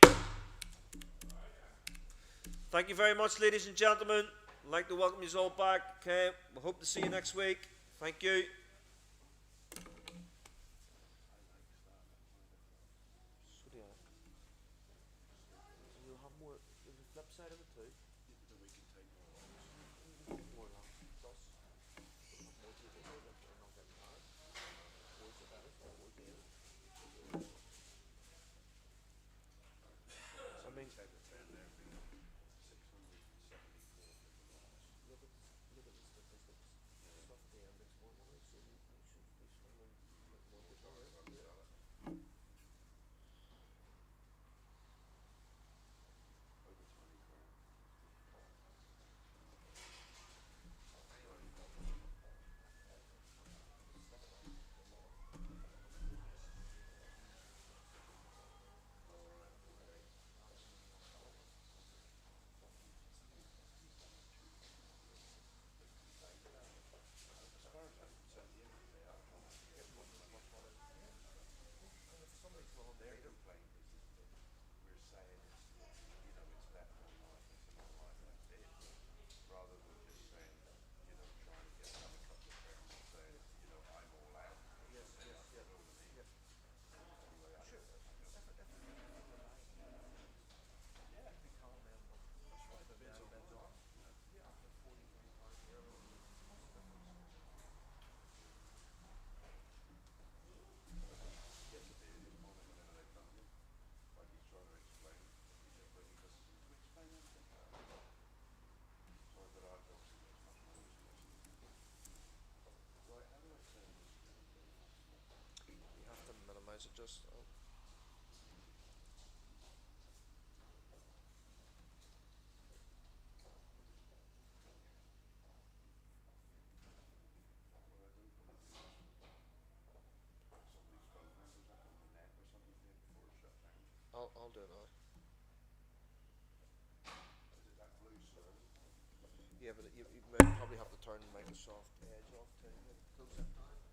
Thank you very much, ladies and gentlemen. I'd like to welcome you all back. Okay, we hope to see you next week. Thank you. You'll have more. There's a flip side of it too. Look at the statistics. Stuff at the index one. just. I'll do it now. Yeah, but you might probably have to turn Microsoft Edge off too. Close that down.